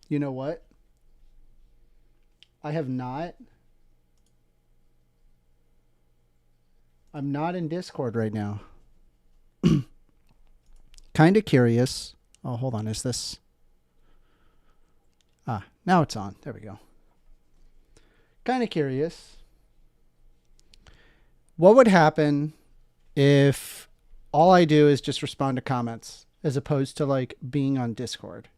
You know what? I have not. I'm not in Discord right now. Kind of curious. Oh, hold on. Is this? Ah, now it's on. There we go. Kind of curious. What would happen if all I do is just respond to comments as opposed to like being on Discord?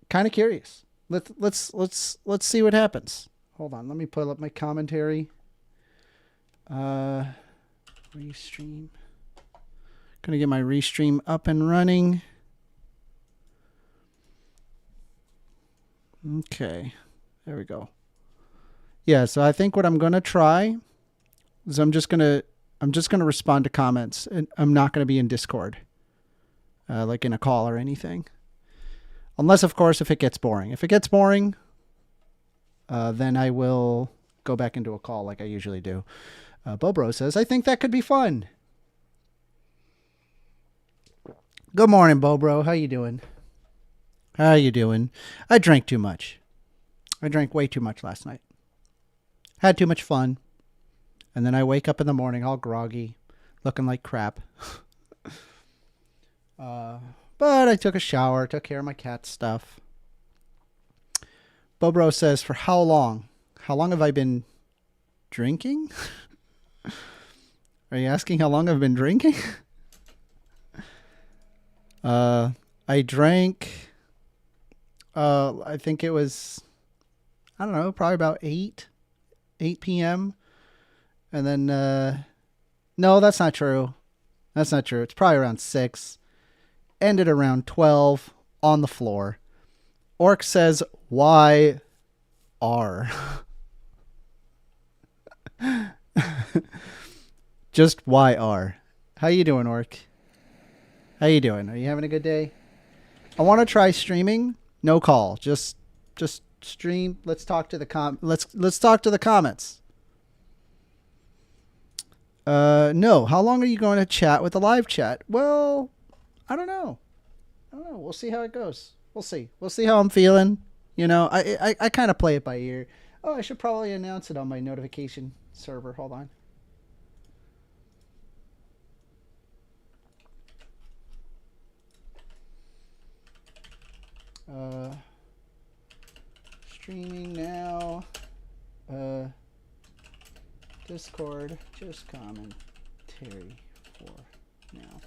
Kind of curious. Let's see what happens. Hold on. Let me pull up my commentary. Restream. Gonna get my restream up and running. Okay, there we go. Yeah, so I think what I'm gonna try is I'm just gonna respond to comments, and I'm not gonna be in Discord, like in a call or anything, unless of course if it gets boring. If it gets boring, then I will go back into a call like I usually do. Bobro says, I think that could be fun. Good morning, Bobro. How you doing? How you doing? I drank too much. I drank way too much last night. Had too much fun. And then I wake up in the morning all groggy, looking like crap. But I took a shower, took care of my cat stuff. Bobro says, for how long? How long have I been drinking? Are you asking how long I've been drinking? I drank, I think it was, I don't know, probably about 8 p.m. And then, no, that's not true. That's not true. It's probably around 6. Ended around 12 on the floor. Orc says, why R? Just YR. How you doing, Orc? How you doing? Are you having a good day? I want to try streaming. No call. Just stream. Let's talk to the let's talk to the comments. No. How long are you going to chat with the live chat? Well, I don't know. We'll see how it goes. We'll see. We'll see how I'm feeling. You know, I kind of play it by ear. Oh, I should probably announce it on my notification server. Hold on. Streaming now. Discord, just commentary for now.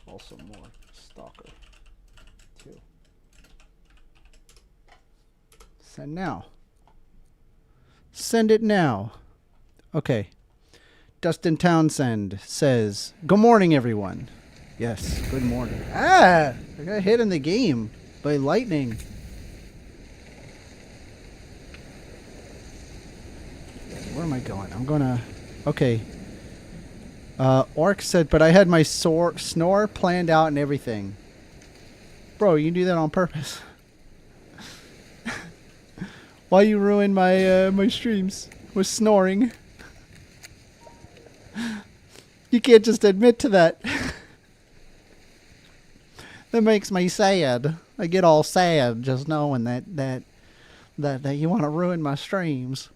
Also more stalker too. Send now. Send it now. Okay. Dustin Townsend says, good morning, everyone. Yes, good morning. I got hit in the game by lightning. Where am I going? I'm gonna... Okay. Orc said, but I had my snore planned out and everything. Bro, you do that on purpose. Why you ruin my my streams with snoring? You can't just admit to that. That makes me sad. I get all sad just knowing that you want to ruin my streams.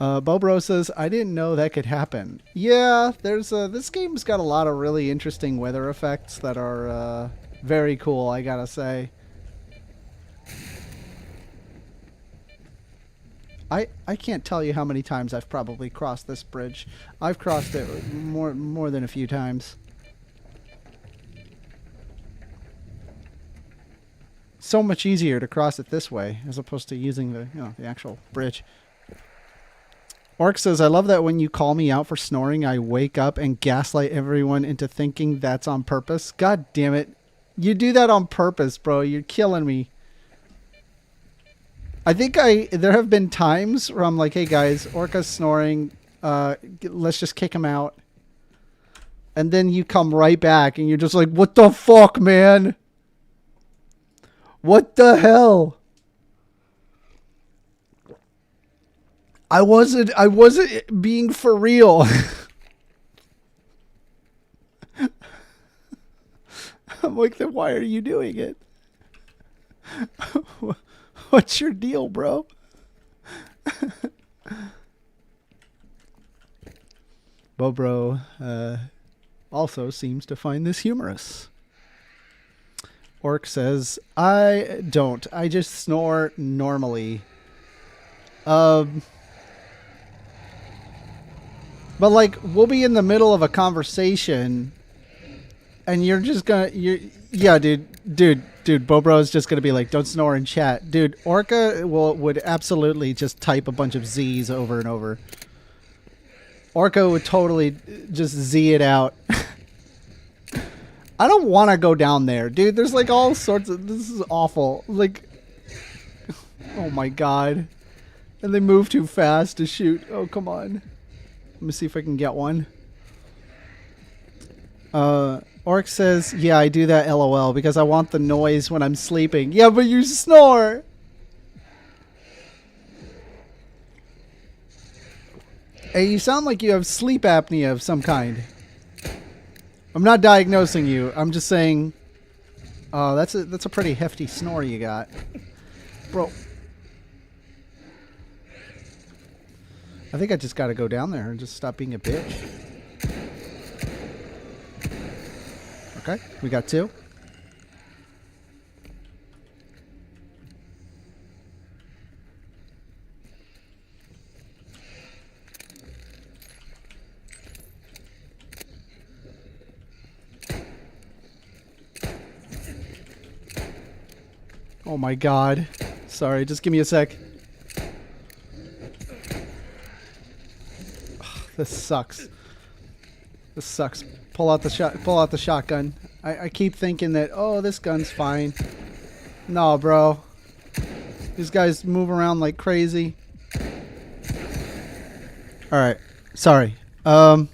Bobro says, I didn't know that could happen. Yeah, there's this game's got a lot of really interesting weather effects that are very cool, I gotta say. I can't tell you how many times I've probably crossed this bridge. I've crossed it more than a few times. So much easier to cross it this way as opposed to using the actual bridge. Orc says, I love that when you call me out for snoring, I wake up and gaslight everyone into thinking that's on purpose. God damn it. You do that on purpose, bro. You're killing me. I think there have been times where I'm like, hey guys, Orca's snoring. Let's just kick him out. And then you come right back and you're just like, what the fuck, man? What the hell? I wasn't being for real. I'm like, then why are you doing it? What's your deal, bro? Bobro also seems to find this humorous. Orc says, I don't. I just snore normally. But like, we'll be in the middle of a conversation and you're just gonna, yeah, dude, Bobro is just gonna be like, don't snore in chat. Dude, Orca would absolutely just type a bunch of Z's over and over. Orca would totally just Z it out. I don't want to go down there, dude. There's like all sorts of, this is awful. Like, oh my God. And they move too fast to shoot. Oh, come on. Let me see if I can get one. Orc says, yeah, I do that LOL because I want the noise when I'm sleeping. Yeah, but you snore. Hey, you sound like you have sleep apnea of some kind. I'm not diagnosing you. I'm just saying, that's a pretty hefty snore you got. Bro. I think I just got to go down there and just stop being a bitch. Okay, we got two. Oh my God. Sorry, just give me a sec. Ugh, this sucks. This sucks. Pull out the shotgun. I keep thinking that, oh, this gun's fine. No, bro. These guys move around like crazy. Alright. Sorry. Bobro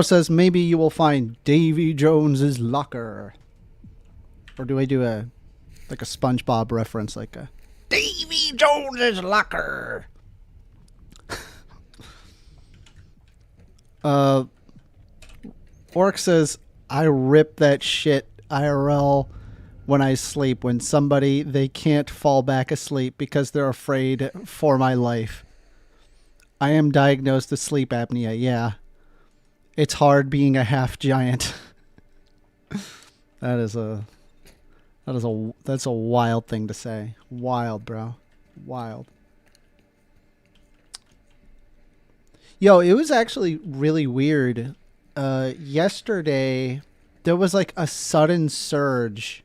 says maybe you will find Davy Jones's locker. Or do I do a like a SpongeBob reference, like a Davy Jones's locker? Orc says, I rip that shit IRL when I sleep. When somebody, they can't fall back asleep because they're afraid for my life. I am diagnosed with sleep apnea, yeah. It's hard being a half giant. That's a wild thing to say. Wild, bro. Wild. Yo, it was actually really weird. Yesterday, there was like a sudden surge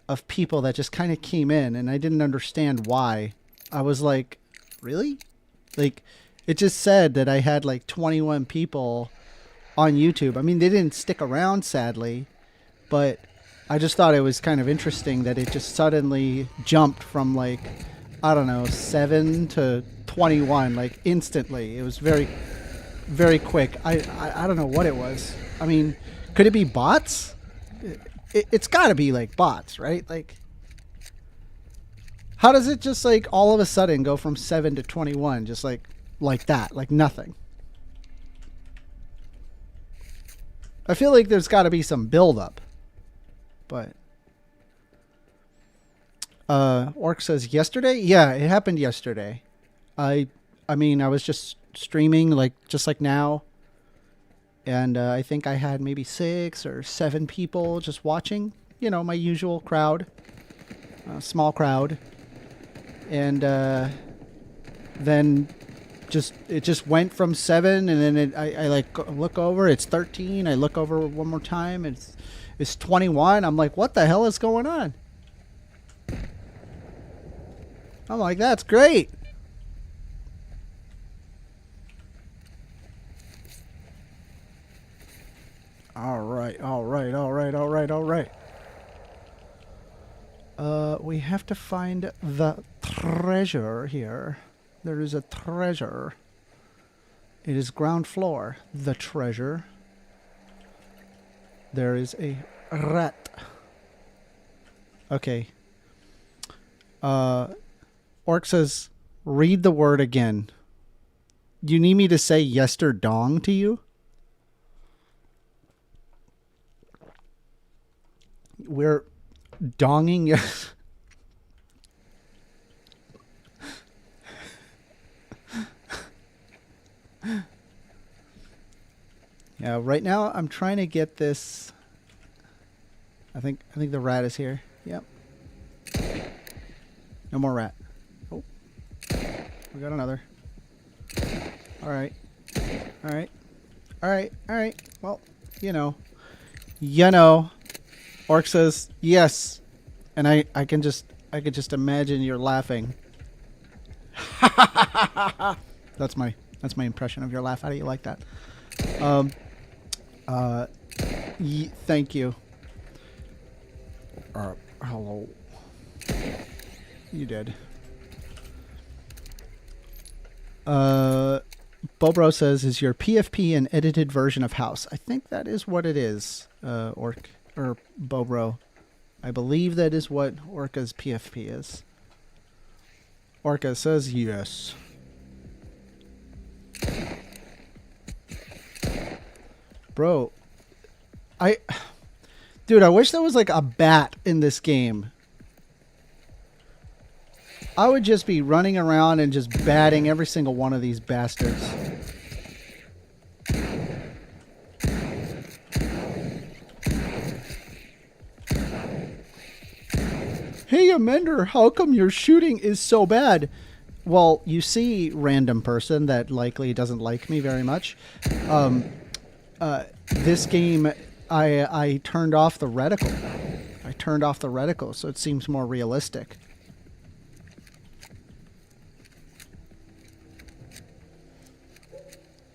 of people that just kind of came in, and I didn't understand why. I was like, really? Like, it just said that I had like 21 people on YouTube. I mean, they didn't stick around, sadly, but I just thought it was kind of interesting that it just suddenly jumped from like, I don't know, 7 to 21, like instantly. It was very, very quick. I don't know what it was. I mean, could it be bots? It's got to be like bots, right? Like, how does it just like all of a sudden go from 7 to 21, just like that, like nothing? I feel like there's got to be some buildup, but Orc says yesterday. Yeah, it happened yesterday. I mean, I was just streaming just like now, and I think I had maybe 6 or 7 people just watching. You know, my usual crowd, small crowd, and then it just went from 7, and then I like look over, it's 13. I look over one more time, it's 21. I'm like, what the hell is going on? I'm like, that's great. All right. We have to find the treasure here. There is a treasure. It is ground floor. The treasure. There is a rat. Okay. Orc says Read the word again. You need me to say yester dong to you? We're donging. Yeah, right now I'm trying to get this. I think the rat is here. Yep. No more rat. Oh. We got another. All right. All right. All right. All right. Well, you know. Orc says yes. And I could just imagine you're laughing. That's my impression of your laugh. How do you like that? Thank you. Hello. You did. Bobro says, is your PFP an edited version of House? I think that is what it is, Orc, or Bobro. I believe that is what Orca's PFP is. Orca says yes. Bro, dude, I wish there was like a bat in this game. I would just be running around and just batting every single one of these bastards. Hey, Amender, how come your shooting is so bad? Well, you see, random person that likely doesn't like me very much. This game, I turned off the reticle. I turned off the reticle, so it seems more realistic.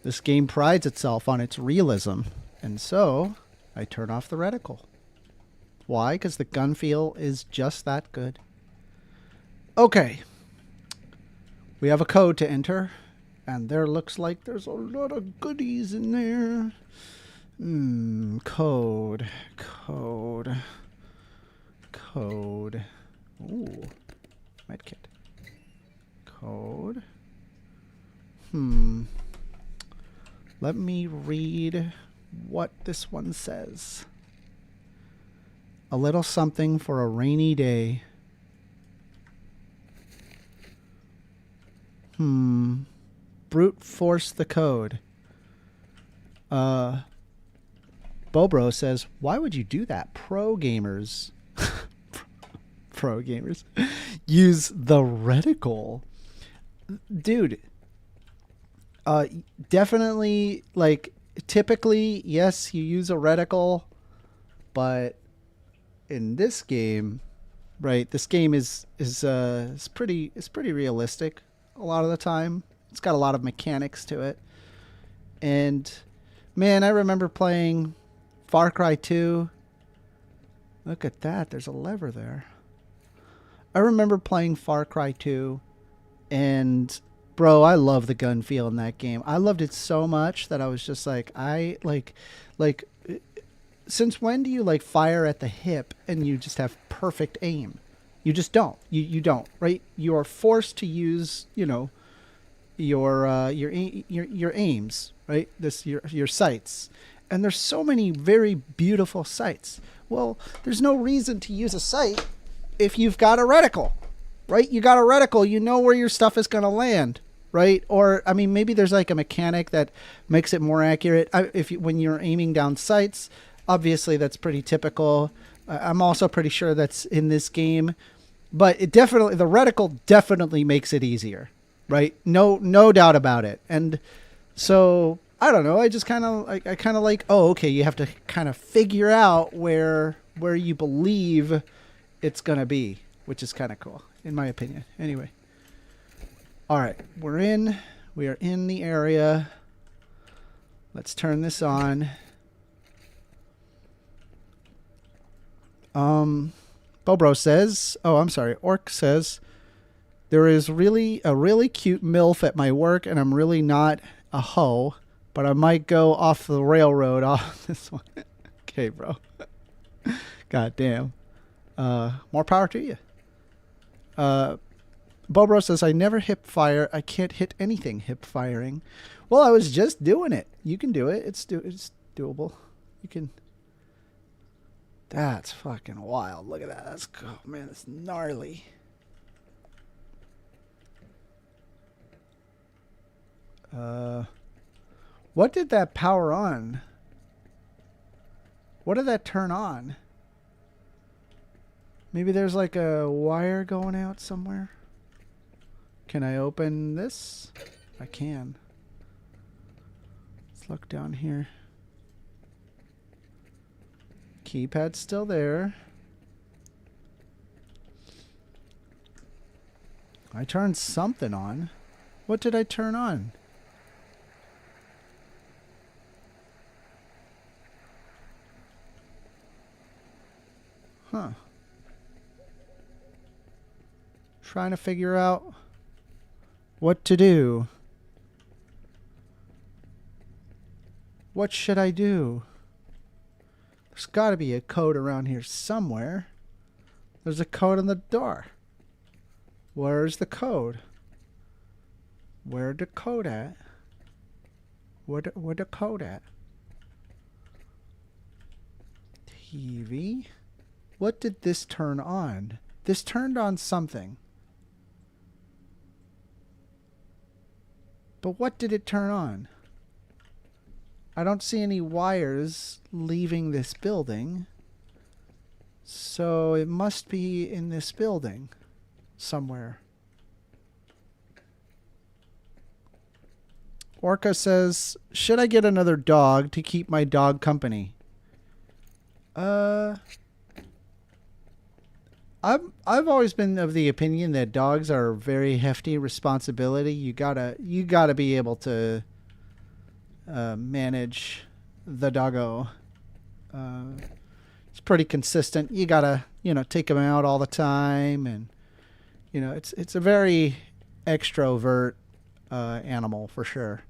This game prides itself on its realism, and so I turn off the reticle. Why? Because the gun feel is just that good. Okay. We have a code to enter, and there looks like there's a lot of goodies in there. Code. Ooh. Medkit. Code. Let me read what this one says. A little something for a rainy day. Brute force the code. Bobro says, why would you do that? Pro gamers use the reticle. Dude, definitely, like, typically, yes, you use a reticle, but in this game, right, this game is pretty realistic a lot of the time. It's got a lot of mechanics to it. And man, I remember playing Far Cry 2. Look at that. There's a lever there. I remember playing Far Cry 2, and bro, I love the gun feel in that game. I loved it so much that I was just like, since when do you like fire at the hip and you just have perfect aim? You just don't. You don't, right? You are forced to use, you know, your aims, right? Your sights. And there's so many very beautiful sights. Well, there's no reason to use a sight if you've got a reticle, right? You got a reticle, you know where your stuff is going to land, right? Or, I mean, maybe there's like a mechanic that makes it more accurate. When you're aiming down sights, obviously that's pretty typical. I'm also pretty sure that's in this game, but the reticle definitely makes it easier, right? No doubt about it. And so I don't know. I just kind of like, oh, okay. You have to kind of figure out where you believe it's going to be, which is kind of cool in my opinion. Anyway. All right. We are in the area. Let's turn this on. Bobro says, Orc says, there is a really cute MILF at my work, and I'm really not a hoe, but I might go off the railroad off this one. Okay, bro. God damn. More power to you. Bobro says, I never hip fire. I can't hit anything hip firing. Well, I was just doing it. You can do it. It's doable. You can. That's fucking wild. Look at that. That's, oh man, that's gnarly. What did that power on? What did that turn on? Maybe there's like a wire going out somewhere. Can I open this? I can. Let's look down here. Keypad's still there. I turned something on. What did I turn on? Huh. Trying to figure out what to do. What should I do? There's got to be a code around here somewhere. There's a code on the door. Where's the code? Where the code at? Where the code at? TV? What did this turn on? This turned on something. But what did it turn on? I don't see any wires leaving this building. So it must be in this building somewhere. Orca says, should I get another dog to keep my dog company? I've always been of the opinion that dogs are a very hefty responsibility. You gotta be able to manage the doggo. It's pretty consistent. You gotta, take them out all the time, and it's a very extrovert animal for sure.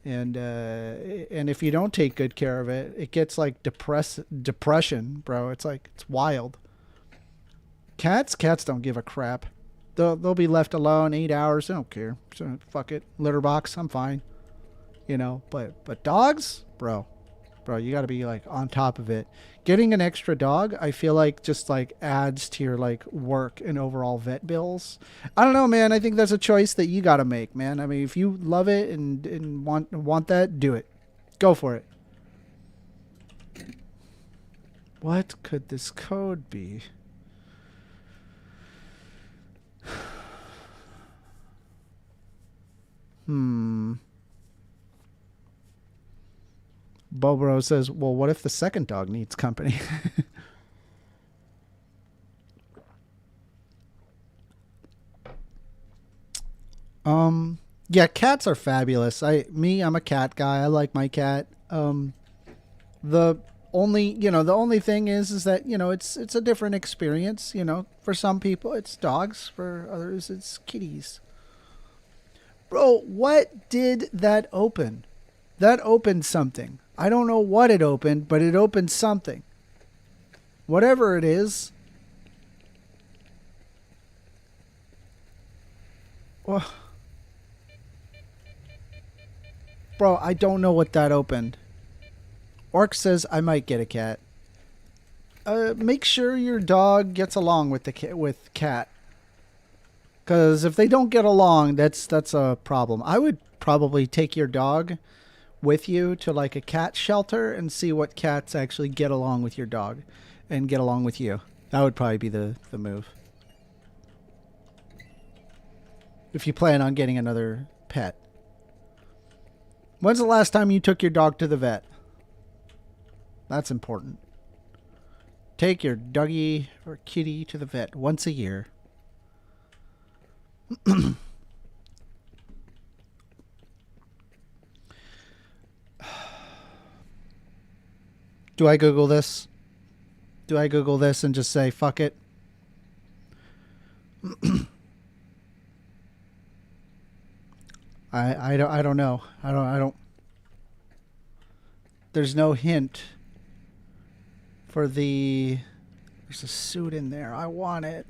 And if you don't take good care of it, it gets like depression, bro. It's wild. Cats don't give a crap. They'll be left alone 8 hours. They don't care. So fuck it. Litter box. I'm fine. But dogs, bro, you got to be like on top of it. Getting an extra dog, I feel like just like adds to your like work and overall vet bills. I don't know, man. I think that's a choice that you got to make, man. I mean, if you love it and want that, do it. Go for it. What could this code be? Bobro says, well, what if the second dog needs company? Yeah, cats are fabulous. I'm a cat guy. I like my cat. The only thing is that, it's a different experience, for some people it's dogs, for others it's kitties. Bro, what did that open? That opened something. I don't know what it opened, but it opened something. Whatever it is. Well, bro, I don't know what that opened. Orc says I might get a cat. Make sure your dog gets along with cat. Because if they don't get along, that's a problem. I would probably take your dog with you to like a cat shelter and see what cats actually get along with your dog and get along with you. That would probably be the move. If you plan on getting another pet. When's the last time you took your dog to the vet? That's important. Take your doggy or kitty to the vet once a year. Do I Google this? Do I Google this and just say, fuck it? I don't know. I don't. There's no hint for the. There's a suit in there. I want it.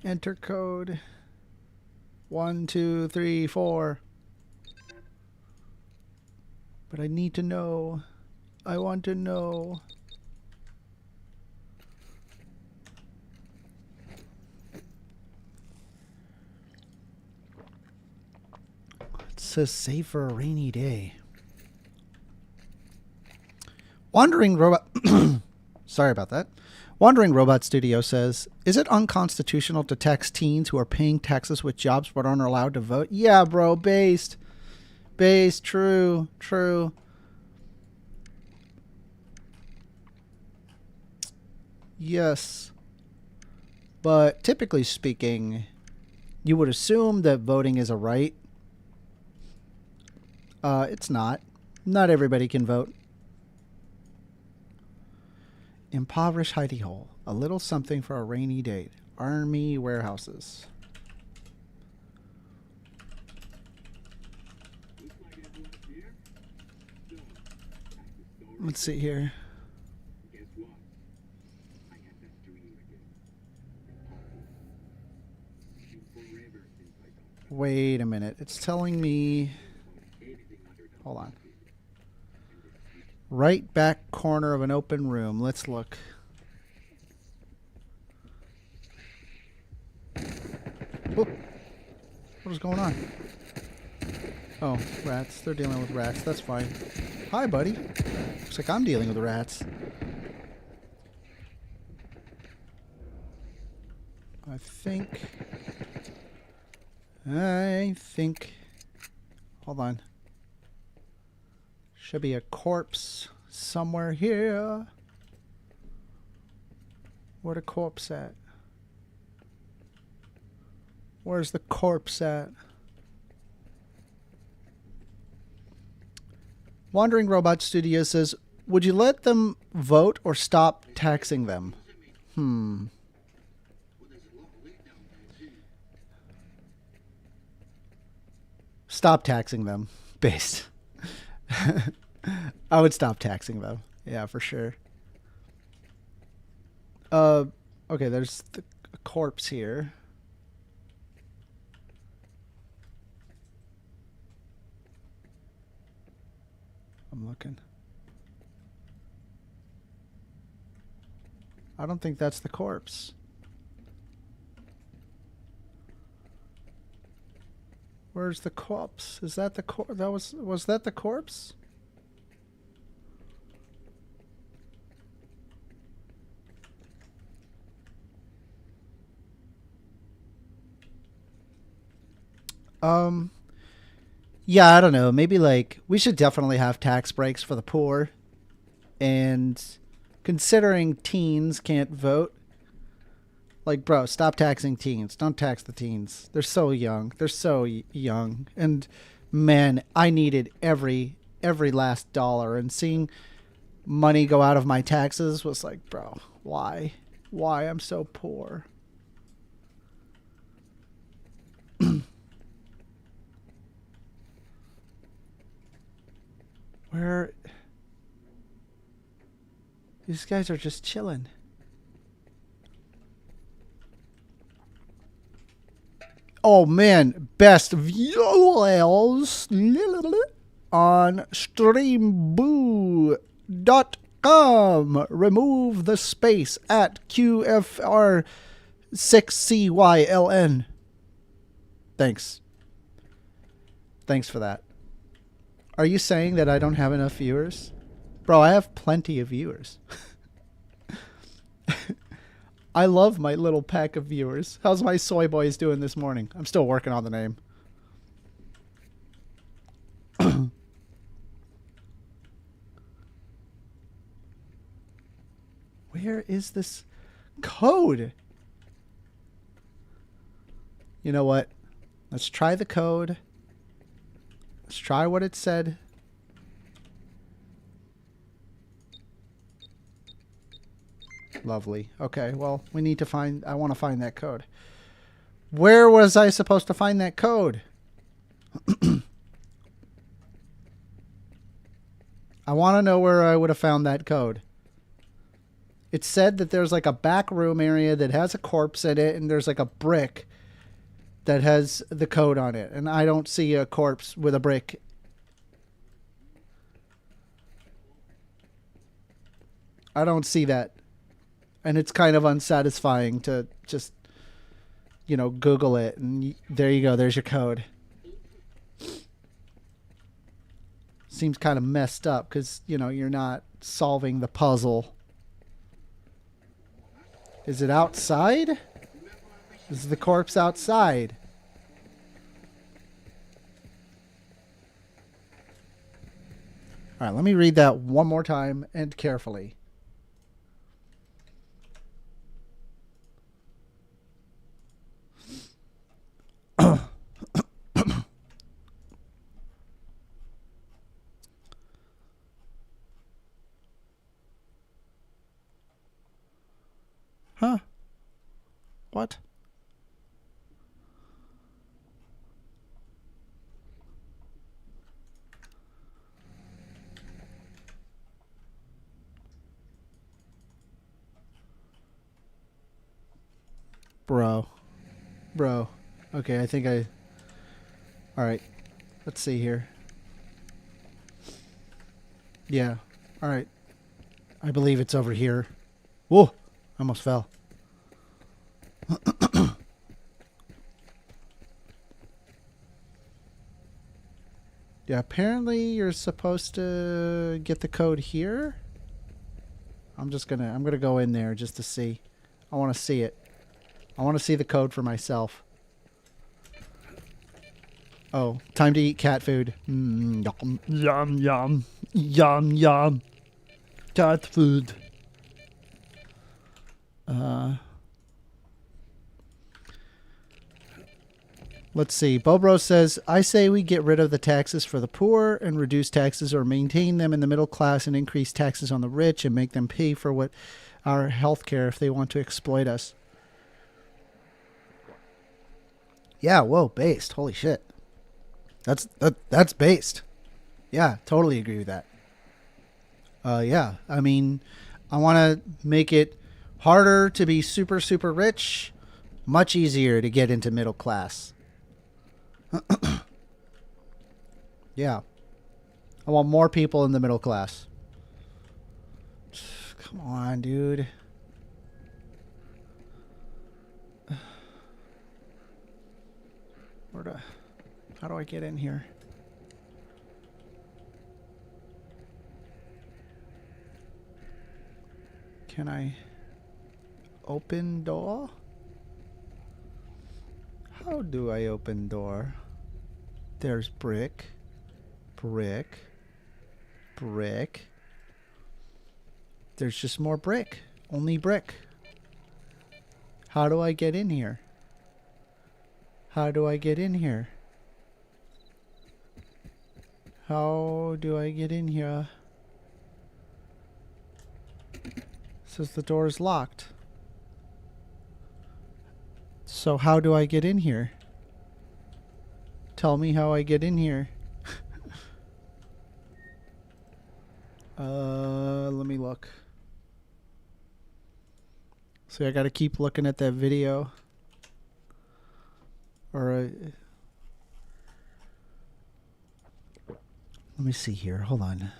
Enter code. 1, 2, 3, 4. But I need to know. I want to know. It says save for a rainy day. Wandering Robot... Sorry about that. Wandering Robot Studio says, is it unconstitutional to tax teens who are paying taxes with jobs but aren't allowed to vote? Yeah, bro, based. Based, true, true. Yes. But typically speaking, you would assume that voting is a right. It's not. Not everybody can vote. Impoverished hidey hole. A little something for a rainy day. Army warehouses. Let's see here. Wait a minute. It's telling me... Hold on. Right back corner of an open room. Let's look. Oh. What is going on? Oh, rats. They're dealing with rats. That's fine. Hi, buddy. Looks like I'm dealing with rats. I think... Hold on. Should be a corpse somewhere here. Where the corpse at? Where's the corpse at? Wandering Robot Studio says, would you let them vote or stop taxing them? Stop taxing them. Based. I would stop taxing them. Yeah, for sure. Okay, there's the corpse here. I'm looking. I don't think that's the corpse. Where's the corpse? Is that the was that the corpse? Yeah, I don't know. Maybe like we should definitely have tax breaks for the poor. And considering teens can't vote, like, bro, stop taxing teens. Don't tax the teens. They're so young. They're so young. And man, I needed every last dollar. And seeing money go out of my taxes was like, bro, why? Why I'm so poor? Where? These guys are just chilling. Oh man, best views on streamboo.com. Remove the space at QFR6CYLN. Thanks. Thanks for that. Are you saying that I don't have enough viewers? Bro, I have plenty of viewers. I love my little pack of viewers. How's my soy boys doing this morning? I'm still working on the name. Where is this code? You know what? Let's try the code. Let's try what it said. Lovely. Okay, well, we need to find... I want to find that code. Where was I supposed to find that code? I want to know where I would have found that code. It said that there's like a back room area that has a corpse in it, and there's like a brick that has the code on it. And I don't see a corpse with a brick. I don't see that. And it's kind of unsatisfying to just, you know, Google it. And there you go. There's your code. Seems kind of messed up because, you know, you're not solving the puzzle. Is it outside? Is the corpse outside? All right, let me read that one more time and carefully. Huh? What? Bro. Okay, I think I... Alright. Let's see here. Yeah. Alright. I believe it's over here. Whoa! I almost fell. Yeah, apparently you're supposed to get the code here. I'm gonna go in there just to see. I want to see it. I want to see the code for myself. Oh, time to eat cat food. Yum, yum, yum, yum, yum. Cat food. Let's see. Bobro says, I say we get rid of the taxes for the poor and reduce taxes or maintain them in the middle class and increase taxes on the rich and make them pay for what our health care if they want to exploit us. Yeah, whoa, based. Holy shit. That's based. Yeah, totally agree with that. Yeah, I mean, I want to make it harder to be super, super rich, much easier to get into middle class. Yeah. I want more people in the middle class. Come on, dude. How do I get in here? Can I open door? How do I open door? There's brick. Brick. Brick. There's just more brick. Only brick. How do I get in here? How do I get in here? How do I get in here? It says the door is locked. So how do I get in here? Tell me how I get in here. Let me look. So I gotta keep looking at that video. Or let me see here. Hold on.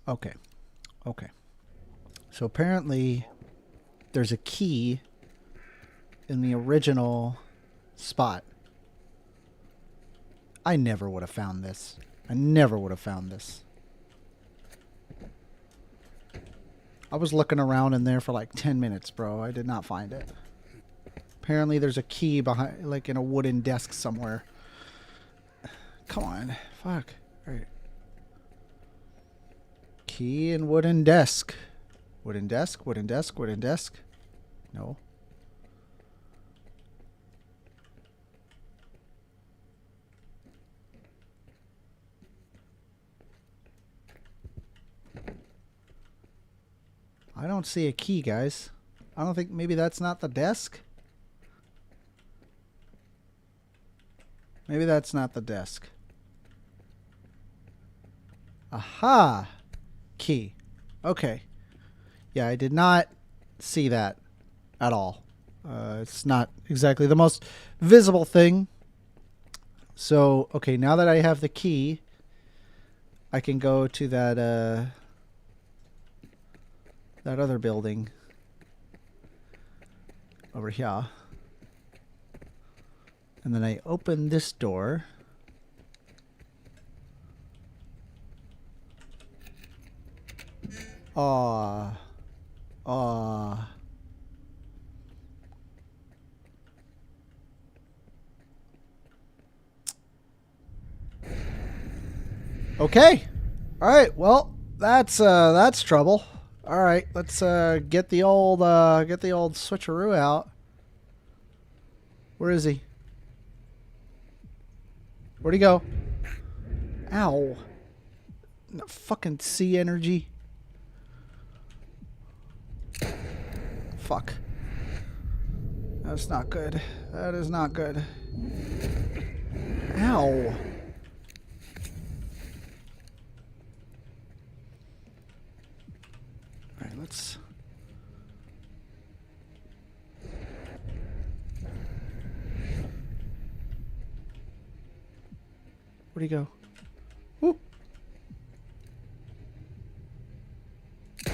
Okay. Okay. So apparently there's a key in the original spot. I never would have found this. I never would have found this. I was looking around in there for like 10 minutes, bro. I did not find it. Apparently there's a key behind, like in a wooden desk somewhere. Come on. Fuck. All right. Key and wooden desk. Wooden desk, wooden desk, wooden desk. No. I don't see a key, guys. I don't think maybe that's not the desk. Maybe that's not the desk. Aha! Key. Okay. Yeah, I did not see that at all. It's not exactly the most visible thing. So, okay, now that I have the key, I can go to that other building over here. And then I open this door. Aw. Aw. Okay. All right. Well, that's trouble. All right. Let's get the old switcheroo out. Where is he? Where'd he go? Ow. No fucking sea energy. Fuck. That's not good. That is not good. Ow. Alright, let's... Where'd he go? Woo. Did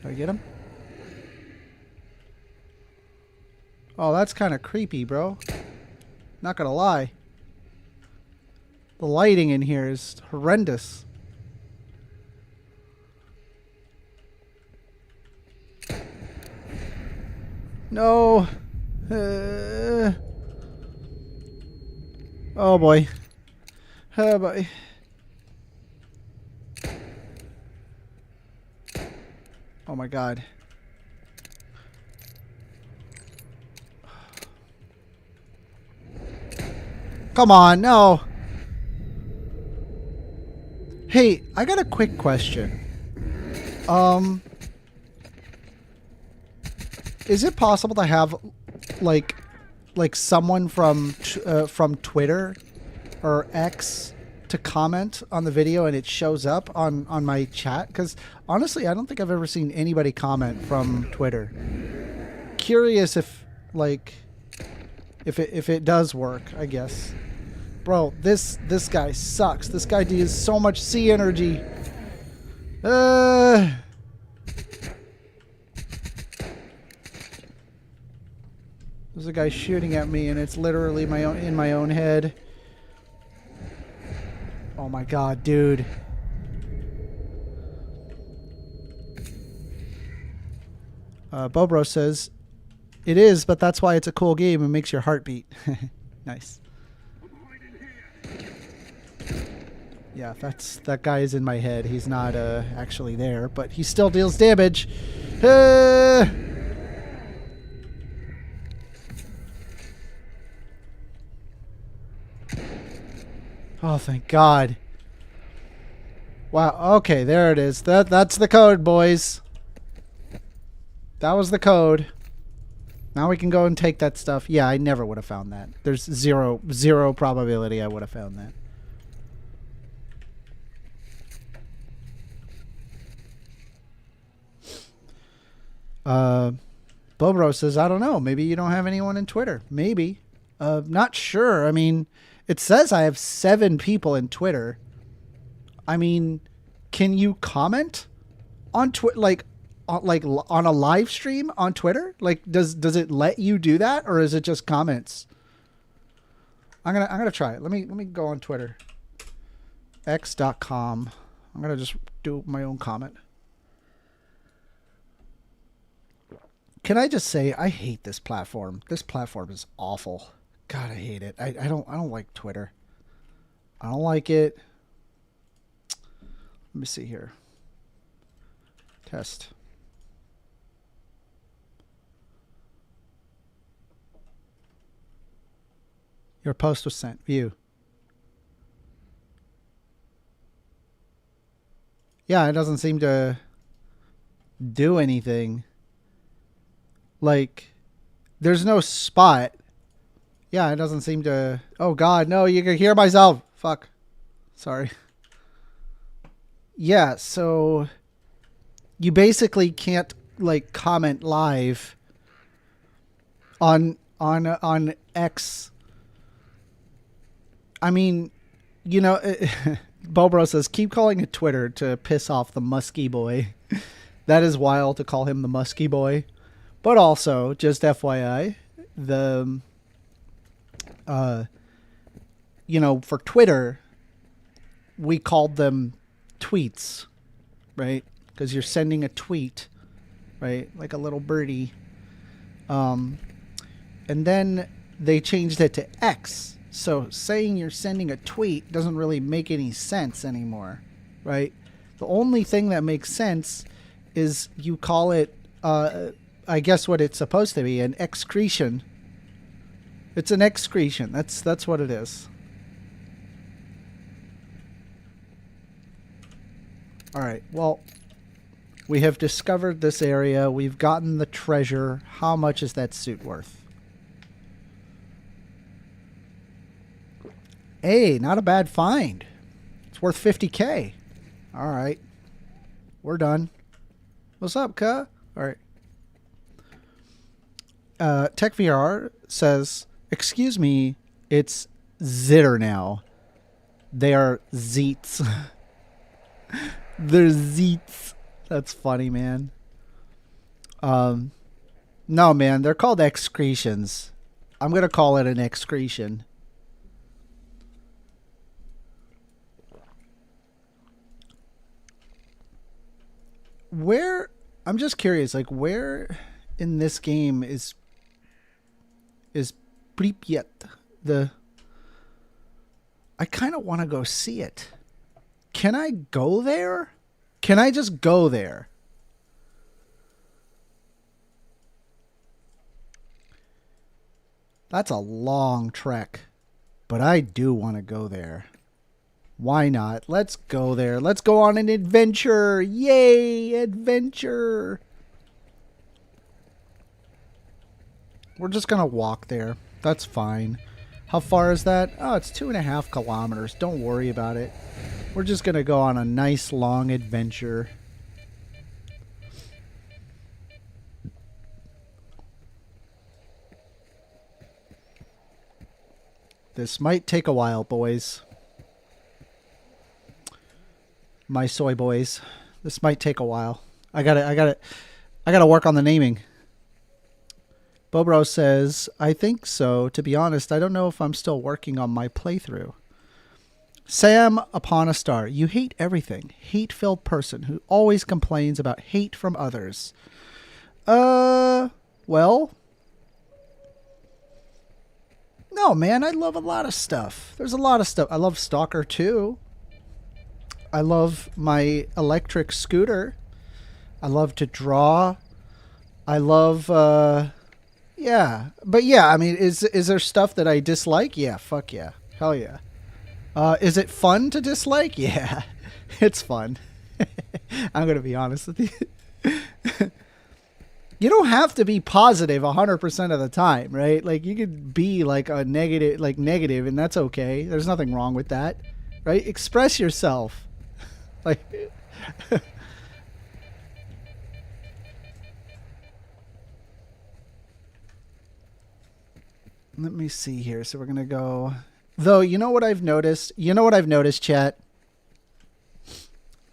I get him? Oh, that's kind of creepy, bro. Not gonna lie. The lighting in here is horrendous. No. Oh boy. Oh boy. Oh my god. Come on, no. Hey, I got a quick question. Is it possible to have like someone from Twitter or X to comment on the video and it shows up on my chat? Because honestly, I don't think I've ever seen anybody comment from Twitter. Curious if it does work, I guess. Bro, this guy sucks. This guy deals so much sea energy. There's a guy shooting at me, and it's literally in my own head. Oh my god, dude. Bobro says, "It is, but that's why it's a cool game. It makes your heart beat." Nice. Yeah, that guy is in my head. He's not actually there, but he still deals damage. Oh, thank God. Wow. Okay, there it is. That's the code, boys. That was the code. Now we can go and take that stuff. Yeah, I never would have found that. There's zero probability I would have found that. Bobro says, I don't know. Maybe you don't have anyone in Twitter. Maybe. Not sure. I mean, it says I have 7 people in Twitter. I mean, can you comment on Twitter, like on a live stream on Twitter? Like, does it let you do that, or is it just comments? I'm gonna try it. Let me go on Twitter. X.com. I'm gonna just do my own comment. Can I just say I hate this platform? This platform is awful. God, I hate it. I don't like Twitter. I don't like it. Let me see here. Test. Your post was sent. View. Yeah, it doesn't seem to do anything. Like, there's no spot. Yeah, it doesn't seem to... Oh, God, no, you can hear myself. Fuck. Sorry. Yeah, so you basically can't, like, comment live on X. I mean, you know, Bobro says, keep calling it Twitter to piss off the musky boy. That is wild to call him the musky boy. But also, just FYI, the... you know, for Twitter, we called them tweets, right? Because you're sending a tweet, right? Like a little birdie. And then they changed it to X. So saying you're sending a tweet doesn't really make any sense anymore, right? The only thing that makes sense is you call it, I guess what it's supposed to be, an excretion. It's an excretion. That's what it is. All right. Well, we have discovered this area. We've gotten the treasure. How much is that suit worth? Hey, not a bad find. It's worth 50K. All right. We're done. What's up, cuh? All right. TechVR says, excuse me, it's Zitter now. They are Zeets. They're Zeets. That's funny, man. No, man, they're called excretions. I'm going to call it an excretion. Where, I'm just curious, like where in this game is Pripyat? I kind of want to go see it. Can I go there? Can I just go there? That's a long trek, but I do want to go there. Why not? Let's go there. Let's go on an adventure. Yay, adventure. We're just going to walk there. That's fine. How far is that? Oh, it's 2.5 kilometers. Don't worry about it. We're just going to go on a nice long adventure. This might take a while, boys. My soy boys. This might take a while. I gotta work on the naming. Bobro says, I think so. To be honest, I don't know if I'm still working on my playthrough. Sam upon a star. You hate everything. Hate-filled person who always complains about hate from others. Well. No, man, I love a lot of stuff. There's a lot of stuff. I love Stalker 2. I love my electric scooter. I love to draw. I love, yeah. But yeah, I mean, is there stuff that I dislike? Yeah, fuck yeah. Hell yeah. Is it fun to dislike? Yeah, it's fun. I'm going to be honest with you. You don't have to be positive 100% of the time, right? Like you could be like a negative, and that's okay. There's nothing wrong with that, right? Express yourself. Like, let me see here. So we're going to go, though, you know what I've noticed? You know what I've noticed, chat?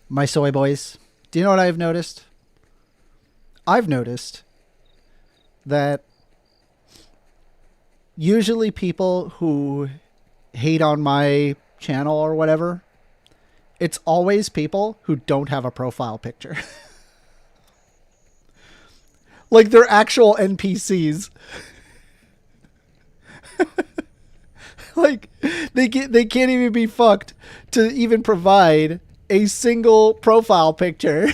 My soy boys. Do you know what I've noticed? I've noticed that usually people who hate on my channel or whatever, it's always people who don't have a profile picture. Like they're actual NPCs. Like they can't even be fucked to even provide a single profile picture.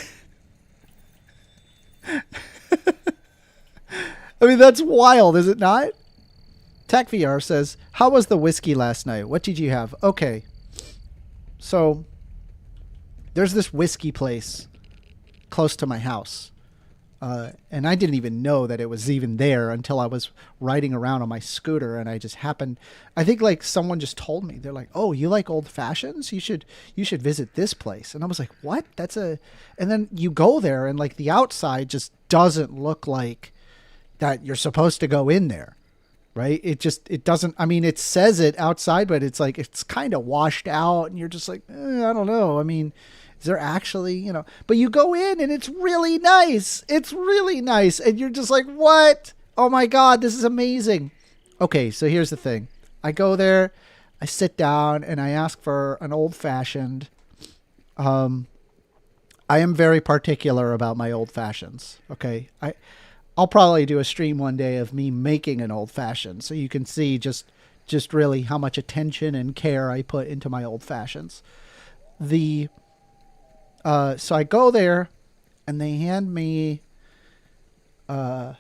I mean, that's wild, is it not? TechVR says, how was the whiskey last night? What did you have? Okay. So there's this whiskey place close to my house, And I didn't even know that it was even there until I was riding around on my scooter, and I think like someone just told me, they're like, "Oh, you like old fashions? You should visit this place." And I was like, "What? And then you go there, and like the outside just doesn't look like that you're supposed to go in there. Right? It doesn't, I mean, it says it outside, but it's like, it's kind of washed out, and you're just like, I don't know. I mean, is there actually, but you go in and it's really nice. It's really nice. And you're just like, what? Oh my God, this is amazing. Okay. So here's the thing. I go there, I sit down, and I ask for an old fashioned. I am very particular about my old fashions. Okay. I'll probably do a stream one day of me making an old fashioned, so you can see just really how much attention and care I put into my old fashions. So I go there, and they hand me, an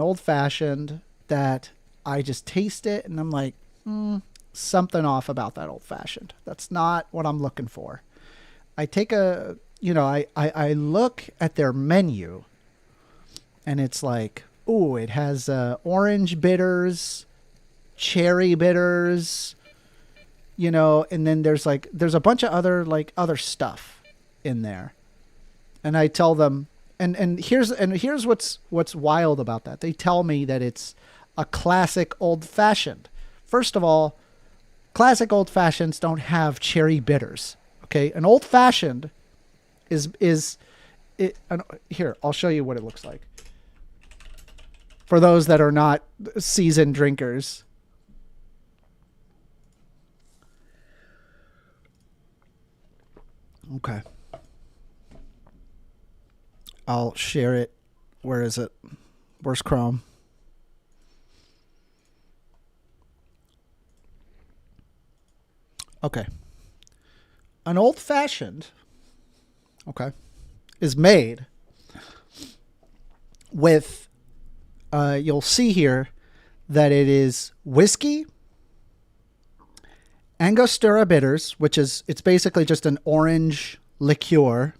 old fashioned that I just taste it, and I'm like, something off about that old fashioned. That's not what I'm looking for. I take I look at their menu, and it's like, ooh, it has orange bitters, cherry bitters, and then there's a bunch of other stuff in there. And I tell them, and here's what's wild about that. They tell me that it's a classic old fashioned. First of all, classic old fashions don't have cherry bitters. Okay, an old fashioned here, I'll show you what it looks like. For those that are not seasoned drinkers. Okay. I'll share it. Where is it? Where's Chrome? Okay. An old fashioned, okay, is made with, you'll see here that it is whiskey, Angostura bitters, it's basically just an orange liqueur,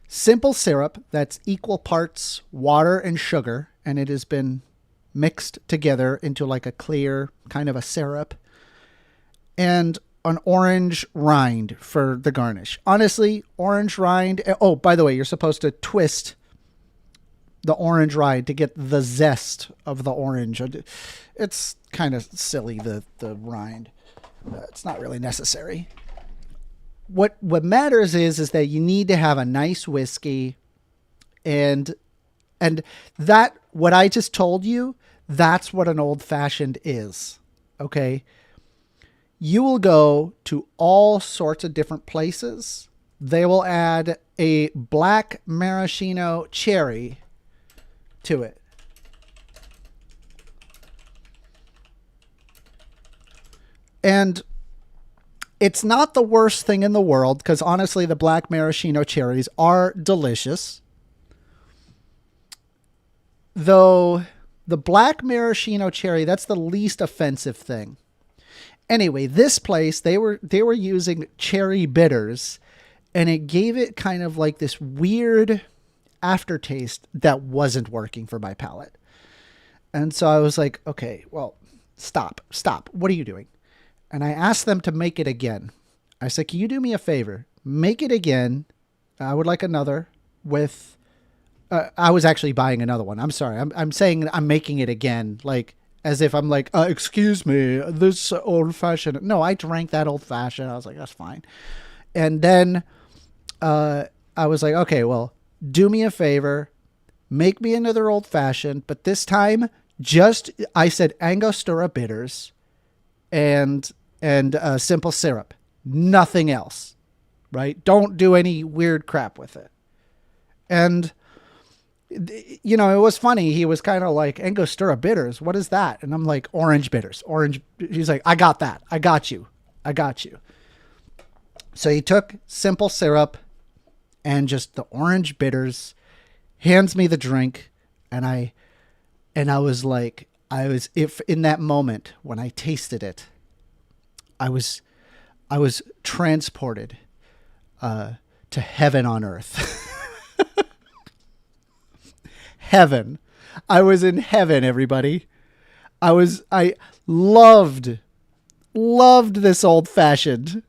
simple syrup that's equal parts water and sugar, and it has been mixed together into like a clear kind of a syrup, and an orange rind for the garnish. Honestly, orange rind. Oh, by the way, you're supposed to twist the orange rind to get the zest of the orange. It's kind of silly, the rind. It's not really necessary. What matters is that you need to have a nice whiskey, and that, what I just told you, that's what an old fashioned is. Okay. You will go to all sorts of different places. They will add a black maraschino cherry to it. And it's not the worst thing in the world, because honestly, the black maraschino cherries are delicious. Though the black maraschino cherry, that's the least offensive thing. Anyway, this place, they were using cherry bitters, and it gave it kind of like this weird aftertaste that wasn't working for my palate. And so I was like, okay, well, stop. What are you doing? And I asked them to make it again. I said, can you do me a favor? Make it again. I would like another with, I was actually buying another one. I'm sorry. I'm saying I'm making it again. Like, as if I'm like, excuse me, this old fashioned. No, I drank that old fashioned. I was like, that's fine. And then I was like, okay, well, do me a favor, make me another old fashioned, but this time I said Angostura bitters and simple syrup, nothing else, right? Don't do any weird crap with it. And it was funny. He was kind of like, Angostura bitters, what is that? And I'm like, orange bitters, orange. He's like, I got that. I got you. So he took simple syrup and just the orange bitters, hands me the drink. And I was like, if in that moment when I tasted it, I was transported, to heaven on earth. heaven. I was in heaven, everybody. I loved this old fashioned.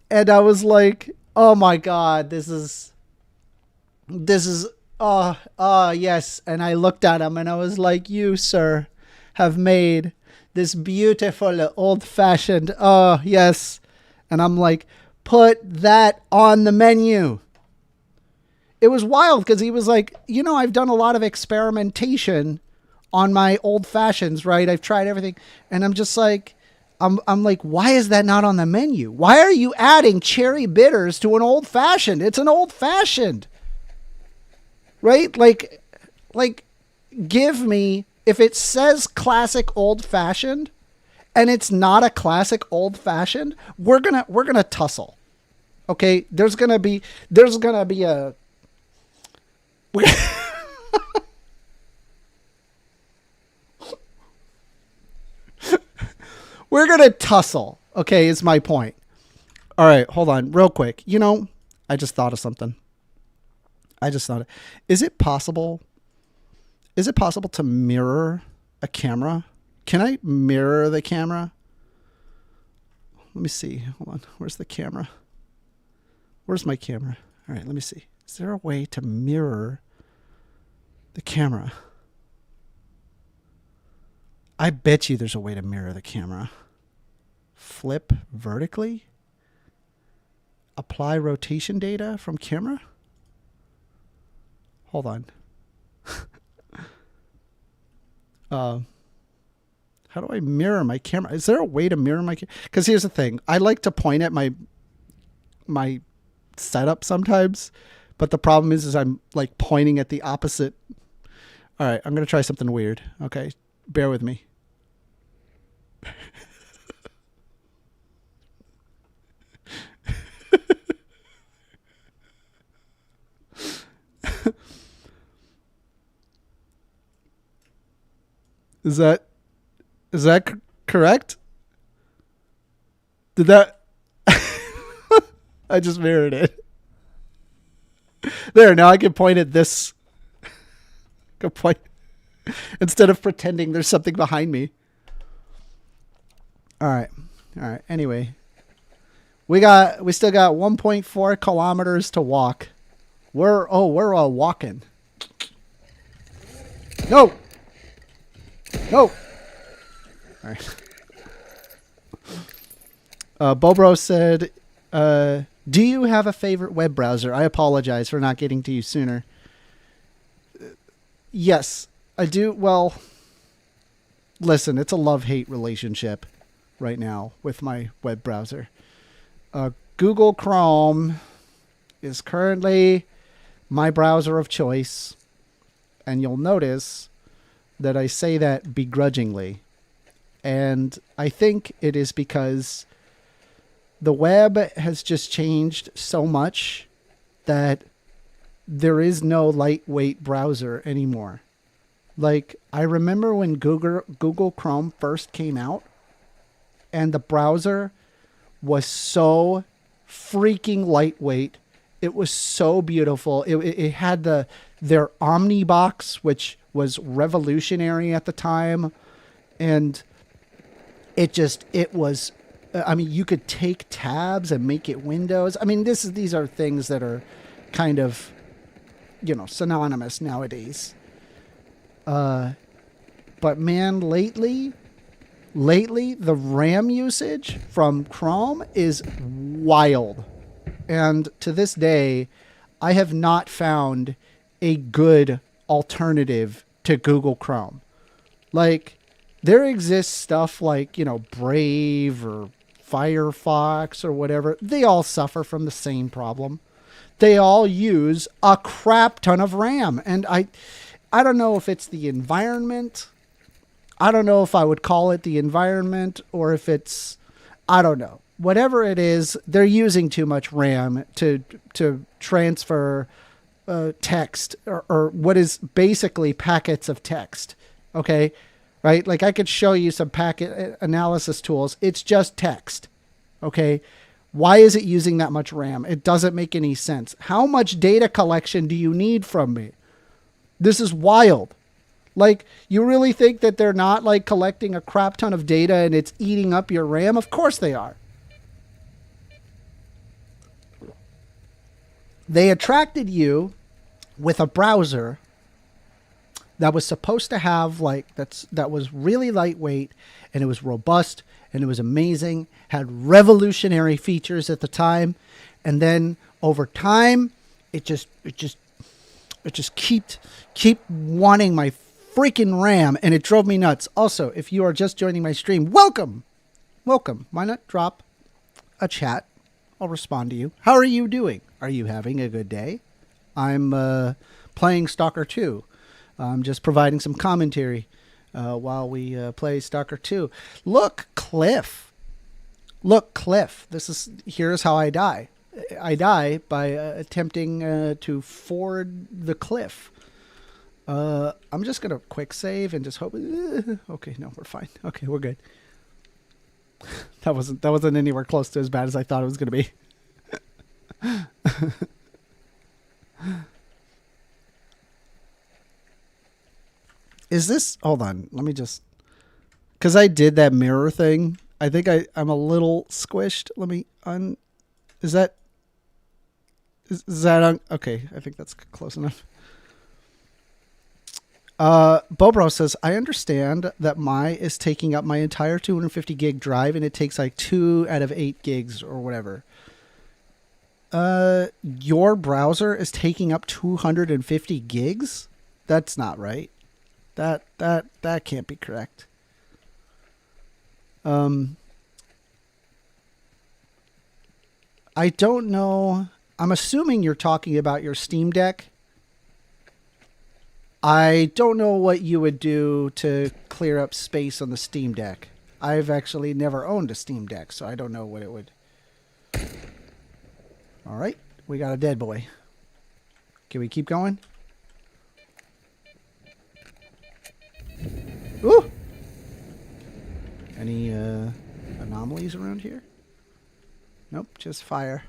And I was like, oh my God, this is, yes. And I looked at him and I was like, you, sir, have made this beautiful old fashioned. Oh, yes. And I'm like, put that on the menu. It was wild because he was like, I've done a lot of experimentation on my old fashions, right? I've tried everything. And I'm just like, I'm like, why is that not on the menu? Why are you adding cherry bitters to an old fashioned? It's an old fashioned, right? Like give me, if it says classic old fashioned and it's not a classic old fashioned, we're going to tussle. Okay. There's going to be a, we're going to tussle. Okay. Is my point. All right. Hold on real quick. I just thought of something. Is it possible to mirror a camera? Can I mirror the camera? Let me see. Hold on. Where's the camera? Where's my camera? All right. Let me see. Is there a way to mirror the camera? I bet you there's a way to mirror the camera. Flip vertically? Apply rotation data from camera? Hold on. How do I mirror my camera? Is there a way to mirror my camera? Because here's the thing. I like to point at my setup sometimes, but the problem is I'm like pointing at the opposite. All right, I'm going to try something weird. Okay, bear with me. Is that correct? Did that? I just mirrored it. There, now I can point at this. Go point instead of pretending there's something behind me. All right. Anyway, we still got 1.4 kilometers to walk. We're walking. No. All right. Bobro said, do you have a favorite web browser? I apologize for not getting to you sooner. Yes, I do. Well, listen, it's a love-hate relationship right now with my web browser. Google Chrome is currently my browser of choice, and you'll notice that I say that begrudgingly. And I think it is because the web has just changed so much that there is no lightweight browser anymore. Like, I remember when Google Chrome first came out, and the browser was so freaking lightweight. It was so beautiful. It had their Omnibox, which was revolutionary at the time. And it was, I mean, you could take tabs and make it windows. I mean, these are things that are kind of, synonymous nowadays. But man, lately, the RAM usage from Chrome is wild. And to this day, I have not found a good alternative to Google Chrome. Like, there exists stuff like, Brave or Firefox or whatever. They all suffer from the same problem. They all use a crap ton of RAM. And I don't know if it's the environment. I don't know if I would call it the environment or if it's, I don't know. Whatever it is, they're using too much RAM to transfer text or what is basically packets of text. Okay, right? Like, I could show you some packet analysis tools. It's just text. Okay, why is it using that much RAM? It doesn't make any sense. How much data collection do you need from me? This is wild. Like, you really think that they're not like collecting a crap ton of data and it's eating up your RAM? Of course they are. They attracted you with a browser that was supposed to have like that was really lightweight, and it was robust, and it was amazing, had revolutionary features at the time, and then over time it just keep wanting my freaking RAM, and it drove me nuts. Also, if you are just joining my stream, welcome. Why not drop a chat? I'll respond to you. How are you doing? Are you having a good day? I'm playing Stalker 2. I'm just providing some commentary while we play Stalker 2. Look, Cliff. Here's how I die. I die by attempting to ford the cliff. I'm just gonna quick save and just hope. Okay, no, we're fine. Okay, we're good. That wasn't anywhere close to as bad as I thought it was gonna be. Is this? Hold on. Let me just. Because I did that mirror thing. I think I'm a little squished. Let me Is that? Is that on? Okay, I think that's close enough. Bobro says, I understand that my is taking up my entire 250 gig drive, and it takes like 2 out of 8 gigs or whatever. Your browser is taking up 250 gigs? That's not right. That can't be correct. I don't know. I'm assuming you're talking about your Steam Deck. I don't know what you would do to clear up space on the Steam Deck. I've actually never owned a Steam Deck, so I don't know what it would. All right, we got a dead boy. Can we keep going? Ooh! Any anomalies around here? Nope, just fire.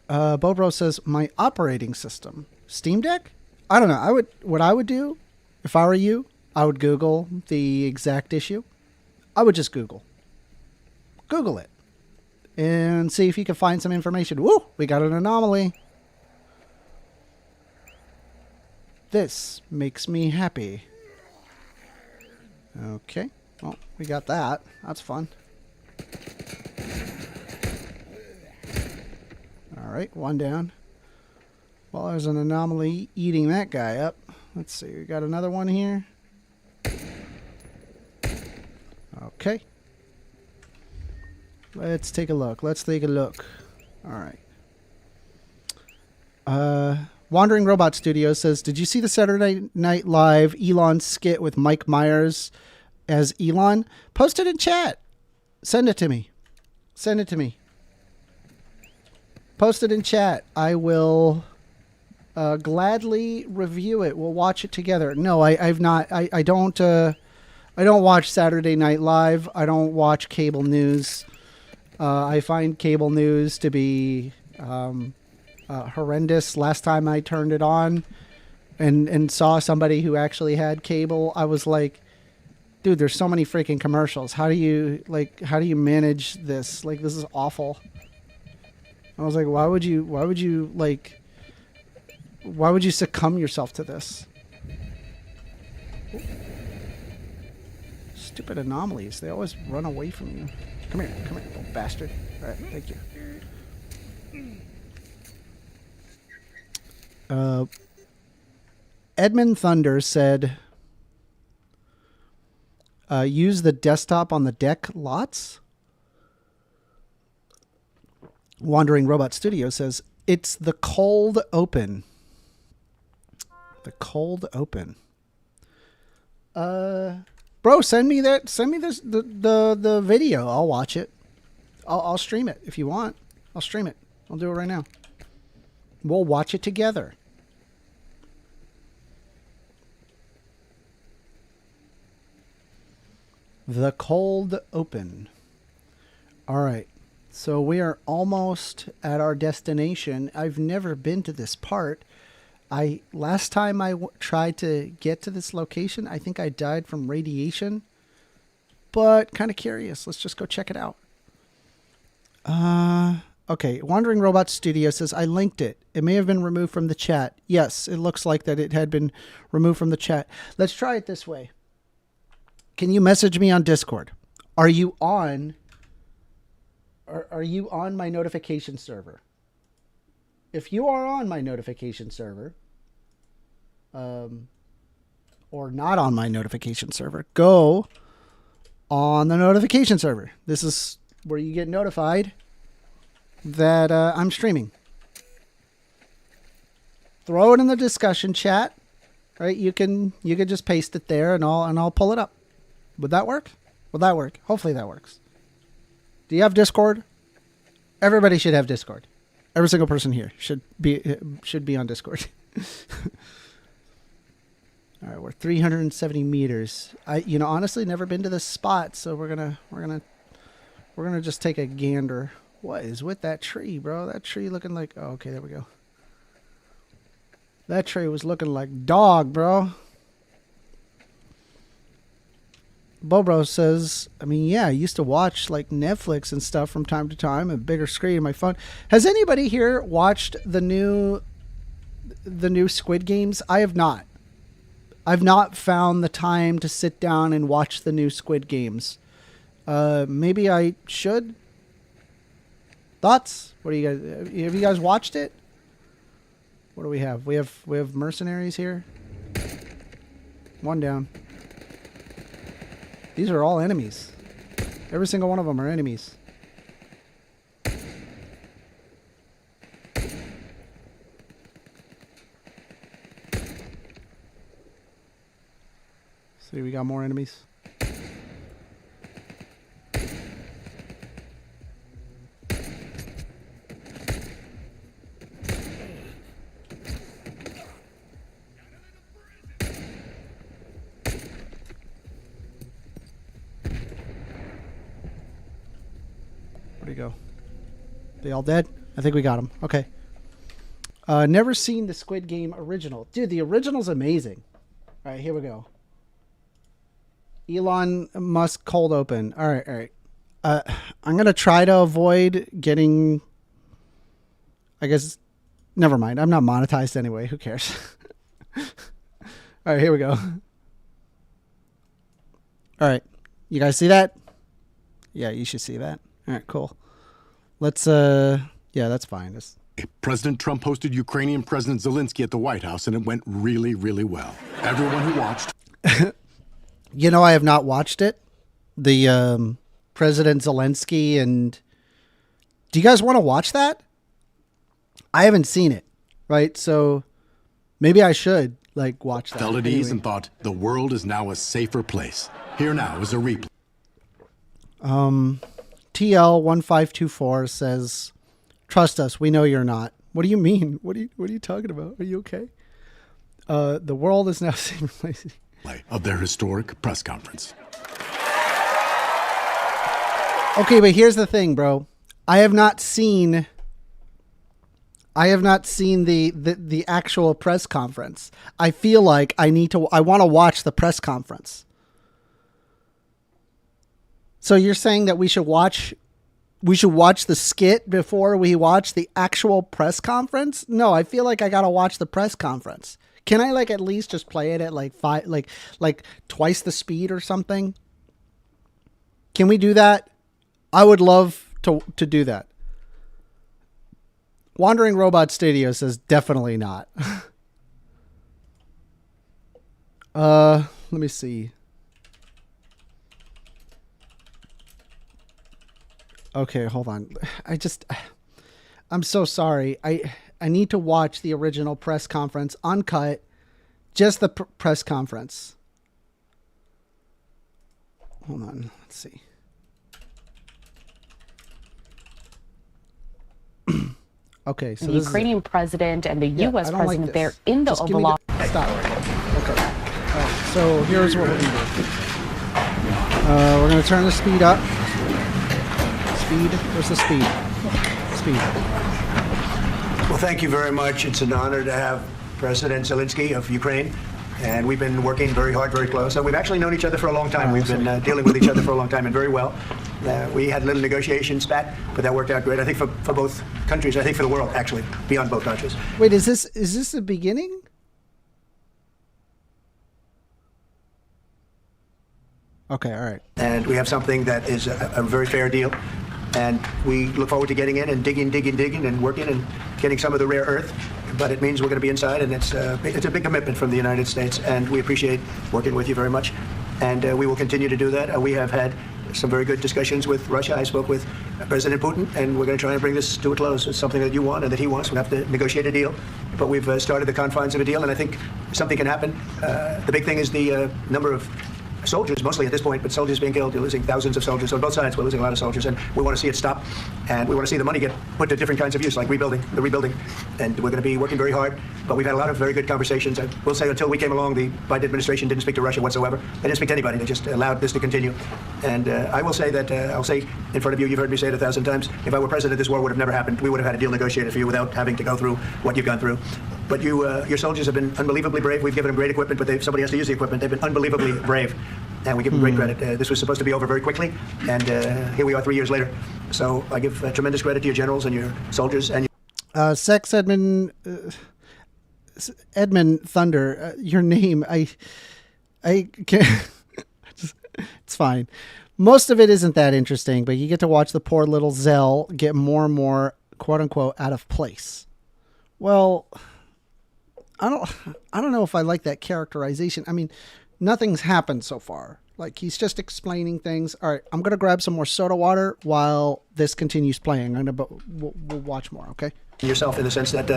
Bobro says, my operating system. Steam Deck? I don't know. What I would do, if I were you, I would Google the exact issue. I would just Google it and see if you can find some information. Woo! We got an anomaly. This makes me happy. Okay. Well, we got that. That's fun. All right, one down. Well, there's an anomaly eating that guy up. Let's see. We got another one here. Okay. Let's take a look. All right. Wandering Robot Studio says, did you see the Saturday Night Live Elon skit with Mike Myers as Elon? Post it in chat. Send it to me. Post it in chat. I will gladly review it. We'll watch it together. No, I've not. I don't watch Saturday Night Live. I don't watch cable news. I find cable news to be horrendous. Last time I turned it on and saw somebody who actually had cable, I was like, dude, there's so many freaking commercials. How do you manage this? Like, this is awful. I was like, why would you succumb yourself to this? Stupid anomalies. They always run away from you. Come here, little bastard. All right, thank you. Edmund Thunder said, use the desktop on the deck lots. Wandering Robot Studio says, it's the cold open. The cold open. Bro, send me this the video. I'll watch it. I'll stream it if you want. I'll stream it. I'll do it right now. We'll watch it together. The cold open. All right. So we are almost at our destination. I've never been to this part. Last time I tried to get to this location, I think I died from radiation. But kind of curious. Let's just go check it out. Okay. Wandering Robot Studio says, I linked it. It may have been removed from the chat. Yes, it looks like that it had been removed from the chat. Let's try it this way. Can you message me on Discord? Are you on my notification server? If you are on my notification server, or not on my notification server, go on the notification server. This is where you get notified that I'm streaming. Throw it in the discussion chat, right? You can just paste it there, and I'll pull it up. Would that work? Will that work? Hopefully that works. Do you have Discord? Everybody should have Discord. Every single person here should be on Discord. All right, we're 370 meters. Honestly never been to this spot, so we're gonna just take a gander. What is with that tree, bro? That tree looking like, oh, okay, there we go. That tree was looking like dog, bro. Bobro says, I mean, yeah, I used to watch like Netflix and stuff from time to time, a bigger screen on my phone. Has anybody here watched the new Squid Games? I have not. I've not found the time to sit down and watch the new Squid Games. Maybe I should. Thoughts? What do you guys? Have you guys watched it? What do we have? We have mercenaries here. One down. These are all enemies. Every single one of them are enemies. See, we got more enemies. Where'd he go? They all dead? I think we got them. Okay. Never seen the Squid Game original. Dude, the original's amazing. All right, here we go. Elon Musk cold open. All right. I'm going to try to avoid getting... I guess... Never mind. I'm not monetized anyway. Who cares? All right, here we go. All right. You guys see that? Yeah, you should see that. All right, cool. Let's... Yeah, that's fine. President Trump hosted Ukrainian President Zelensky at the White House, and it went really, really well. Everyone who watched... You know, I have not watched it. The President Zelensky and... Do you guys want to watch that? I haven't seen it, right? So maybe I should, like, watch that. Felt at ease and thought, the world is now a safer place. Here now is a replay. TL1524 says, trust us, we know you're not. What do you mean? What are you talking about? Are you okay? The world is now a safer place. Of their historic press conference. Okay, but here's the thing, bro. I have not seen the actual press conference. I feel like I want to watch the press conference. So you're saying that we should watch the skit before we watch the actual press conference? No, I feel like I got to watch the press conference. Can I at least just play it at like twice the speed or something? Can we do that? I would love to do that. Wandering Robot Studio says definitely not. Let me see. Okay, hold on. I'm so sorry. I need to watch the original press conference, uncut, just the press conference. Hold on, let's see. Okay, so the Ukrainian president and the U.S. president, like they're in the Oval Office. Stop. Okay. All right, so here's what we're going to do. We're going to turn the speed up. speed? Where's the speed? Speed. Well, thank you very much. It's an honor to have President Zelensky of Ukraine. And we've been working very hard, very close. And we've actually known each other for a long time. We've been dealing with each other for a long time and very well. We had a little negotiation spat, but that worked out great. I think for both countries, I think for the world, actually, beyond both countries. Wait, is this the beginning? Okay, all right. And we have something that is a very fair deal. And we look forward to getting in and digging and working and getting some of the rare earth. But it means we're going to be inside, and it's a big commitment from the United States, and we appreciate working with you very much. And we will continue to do that. We have had some very good discussions with Russia. I spoke with President Putin, and we're going to try and bring this to a close. It's something that you want and that he wants. We'll have to negotiate a deal. But we've started the confines of a deal, and I think something can happen. The big thing is the number of soldiers, mostly at this point, but soldiers being killed. You're losing thousands of soldiers. On both sides, we're losing a lot of soldiers, and we want to see it stop. And we want to see the money get put to different kinds of use, like the rebuilding. And we're going to be working very hard. But we've had a lot of very good conversations. I will say, until we came along, the Biden administration didn't speak to Russia whatsoever. They didn't speak to anybody. They just allowed this to continue. And I will say that, I'll say in front of you, you've heard me say it 1,000 times, if I were president, this war would have never happened. We would have had a deal negotiated for you without having to go through what you've gone through. But your soldiers have been unbelievably brave. We've given them great equipment, but somebody has to use the equipment. They've been unbelievably brave. And we give them great credit. This was supposed to be over very quickly, and here we are 3 years later. So I give tremendous credit to your generals and your soldiers. And Sex Edmund Thunder, your name, I can't. It's fine. Most of it isn't that interesting, but you get to watch the poor little Zell get more and more, quote unquote, out of place. Well, I don't know if I like that characterization. I mean, nothing's happened so far. Like, he's just explaining things. All right, I'm going to grab some more soda water while this continues playing. We'll watch more, okay? Yourself, in the sense that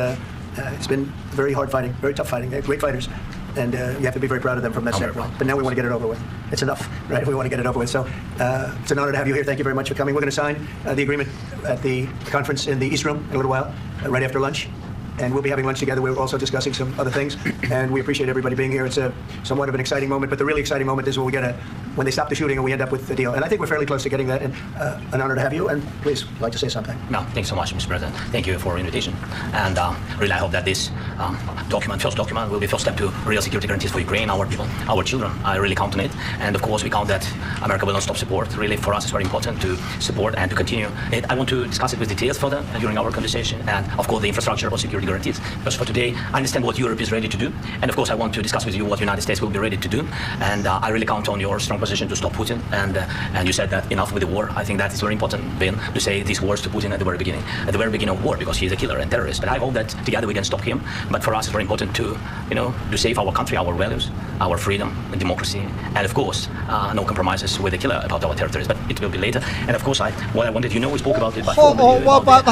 it's been very hard fighting, very tough fighting. They're great fighters, and you have to be very proud of them from that standpoint. But now we want to get it over with. It's enough, right? We want to get it over with. So it's an honor to have you here. Thank you very much for coming. We're going to sign the agreement at the conference in the East Room in a little while, right after lunch. And we'll be having lunch together. We're also discussing some other things, and we appreciate everybody being here. It's somewhat of an exciting moment, but the really exciting moment is when when they stop the shooting and we end up with the deal. And I think we're fairly close to getting that, and an honor to have you. And please, I'd like to say something. No, thanks so much, Mr. President. Thank you for the invitation. And really, I hope that this first document, will be first step to real security guarantees for Ukraine, our people, our children. I really count on it. And of course, we count that America will not stop support. Really, for us, it's very important to support and to continue it. I want to discuss it with details further during our conversation, and of course, the infrastructure or security guarantees. Because for today, I understand what Europe is ready to do, and of course, I want to discuss with you what the United States will be ready to do. And I really count on your strong position to stop Putin. And you said that enough with the war. I think that is very important, Ben, to say these words to Putin at the very beginning of war, because he is a killer and terrorist. But I hope that together we can stop him. But for us, it's very important to save our country, our values, our freedom, and democracy, and of course, no compromises with the killer about our territories. But it will be later. And of course, what I wanted, we spoke about it. But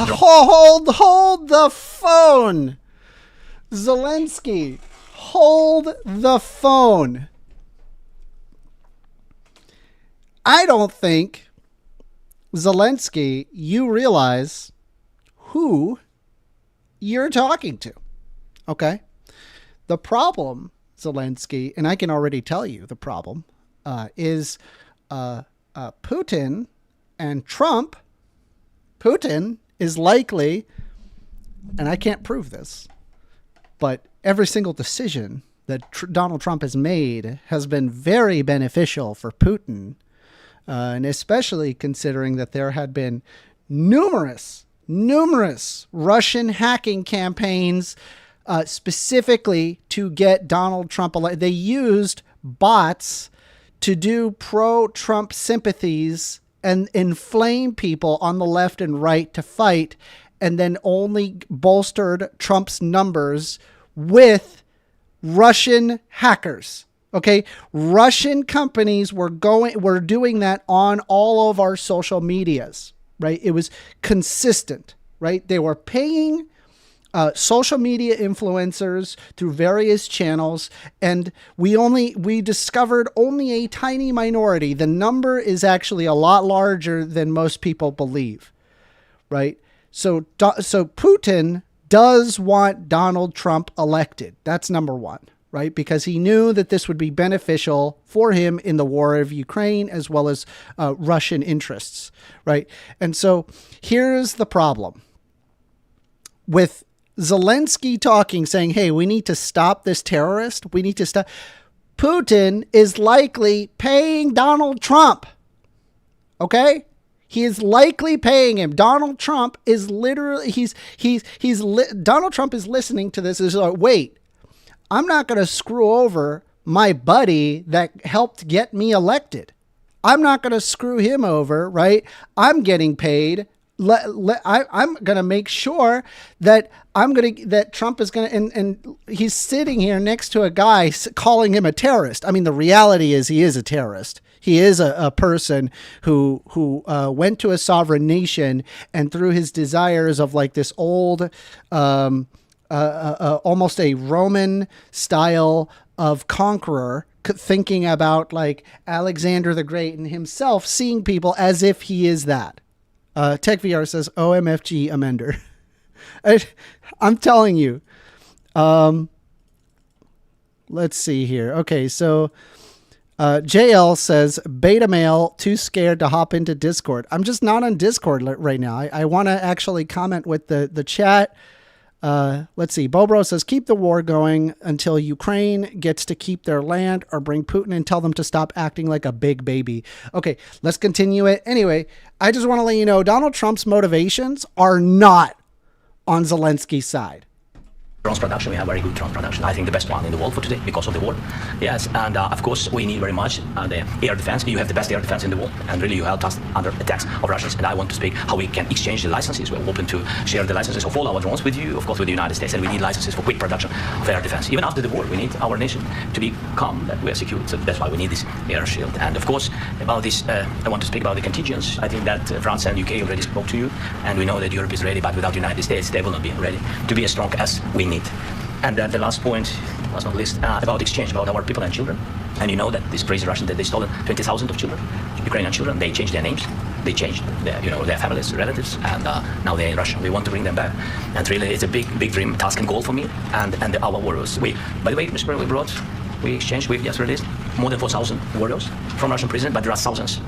hold the phone. Zelensky, hold the phone. I don't think, Zelensky, you realize who you're talking to. Okay? The problem, Zelensky, and I can already tell you the problem, is Putin and Trump. Putin is likely, and I can't prove this, but every single decision that Donald Trump has made has been very beneficial for Putin, and especially considering that there had been numerous Russian hacking campaigns specifically to get Donald Trump elected. They used bots to do pro-Trump sympathies and inflame people on the left and right to fight, and then only bolstered Trump's numbers with Russian hackers. Okay, Russian companies were doing that on all of our social medias, right? It was consistent, right? They were paying social media influencers through various channels, and we discovered only a tiny minority. The number is actually a lot larger than most people believe, right? So Putin does want Donald Trump elected. That's number one. right? Because he knew that this would be beneficial for him in the war of Ukraine as well as Russian interests, right? And so here's the problem with Zelensky talking, saying, hey, we need to stop this terrorist. We need to stop. Putin is likely paying Donald Trump. Okay? He is likely paying him. Donald Trump is literally, Donald Trump is listening to this. Is like, wait, I'm not going to screw over my buddy that helped get me elected. I'm not going to screw him over, right? I'm getting paid. I'm going to make sure that that Trump is going to, and he's sitting here next to a guy calling him a terrorist. I mean, the reality is he is a terrorist. He is a person who went to a sovereign nation and through his desires of like this old, almost a Roman style of conqueror, thinking about like Alexander the Great and himself seeing people as if he is that. TechVR says OMFG amender. I'm telling you. Let's see here. Okay, so JL says beta male too scared to hop into Discord. I'm just not on Discord right now. I want to actually comment with the chat. Let's see. Bobro says keep the war going until Ukraine gets to keep their land or bring Putin and tell them to stop acting like a big baby. Okay, let's continue it. Anyway, I just want to let you know Donald Trump's motivations are not on Zelensky's side. Drones production, we have very good drone production. I think the best one in the world for today because of the war. Yes, and of course we need very much the air defense. You have the best air defense in the world, and really you helped us under attacks of Russians. And I want to speak how we can exchange the licenses. We're open to share the licenses of all our drones with you, of course with the United States, and we need licenses for quick production of air defense. Even after the war, we need our nation to be calm, that we are secure. So that's why we need this air shield. And of course, about this, I want to speak about the contingents. I think that France and UK already spoke to you, and we know that Europe is ready, but without the United States, they will not be ready to be as strong as we need. And the last point, last not least, about exchange, about our people and children. And you know that this crazy Russian, that they stolen 20,000 of children, Ukrainian children. They changed their names, they changed their families, relatives, and now they're in Russia. We want to bring them back. And really, it's a big dream, task and goal for me and our warriors. By the way, Mr. We exchanged, we just released more than 4,000 warriors from Russian prison, but there are thousands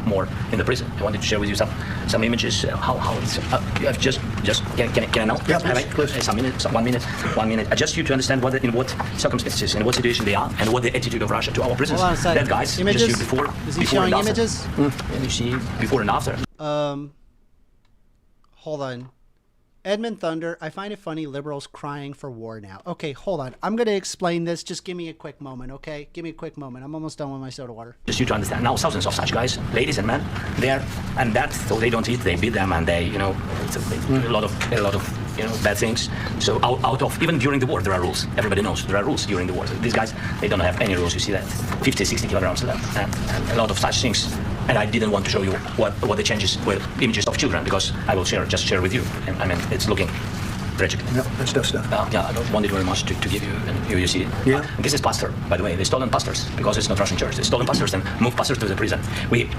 more in the prison. I wanted to share with you some images. How it's just can I know? Yeah, please. Some minutes, 1 minute. Just you to understand in what circumstances, in what situation they are, and what the attitude of Russia to our prisoners. Hold on a second. That guys, images? just you before. Is he before showing and images? And you see before and after. Hold on. Edmund Thunder, I find it funny liberals crying for war now. Okay, hold on. I'm going to explain this. Just give me a quick moment, okay? Give me a quick moment. I'm almost done with my soda water. Just you to understand. Now thousands of such guys, ladies and men, there, and that, so they don't eat, they beat them, and they, it's a lot of bad things. So out of, even during the war, there are rules. Everybody knows there are rules during the war. So these guys, they don't have any rules. You see that 50, 60 kilograms left, and a lot of such things. And I didn't want to show you what the changes were, images of children, because I will share with you. And I mean, it's looking tragic. Yeah, that's tough stuff. I wanted very much to give you, and here you see it. Yeah. This is pastor, by the way. They stolen pastors because it's not Russian church. They stolen pastors and moved pastors to the prison.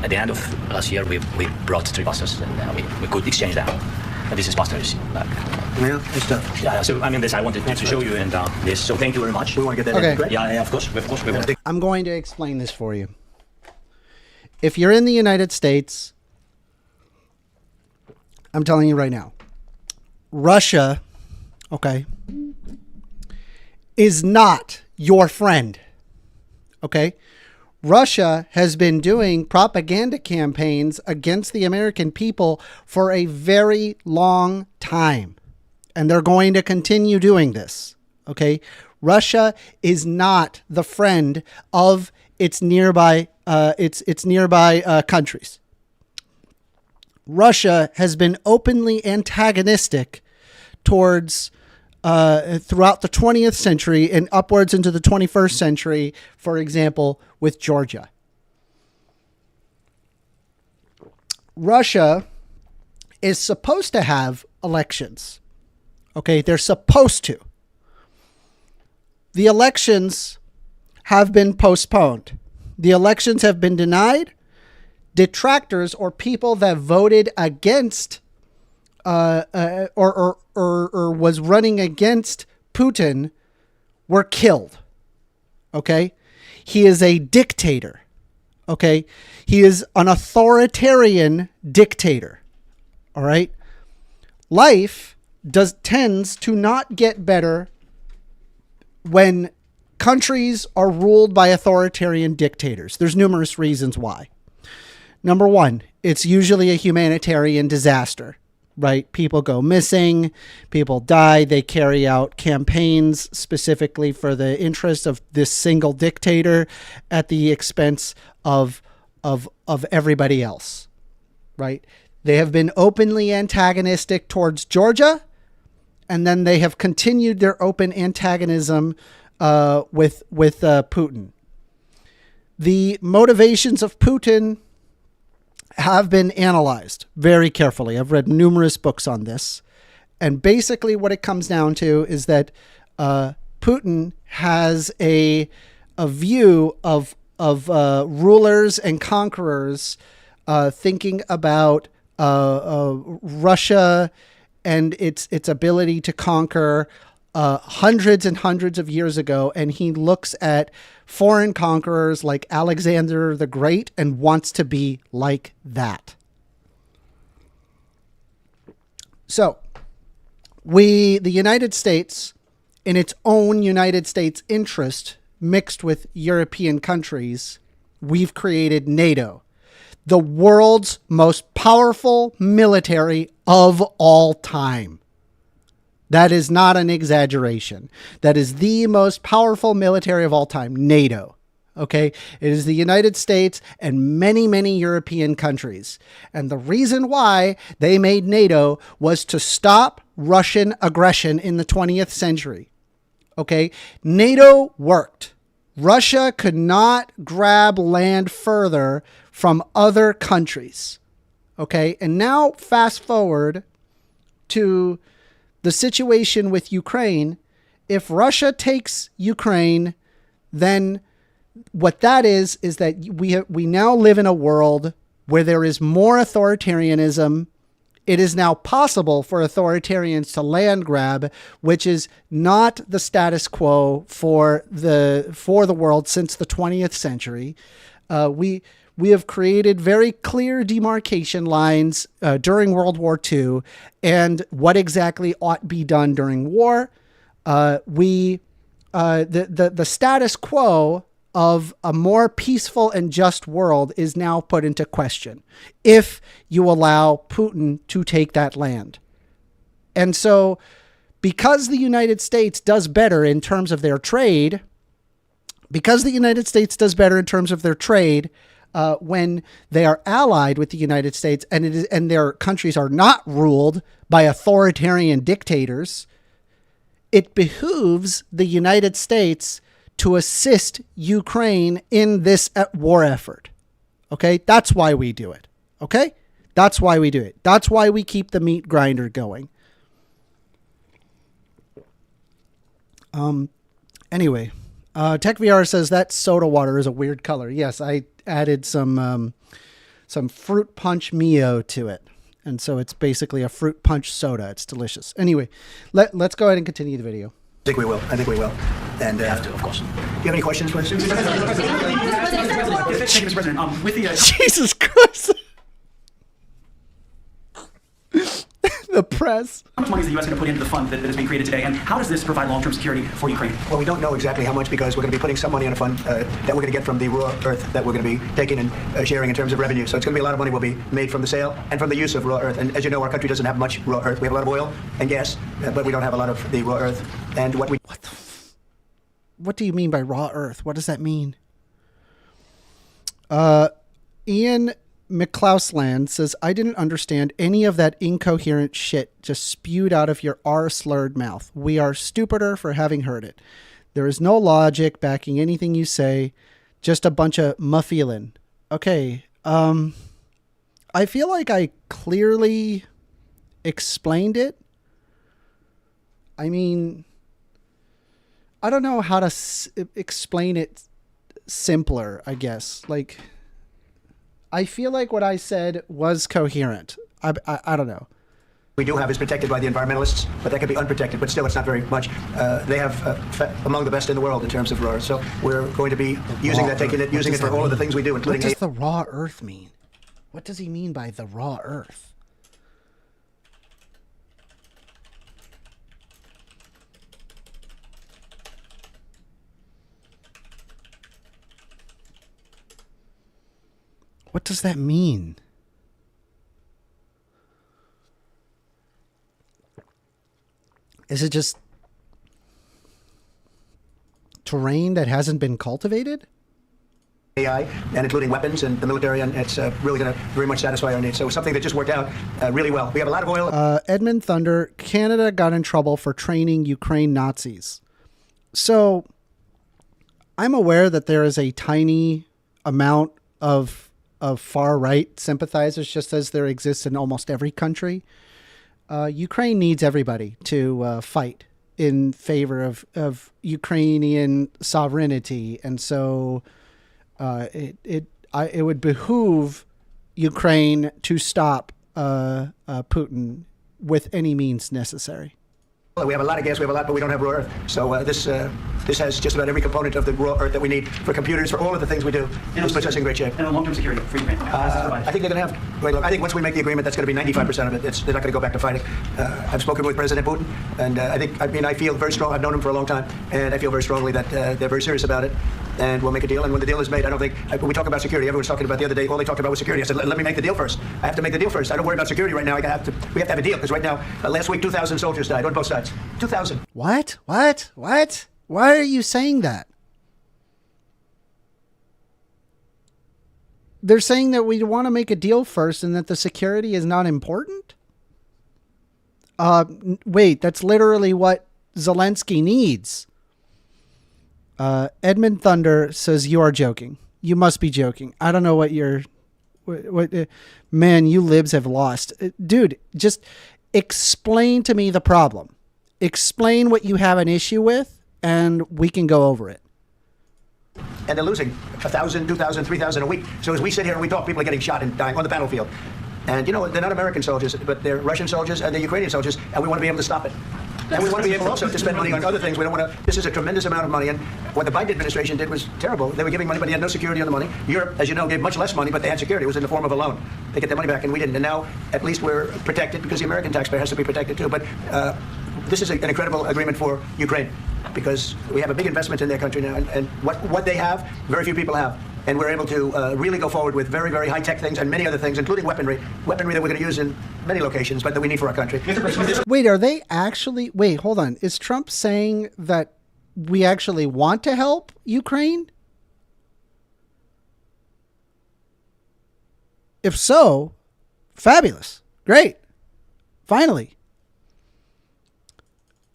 At the end of last year, we brought 3 pastors, and we could exchange them. And this is pastor, you see. Yeah, it's tough. Yeah, so I mean, this I wanted to show you, and this. So thank you very much. We want to get that Okay. in, right? Yeah, of course, we want. I'm going to explain this for you. If you're in the United States, I'm telling you right now, Russia, okay, is not your friend, okay? Russia has been doing propaganda campaigns against the American people for a very long time, and they're going to continue doing this, okay? Russia is not the friend of its nearby countries. Russia has been openly antagonistic towards throughout the 20th century and upwards into the 21st century, for example, with Georgia. Russia is supposed to have elections. Okay, they're supposed to. The elections have been postponed. The elections have been denied. Detractors or people that voted against or was running against Putin were killed. Okay. He is a dictator. Okay. He is an authoritarian dictator. All right. Life tends to not get better when countries are ruled by authoritarian dictators. There's numerous reasons why. Number one, it's usually a humanitarian disaster, right? People go missing, people die, they carry out campaigns specifically for the interest of this single dictator at the expense of everybody else, right? They have been openly antagonistic towards Georgia, and then they have continued their open antagonism with Putin. The motivations of Putin have been analyzed very carefully. I've read numerous books on this. And basically what it comes down to is that Putin has a view of rulers and conquerors thinking about Russia and its ability to conquer hundreds and hundreds of years ago. And he looks at foreign conquerors like Alexander the Great and wants to be like that. So the United States, in its own United States interest, mixed with European countries, we've created NATO, the world's most powerful military of all time. That is not an exaggeration. That is the most powerful military of all time, NATO. Okay? It is the United States and many, many European countries. And the reason why they made NATO was to stop Russian aggression in the 20th century. Okay? NATO worked. Russia could not grab land further from other countries. Okay? And now fast forward to the situation with Ukraine. If Russia takes Ukraine, then what that is that we now live in a world where there is more authoritarianism. It is now possible for authoritarians to land grab, which is not the status quo for the world since the 20th century. We have created very clear demarcation lines during World War II and what exactly ought be done during war. The status quo of a more peaceful and just world is now put into question if you allow Putin to take that land. And so because the United States does better in terms of their trade, when they are allied with the United States and their countries are not ruled by authoritarian dictators, it behooves the United States to assist Ukraine in this war effort. Okay? That's why we do it. Okay? That's why we do it. That's why we keep the meat grinder going. Anyway, TechVR says that soda water is a weird color. Yes, I added some fruit punch Mio to it. And so it's basically a fruit punch soda. It's delicious. Anyway, let's go ahead and continue the video. I think we will. And We have to, of course. do you have any questions, please? Thank you, Mr. President. With the Jesus Christ. The press. how much money is the U.S. going to put into the fund that is being created today, and how does this provide long-term security for Ukraine? Well, we don't know exactly how much because we're going to be putting some money in a fund that we're going to get from the raw earth that we're going to be taking and sharing in terms of revenue. So it's going to be a lot of money will be made from the sale and from the use of raw earth. And as you know, our country doesn't have much raw earth. We have a lot of oil and gas, but we don't have a lot of the raw earth. And What do you mean by raw earth? What does that mean? Ian McClousland says, I didn't understand any of that incoherent shit just spewed out of your R-slurred mouth. We are stupider for having heard it. There is no logic backing anything you say. Just a bunch of muffeeling. Okay. I feel like I clearly explained it. I mean, I don't know how to explain it simpler, I guess. Like, I feel like what I said was coherent. I don't know. we do have is protected by the environmentalists, but that could be unprotected. But still, it's not very much. They have among the best in the world in terms of raw earth. So we're going to be using that, using it for all of the things we do, including. What does the raw earth mean? What does he mean by the raw earth? What does that mean? Is it just terrain that hasn't been cultivated? AI, and including weapons and the military, and it's really going to very much satisfy our needs. So it's something that just worked out really well. We have a lot of oil. Edmund Thunder, Canada got in trouble for training Ukraine Nazis. So I'm aware that there is a tiny amount of far-right sympathizers, just as there exists in almost every country. Ukraine needs everybody to fight in favor of Ukrainian sovereignty, and so it would behoove Ukraine to stop Putin with any means necessary. We have a lot of gas, we have a lot, but we don't have raw earth. So this has just about every component of the raw earth that we need for computers, for all of the things we do. This puts us in great shape. And long-term security for Ukraine. I think they're going to have. Wait, look, I think once we make the agreement, that's going to be 95% of it. They're not going to go back to fighting. I've spoken with President Putin, and I feel very strong. I've known him for a long time, and I feel very strongly that they're very serious about it. And we'll make a deal. And when the deal is made, I don't think when we talk about security, everyone's talking about the other day. All they talked about was security. I said, let me make the deal first. I have to make the deal first. I don't worry about security right now. We have to have a deal because right now, last week, 2,000 soldiers died on both sides. 2,000. What? Why are you saying that? They're saying that we want to make a deal first and that the security is not important? Wait, that's literally what Zelensky needs. Edmund Thunder says, you are joking. You must be joking. I don't know what man, you libs have lost. Dude, just explain to me the problem. Explain what you have an issue with, and we can go over it. And they're losing 1,000, 2,000, 3,000 a week. So as we sit here and we talk, people are getting shot and dying on the battlefield. And, you know, they're not American soldiers, but they're Russian soldiers and they're Ukrainian soldiers, and we want to be able to stop it. And we want to be able also to spend money on other things. We don't want to. This is a tremendous amount of money, and what the Biden administration did was terrible. They were giving money, but they had no security on the money. Europe, as you know, gave much less money, but they had security. It was in the form of a loan. They get their money back, and we didn't. And now, at least we're protected because the American taxpayer has to be protected too. But this is an incredible agreement for Ukraine because we have a big investment in their country now, and what they have, very few people have. And we're able to really go forward with very, very high-tech things and many other things, including weaponry that we're going to use in many locations, but that we need for our country. Wait, are they actually... Wait, hold on. Is Trump saying that we actually want to help Ukraine? If so, fabulous. Great. Finally.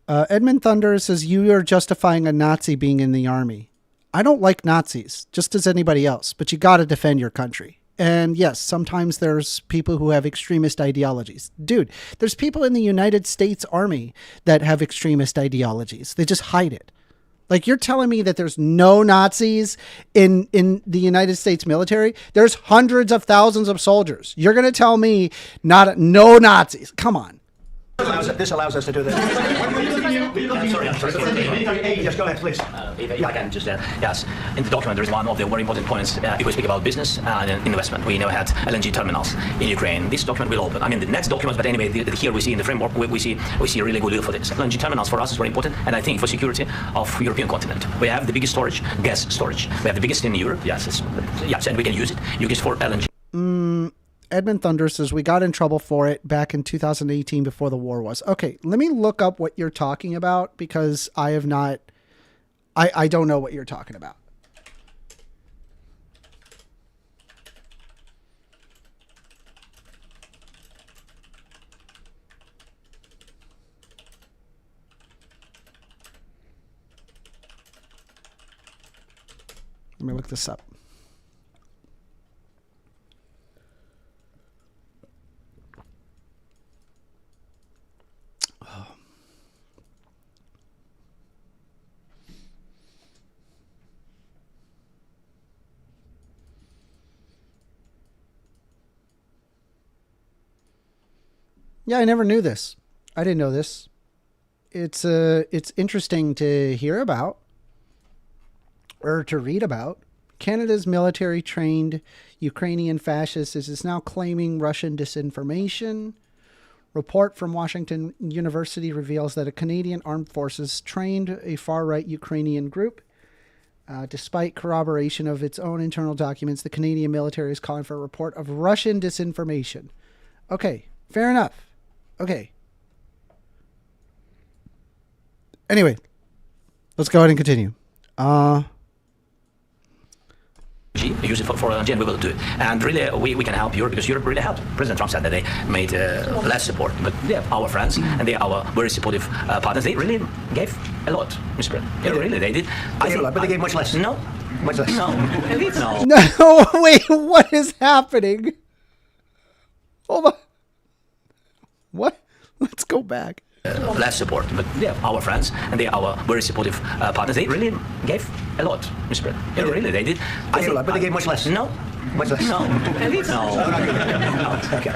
Edmund Thunder says, you are justifying a Nazi being in the army. I don't like Nazis, just as anybody else, but you got to defend your country. And yes, sometimes there's people who have extremist ideologies. Dude, there's people in the United States Army that have extremist ideologies. They just hide it. Like, you're telling me that there's no Nazis in the United States military? There's hundreds of thousands of soldiers. You're going to tell me no Nazis? Come on. This allows us to do this. I'm sorry. Yes, go ahead, please. If I can just yes. In the document, there is one of the very important points. If we speak about business and investment, we now had LNG terminals in Ukraine. This document will open. I mean, the next document, but anyway, here we see in the framework, we see a really good deal for this. LNG terminals for us is very important, and I think for security of European continent. We have the biggest storage, gas storage. We have the biggest in Europe. Yes, and we can use it. Use it for LNG. Edmund Thunder says, we got in trouble for it back in 2018 before the war was. Okay, let me look up what you're talking about because I have not... I don't know what you're talking about. Let me look this up. Yeah, I never knew this. I didn't know this. It's interesting to hear about or to read about. Canada's military trained Ukrainian fascists is now claiming Russian disinformation. Report from Washington University reveals that a Canadian armed forces trained a far-right Ukrainian group. Despite corroboration of its own internal documents, the Canadian military is calling for a report of Russian disinformation. Okay, fair enough. Okay. Anyway, let's go ahead and continue. Use it for and we will do it. And really, we can help Europe because Europe really helped. President Trump said that they made less support, but they are our friends and they are our very supportive partners. They really gave a lot, Mr. President. Yeah, really, they did. But they gave much less. No. Much less. No. No. No, wait, what is happening? Hold on. What? Let's go back. Less support, but they are our friends and they are our very supportive partners. They really gave a lot, Mr. President. Yeah, really, they did. But they gave much less. No. Much less. No. No. Okay.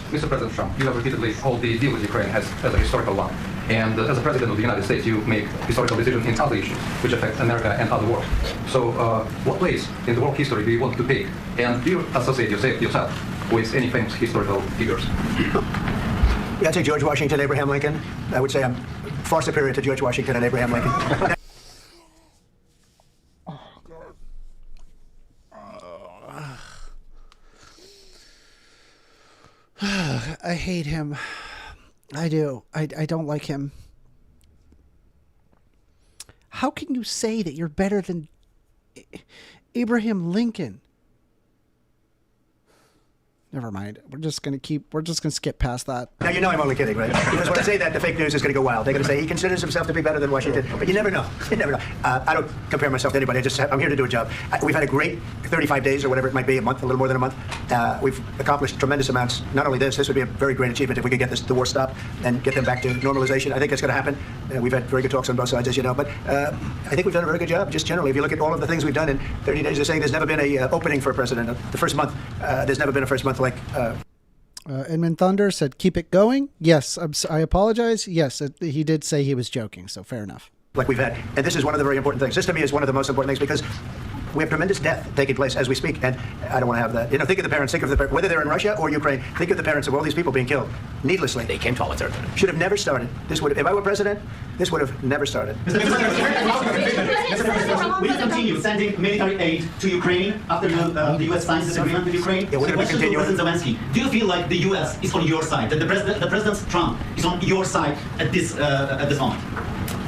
Mr. President Trump, you have repeatedly called the deal with Ukraine as a historical one. And as a president of the United States, you make historical decisions in other issues which affect America and other world. So what place in the world history do you want to take? And do you associate yourself with any famous historical figures? Yeah, I'd say George Washington, Abraham Lincoln. I would say I'm far superior to George Washington and Abraham Lincoln. I hate him. I do. I don't like him. How can you say that you're better than Abraham Lincoln? Never mind. We're just gonna skip past that. Now, you know I'm only kidding, right? Because when I say that, the fake news is going to go wild. They're going to say he considers himself to be better than Washington. But you never know. You never know. I don't compare myself to anybody. I'm here to do a job. We've had a great 35 days or whatever it might be, a month, a little more than a month. We've accomplished tremendous amounts. Not only this would be a very great achievement if we could get the war stopped and get them back to normalization. I think that's going to happen. We've had very good talks on both sides, as you know. But I think we've done a very good job, just generally. If you look at all of the things we've done in 30 days, they're saying there's never been a opening for a president. The first month, there's never been a first month like... Edmund Thunder said, keep it going. Yes, I apologize. Yes, he did say he was joking, so fair enough. Like we've had. And this is one of the very important things. This to me is one of the most important things because we have tremendous death taking place as we speak. And I don't want to have that. Think of the parents, whether they're in Russia or Ukraine, think of the parents of all these people being killed needlessly. They came to our territory. Should have never started. If I were president, this would have never started. Mr. President, will you continue sending military aid to Ukraine after the U.S. signs this agreement with Ukraine? Yeah, we're going to continue. President Zelensky, do you feel like the U.S. is on your side, that the President Trump is on your side at this moment?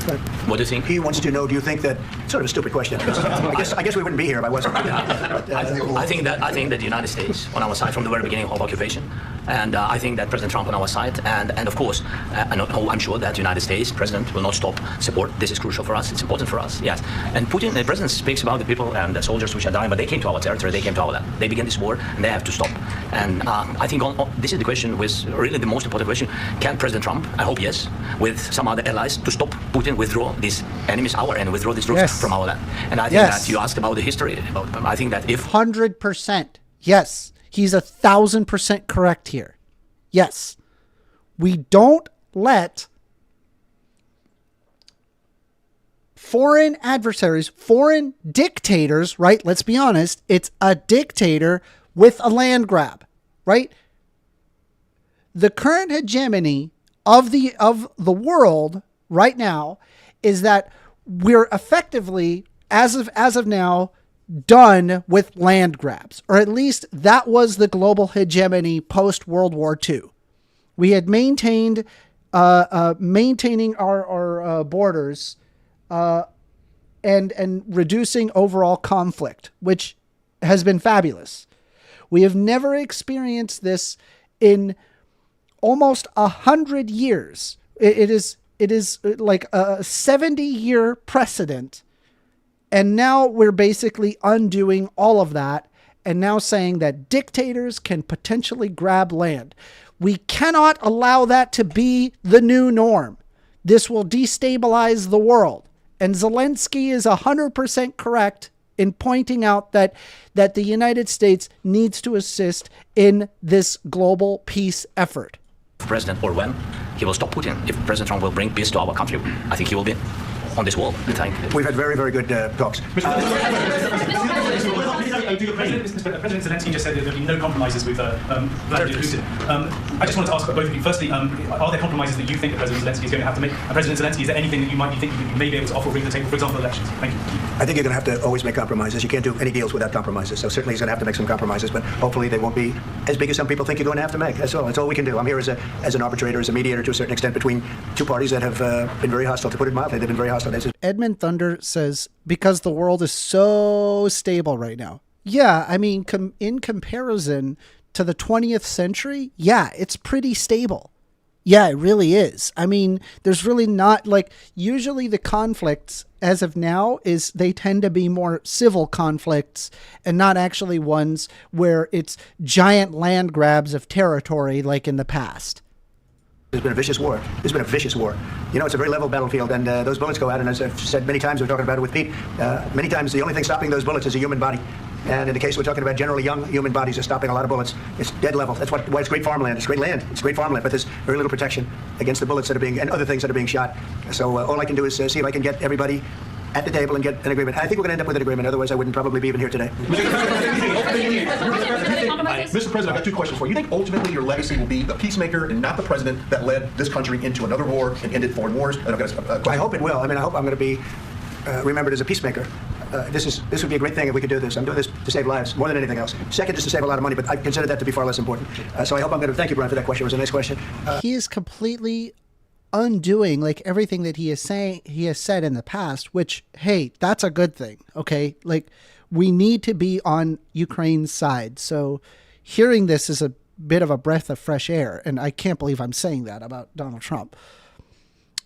But what do you think? He wants to know, do you think that... Sort of a stupid question. I guess we wouldn't be here if I wasn't. I think that the United States on our side from the very beginning of occupation, and I think that President Trump on our side, and of course, I'm sure that the United States President will not stop support. This is crucial for us. It's important for us. Yes. And Putin, the President, speaks about the people and the soldiers which are dying, but they came to our territory. They came to our land. They began this war, and they have to stop. And I think this is the question. Was really the most important question. Can President Trump? I hope yes, with some other allies, to stop Putin withdraw these enemies, and withdraw these troops from our land. And I think that you asked about the history. I think that if 100%, yes, he's 1,000% correct here. Yes, we don't let foreign adversaries, foreign dictators, right? Let's be honest. It's a dictator with a land grab, right? The current hegemony of the world right now is that we're effectively, as of now, done with land grabs, or at least that was the global hegemony post World War II. We had maintaining our borders and reducing overall conflict, which has been fabulous. We have never experienced this in almost 100 years. It is like a 70-year precedent. And now we're basically undoing all of that and now saying that dictators can potentially grab land. We cannot allow that to be the new norm. This will destabilize the world. And Zelensky is 100% correct in pointing out that the United States needs to assist in this global peace effort. President or when he will stop Putin, if President Trump will bring peace to our country, I think he will be on this wall. We've had very, very good talks. President Zelensky just said that there'll be no compromises with Vladimir Putin. I just wanted to ask both of you, firstly, are there compromises that you think that President Zelensky is going to have to make? And President Zelensky, is there anything that you might think you may be able to offer or bring to the table, for example, elections? Thank you. I think you're going to have to always make compromises. You can't do any deals without compromises. So certainly he's going to have to make some compromises, but hopefully they won't be as big as some people think you're going to have to make. That's all. That's all we can do. I'm here as an arbitrator, as a mediator to a certain extent between two parties that have been very hostile, to put it mildly. They've been very hostile. Edmund Thunder says, because the world is so stable right now. Yeah, I mean, in comparison to the 20th century, yeah, it's pretty stable. Yeah, it really is. I mean, there's really not, like, usually the conflicts as of now they tend to be more civil conflicts and not actually ones where it's giant land grabs of territory like in the past. There's been a vicious war. There's been a vicious war. You know, it's a very level battlefield, and those bullets go out, and as I've said many times, we're talking about it with Pete, many times the only thing stopping those bullets is a human body. And in the case we're talking about, generally young human bodies are stopping a lot of bullets. It's dead level. That's why it's great farmland. It's great land. It's great farmland, but there's very little protection against the bullets that are being, and other things that are being shot. So all I can do is see if I can get everybody at the table and get an agreement. I think we're going to end up with an agreement. Otherwise, I wouldn't probably be even here today. Mr. President, I've got two questions for you. You think ultimately your legacy will be the peacemaker and not the president that led this country into another war and ended foreign wars? And I've got a question. I hope it will. I mean, I hope I'm going to be remembered as a peacemaker. This would be a great thing if we could do this. I'm doing this to save lives more than anything else. Second is to save a lot of money, but I consider that to be far less important. So I hope I'm going to thank you, Brian, for that question. It was a nice question. He is completely undoing like everything that he has said in the past, which, hey, that's a good thing. Okay. Like, we need to be on Ukraine's side. So hearing this is a bit of a breath of fresh air. And I can't believe I'm saying that about Donald Trump.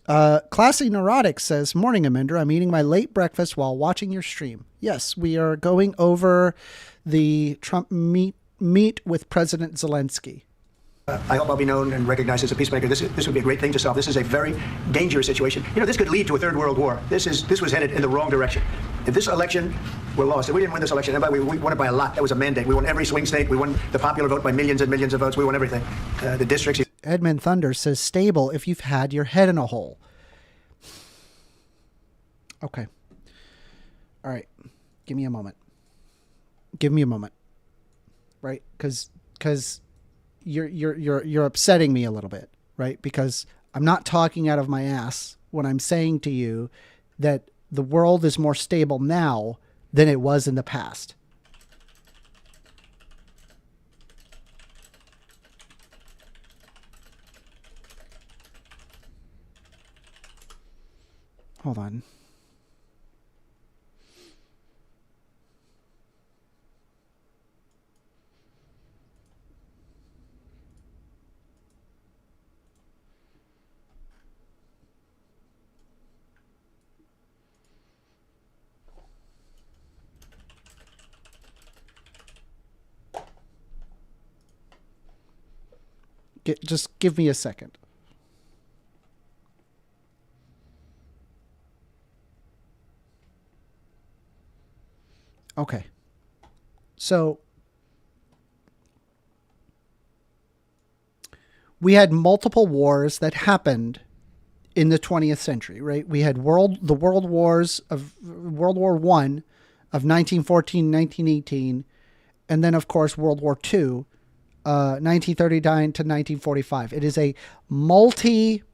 Classy Neurotic says, morning, Aminder. I'm eating my late breakfast while watching your stream. Yes, we are going over the Trump meet with President Zelensky. I hope I'll be known and recognized as a peacemaker. This would be a great thing to solve. This is a very dangerous situation. You know, this could lead to a third world war. This was headed in the wrong direction. If this election were lost, if we didn't win this election, and we won it by a lot. That was a mandate. We won every swing state. We won the popular vote by millions and millions of votes. We won everything. The districts. Edmund Thunder says, stable if you've had your head in a hole. Okay. All right. Give me a moment. Right? Because you're upsetting me a little bit, right? Because I'm not talking out of my ass when I'm saying to you that the world is more stable now than it was in the past. Hold on. Just give me a second. Okay. So we had multiple wars that happened in the 20th century, right? We had the world wars of World War I of 1914, 1918, and then of course World War II, 1939 to 1945. It is a multi-nation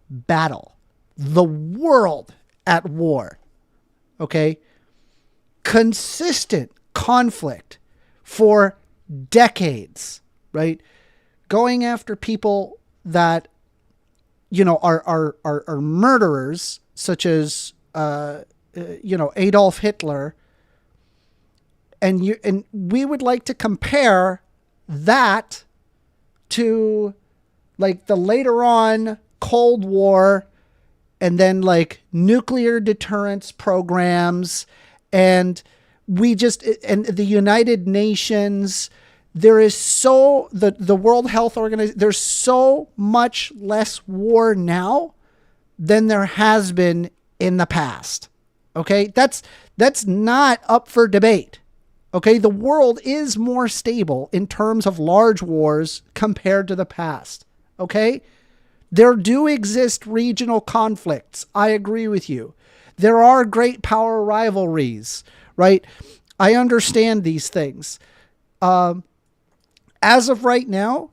battle. The world at war. Okay? Consistent conflict for decades, right? Going after people that, you know, are murderers, such as, Adolf Hitler. And we would like to compare that to like the later on Cold War and then like nuclear deterrence programs and the United Nations. There is the World Health Organization, there's so much less war now than there has been in the past. Okay, that's not up for debate. Okay, the world is more stable in terms of large wars compared to the past. Okay, there do exist regional conflicts. I agree with you. There are great power rivalries, right? I understand these things. As of right now,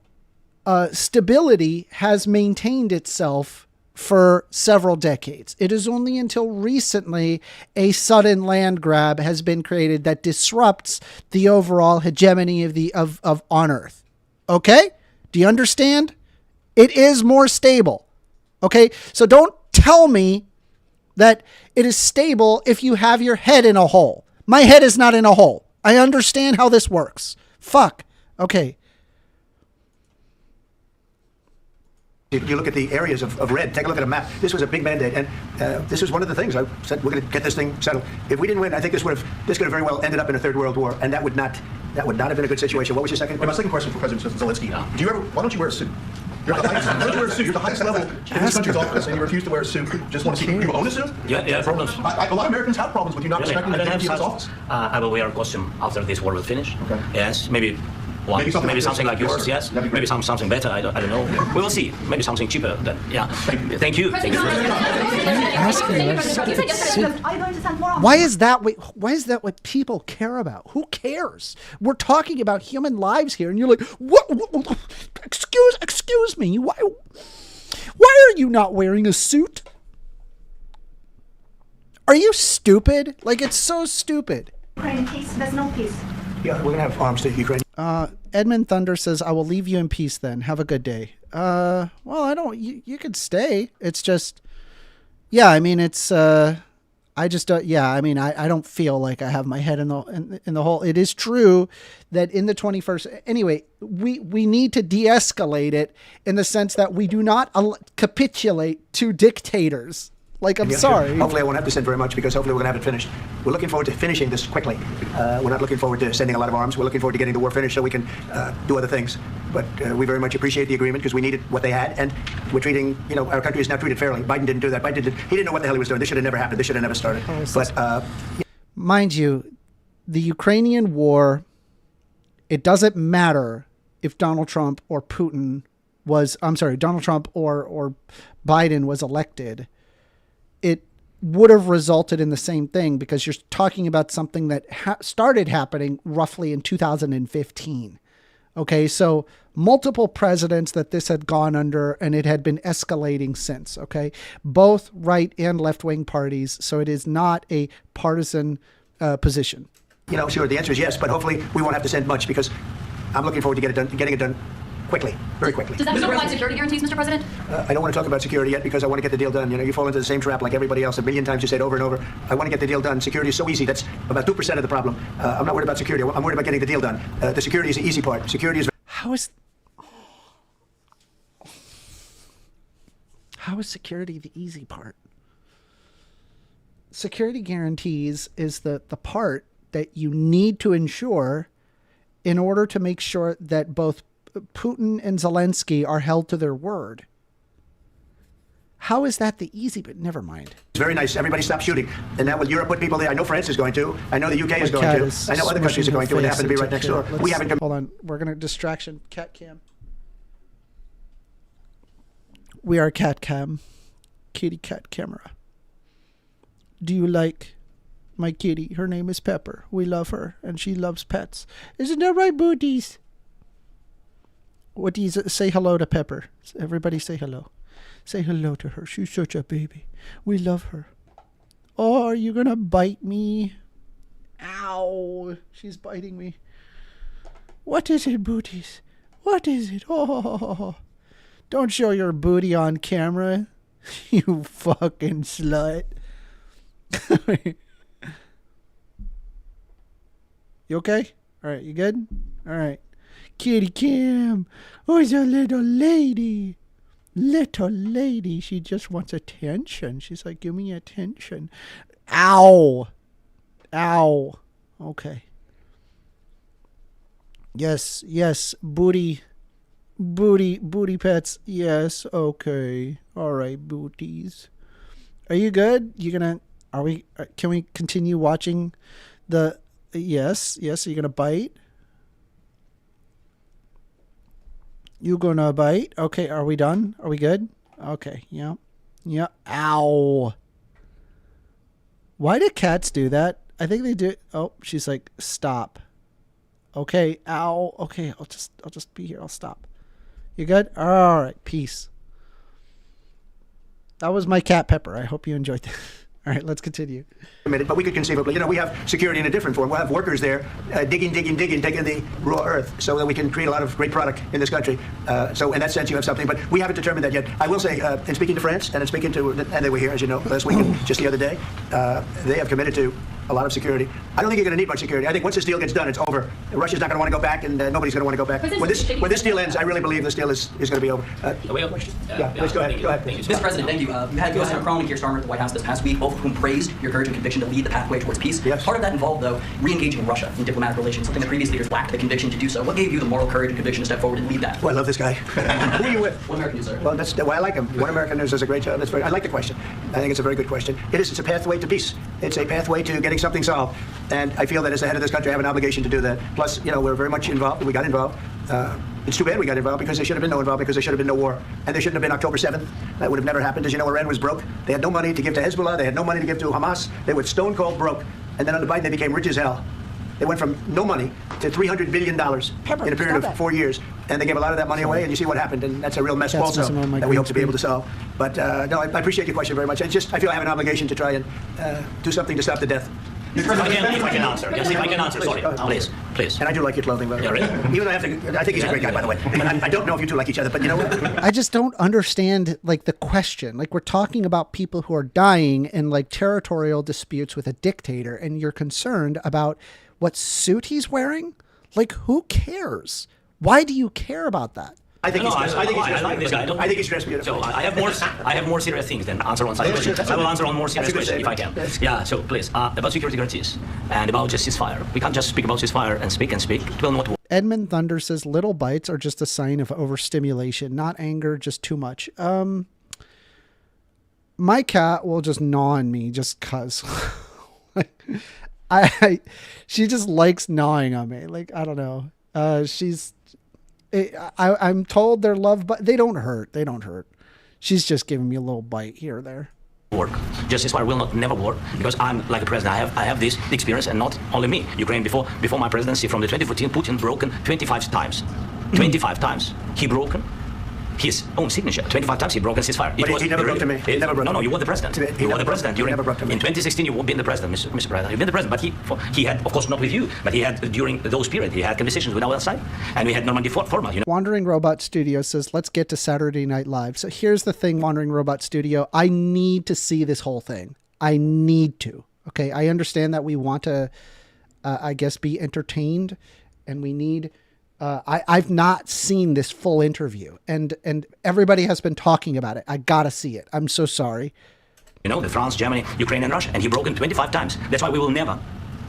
stability has maintained itself for several decades. It is only until recently a sudden land grab has been created that disrupts the overall hegemony of on Earth. Okay? Do you understand? It is more stable. Okay? So don't tell me that it is stable if you have your head in a hole. My head is not in a hole. I understand how this works. Fuck. Okay. You look at the areas of red, take a look at a map. This was a big mandate, and this was one of the things I said, we're going to get this thing settled. If we didn't win, I think this could have very well ended up in a third world war, and that would not have been a good situation. What was your second question? My second question for President Zelensky. Why don't you wear a suit? You're the highest, why don't you wear a suit? You're the highest level in this country's office, and you refuse to wear a suit. Just want to see, you own a suit? Yeah, problems. A lot of Americans have problems with you not respecting the dignity of this office. I will wear a costume after this war will finish. Okay. Yes, maybe Maybe something like yours, yes. Maybe something better. I don't know. We will see. Maybe something cheaper. Yeah. Thank you. Why is that what people care about? Who cares? We're talking about human lives here, and you're like, what? Excuse me. Why are you not wearing a suit? Are you stupid? Like, it's so stupid. Ukraine peace. There's no peace. Yeah, we're going to have arms to Ukraine. Edmund Thunder says, I will leave you in peace then. Have a good day. Well, I don't, you could stay. It's just, yeah, I mean, it's, I just don't, yeah, I mean, I don't feel like I have my head in the hole. It is true that in the 21st, anyway, we need to de-escalate it in the sense that we do not capitulate to dictators. Like, I'm sorry. Hopefully I won't have to send very much because hopefully we're going to have it finished. We're looking forward to finishing this quickly. We're not looking forward to sending a lot of arms. We're looking forward to getting the war finished so we can do other things. But we very much appreciate the agreement because we needed what they had. And we're treating, our country is now treated fairly. Biden didn't do that. He didn't know what the hell he was doing. This should have never happened. This should have never started. Mind you, the Ukrainian war, it doesn't matter if Donald Trump or Donald Trump or Biden was elected. It would have resulted in the same thing because you're talking about something that started happening roughly in 2015. Okay, so multiple presidents that this had gone under, and it had been escalating since. Okay, both right and left-wing parties. So it is not a partisan position. Sure, the answer is yes, but hopefully we won't have to send much because I'm looking forward to getting it done quickly, very quickly. Does that provide security guarantees, Mr. President? I don't want to talk about security yet because I want to get the deal done. You fall into the same trap like everybody else. A million times you said over and over, I want to get the deal done. Security is so easy. That's about 2% of the problem. I'm not worried about security. I'm worried about getting the deal done. The security is the easy part. Security is... How is security the easy part? Security guarantees is the part that you need to ensure in order to make sure that both Putin and Zelensky are held to their word. How is that the easy? But never mind. It's very nice. Everybody stop shooting. And now with Europe put people there, I know France is going to. I know the UK is going to. I know other countries are going to. And they happen to be right next door. We haven't. Hold on. We're going to distraction. Cat cam. We are cat cam. Kitty cat camera. Do you like my kitty? Her name is Pepper. We love her. And she loves pets. Isn't that right, booties? What do you say hello to Pepper? Everybody say hello. Say hello to her. She's such a baby. We love her. Oh, are you going to bite me? Ow. She's biting me. What is it, booties? What is it? Oh, don't show your booty on camera. You fucking slut. You okay? All right, you good? All right. Kitty Kim. Oh, it's a little lady. Little lady. She just wants attention. She's like, give me attention. Ow. Ow. Okay. Yes. Booty pets. Yes. Okay. All right, booties. Are you good? Are we? Can we continue watching the? Yes. Are you gonna bite? You gonna bite? Okay. Are we done? Are we good? Okay. Yeah. Yeah. Ow. Why do cats do that? I think they do. Oh, she's like, stop. Okay. Ow. Okay. I'll just be here. I'll stop. You good? All right. Peace. That was my cat Pepper. I hope you enjoyed that. All right, let's continue. But we could conceivably, we have security in a different form. We'll have workers there digging, taking the raw earth so that we can create a lot of great product in this country. So in that sense, you have something. But we haven't determined that yet. I will say, in speaking to France and in speaking to, and they were here, as you know, last week and just the other day, they have committed to a lot of security. I don't think you're going to need much security. I think once this deal gets done, it's over. Russia's not going to want to go back, and nobody's going to want to go back. When this deal ends, I really believe this deal is going to be over. We have a question. Please go ahead. Go ahead. Mr. President, thank you. You had U.S. Senator Crone and Keir Starmer at the White House this past week, both of whom praised your courage and conviction to lead the pathway towards peace. Yes. Part of that involved, though, re-engaging in Russia in diplomatic relations, something that previous leaders lacked the conviction to do so. What gave you the moral courage and conviction to step forward and lead that? Well, I love this guy. Who are you with? One American News, sir. Well, that's why I like him. One American News does a great job. I like the question. I think it's a very good question. It's a pathway to peace. It's a pathway to getting something solved. And I feel that as the head of this country, I have an obligation to do that. Plus, we're very much involved. We got involved. It's too bad we got involved because there should have been no involved because there should have been no war. And there shouldn't have been October 7th. That would have never happened. As you know, Iran was broke. They had no money to give to Hezbollah. They had no money to give to Hamas. They were stone cold broke. And then under Biden, they became rich as hell. They went from no money to $300 billion in a period of 4 years. And they gave a lot of that money away, and you see what happened. And that's a real mess also that we hope to be able to solve. But no, I appreciate your question very much. I feel I have an obligation to try and do something to stop the death. If I can answer. Yes, if I can answer. Sorry. Please. And I do like your clothing, by the way. Yeah, really? Even though I think he's a great guy, by the way. I don't know if you two like each other, but you know what? I just don't understand, like, the question. Like, we're talking about people who are dying in, like, territorial disputes with a dictator, and you're concerned about what suit he's wearing? Like, who cares? Why do you care about that? I think I like this guy. I think he's dressed beautifully. So I have more serious things than answer on such questions. I will answer on more serious questions if I can. Yeah. So please, about security guarantees and about just ceasefire. We can't just speak about ceasefire and speak. It will not work. Edmund Thunder says little bites are just a sign of overstimulation, not anger, just too much. My cat will just gnaw on me just cause. She just likes gnawing on me. Like, I don't know. I'm told they're loved, but they don't hurt. She's just giving me a little bite here or there. Work. Justice fire will never work because I'm like a president. I have this experience, and not only me. Ukraine before my presidency from the 2014, Putin broken 25 times. 25 times he broken his own signature. 25 times he broke ceasefire. But he never broke to me. No, you were the president. You were the president. He never broke to me. In 2016, you've been the president, Mr. President. You've been the president, but he had, of course, not with you, but he had during those periods, he had conversations with our side, and we had Normandy format. Wandering Robot Studio says, let's get to Saturday Night Live. So here's the thing, Wandering Robot Studio. I need to see this whole thing. I need to. Okay, I understand that we want to, I guess, be entertained, and we need... I've not seen this full interview, and everybody has been talking about it. I gotta see it. I'm so sorry. The France, Germany, Ukraine, and Russia, and he broke it 25 times. That's why we will never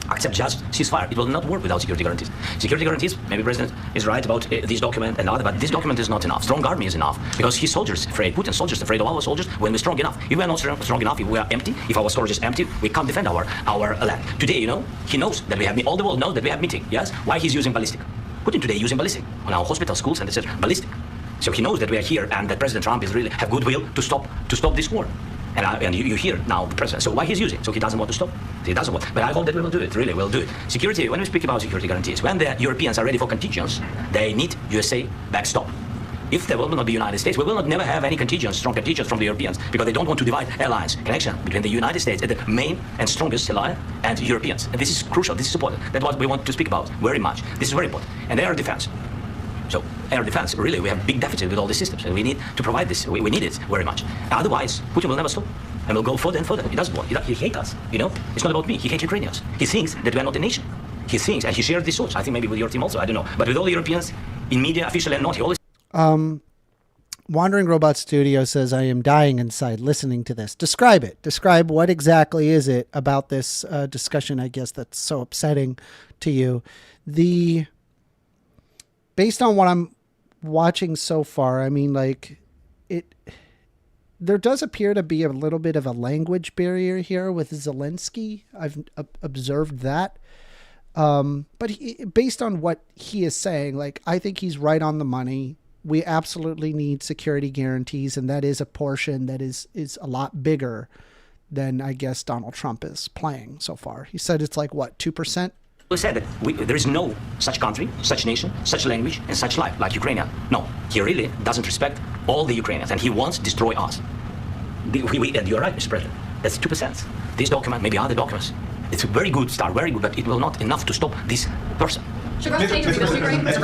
accept just ceasefire. It will not work without security guarantees. Security guarantees, maybe the president is right about this document and other, but this document is not enough. Strong army is enough because his soldiers afraid, Putin's soldiers afraid of our soldiers when we're strong enough. If we are not strong enough, if we are empty, if our storage is empty, we can't defend our land. Today, he knows that we have, all the world knows that we have meeting. Yes? Why he's using ballistic? Putin today using ballistic on our hospitals, schools, and etc. Ballistic. So he knows that we are here and that President Trump is really have goodwill to stop this war. And you hear now the president. So why he's using? So he doesn't want to stop. He doesn't want. But I hope that we will do it. Really, we'll do it. Security. When we speak about security guarantees, when the Europeans are ready for contingents, they need USA backstop. If there will not be United States, we will not never have any contingents, strong contingents from the Europeans, because they don't want to divide alliance connection between the United States, the main and strongest ally, and Europeans. And this is crucial. This is important. That's what we want to speak about very much. This is very important. And air defense. So air defense, really, we have big deficit with all these systems, and we need to provide this. We need it very much. Otherwise, Putin will never stop, and will go further and further. He doesn't want. He hates us. It's not about me. He hates Ukrainians. He thinks that we are not a nation. He thinks, and he shares these thoughts. I think maybe with your team also. I don't know. But with all the Europeans, in media, officially and not, he always. Wandering Robot Studio says, I am dying inside listening to this. Describe it. Describe what exactly is it about this discussion, I guess, that's so upsetting to you. Based on what I'm watching so far, I mean, like, there does appear to be a little bit of a language barrier here with Zelensky. I've observed that. But based on what he is saying, like, I think he's right on the money. We absolutely need security guarantees, and that is a portion that is a lot bigger than I guess Donald Trump is playing so far. He said it's like, what, 2%? He said that there is no such country, such nation, such language, and such life like Ukrainian. No, he really doesn't respect all the Ukrainians, and he wants to destroy us. And you're right, Mr. President. That's 2%. This document, maybe other documents. It's a very good start, very good, but it will not enough to stop this person. Should Russia take over Ukraine? Mr.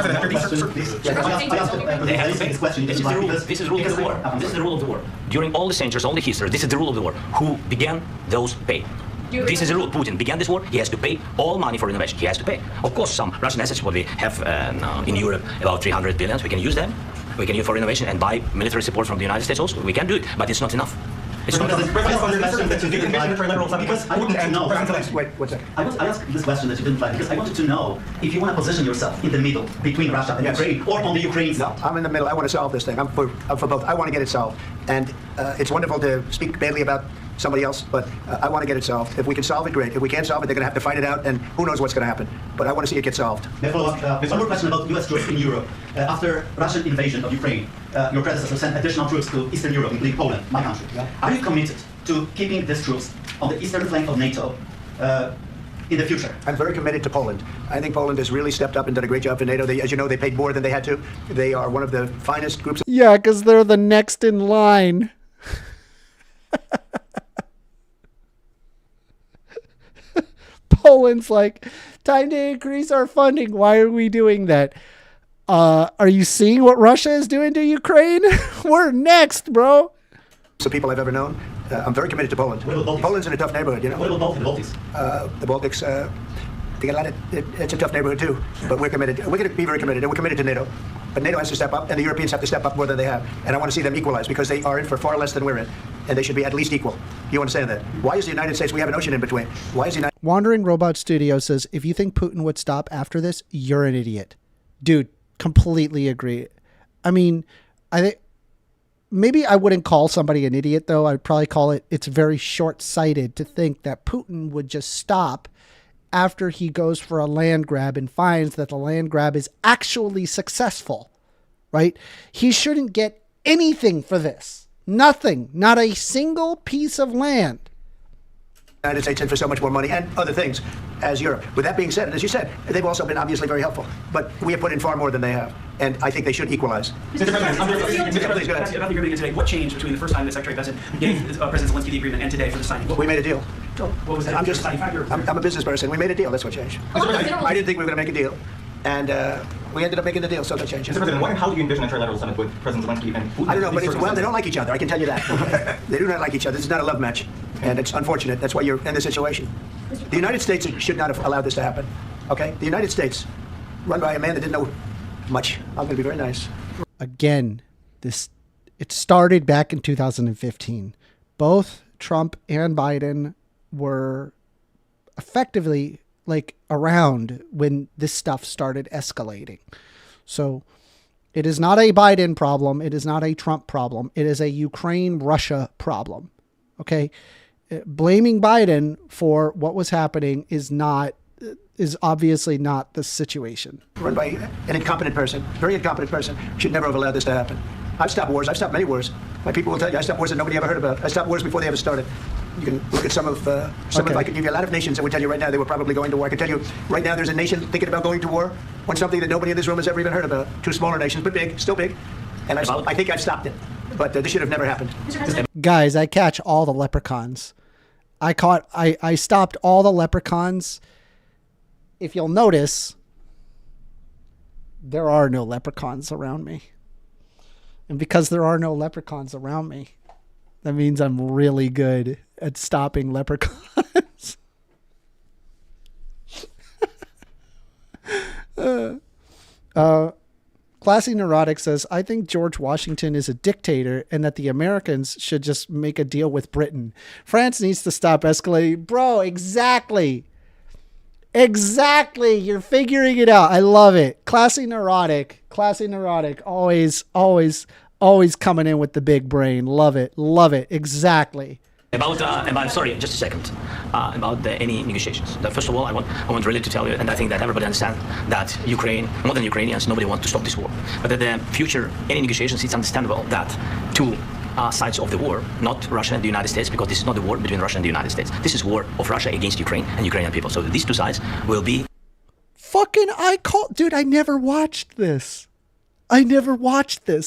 President, This is the rule of the war. This is the rule of the war. During all the centuries, all the history, this is the rule of the war. Who began, those pay. This is the rule. Putin began this war. He has to pay all money for innovation. He has to pay. Of course, some Russian assets, what we have in Europe, about 300 billion, we can use them. We can use for innovation and buy military support from the United States also. We can do it, but it's not enough. It's not enough. Because I wanted to know. Wait, 1 second. I asked this question that you didn't like because I wanted to know if you want to position yourself in the middle between Russia and Ukraine, or on the Ukraine side. No, I'm in the middle. I want to solve this thing. I'm for both. I want to get it solved. And it's wonderful to speak badly about somebody else, but I want to get it solved. If we can solve it, great. If we can't solve it, they're going to have to fight it out, and who knows what's going to happen. But I want to see it get solved. One more question about U.S. troops in Europe. After Russian invasion of Ukraine, your predecessor sent additional troops to Eastern Europe, including Poland, my country. Yeah. Are you committed to keeping these troops on the eastern flank of NATO in the future? I'm very committed to Poland. I think Poland has really stepped up and done a great job for NATO. As you know, they paid more than they had to. They are one of the finest groups. Yeah, because they're the next in line. Poland's like, time to increase our funding. Why are we doing that? Are you seeing what Russia is doing to Ukraine? We're next, bro. So people I've ever known. I'm very committed to Poland. Poland's in a tough neighborhood, you know. What about the Baltics? The Baltics, they got a lot it's a tough neighborhood too. But we're committed. We're going to be very committed, and we're committed to NATO. But NATO has to step up, and the Europeans have to step up more than they have. And I want to see them equalize because they are in for far less than we're in, and they should be at least equal. You understand that? Why is the United States? We have an ocean in between. Why is the United? Wandering Robot Studio says, if you think Putin would stop after this, you're an idiot, dude. Completely agree. I mean, I think. Maybe I wouldn't call somebody an idiot, though. I'd probably call it's very short-sighted to think that Putin would just stop after he goes for a land grab and finds that the land grab is actually successful, right? He shouldn't get anything for this. Nothing. Not a single piece of land. The United States in for so much more money and other things as Europe. With that being said, as you said, they've also been obviously very helpful. But we have put in far more than they have. And I think they should equalize. Mr. President, about the agreement today, what changed between the first time the Secretary of Defense gave President Zelensky the agreement and today for the signing? We made a deal. What was that? I'm a business person. We made a deal. That's what changed. I didn't think we were going to make a deal. And we ended up making the deal, so that changed. Mr. President, how do you envision a trilateral summit with President Zelensky and Putin? I don't know, but they don't like each other. I can tell you that. They do not like each other. This is not a love match. And it's unfortunate. That's why you're in this situation. The United States should not have allowed this to happen. Okay? The United States, run by a man that didn't know much. I'm going to be very nice. Again, it started back in 2015. Both Trump and Biden were effectively around when this stuff started escalating. So it is not a Biden problem. It is not a Trump problem. It is a Ukraine-Russia problem. Okay? Blaming Biden for what was happening is obviously not the situation. Run by an incompetent person, very incompetent person, should never have allowed this to happen. I've stopped wars. I've stopped many wars. My people will tell you I stopped wars that nobody ever heard about. I stopped wars before they ever started. You can look at some of I could give you a lot of nations that would tell you right now they were probably going to war. I can tell you right now there's a nation thinking about going to war on something that nobody in this room has ever even heard about. Two smaller nations, but big, still big. And I think I've stopped it. But this should have never happened. Guys, I catch all the leprechauns. I stopped all the leprechauns. If you'll notice, there are no leprechauns around me. And because there are no leprechauns around me, that means I'm really good at stopping leprechauns. Classy Neurotic says, I think George Washington is a dictator and that the Americans should just make a deal with Britain. France needs to stop escalating. Bro, exactly. Exactly. You're figuring it out. I love it. Classy Neurotic. Classy Neurotic. Always Always coming in with the big brain. Love it. Love it. Exactly. About sorry, just a second. About any negotiations. First of all, I want really to tell you, and I think that everybody understands that Ukraine, more than Ukrainians, nobody wants to stop this war. But that the future, any negotiations, it's understandable that two sides of the war, not Russia and the United States, because this is not a war between Russia and the United States. This is war of Russia against Ukraine and Ukrainian people. So these two sides will be... Dude, I never watched this.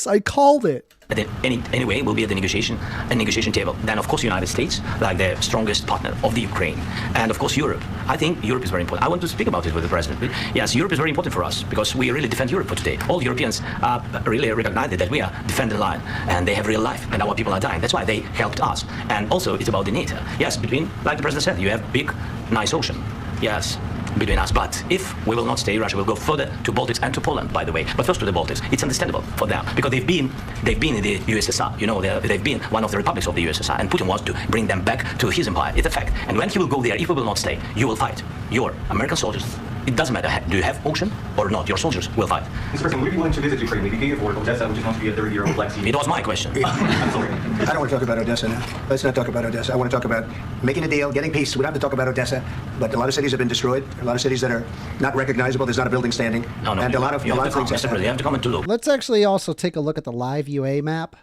I called it. But anyway, we'll be at the negotiation table. Then, of course, United States, like the strongest partner of the Ukraine, and of course Europe. I think Europe is very important. I want to speak about it with the president. Yes, Europe is very important for us because we really defend Europe for today. All Europeans really recognize that we are defending the line, and they have real life, and our people are dying. That's why they helped us. And also, it's about the NATO. Yes, between, like the president said, you have big, nice ocean. Yes. Between us, but if we will not stay, Russia will go further to Baltics and to Poland, by the way. But first to the Baltics. It's understandable for them because they've been in the USSR. You know, they've been one of the republics of the USSR, and Putin wants to bring them back to his empire. It's a fact. And when he will go there, if we will not stay, you will fight. Your American soldiers. It doesn't matter. Do you have ocean or not? Your soldiers will fight. Mr. President, would you be willing to visit Ukraine? Maybe Kyiv or Odessa, which is known to be a 30-year-old Black Sea? It was my question. I'm sorry. I don't want to talk about Odessa now. Let's not talk about Odessa. I want to talk about making a deal, getting peace. We don't have to talk about Odessa, but a lot of cities have been destroyed. A lot of cities that are not recognizable. There's not a building standing. No, and a lot of things have happened. You have to comment too. Let's actually also take a look at the live UA map.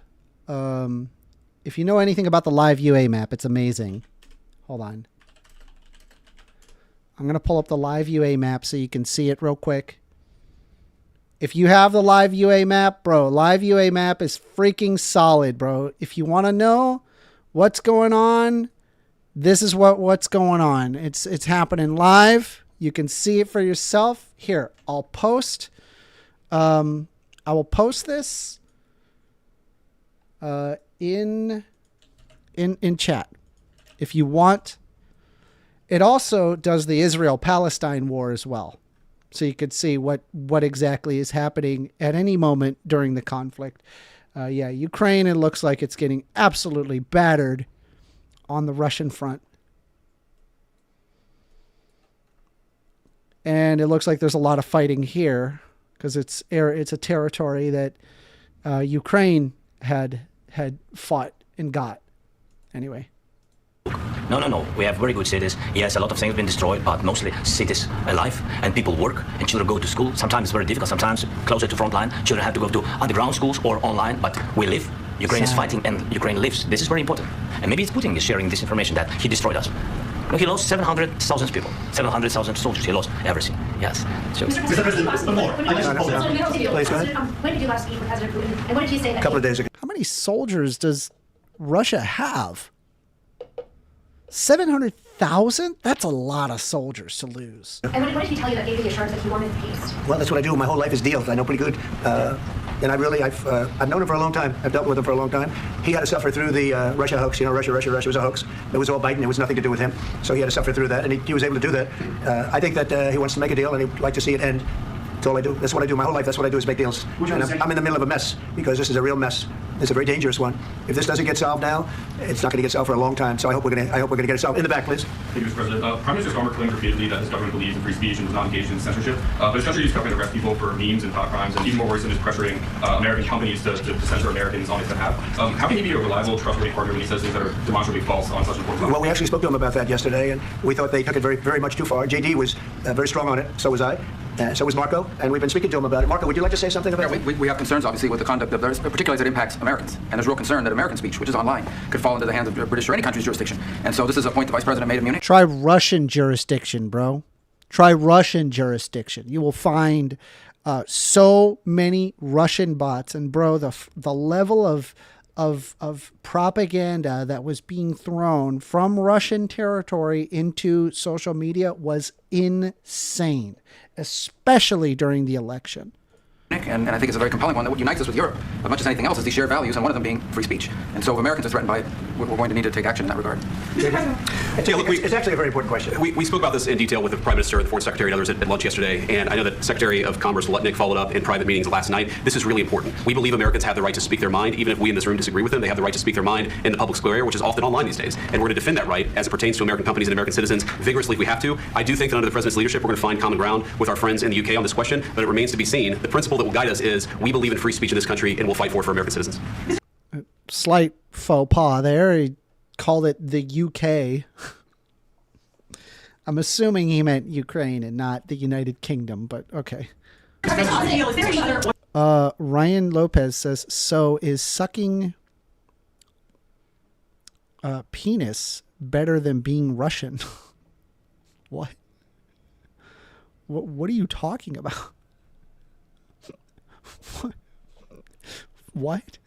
If you know anything about the live UA map, it's amazing. Hold on. I'm going to pull up the live UA map so you can see it real quick. If you have the live UA map, bro, live UA map is freaking solid, bro. If you want to know what's going on, this is what's going on. It's happening live. You can see it for yourself. Here, I'll post. I will post this in chat if you want. It also does the Israel-Palestine war as well. So you could see what exactly is happening at any moment during the conflict. Yeah, Ukraine, it looks like it's getting absolutely battered on the Russian front. And it looks like there's a lot of fighting here because it's a territory that Ukraine had fought and got. Anyway. No. We have very good cities. Yes, a lot of things have been destroyed, but mostly cities alive and people work and children go to school. Sometimes it's very difficult. Sometimes closer to front line, children have to go to underground schools or online, but we live. Ukraine is fighting and Ukraine lives. This is very important. And maybe it's Putin is sharing this information that he destroyed us. He lost 700,000 people, 700,000 soldiers. He lost everything. Yes. So. Mr. President, Please go ahead. When did you last speak with President Putin? And what did he say? A couple of days ago. How many soldiers does Russia have? 700,000? That's a lot of soldiers to lose. And what did he tell you that gave you the assurance that he wanted peace? Well, that's what I do. My whole life is deals. I know pretty good. And I've known him for a long time. I've dealt with him for a long time. He had to suffer through the Russia hoax. You know, Russia was a hoax. It was all Biden. It was nothing to do with him. So he had to suffer through that, and he was able to do that. I think that he wants to make a deal, and he'd like to see it end. That's all I do. That's what I do my whole life. That's what I do is make deals. And I'm in the middle of a mess because this is a real mess. It's a very dangerous one. If this doesn't get solved now, it's not going to get solved for a long time. So I hope we're going to get it solved. In the back, please. Thank you, Mr. President. Prime Minister Starmer claimed repeatedly that his government believes in free speech and was not engaged in censorship. But his country used government to arrest people for memes and thought crimes, and even more worrisome is pressuring American companies to censor Americans on his behalf. How can he be a reliable, trustworthy partner when he says things that are demonstrably false on such important topics? Well, we actually spoke to him about that yesterday, and we thought they took it very, very much too far. JD was very strong on it. So was I. So was Marco, and we've been speaking to him about it. Marco, would you like to say something about it? We have concerns, obviously, with the conduct of theirs, particularly as it impacts Americans. And there's real concern that American speech, which is online, could fall into the hands of British or any country's jurisdiction. And so this is a point the Vice President made in Munich. Try Russian jurisdiction, bro. Try Russian jurisdiction. You will find so many Russian bots. And, bro, the level of propaganda that was being thrown from Russian territory into social media was insane, especially during the election. And I think it's a very compelling one that what unites us with Europe, as much as anything else, is these shared values, and one of them being free speech. And so if Americans are threatened by it, we're going to need to take action in that regard. It's actually a very important question. We spoke about this in detail with the Prime Minister, the Foreign Secretary, and others at lunch yesterday, and I know that Secretary of Commerce Lutnick followed up in private meetings last night. This is really important. We believe Americans have the right to speak their mind, even if we in this room disagree with them. They have the right to speak their mind in the public square, which is often online these days. And we're going to defend that right as it pertains to American companies and American citizens vigorously if we have to. I do think that under the President's leadership, we're going to find common ground with our friends in the UK on this question, but it remains to be seen. The principle that will guide us is we believe in free speech in this country and we'll fight for American citizens. Slight faux pas there. He called it the UK. I'm assuming he meant Ukraine and not the United Kingdom, but okay. Ryan Lopez says, so is sucking penis better than being Russian? What? What are you talking about? What?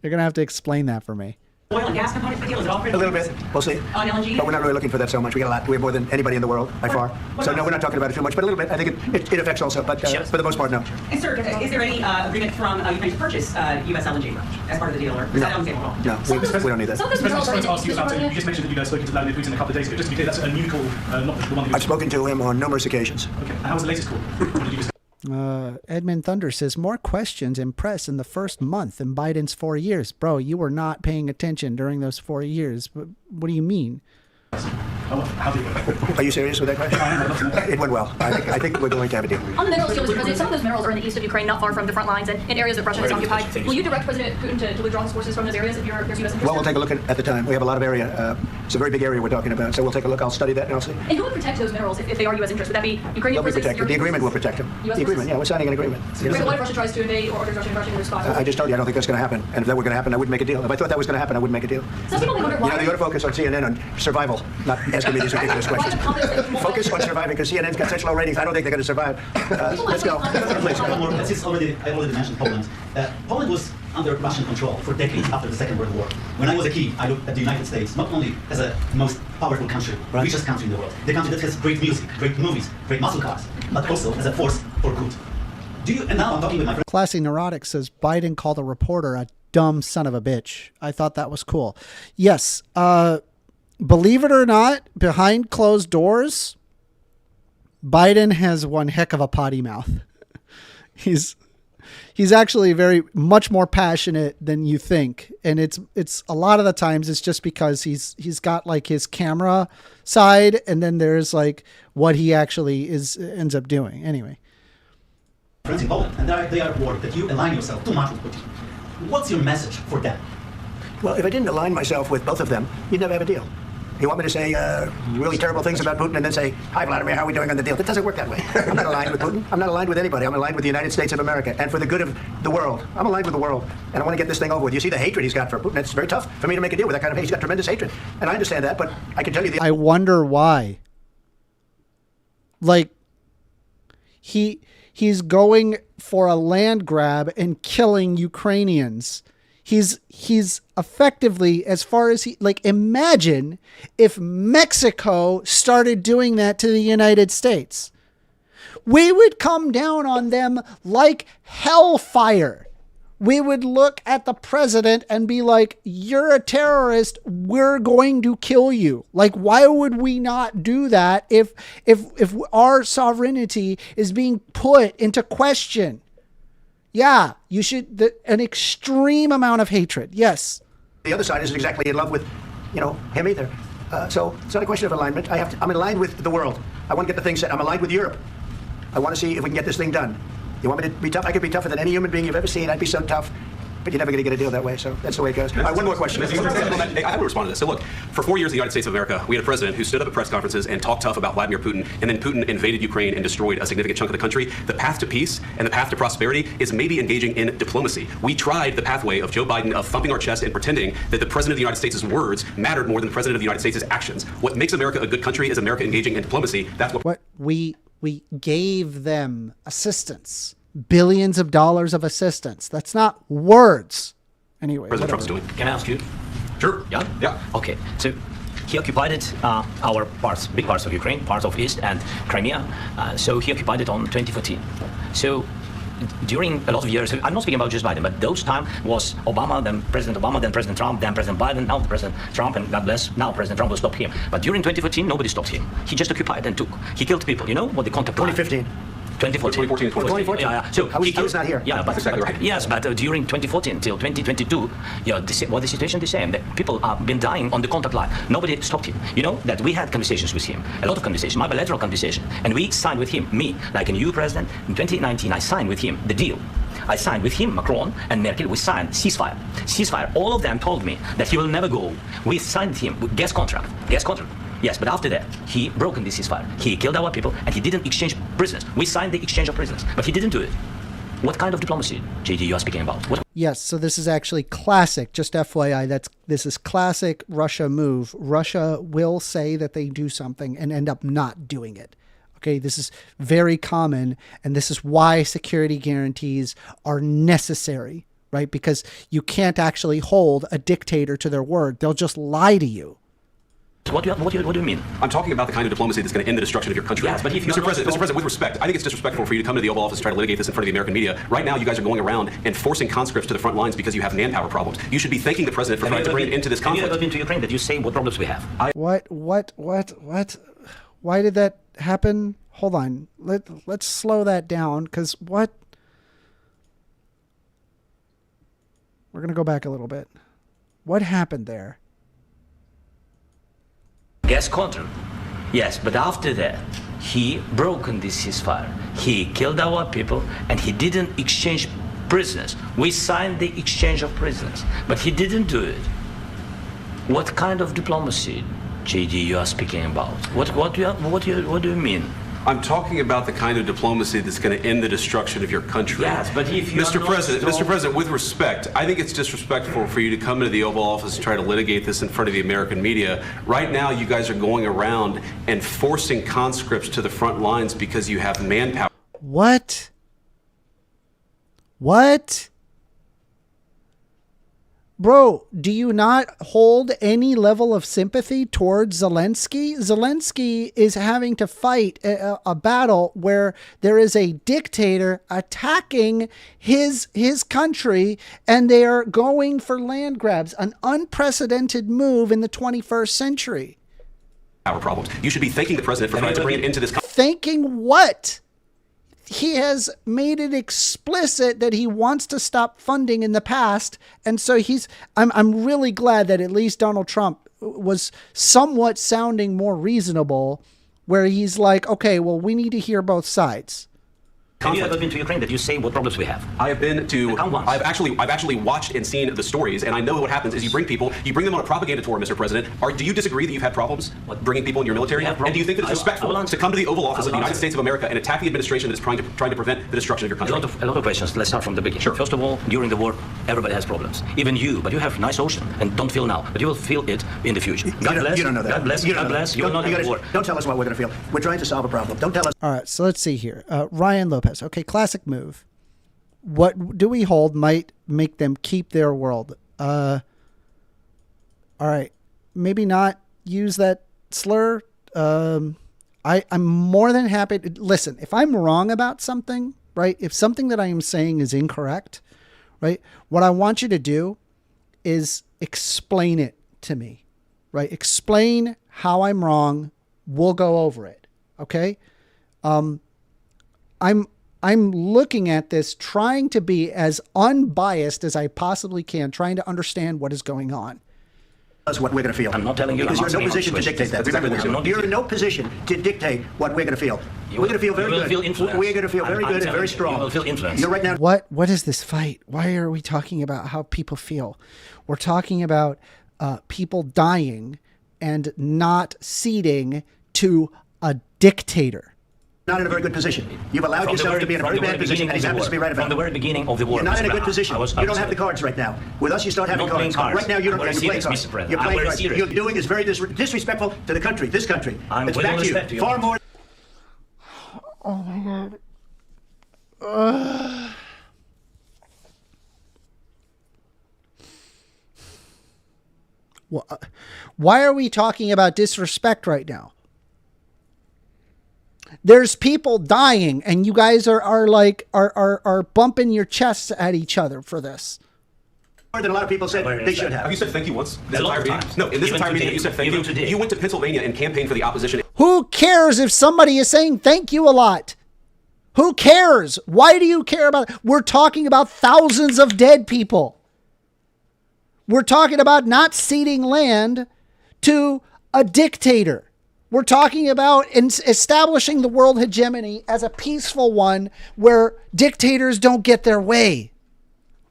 You're going to have to explain that for me. Oil and gas component for the deal, is it all A little bit. We'll see. On LNG? But we're not really looking for that so much. We got a lot. We have more than anybody in the world, by far. So, no, we're not talking about it too much, but a little bit. I think it affects also, but for the most part, no. And sir, is there any agreement from Ukraine to purchase U.S. LNG as part of the deal, or is that on the table at all? No, we don't need that. President, I just wanted to ask you about, you just mentioned that you guys spoke to Vladimir Putin a couple of days ago. Just to be clear, that's a new call, not the one that I've spoken to him on numerous occasions. Okay, and how was the latest call? What did you discuss? Edmund Thunder says, more questions and press in the first month than Biden's 4 years. Bro, you were not paying attention during those 4 years. What do you mean? Are you serious with that question? It went well. I think we're going to have a deal. On the minerals deal, Mr. President, some of those minerals are in the east of Ukraine, not far from the front lines and in areas that Russia has occupied. Will you direct President Putin to withdraw his forces from those areas if there's U.S. interest? Well, we'll take a look at the time. We have a lot of area. It's a very big area we're talking about, so we'll take a look. I'll study that and I'll see. And who would protect those minerals if they are U.S. interest? Would that be Ukrainian They'll be forces? protected. The agreement will protect them. The agreement, yeah, we're signing an agreement. What if Russia tries to invade or orders Russia to respond? I just told you I don't think that's going to happen. And if that were going to happen, I wouldn't make a deal. If I thought that was going to happen, I wouldn't make a deal. Some people wonder why. You ought to focus on CNN on survival, not asking me these ridiculous questions. Focus on surviving, because CNN's got such low ratings. I don't think they're going to survive. Let's go. Please. I already mentioned Poland. Poland was under Russian control for decades after the Second World War. When I was a kid, I looked at the United States not only as a most powerful country, richest country in the world, the country that has great music, great movies, great muscle cars, but also as a force for good. And now I'm talking with my friend. Classy Neurotic says, Biden called a reporter a dumb son of a bitch. I thought that was cool. Yes, believe it or not, behind closed doors, Biden has one heck of a potty mouth. He's actually very much more passionate than you think, and it's a lot of the times it's just because he's got like his camera side, and then there's like what he actually ends up doing. Anyway, friends in Poland, and they are worried that you align yourself too much with Putin. What's your message for them? Well, if I didn't align myself with both of them, you'd never have a deal. You want me to say really terrible things about Putin and then say, hi, Vladimir, how are we doing on the deal? It doesn't work that way. I'm not aligned with Putin. I'm not aligned with anybody. I'm aligned with the United States of America and for the good of the world. I'm aligned with the world, and I want to get this thing over with. You see the hatred he's got for Putin. It's very tough for me to make a deal with that kind of hate. He's got tremendous hatred, and I understand that, but I can tell you I wonder why. Like, he's going for a land grab and killing Ukrainians. He's effectively, as far as imagine if Mexico started doing that to the United States. We would come down on them like hellfire. We would look at the president and be like, you're a terrorist. We're going to kill you. Like, why would we not do that if our sovereignty is being put into question? Yeah, you should, an extreme amount of hatred. Yes. The other side isn't exactly in love with, him either. So it's not a question of alignment. I'm aligned with the world. I want to get the thing set. I'm aligned with Europe. I want to see if we can get this thing done. You want me to be tough? I could be tougher than any human being you've ever seen. I'd be so tough. But you're never going to get a deal that way, so that's the way it goes. All right, one more question. I have to respond to this. So look, for 4 years in the United States of America, we had a president who stood up at press conferences and talked tough about Vladimir Putin, and then Putin invaded Ukraine and destroyed a significant chunk of the country. The path to peace and the path to prosperity is maybe engaging in diplomacy. We tried the pathway of Joe Biden of thumping our chest and pretending that the president of the United States' words mattered more than the president of the United States' actions. What makes America a good country is America engaging in diplomacy. That's what we gave them assistance. Billions of dollars of assistance. That's not words. Anyway, President Trump's doing. Can I ask you? Sure. Yeah? Yeah. Okay. So he occupied our parts, big parts of Ukraine, parts of East and Crimea. So he occupied it on 2014. So during a lot of years, I'm not speaking about just Biden, but those time was Obama, then President Obama, then President Trump, then President Biden, now President Trump, and God bless, now President Trump will stop him. But during 2014, nobody stopped him. He just occupied and took. He killed people. You know what the contact 2015. 2014. 2014. Yeah. So I was not here. Yeah, That's exactly right. Yes, but during 2014 till 2022, the situation the same. That people have been dying on the contact line. Nobody stopped him. You know that we had conversations with him, a lot of conversations, my bilateral conversation, and we signed with him. Me, like a new president in 2019, I signed with him the deal. I signed with him, Macron and Merkel. We signed ceasefire. Ceasefire. All of them told me that he will never go. We signed him with gas contract. Gas contract. Yes, but after that, he broken the ceasefire. He killed our people, and he didn't exchange prisoners. We signed the exchange of prisoners, but he didn't do it. What kind of diplomacy, JD, you are speaking about? What? Yes, so this is actually classic. Just FYI, this is classic Russia move. Russia will say that they do something and end up not doing it. Okay, this is very common, and this is why security guarantees are necessary, right? Because you can't actually hold a dictator to their word. They'll just lie to you. What do you mean? I'm talking about the kind of diplomacy that's going to end the destruction of your country. Yes, but if Mr. President, with respect, I think it's disrespectful for you to come to the Oval Office and try to litigate this in front of the American media. Right now, you guys are going around and forcing conscripts to the front lines because you have manpower problems. You should be thanking the president for trying to bring it into this conflict. Have you ever been to Ukraine that you say what problems we have? What? Why did that happen? Hold on. Let's slow that down, because what? We're going to go back a little bit. What happened there? Gas contract. Yes, but after that, he broken this ceasefire. He killed our people, and he didn't exchange prisoners. We signed the exchange of prisoners, but he didn't do it. What kind of diplomacy, JD, you are speaking about? What do you mean? I'm talking about the kind of diplomacy that's going to end the destruction of your country. Yes, but if you Mr. President, with respect, I think it's disrespectful for you to come into the Oval Office and try to litigate this in front of the American media. Right now, you guys are going around and forcing conscripts to the front lines because you have manpower. What? Bro, do you not hold any level of sympathy towards Zelensky? Zelensky is having to fight a battle where there is a dictator attacking his country, and they are going for land grabs, an unprecedented move in the 21st century. Power problems. You should be thanking the president for trying to bring it into this conflict. Thanking what? He has made it explicit that he wants to stop funding in the past. And so I'm really glad that at least Donald Trump was somewhat sounding more reasonable, where he's like, okay, well, we need to hear both sides. Have you ever been to Ukraine that you say what problems we have? I have been to. I've actually watched and seen the stories, and I know what happens is you bring them on a propaganda tour, Mr. President. Do you disagree that you've had problems bringing people in your military? And do you think that it's respectful to come to the Oval Office of the United States of America and attack the administration that's trying to prevent the destruction of your country? A lot of questions. Let's start from the beginning. Sure. First of all, during the war, everybody has problems. Even you, but you have nice ocean and don't feel now, but you will feel it in the future. You don't know that. God bless. God bless. You will not have war. Don't tell us what we're going to feel. We're trying to solve a problem. Don't tell us. All right, so let's see here. Ryan Lopez. Okay, classic move. What do we hold might make them keep their world? All right, maybe not use that slur. I'm more than happy to listen. If I'm wrong about something, right? If something that I am saying is incorrect, right? What I want you to do is explain it to me, right? Explain how I'm wrong. We'll go over it. Okay. I'm looking at this, trying to be as unbiased as I possibly can, trying to understand what is going on. That's what we're going to feel. I'm not telling you. Because you're in no position to dictate that. Remember this. You're in no position to dictate what we're going to feel. We're going to feel very good. We're going to feel very good and very strong. You will feel influence. You're right now. What is this fight? Why are we talking about how people feel? We're talking about people dying and not ceding to a dictator. Not in a very good position. You've allowed yourself to be in a very bad position, and he happens to be right about it. From the very beginning of the war. You're not in a good position. You don't have the cards right now. With us, you start having cards. Right now, you don't have playing cards. You're playing cards. You're doing is very disrespectful to the country, this country. It's back to you. Far more. Oh, my God. Why are we talking about disrespect right now? There's people dying, and you guys are bumping your chests at each other for this. More than a lot of people said they should have. Have you said thank you once? This entire meeting? No, in this entire meeting you said thank you. Today. You went to Pennsylvania and campaigned for the opposition. Who cares if somebody is saying thank you a lot? Who cares? Why do you care about it? We're talking about thousands of dead people. We're talking about not ceding land to a dictator. We're talking about establishing the world hegemony as a peaceful one where dictators don't get their way,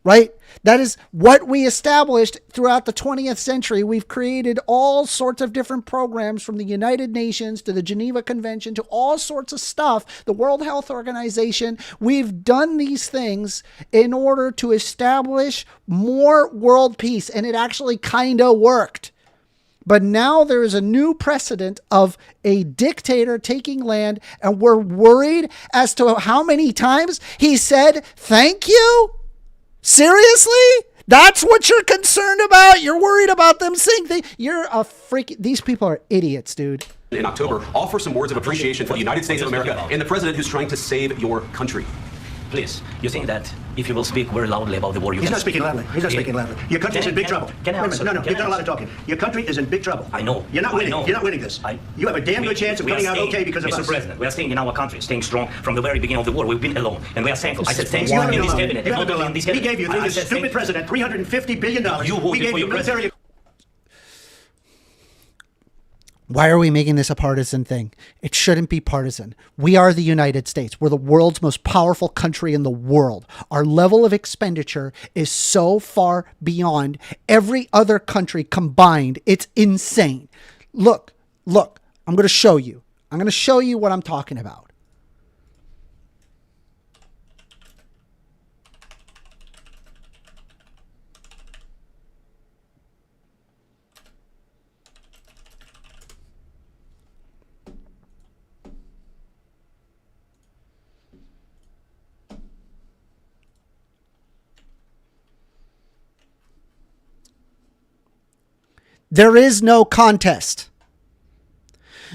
right? That is what we established throughout the 20th century. We've created all sorts of different programs, from the United Nations to the Geneva Convention to all sorts of stuff, the World Health Organization. We've done these things in order to establish more world peace, and it actually kind of worked. But now there is a new precedent of a dictator taking land, and we're worried as to how many times he said, thank you? Seriously? That's what you're concerned about? You're worried about them saying things? You're a freak. These people are idiots, dude. In October, offer some words of appreciation for the United States of America and the president who's trying to save your country. Please, you think that if you will speak very loudly about the war, you He's can... not speaking loudly. He's not speaking loudly. Your country's in big trouble. Can I answer? No, you've done a lot of talking. Your country is in big trouble. I know. You're not winning. I know. You're not winning this. You have a damn good chance of coming out okay because of Mr. us. President, we are staying in our country, staying strong from the very beginning of the war. We've been alone, and we are thankful. I said thanks You in haven't this been cabinet. alone. You haven't been in alone. this We cabinet. gave you, through I this said stupid president, $350 billion. You voted We gave for you your military... Why are we making this a partisan thing? It shouldn't be partisan. We are the United States. We're the world's most powerful country in the world. Our level of expenditure is so far beyond every other country combined. It's insane. Look, I'm going to show you. I'm going to show you what I'm talking about. There is no contest.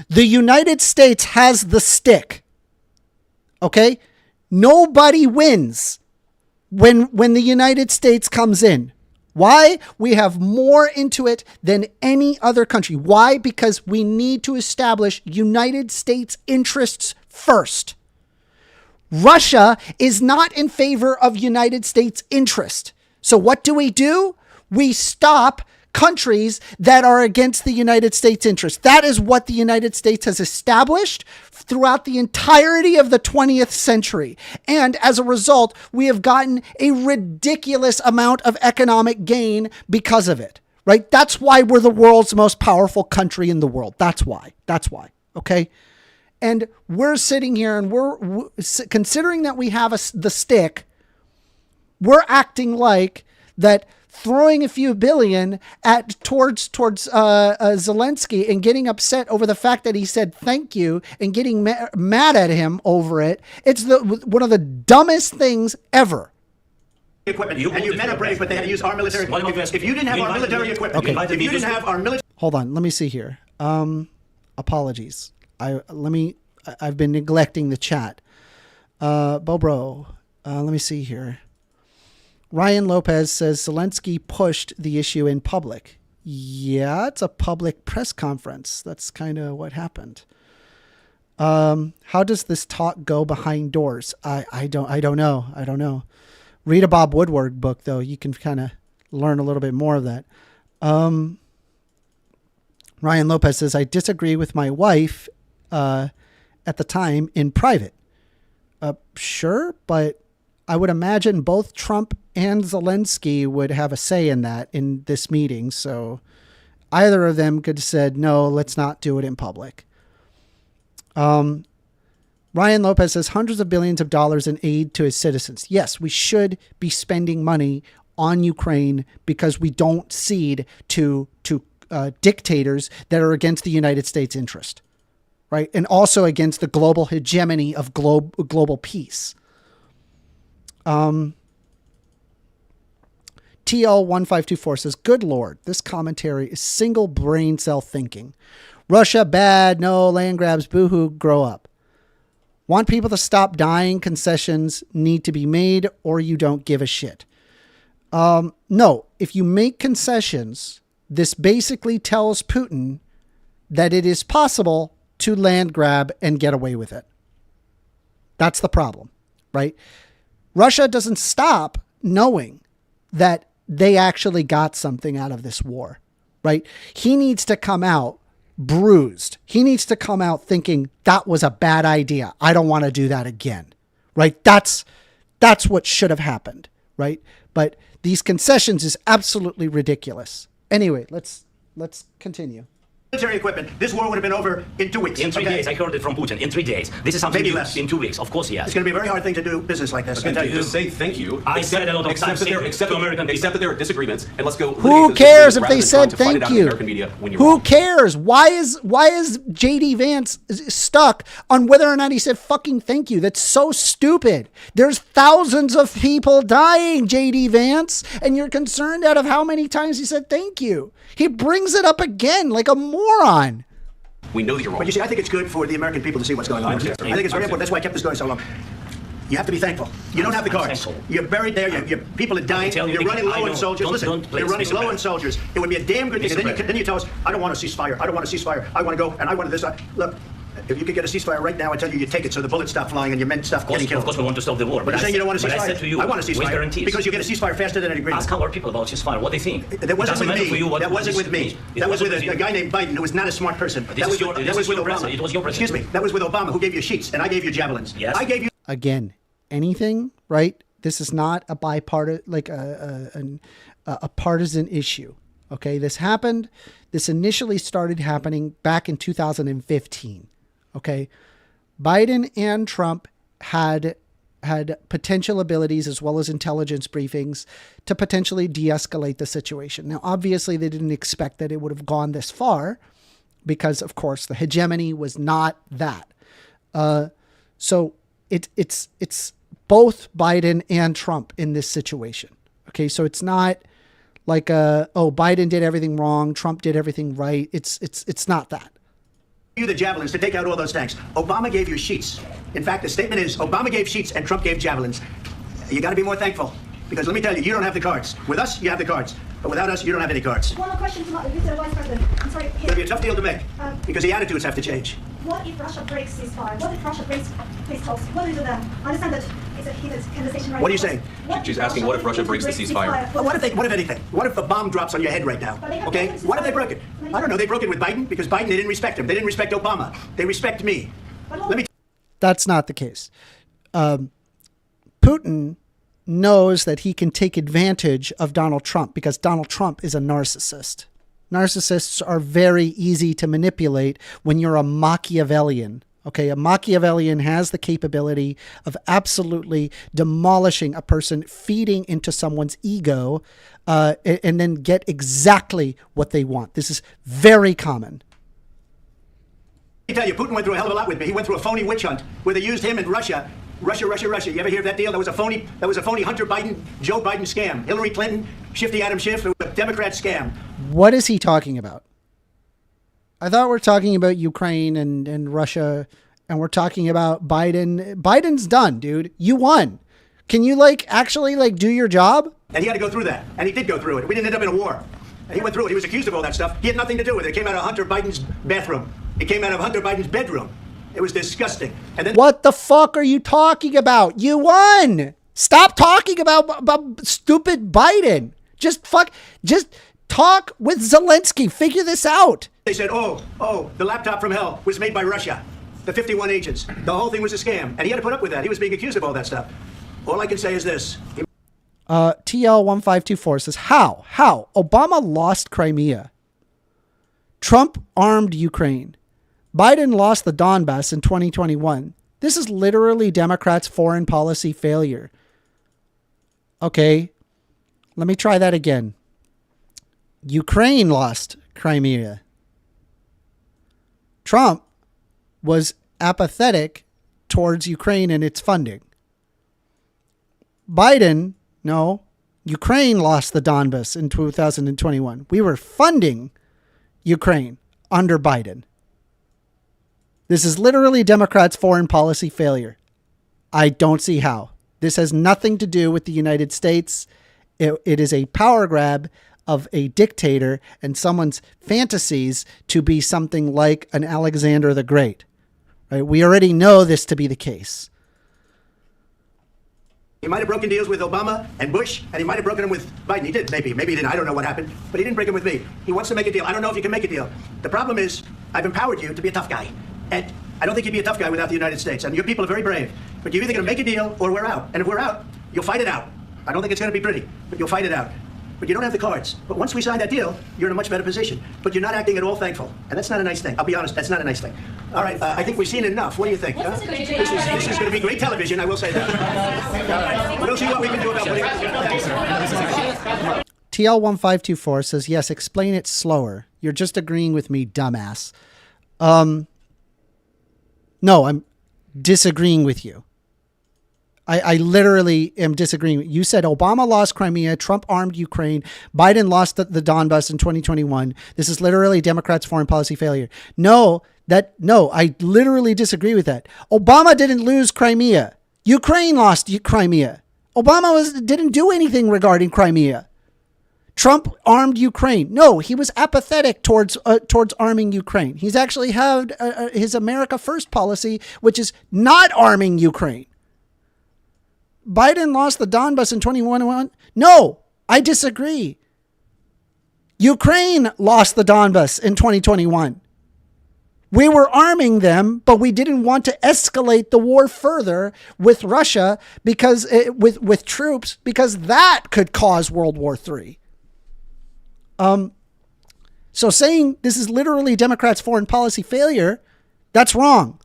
The United States has the stick. Okay? Nobody wins when the United States comes in. Why? We have more into it than any other country. Why? Because we need to establish United States interests first. Russia is not in favor of United States interest. So what do? We stop countries that are against the United States interest. That is what the United States has established throughout the entirety of the 20th century. And as a result, we have gotten a ridiculous amount of economic gain because of it, right? That's why we're the world's most powerful country in the world. That's why. Okay. And we're sitting here and we're considering that we have the stick. We're acting like that throwing a few billion towards Zelensky and getting upset over the fact that he said thank you and getting mad at him over it. It's one of the dumbest things ever. Equipment. And you men are brave, but they had to use our military equipment. If you didn't have our military equipment, if you didn't have our military... Hold on, let me see here. Apologies. I've been neglecting the chat. Bobro, let me see here. Ryan Lopez says Zelensky pushed the issue in public. Yeah, it's a public press conference. That's kind of what happened. How does this talk go behind doors? I don't know. Read a Bob Woodward book, though. You can kind of learn a little bit more of that. Ryan Lopez says, I disagree with my wife at the time in private. Sure, but I would imagine both Trump and Zelensky would have a say in that in this meeting. So either of them could have said, no, let's not do it in public. Ryan Lopez says hundreds of billions of dollars in aid to his citizens. Yes, we should be spending money on Ukraine because we don't cede to dictators that are against the United States interest, right? And also against the global hegemony of global peace. TL1524 says, good Lord, this commentary is single brain cell thinking. Russia bad, no land grabs, boohoo, grow up. Want people to stop dying, concessions need to be made, or you don't give a shit. No, if you make concessions, this basically tells Putin that it is possible to land grab and get away with it. That's the problem, right? Russia doesn't stop knowing that they actually got something out of this war, right? He needs to come out bruised. He needs to come out thinking that was a bad idea. I don't want to do that again, right? That's what should have happened, right? But these concessions is absolutely ridiculous. Anyway, let's continue. Military equipment. This war would have been over in 2 weeks. In 3 days, I heard it from Putin. In 3 days. This is something Maybe less. in 2 weeks. Of course, yes. It's going to be a very hard thing to do business like this. Again, just say thank you. I said a lot of times Accept to American people. that there are disagreements, and let's go. Who cares if they said thank you? Who cares? Why is JD Vance stuck on whether or not he said fucking thank you? That's so stupid. There's thousands of people dying, JD Vance, and you're concerned out of how many times he said thank you. He brings it up again like a moron. We know that you're wrong. But you see, I think it's good for the American people to see what's going on. I think it's very important. That's why I kept this going so long. You have to be thankful. You don't have the cards. You're buried there. Your people are dying. You're running low on soldiers. Listen, you're running low on soldiers. It would be a damn good thing. Then you tell us, I don't want a ceasefire. I don't want a ceasefire. I want to go and I want this. Look, if you could get a ceasefire right now, I tell you take it so the bullets stop flying and your men stop getting killed. Of course, we want to stop the war. But you're saying you don't want a ceasefire? I said to you, I want a ceasefire. Because you get a ceasefire faster than an agreement. Ask our people about ceasefire, what they think. That wasn't with me. That wasn't with me. That was with a guy named Biden who was not a smart person. That was with Obama. It was your president. Excuse me. That was with Obama who gave you sheets and I gave you javelins. Yes. I gave you... Again, anything, right? This is not a bipartisan, like a partisan issue. Okay, this happened. This initially started happening back in 2015. Okay, Biden and Trump had potential abilities as well as intelligence briefings to potentially de-escalate the situation. Now, obviously, they didn't expect that it would have gone this far because, of course, the hegemony was not that. So it's both Biden and Trump in this situation. Okay, so it's not like Biden did everything wrong, Trump did everything right. It's not that. You the javelins to take out all those tanks. Obama gave you sheets. In fact, the statement is Obama gave sheets and Trump gave javelins. You got to be more thankful because let me tell you, you don't have the cards. With us, you have the cards, but without us, you don't have any cards. One more question to Mr. Vice President. I'm sorry. It's going to be a tough deal to make because the attitudes have to change. What if Russia breaks ceasefire? What if Russia breaks peace talks? What do we do then? I understand that it's a heated conversation right now. What are you saying? She's asking what if Russia breaks the ceasefire? Well, what if anything? What if a bomb drops on your head right now? Okay? What if they broke it? I don't know. They broke it with Biden because Biden, they didn't respect him. They didn't respect Obama. They respect me. Let me. That's not the case. Putin knows that he can take advantage of Donald Trump because Donald Trump is a narcissist. Narcissists are very easy to manipulate when you're a Machiavellian. Okay, a Machiavellian has the capability of absolutely demolishing a person, feeding into someone's ego, and then get exactly what they want. This is very common. Let me tell you, Putin went through a hell of a lot with me. He went through a phony witch hunt where they used him in Russia. Russia. You ever hear of that deal? That was a phony Hunter Biden, Joe Biden scam. Hillary Clinton, Shifty Adam Schiff, it was a Democrat scam. What is he talking about? I thought we're talking about Ukraine and Russia, and we're talking about Biden. Biden's done, dude. You won. Can you actually do your job? And he had to go through that. And he did go through it. We didn't end up in a war. And he went through it. He was accused of all that stuff. He had nothing to do with it. It came out of Hunter Biden's bathroom. It came out of Hunter Biden's bedroom. It was disgusting. And then what the fuck are you talking about? You won. Stop talking about stupid Biden. Just talk with Zelensky. Figure this out. They said, oh, the laptop from hell was made by Russia. The 51 agents. The whole thing was a scam. And he had to put up with that. He was being accused of all that stuff. All I can say is this. TL1524 says, how? Obama lost Crimea. Trump armed Ukraine. Biden lost the Donbass in 2021. This is literally Democrats' foreign policy failure. Okay, let me try that again. Ukraine lost Crimea. Trump was apathetic towards Ukraine and its funding. Biden, no, Ukraine lost the Donbass in 2021. We were funding Ukraine under Biden. This is literally Democrats' foreign policy failure. I don't see how. This has nothing to do with the United States. It is a power grab of a dictator and someone's fantasies to be something like an Alexander the Great. Right? We already know this to be the case. He might have broken deals with Obama and Bush, and he might have broken them with Biden. He did, maybe. Maybe he didn't. I don't know what happened. But he didn't break them with me. He wants to make a deal. I don't know if you can make a deal. The problem is, I've empowered you to be a tough guy. And I don't think you'd be a tough guy without the United States. And your people are very brave. But you're either going to make a deal or we're out. And if we're out, you'll fight it out. I don't think it's going to be pretty, but you'll fight it out. But you don't have the cards. But once we sign that deal, you're in a much better position. But you're not acting at all thankful. And that's not a nice thing. I'll be honest, that's not a nice thing. All right, I think we've seen enough. What do you think? Huh? This is going to be great television, I will say that. All right. We'll see what we can do about putting it. TL1524 says, yes, explain it slower. You're just agreeing with me, dumbass. No, I'm disagreeing with you. I literally am disagreeing. You said Obama lost Crimea, Trump armed Ukraine, Biden lost the Donbass in 2021. This is literally Democrats' foreign policy failure. No, I literally disagree with that. Obama didn't lose Crimea. Ukraine lost Crimea. Obama didn't do anything regarding Crimea. Trump armed Ukraine. No, he was apathetic towards arming Ukraine. He's actually had his America First policy, which is not arming Ukraine. Biden lost the Donbass in 2021. No, I disagree. Ukraine lost the Donbass in 2021. We were arming them, but we didn't want to escalate the war further with Russia because with troops, because that could cause World War III. So saying this is literally Democrats' foreign policy failure, that's wrong.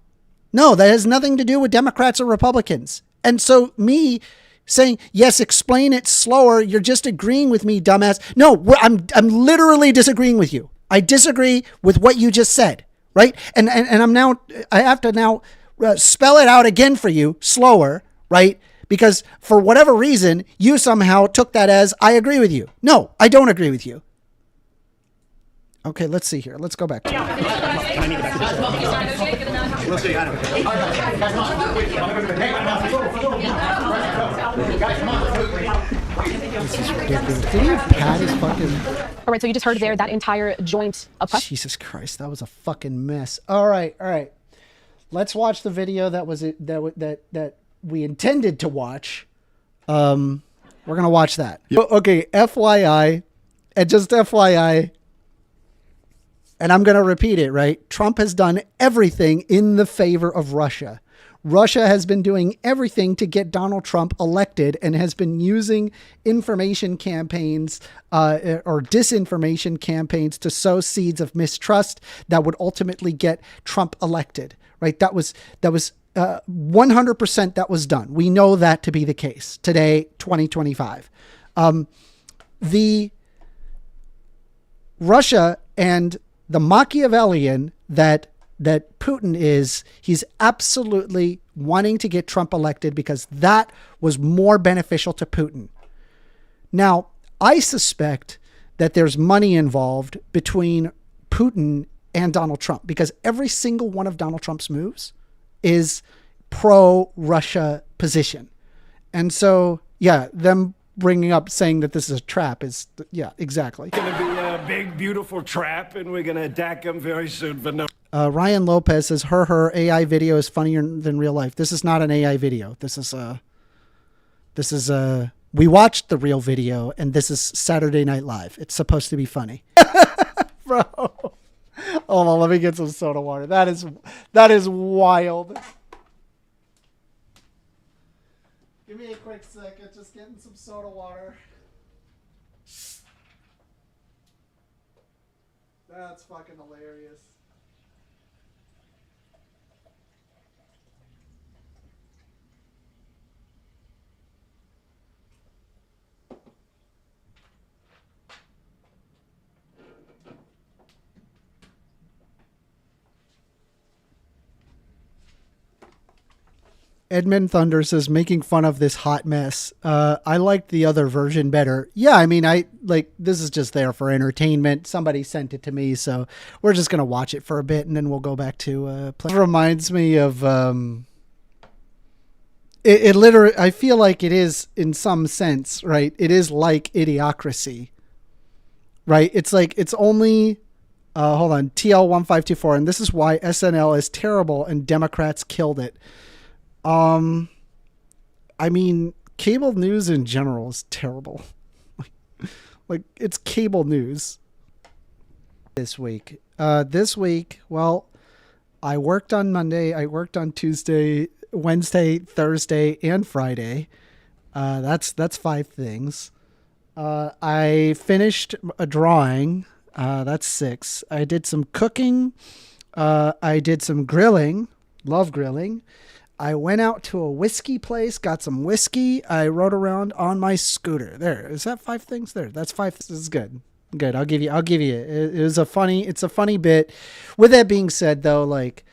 No, that has nothing to do with Democrats or Republicans. And so me saying, yes, explain it slower. You're just agreeing with me, dumbass. No, I'm literally disagreeing with you. I disagree with what you just said. Right. And I have to now spell it out again for you slower. Right. Because for whatever reason, you somehow took that as I agree with you. No, I don't agree with you. Okay, let's see here. Let's go back to it. We'll see. This is ridiculous. Did he pat his fucking... All right, so you just heard there that entire joint of... Jesus Christ, that was a fucking mess. All right. Let's watch the video that we intended to watch. We're gonna watch that. Yep. Okay, FYI, and just FYI, and I'm gonna repeat it, right? Trump has done everything in the favor of Russia. Russia has been doing everything to get Donald Trump elected and has been using information campaigns or disinformation campaigns to sow seeds of mistrust that would ultimately get Trump elected, right? That was 100% that was done. We know that to be the case today, 2025. The Russia and the Machiavellian that Putin is, he's absolutely wanting to get Trump elected because that was more beneficial to Putin. Now, I suspect that there's money involved between Putin and Donald Trump because every single one of Donald Trump's moves is pro-Russia position. And so, yeah, them bringing up saying that this is a trap is, yeah, exactly. It's going to be a big, beautiful trap, and we're going to attack them very soon for no... Ryan Lopez says, her AI video is funnier than real life. This is not an AI video. This is we watched the real video, and this is Saturday Night Live. It's supposed to be funny. Bro. Hold on, let me get some soda water. That is wild. Give me a quick second, just getting some soda water. That's fucking hilarious. Edmund Thunder says, making fun of this hot mess. I liked the other version better. Yeah, I mean, this is just there for entertainment. Somebody sent it to me, so we're just going to watch it for a bit, and then we'll go back to play. It reminds me of, it literally, I feel like it is, in some sense, right? It is like Idiocracy, right? It's like, it's only, hold on, TL1524, and this is why SNL is terrible and Democrats killed it. I mean, cable news in general is terrible. Like, it's cable news. This week, well, I worked on Monday, I worked on Tuesday, Wednesday, Thursday, and Friday. That's 5 things. I finished a drawing. That's 6. I did some cooking. I did some grilling. Love grilling. I went out to a whiskey place, got some whiskey. I rode around on my scooter. There. Is that 5 things? There. That's 5. This is good. Good. I'll give you it. It's a funny bit. With that being said though, like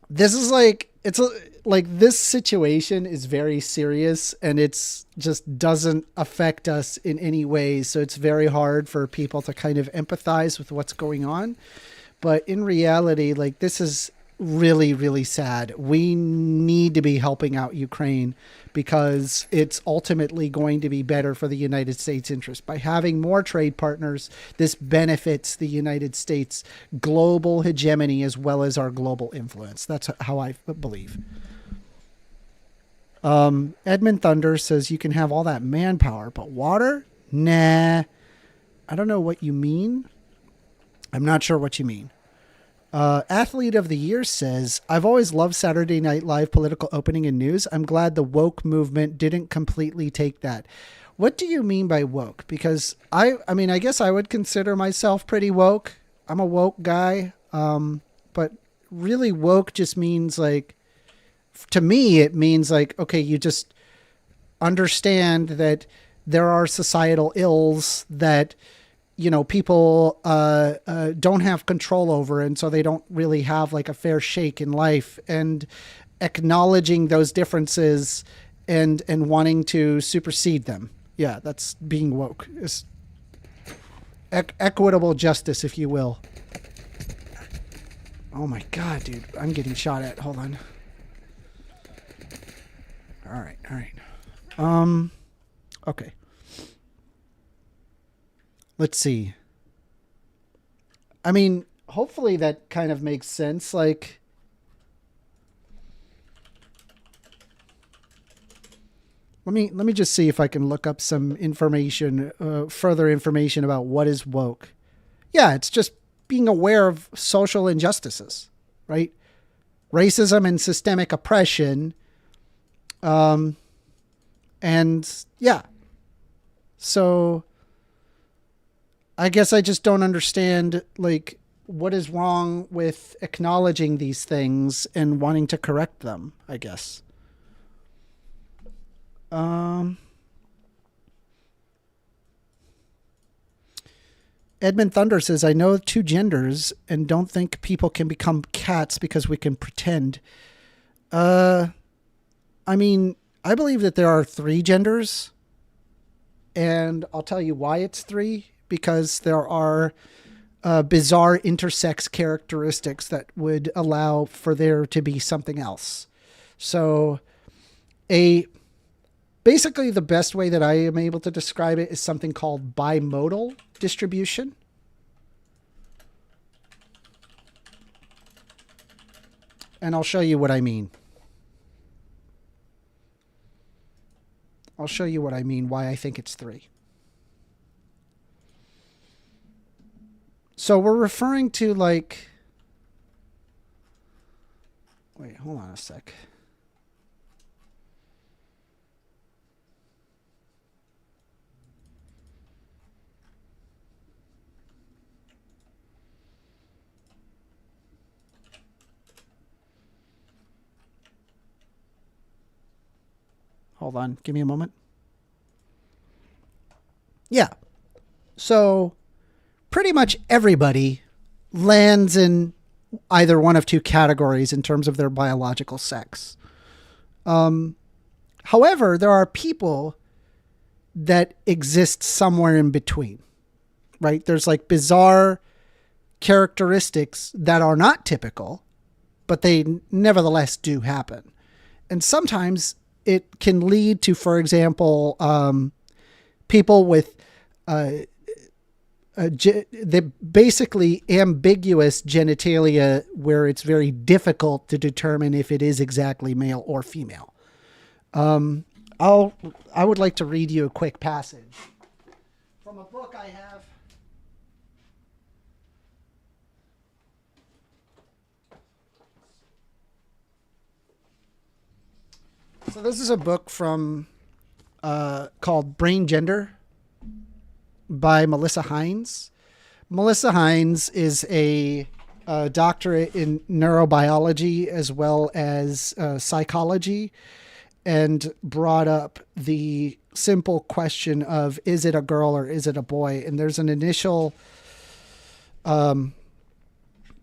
this situation is very serious and it's just doesn't affect us in any way. So it's very hard for people to kind of empathize with what's going on. But in reality, like, this is really, really sad. We need to be helping out Ukraine because it's ultimately going to be better for the United States interest. By having more trade partners, this benefits the United States global hegemony as well as our global influence. That's how I believe. Edmund Thunder says you can have all that manpower, but water? Nah. I don't know what you mean. I'm not sure what you mean. Athlete of the Year says, I've always loved Saturday Night Live political opening and news. I'm glad the woke movement didn't completely take that. What do you mean by woke? Because I mean, I guess I would consider myself pretty woke. I'm a woke guy. But really woke just means like, to me, it means like, okay, you just understand that there are societal ills that, you know, people don't have control over, and so they don't really have like a fair shake in life, and acknowledging those differences and wanting to supersede them. Yeah, that's being woke. It's equitable justice, if you will. Oh my God, dude, I'm getting shot at. Hold on. All right. Okay. Let's see. I mean, hopefully that kind of makes sense. Like, let me just see if I can look up some information, further information about what is woke. Yeah, it's just being aware of social injustices, right? Racism and systemic oppression. And yeah. So I guess I just don't understand, like, what is wrong with acknowledging these things and wanting to correct them, I guess. Edmund Thunder says, I know 2 genders and don't think people can become cats because we can pretend. I mean, I believe that there are 3 genders, and I'll tell you why it's 3. Because there are bizarre intersex characteristics that would allow for there to be something else. So basically the best way that I am able to describe it is something called bimodal distribution. And I'll show you what I mean. I'll show you what I mean, why I think it's 3. So we're referring to, like, wait, hold on a sec. Hold on, give me a moment. Yeah. So pretty much everybody lands in either one of 2 categories in terms of their biological sex. However, there are people that exist somewhere in between, right? There's like bizarre characteristics that are not typical, but they nevertheless do happen. And sometimes it can lead to, for example, people with the basically ambiguous genitalia where it's very difficult to determine if it is exactly male or female. I would like to read you a quick passage from a book I have. So this is a book from called Brain Gender by Melissa Hines. Melissa Hines is a doctorate in neurobiology as well as psychology, and brought up the simple question of, is it a girl or is it a boy? And there's an initial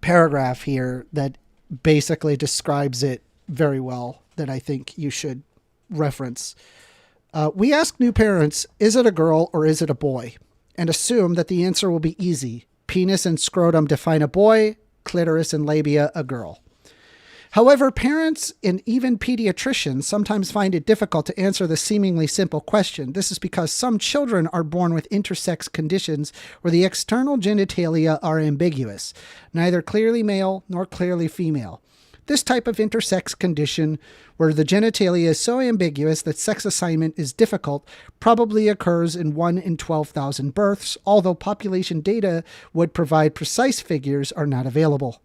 paragraph here that basically describes it very well that I think you should reference. We ask new parents, is it a girl or is it a boy? And assume that the answer will be easy. Penis and scrotum define a boy, clitoris and labia a girl. However, parents and even pediatricians sometimes find it difficult to answer the seemingly simple question. This is because some children are born with intersex conditions where the external genitalia are ambiguous, neither clearly male nor clearly female. This type of intersex condition, where the genitalia is so ambiguous that sex assignment is difficult, probably occurs in 1 in 12,000 births, although population data would provide precise figures are not available.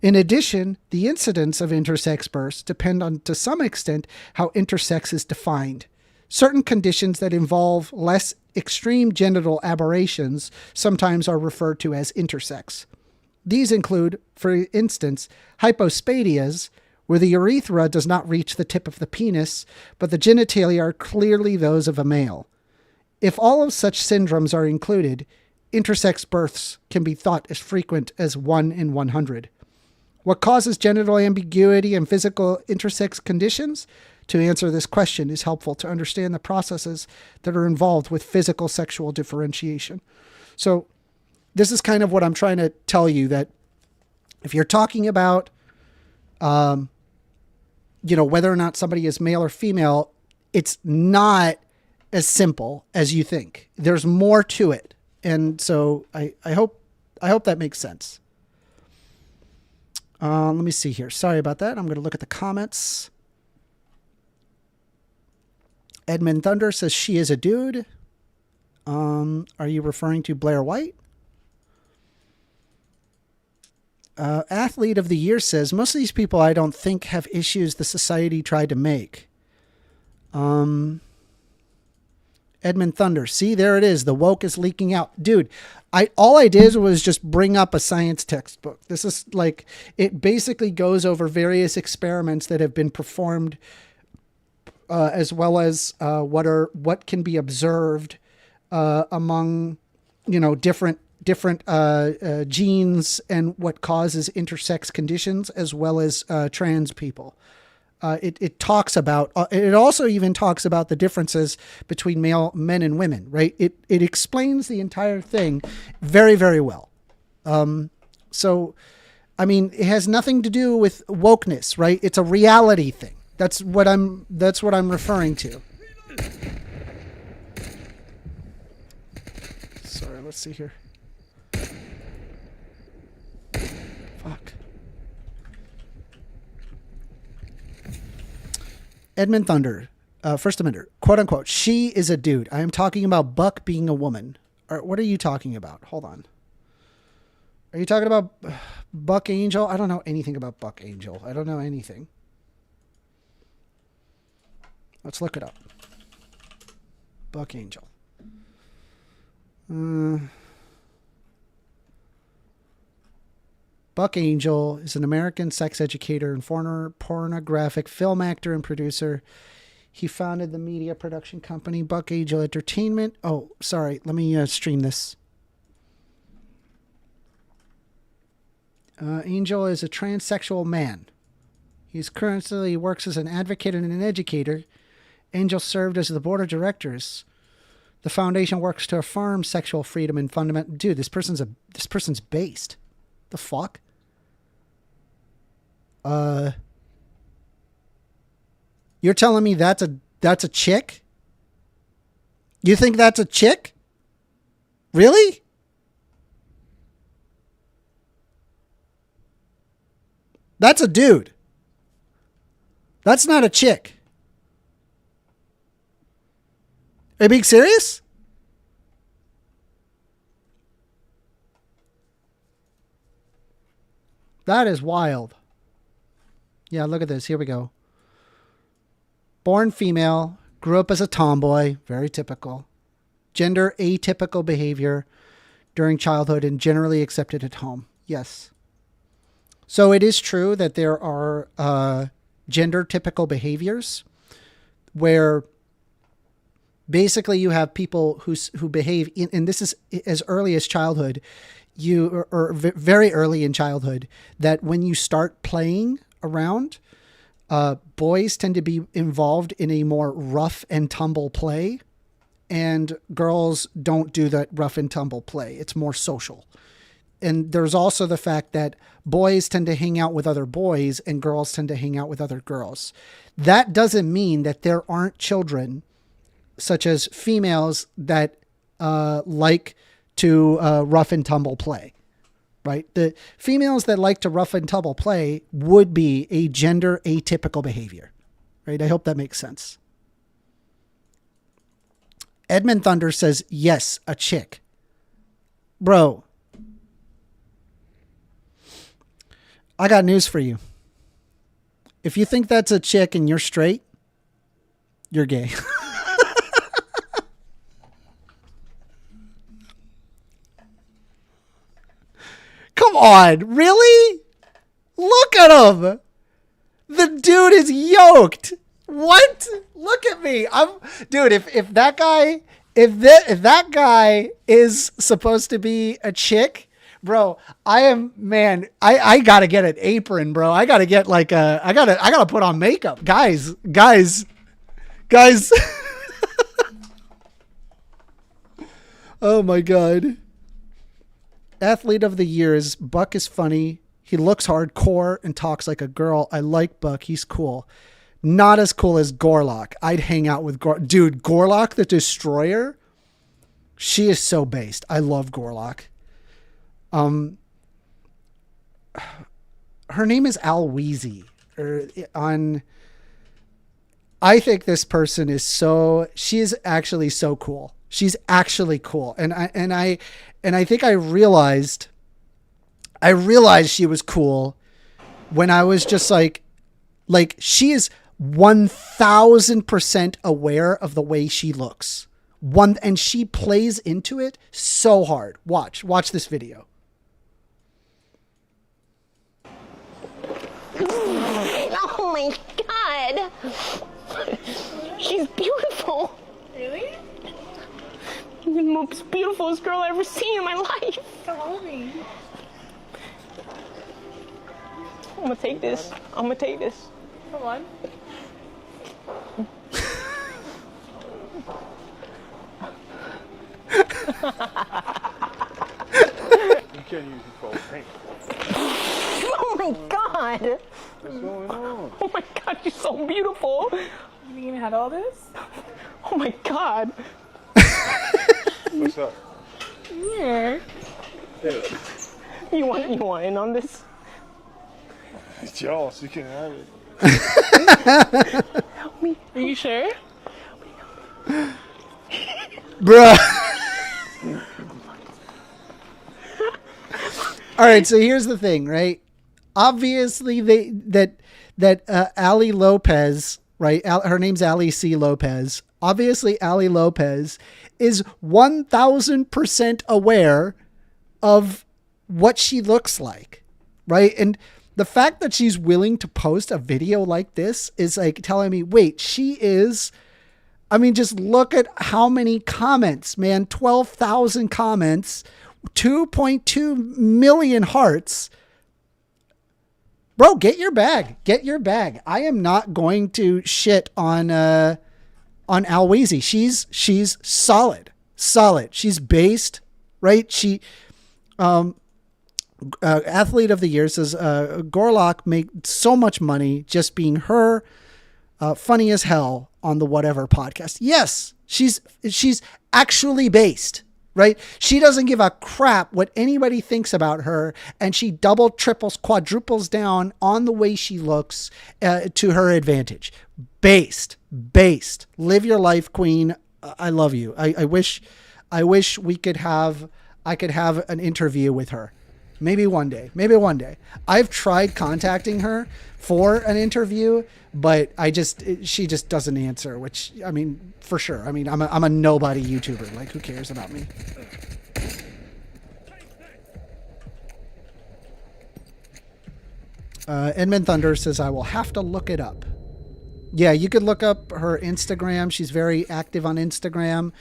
In addition, the incidence of intersex births depend on, to some extent, how intersex is defined. Certain conditions that involve less extreme genital aberrations sometimes are referred to as intersex. These include, for instance, hypospadias, where the urethra does not reach the tip of the penis, but the genitalia are clearly those of a male. If all of such syndromes are included, intersex births can be thought as frequent as 1 in 100. What causes genital ambiguity and physical intersex conditions? To answer this question is helpful to understand the processes that are involved with physical sexual differentiation. So this is kind of what I'm trying to tell you, that if you're talking about, whether or not somebody is male or female, it's not as simple as you think. There's more to it. And so I hope that makes sense. Let me see here. Sorry about that. I'm going to look at the comments. Edmund Thunder says she is a dude. Are you referring to Blair White? Athlete of the Year says, most of these people I don't think have issues the society tried to make. Edmund Thunder. See, there it is. The woke is leaking out. Dude, all I did was just bring up a science textbook. This is like, it basically goes over various experiments that have been performed, as well as what can be observed among, different genes and what causes intersex conditions, as well as trans people. It talks about, it also even talks about the differences between men and women, right? It explains the entire thing very, very well. So, I mean, it has nothing to do with wokeness, right? It's a reality thing. That's what I'm referring to. Sorry, let's see here. Fuck. Edmund Thunder, First Amendment, quote unquote, she is a dude. I am talking about Buck being a woman. Or what are you talking about? Hold on. Are you talking about Buck Angel? I don't know anything about Buck Angel. I don't know anything. Let's look it up. Buck Angel. Buck Angel is an American sex educator and former pornographic film actor and producer. He founded the media production company Buck Angel Entertainment. Oh, sorry. Let me stream this. Angel is a transsexual man. He currently works as an advocate and an educator. Angel served as the board of directors. The foundation works to affirm sexual freedom and fundamental. Dude, this person's based. The fuck? You're telling me that's a chick? You think that's a chick? Really? That's a dude. That's not a chick. Are you being serious? That is wild. Yeah, look at this. Here we go. Born female, grew up as a tomboy, very typical. Gender atypical behavior during childhood and generally accepted at home. Yes. So it is true that there are gender typical behaviors where basically you have people who behave and this is as early as childhood, very early in childhood, that when you start playing around, boys tend to be involved in a more rough and tumble play, and girls don't do that rough and tumble play. It's more social. And there's also the fact that boys tend to hang out with other boys and girls tend to hang out with other girls. That doesn't mean that there aren't children, such as females, that like to rough and tumble play. Right? The females that like to rough and tumble play would be a gender atypical behavior. Right? I hope that makes sense. Edmund Thunder says, yes, a chick. Bro, I got news for you. If you think that's a chick and you're straight, you're gay. Come on, really? Look at him. The dude is yoked. What? Look at me. Dude, if that guy is supposed to be a chick, bro, I gotta get an apron, bro. I gotta get I gotta put on makeup. Guys. Oh my God. Athlete of the year is Buck is funny. He looks hardcore and talks like a girl. I like Buck. He's cool. Not as cool as Gorlock. I'd hang out with Dude, Gorlock the Destroyer. She is so based. I love Gorlock. Her name is Alweezy. I think this person is she's actually so cool. She's actually cool. And I think I realized she was cool when I was just like she is 1000% aware of the way she looks. And she plays into it so hard. Watch this video. Oh my God. She's beautiful. Really? The most beautifulest girl I've ever seen in my life. So hold me. I'm gonna take this. Come on. You can't use your phone. Hey. Oh my God. What's going on? Oh my God, you're so beautiful. You even had all this? Oh my God. What's up? Yeah. Yeah. You want in on this? It's y'all, so you can have it. Help me. Are you sure? Bruh. All right, so here's the thing, right? Obviously, Ali Lopez, right? Her name's Ali C. Lopez. Obviously, Ali Lopez is 1000% aware of what she looks like, right? And the fact that she's willing to post a video like this is like telling me, wait, she is. I mean, just look at how many comments, man. 12,000 comments, 2.2 million hearts. Bro, get your bag. Get your bag. I am not going to shit on Alweezy. She's solid. She's based, right? She athlete of the year says Gorlock made so much money just being her, funny as hell on the whatever podcast. Yes, she's actually based, right? She doesn't give a crap what anybody thinks about her, and she double, triples, quadruples down on the way she looks to her advantage. Based. Live your life, queen. I love you. I wish we could have, I could have an interview with her. Maybe one day. I've tried contacting her for an interview, but she just doesn't answer, which, I mean, for sure. I mean, I'm a nobody YouTuber. Like, who cares about me? Edmund Thunder says, I will have to look it up. Yeah, you could look up her Instagram. She's very active on Instagram.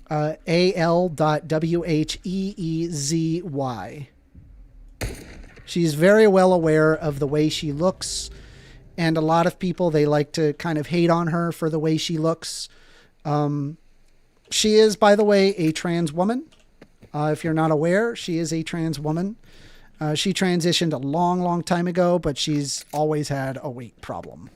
al.wheezy. She's very well aware of the way she looks, and a lot of people, they like to kind of hate on her for the way she looks. She is, by the way, a trans woman. If you're not aware, she is a trans woman. She transitioned a long, long time ago, but she's always had a weight problem.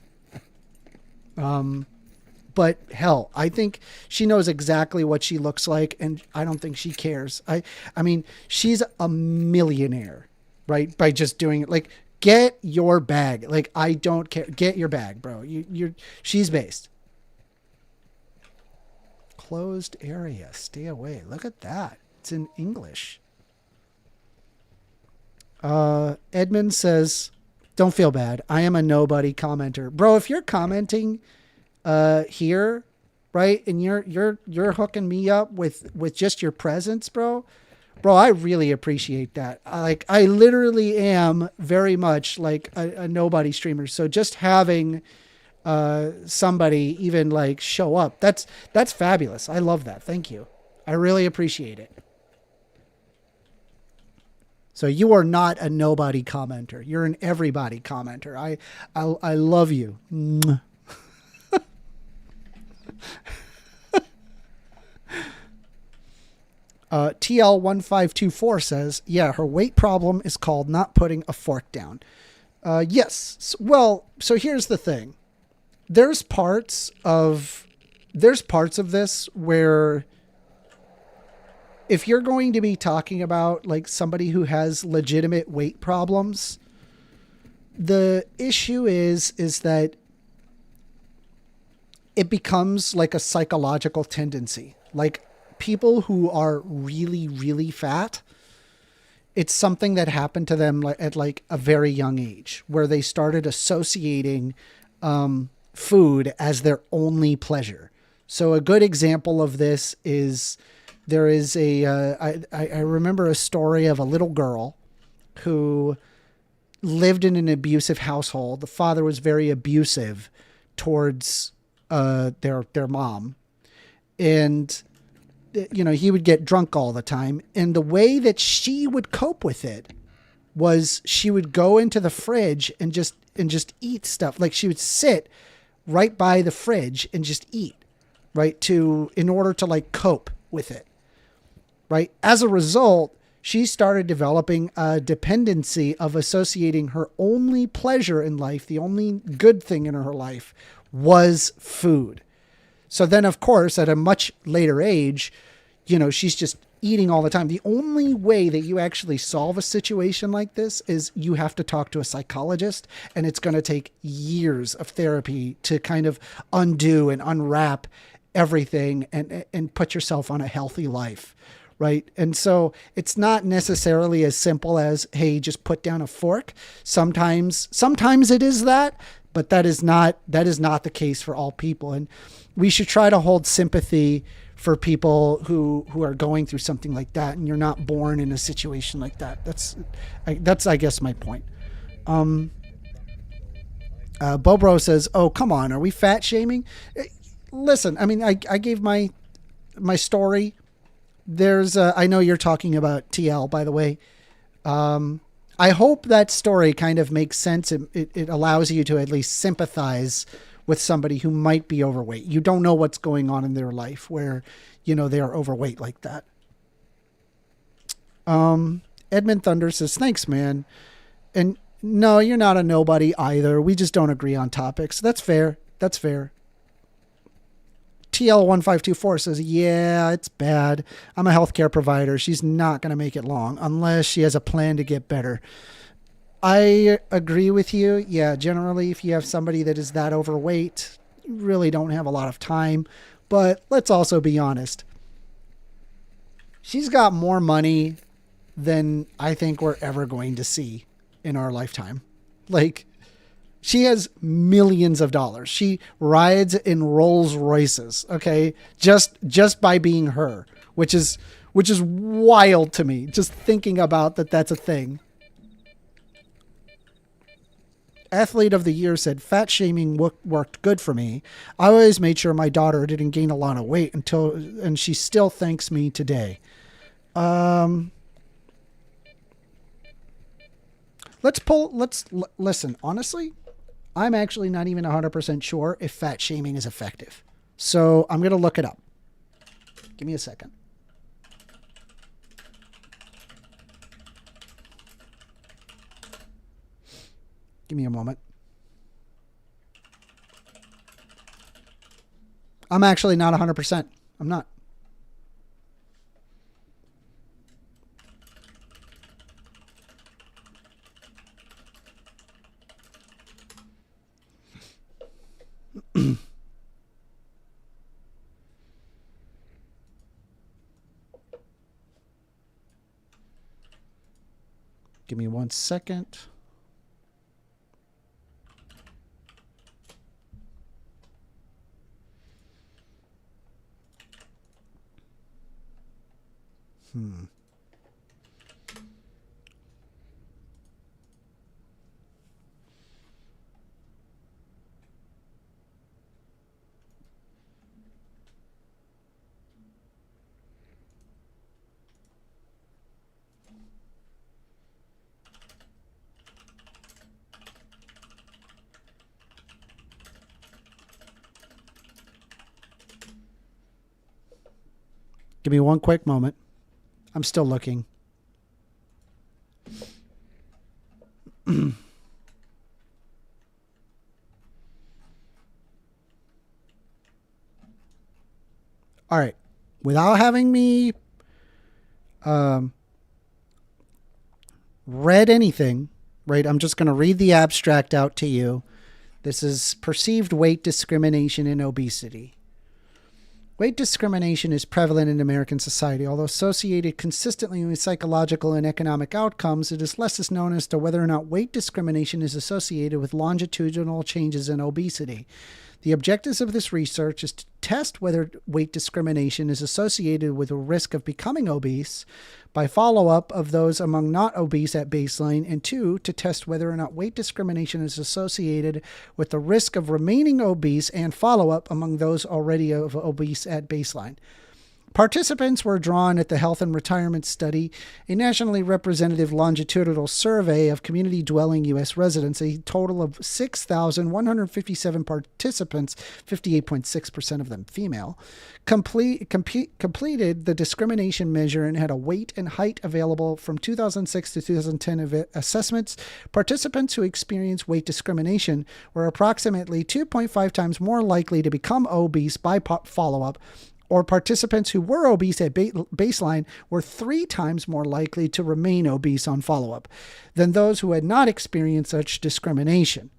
But hell, I think she knows exactly what she looks like, and I don't think she cares. I mean, she's a millionaire, right? By just doing it. Like, get your bag. Like, I don't care. Get your bag, bro. She's based. Closed area. Stay away. Look at that. It's in English. Edmund says, don't feel bad. I am a nobody commenter. Bro, if you're commenting here, right, and you're hooking me up with just your presence, bro, I really appreciate that. I literally am very much like a nobody streamer. So just having somebody even like show up, that's fabulous. I love that. Thank you. I really appreciate it. So you are not a nobody commenter. You're an everybody commenter. I love you. TL1524 says, yeah, her weight problem is called not putting a fork down. Yes. Well, so here's the thing. There's parts of this where if you're going to be talking about like somebody who has legitimate weight problems, the issue is that it becomes like a psychological tendency. Like people who are really, really fat, it's something that happened to them at like a very young age, where they started associating food as their only pleasure. So a good example of this is there is I remember a story of a little girl who lived in an abusive household. The father was very abusive towards their mom, and you know, he would get drunk all the time. And the way that she would cope with it was she would go into the fridge and just eat stuff. Like she would sit right by the fridge and just eat, right, in order to like cope with it. Right. As a result, she started developing a dependency of associating her only pleasure in life, the only good thing in her life, was food. So then, of course, at a much later age, you know, she's just eating all the time. The only way that you actually solve a situation like this is you have to talk to a psychologist, and it's going to take years of therapy to kind of undo and unwrap everything and put yourself on a healthy life. Right. And so it's not necessarily as simple as, hey, just put down a fork. Sometimes it is that, but that is not the case for all people. And we should try to hold sympathy for people who are going through something like that. And you're not born in a situation like that. That's I guess my point. Bobro says, oh, come on. Are we fat shaming? Listen, I mean, I gave my story. There's I know you're talking about TL, by the way. I hope that story kind of makes sense. It allows you to at least sympathize with somebody who might be overweight. You don't know what's going on in their life where, you know, they are overweight like that. Edmund Thunder says, thanks, man. And no, you're not a nobody either. We just don't agree on topics. That's fair. That's fair. TL1524 says, yeah, it's bad. I'm a healthcare provider. She's not going to make it long unless she has a plan to get better. I agree with you. Yeah, generally, if you have somebody that is that overweight, you really don't have a lot of time. But let's also be honest. She's got more money than I think we're ever going to see in our lifetime. Like, she has millions of dollars. She rides in Rolls Royces, okay? Just by being her, which is wild to me. Just thinking about that's a thing. Athlete of the Year said, fat shaming worked good for me. I always made sure my daughter didn't gain a lot of weight and she still thanks me today. Listen, honestly, I'm actually not even 100% sure if fat shaming is effective. So I'm going to look it up. Give me a second. Give me a moment. I'm actually not 100%. I'm not. Give me 1 second. Give me one quick moment. I'm still looking. All right. Without having me read anything, right? I'm just going to read the abstract out to you. This is perceived weight discrimination in obesity. Weight discrimination is prevalent in American society. Although associated consistently with psychological and economic outcomes, it is less known as to whether or not weight discrimination is associated with longitudinal changes in obesity. The objectives of this research is to test whether weight discrimination is associated with a risk of becoming obese by follow-up of those among not obese at baseline, and 2, to test whether or not weight discrimination is associated with the risk of remaining obese and follow-up among those already obese at baseline. Participants were drawn at the Health and Retirement Study, a nationally representative longitudinal survey of community-dwelling U.S. residents. A total of 6,157 participants, 58.6% of them female, completed the discrimination measure and had a weight and height available from 2006 to 2010 assessments. Participants who experienced weight discrimination were approximately 2.5 times more likely to become obese by follow-up, or participants who were obese at baseline were 3 times more likely to remain obese on follow-up than those who had not experienced such discrimination.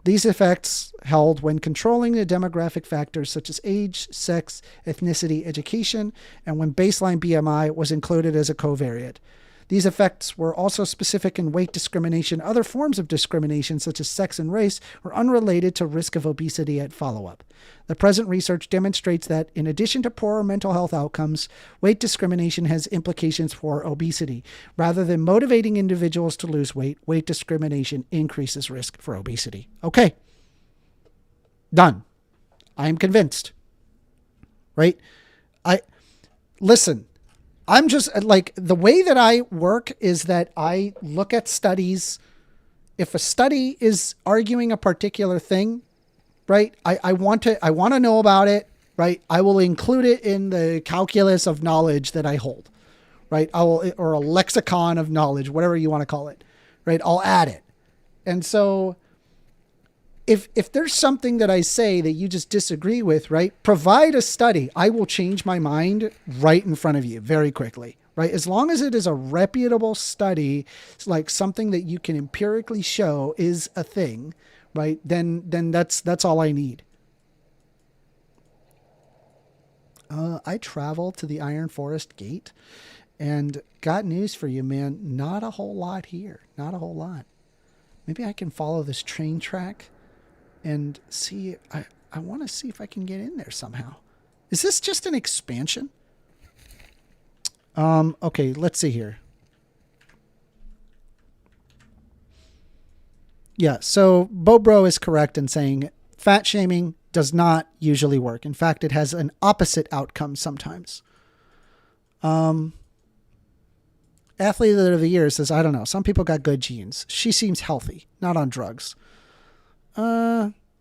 These effects held when controlling the demographic factors such as age, sex, ethnicity, education, and when baseline BMI was included as a covariate. These effects were also specific in weight discrimination. Other forms of discrimination, such as sex and race, were unrelated to risk of obesity at follow-up. The present research demonstrates that, in addition to poorer mental health outcomes, weight discrimination has implications for obesity. Rather than motivating individuals to lose weight, weight discrimination increases risk for obesity. Okay. Done. I am convinced. Right? Listen. I'm just like, the way that I work is that I look at studies. If a study is arguing a particular thing, right, I want to know about it, right? I will include it in the calculus of knowledge that I hold, right? Or a lexicon of knowledge, whatever you want to call it, right? I'll add it. And so if there's something that I say that you just disagree with, right, provide a study. I will change my mind right in front of you very quickly, right? As long as it is a reputable study, like something that you can empirically show is a thing, right? Then that's all I need. I travel to the Iron Forest Gate, and got news for you, man. Not a whole lot here. Not a whole lot. Maybe I can follow this train track and see. I want to see if I can get in there somehow. Is this just an expansion? Okay, let's see here. Yeah, so Bobro is correct in saying fat shaming does not usually work. In fact, it has an opposite outcome sometimes. Athlete of the Year says, I don't know. Some people got good genes. She seems healthy, not on drugs.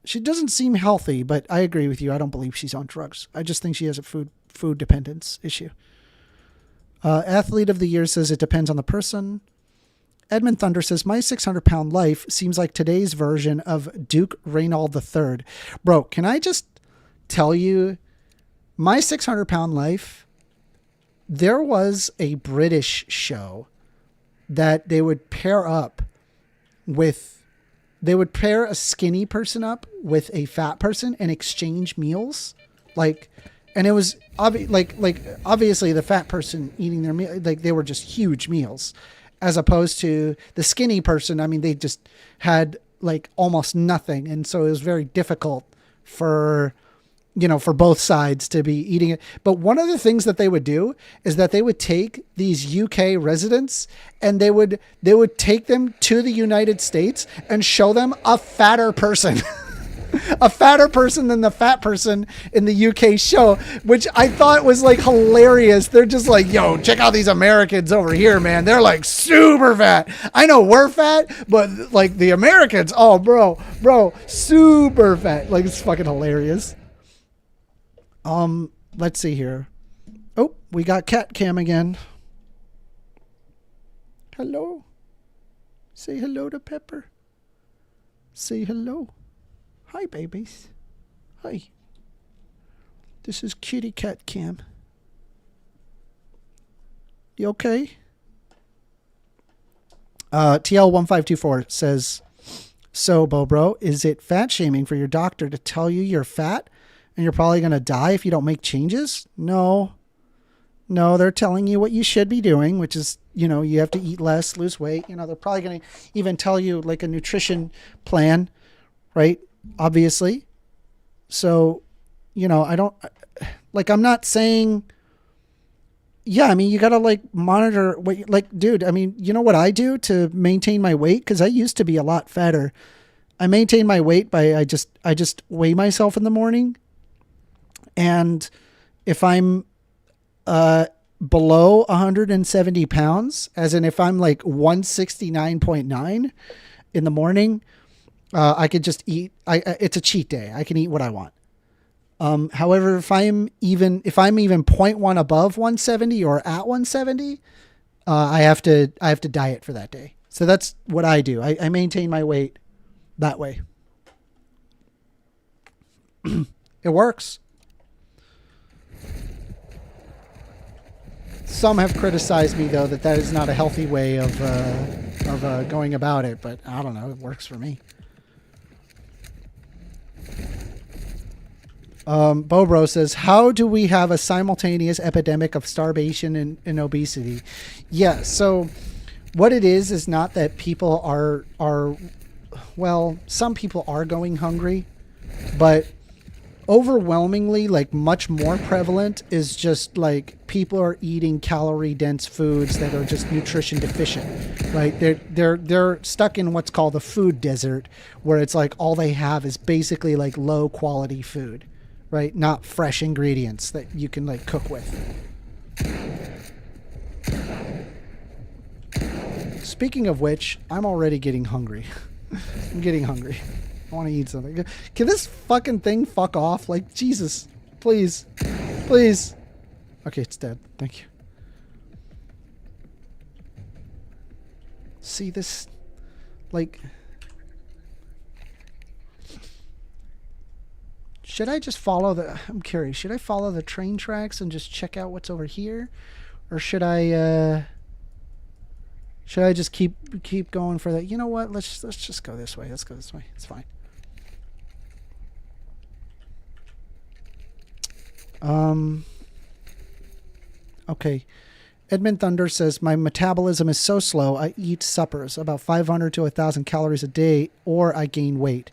She doesn't seem healthy, but I agree with you. I don't believe she's on drugs. I just think she has a food dependence issue. Athlete of the Year says it depends on the person. Edmund Thunder says, my 600-pound life seems like today's version of Duke Reynald III. Bro, can I just tell you, my 600-pound life, there was a British show that they would pair up with, they would pair a skinny person up with a fat person and exchange meals. Like, and it was obviously the fat person eating their meal, like they were just huge meals. As opposed to the skinny person, I mean, they just had like almost nothing. And so it was very difficult for, for both sides to be eating it. But one of the things that they would do is that they would take these UK residents and they would take them to the United States and show them a fatter person. A fatter person than the fat person in the UK show, which I thought was like hilarious. They're just like, yo, check out these Americans over here, man. They're like super fat. I know we're fat, but like the Americans, oh, bro, super fat. Like, it's fucking hilarious. Let's see here. Oh, we got Cat Cam again. Hello. Say hello to Pepper. Say hello. Hi, babies. Hi. This is Kitty Cat Cam. You okay? TL1524 says, so, Bobro, is it fat shaming for your doctor to tell you you're fat and you're probably going to die if you don't make changes? No, they're telling you what you should be doing, which is, you have to eat less, lose weight. They're probably going to even tell you like a nutrition plan, right? Obviously. So, I don't like, I'm not saying, yeah, I mean, you got to like monitor what, like, dude, I mean, you know what I do to maintain my weight? Cause I used to be a lot fatter. I maintain my weight by, I just weigh myself in the morning. And if I'm, below 170 pounds, as in if I'm like 169.9 in the morning, I could just eat. It's a cheat day. I can eat what I want. However, if I'm even 0.1 above 170 or at 170, I have to diet for that day. So that's what I do. I maintain my weight that way. It works. Some have criticized me though that is not a healthy way of going about it, but I don't know. It works for me. Bobro says, how do we have a simultaneous epidemic of starvation and obesity? Yeah, so what it is not that people are well, some people are going hungry, but overwhelmingly, like much more prevalent is just like people are eating calorie dense foods that are just nutrition deficient, right? They're stuck in what's called the food desert, where it's like all they have is basically like low quality food, right? Not fresh ingredients that you can like cook with. Speaking of which, I'm already getting hungry. I'm getting hungry. I want to eat something. Can this fucking thing fuck off? Like, Jesus. Please. Please. Okay, it's dead. Thank you. See this? Like... Should I just follow the... I'm curious. Should I follow the train tracks and just check out what's over here? Or should I... Should I just keep going for that? You know what? Let's just go this way. Let's go this way. It's fine. Okay. Edmund Thunder says, my metabolism is so slow, I eat suppers, about 500 to 1,000 calories a day, or I gain weight.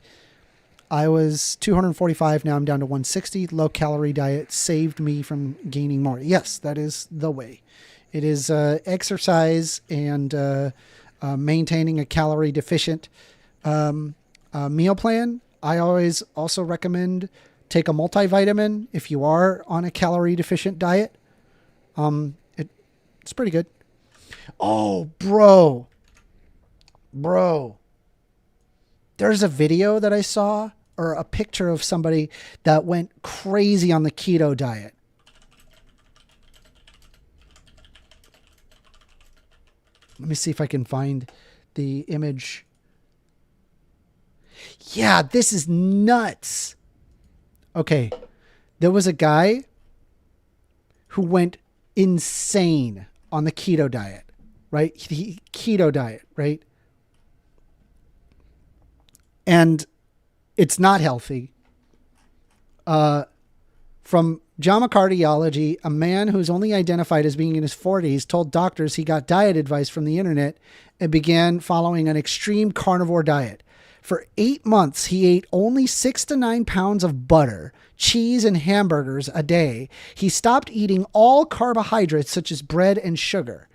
I was 245, now I'm down to 160. Low-calorie diet saved me from gaining more. Yes, that is the way. It is exercise and maintaining a calorie-deficient meal plan. I always also recommend take a multivitamin if you are on a calorie-deficient diet. It's pretty good. Oh, bro. There's a video that I saw, or a picture of somebody that went crazy on the keto diet. Let me see if I can find the image. Yeah, this is nuts. Okay. There was a guy who went insane on the keto diet, right? Keto diet, right? And it's not healthy. From JAMA Cardiology, a man who's only identified as being in his 40s told doctors he got diet advice from the internet and began following an extreme carnivore diet. For 8 months, he ate only 6 to 9 pounds of butter, cheese, and hamburgers a day. He stopped eating all carbohydrates such as bread and sugar.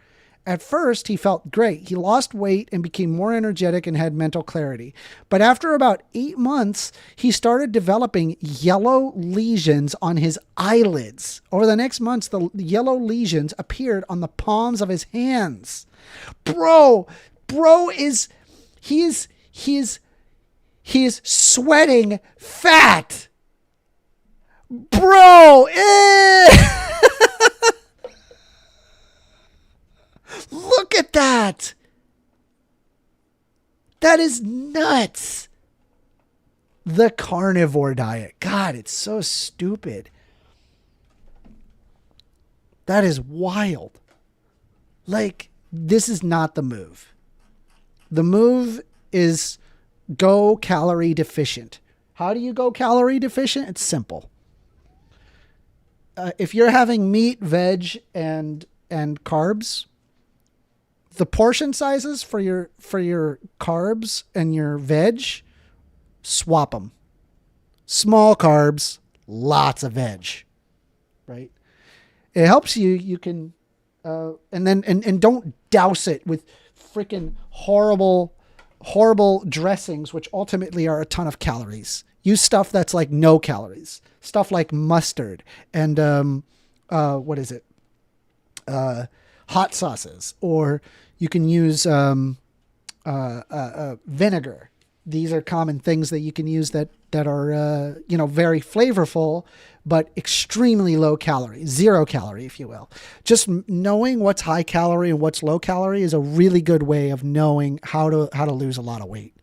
At first, he felt great. He lost weight and became more energetic and had mental clarity. But after about 8 months, he started developing yellow lesions on his eyelids. Over the next months, the yellow lesions appeared on the palms of his hands. Bro is sweating fat. Bro, look at that. That is nuts. The carnivore diet. God, it's so stupid. That is wild. Like, this is not the move. The move is go calorie deficient. How do you go calorie deficient? It's simple. If you're having meat, veg, and carbs, the portion sizes for your carbs and your veg, swap them. Small carbs, lots of veg, right? It helps you. You can, and don't douse it with freaking horrible dressings, which ultimately are a ton of calories. Use stuff that's like no calories. Stuff like mustard and hot sauces, or you can use vinegar. These are common things that you can use that are very flavorful, but extremely low calorie, 0 calorie, if you will. Just knowing what's high calorie and what's low calorie is a really good way of knowing how to lose a lot of weight.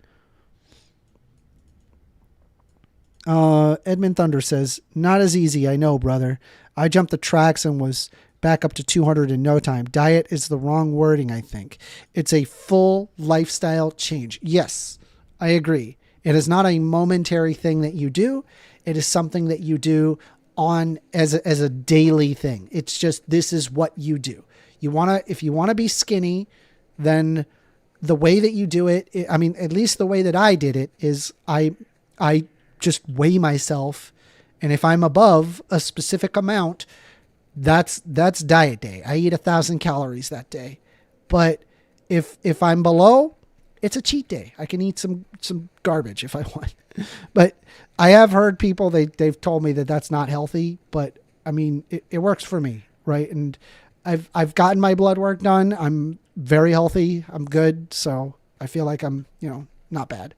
Edmund Thunder says, not as easy. I know, brother. I jumped the tracks and was back up to 200 in no time. Diet is the wrong wording, I think. It's a full lifestyle change. Yes, I agree. It is not a momentary thing that you do. It is something that you do on as a daily thing. It's just, this is what you do. If you want to be skinny, then the way that you do it, I mean, at least the way that I did it is I just weigh myself. And if I'm above a specific amount, that's diet day. I eat 1,000 calories that day. But if I'm below, it's a cheat day. I can eat some garbage if I want. But I have heard people, they've told me that that's not healthy, but I mean, it works for me. Right. And I've gotten my blood work done. I'm very healthy. I'm good. So I feel like I'm, not bad.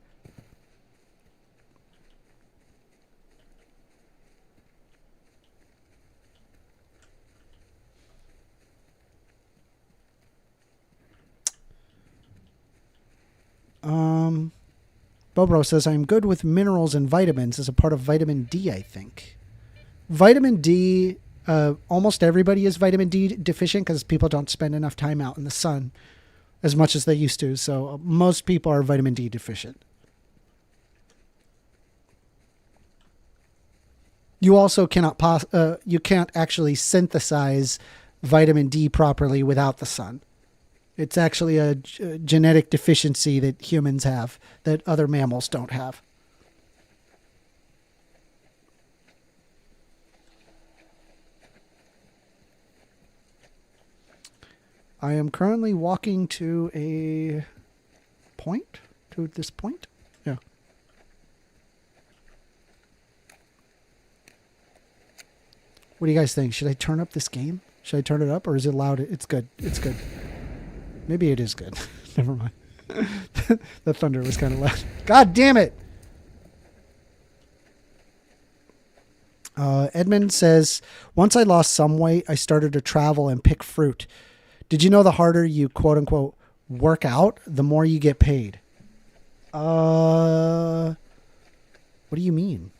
Bobro says, I'm good with minerals and vitamins as a part of vitamin D, I think. Vitamin D, almost everybody is vitamin D deficient because people don't spend enough time out in the sun as much as they used to. So most people are vitamin D deficient. You also cannot you can't actually synthesize vitamin D properly without the sun. It's actually a genetic deficiency that humans have that other mammals don't have. I am currently walking to a point, to this point. Yeah. What do you guys think? Should I turn up this game? Should I turn it up, or is it loud? It's good. It's good. Maybe it is good. Never mind. The thunder was kind of loud. God damn it. Edmund says, once I lost some weight, I started to travel and pick fruit. Did you know the harder you quote unquote work out, the more you get paid? What do you mean?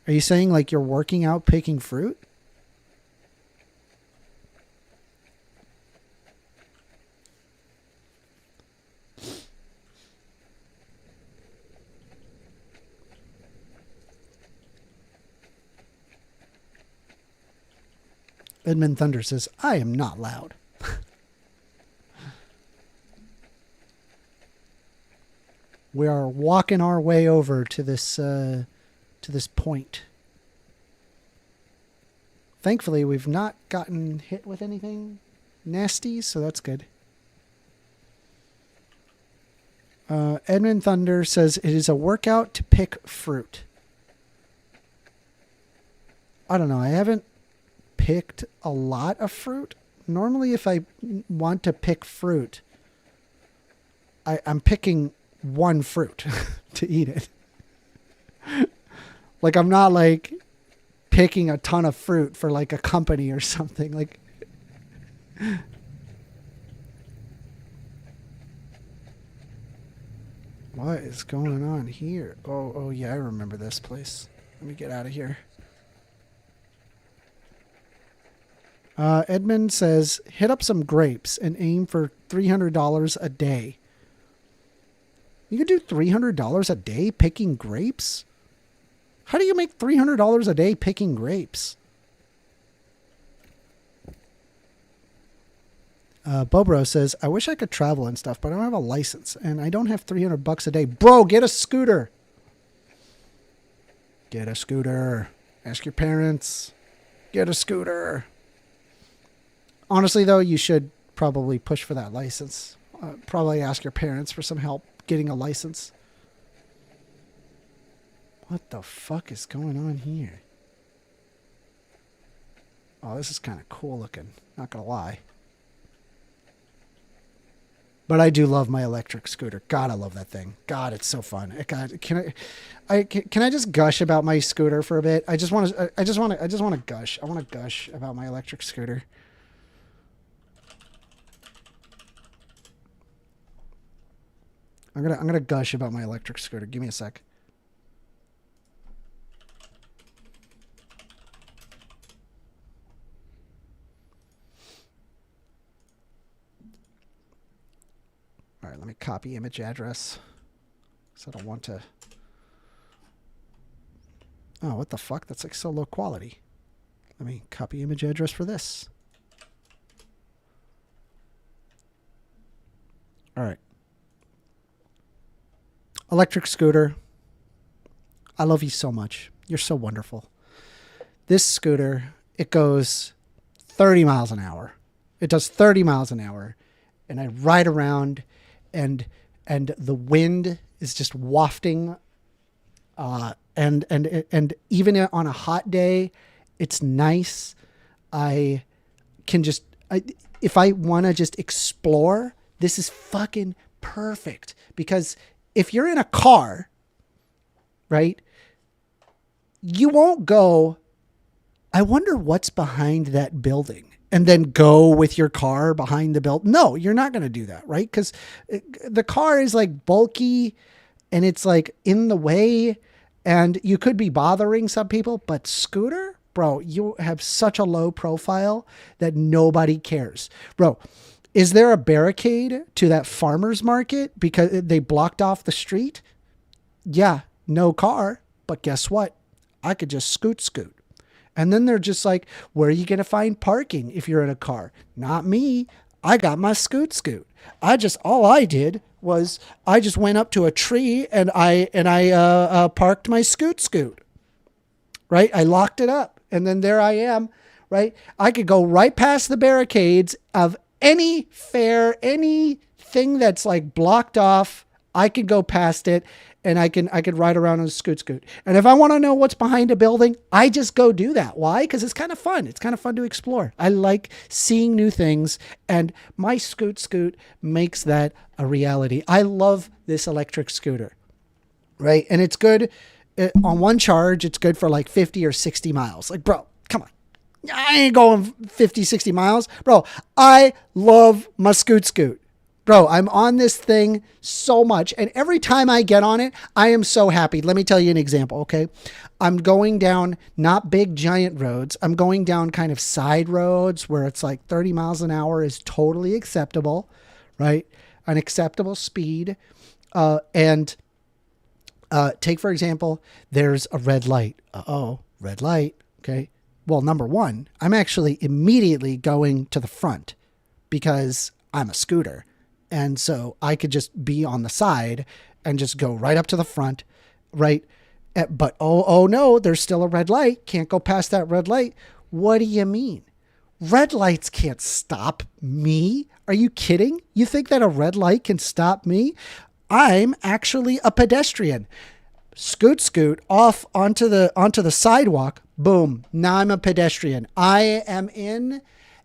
Are you saying like you're working out picking fruit? Edmund Thunder says, I am not loud. We are walking our way over to this point. Thankfully, we've not gotten hit with anything nasty, so that's good. Edmund Thunder says it is a workout to pick fruit. I don't know. I haven't picked a lot of fruit. Normally, if I want to pick fruit, I'm picking one fruit to eat it. Like, I'm not like picking a ton of fruit for like a company or something. Like, what is going on here? Oh yeah, I remember this place. Let me get out of here. Edmund says, hit up some grapes and aim for $300 a day. You can do $300 a day picking grapes? How do you make $300 a day picking grapes? Bobro says, I wish I could travel and stuff, but I don't have a license and I don't have $300 a day. Bro, get a scooter. Get a scooter. Ask your parents. Get a scooter. Honestly, though, you should probably push for that license. Probably ask your parents for some help getting a license. What the fuck is going on here? Oh, this is kind of cool looking. Not gonna lie. But I do love my electric scooter. God, I love that thing. God, it's so fun. God, can I just gush about my scooter for a bit? I just want to gush. I want to gush about my electric scooter. I'm gonna gush about my electric scooter. Give me a sec. All right, let me copy image address. So I don't want to. Oh, what the fuck? That's like so low quality. Let me copy image address for this. All right. Electric scooter. I love you so much. You're so wonderful. This scooter, it goes 30 miles an hour. It does 30 miles an hour. And I ride around and the wind is just wafting. And even on a hot day, it's nice. I can just, if I want to just explore, this is fucking perfect. Because if you're in a car, right, you won't go, I wonder what's behind that building, and then go with your car behind the building. No, you're not going to do that, right? Because the car is like bulky and it's like in the way and you could be bothering some people, but scooter, bro, you have such a low profile that nobody cares. Bro, is there a barricade to that farmer's market because they blocked off the street? Yeah, no car. But guess what? I could just scoot. And then they're just like, where are you going to find parking if you're in a car? Not me. I got my scoot. All I did was I just went up to a tree and I parked my scoot. Right? I locked it up. And then there I am, right? I could go right past the barricades of anything that's like blocked off. I could go past it. And I could ride around on a scoot. And if I want to know what's behind a building, I just go do that. Why? Because it's kind of fun. It's kind of fun to explore. I like seeing new things, and my scoot makes that a reality. I love this electric scooter, right? And it's good on one charge. It's good for like 50 or 60 miles. Like, bro, come on. I ain't going 50, 60 miles. Bro, I love my scoot. Bro, I'm on this thing so much. And every time I get on it, I am so happy. Let me tell you an example, okay? I'm going down not big giant roads. I'm going down kind of side roads where it's like 30 miles an hour is totally acceptable, right? An acceptable speed. And take, for example, there's a red light. Red light, okay? Well, number one, I'm actually immediately going to the front because I'm a scooter. And so I could just be on the side and just go right up to the front, right? But, oh no, there's still a red light. Can't go past that red light. What do you mean? Red lights can't stop me. Are you kidding? You think that a red light can stop me? I'm actually a pedestrian. Scoot off onto the sidewalk. Boom. Now I'm a pedestrian. I am in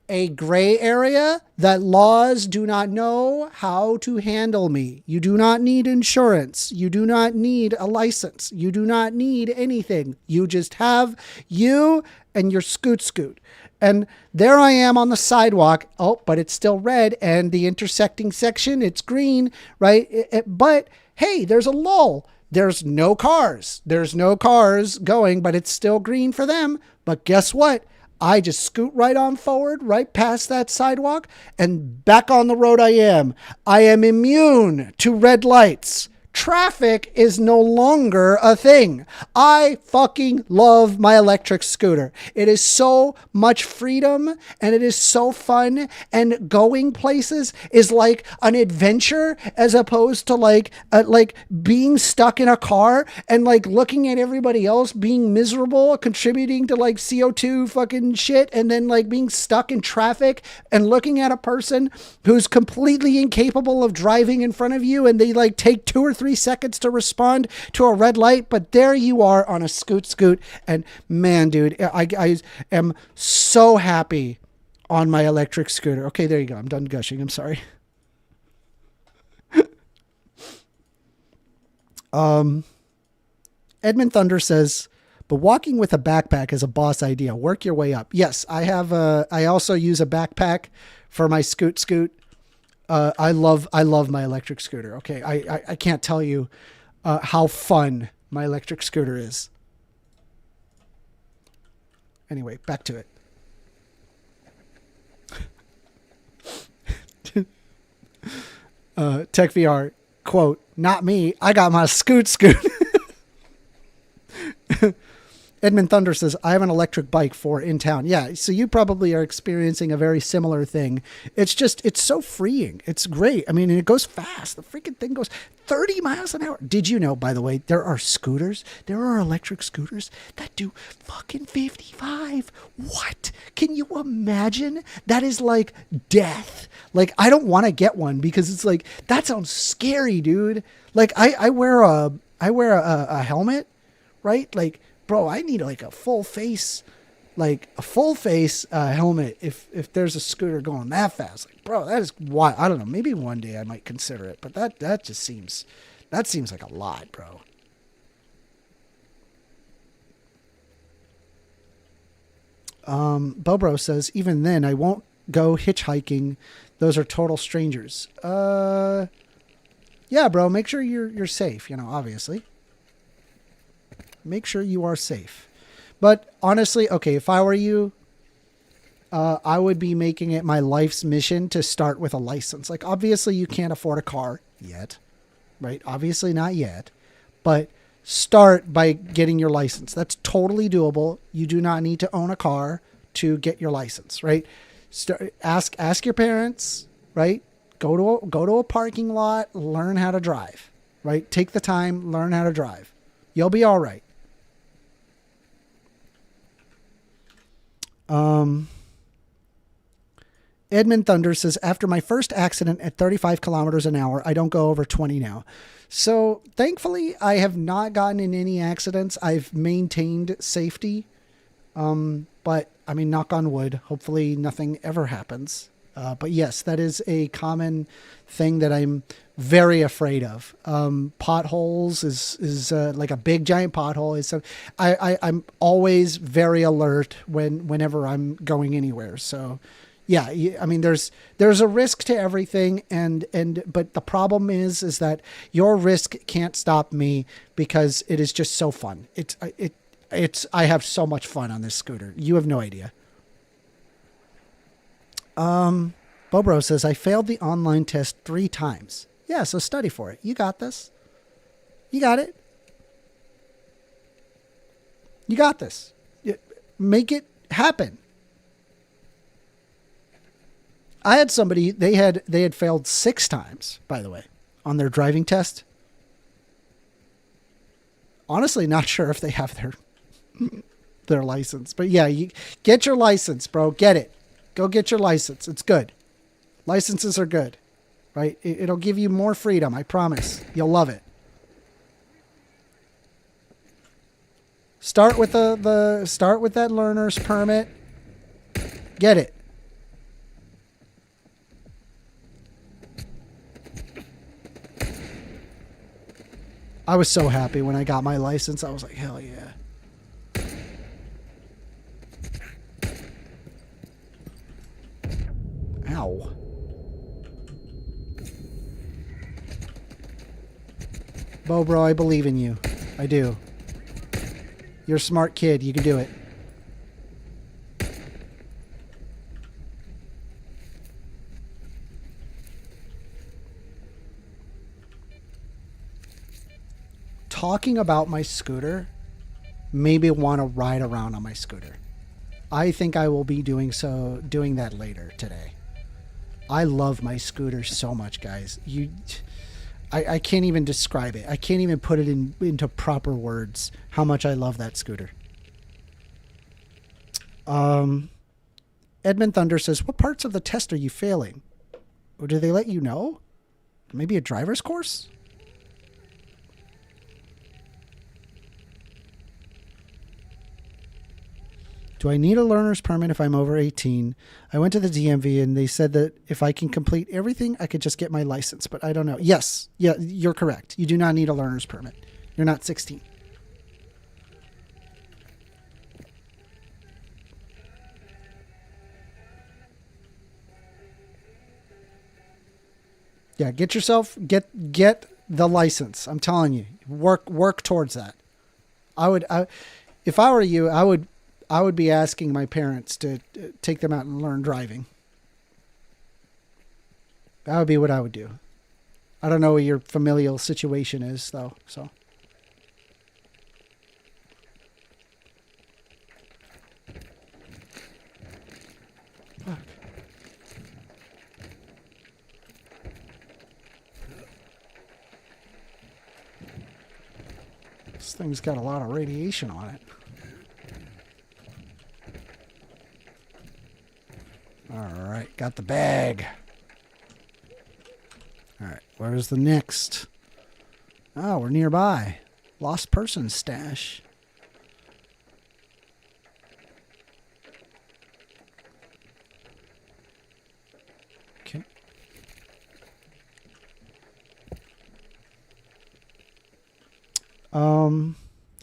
a gray area that laws do not know how to handle me. You do not need insurance. You do not need a license. You do not need anything. You just have you and your scoot. And there I am on the sidewalk. Oh, but it's still red, and the intersecting section, it's green, right? But hey, there's a lull. There's no cars. There's no cars going, but it's still green for them. But guess what? I just scoot right on forward, right past that sidewalk, and back on the road I am. I am immune to red lights. Traffic is no longer a thing. I fucking love my electric scooter. It is so much freedom, and it is so fun, and going places is like an adventure as opposed to like being stuck in a car and like looking at everybody else being miserable, contributing to like CO2 fucking shit, and then like being stuck in traffic and looking at a person who's completely incapable of driving in front of you, and they like take 2 or 3 seconds to respond to a red light, but there you are on a scoot. And man, dude, I am so happy on my electric scooter. Okay, there you go. I'm done gushing. I'm sorry. Edmund Thunder says, but walking with a backpack is a boss idea. Work your way up. Yes, I have I also use a backpack for my scoot. I love my electric scooter. Okay. I can't tell you how fun my electric scooter is. Anyway, back to it. Tech VR, quote, not me. I got my scoot. Edmund Thunder says, I have an electric bike for in town. Yeah, so you probably are experiencing a very similar thing. It's so freeing. It's great. I mean, and it goes fast. The freaking thing goes 30 miles an hour. Did you know, by the way, there are electric scooters that do fucking 55. What? Can you imagine? That is like death. Like, I don't want to get one because it's like, that sounds scary, dude. Like, I wear a helmet, right? Like, bro, I need like a full face helmet if there's a scooter going that fast. Like, bro, that is why I don't know. Maybe one day I might consider it, but that seems like a lot, bro. Bobro says, even then I won't go hitchhiking. Those are total strangers. Yeah, bro, make sure you're safe, obviously. Make sure you are safe. But honestly, okay, if I were you, I would be making it my life's mission to start with a license. Like, obviously you can't afford a car yet, right? Obviously not yet, but start by getting your license. That's totally doable. You do not need to own a car to get your license, right? Ask your parents, right? Go to a parking lot, learn how to drive, right? Take the time, learn how to drive. You'll be all right. Edmund Thunder says, after my first accident at 35 kilometers an hour, I don't go over 20 now. So thankfully, I have not gotten in any accidents. I've maintained safety. But I mean, knock on wood, hopefully nothing ever happens. But yes, that is a common thing that I'm very afraid of. Potholes is like a big giant pothole. I'm always very alert whenever I'm going anywhere. So yeah, I mean, there's a risk to everything. But the problem is that your risk can't stop me because it is just so fun. I have so much fun on this scooter. You have no idea. Bobro says, I failed the online test 3 times. Yeah, so study for it. You got this. You got it. You got this. Make it happen. I had somebody, they had failed 6 times, by the way, on their driving test. Honestly, not sure if they have their license. But yeah, you get your license, bro. Get it. Go get your license. It's good. Licenses are good, right? It'll give you more freedom. I promise. You'll love it. Start with start with that learner's permit. Get it. I was so happy when I got my license. I was like, hell yeah. Ow. Bobro, I believe in you. I do. You're a smart kid. You can do it. Talking about my scooter made me want to ride around on my scooter. I think I will be doing that later today. I love my scooter so much, guys. I can't even describe it. I can't even put it into proper words how much I love that scooter. Edmund Thunder says, what parts of the test are you failing? Or do they let you know? Maybe a driver's course? Do I need a learner's permit if I'm over 18? I went to the DMV and they said that if I can complete everything, I could just get my license, but I don't know. Yes. Yeah, you're correct. You do not need a learner's permit. You're not 16. Yeah, get the license. I'm telling you, work towards that. If I were you, I would be asking my parents to take them out and learn driving. That would be what I would do. I don't know what your familial situation is, though. So, fuck. This thing's got a lot of radiation on it. All right, got the bag. All right, where's the next? Oh, we're nearby. Lost person stash. Okay.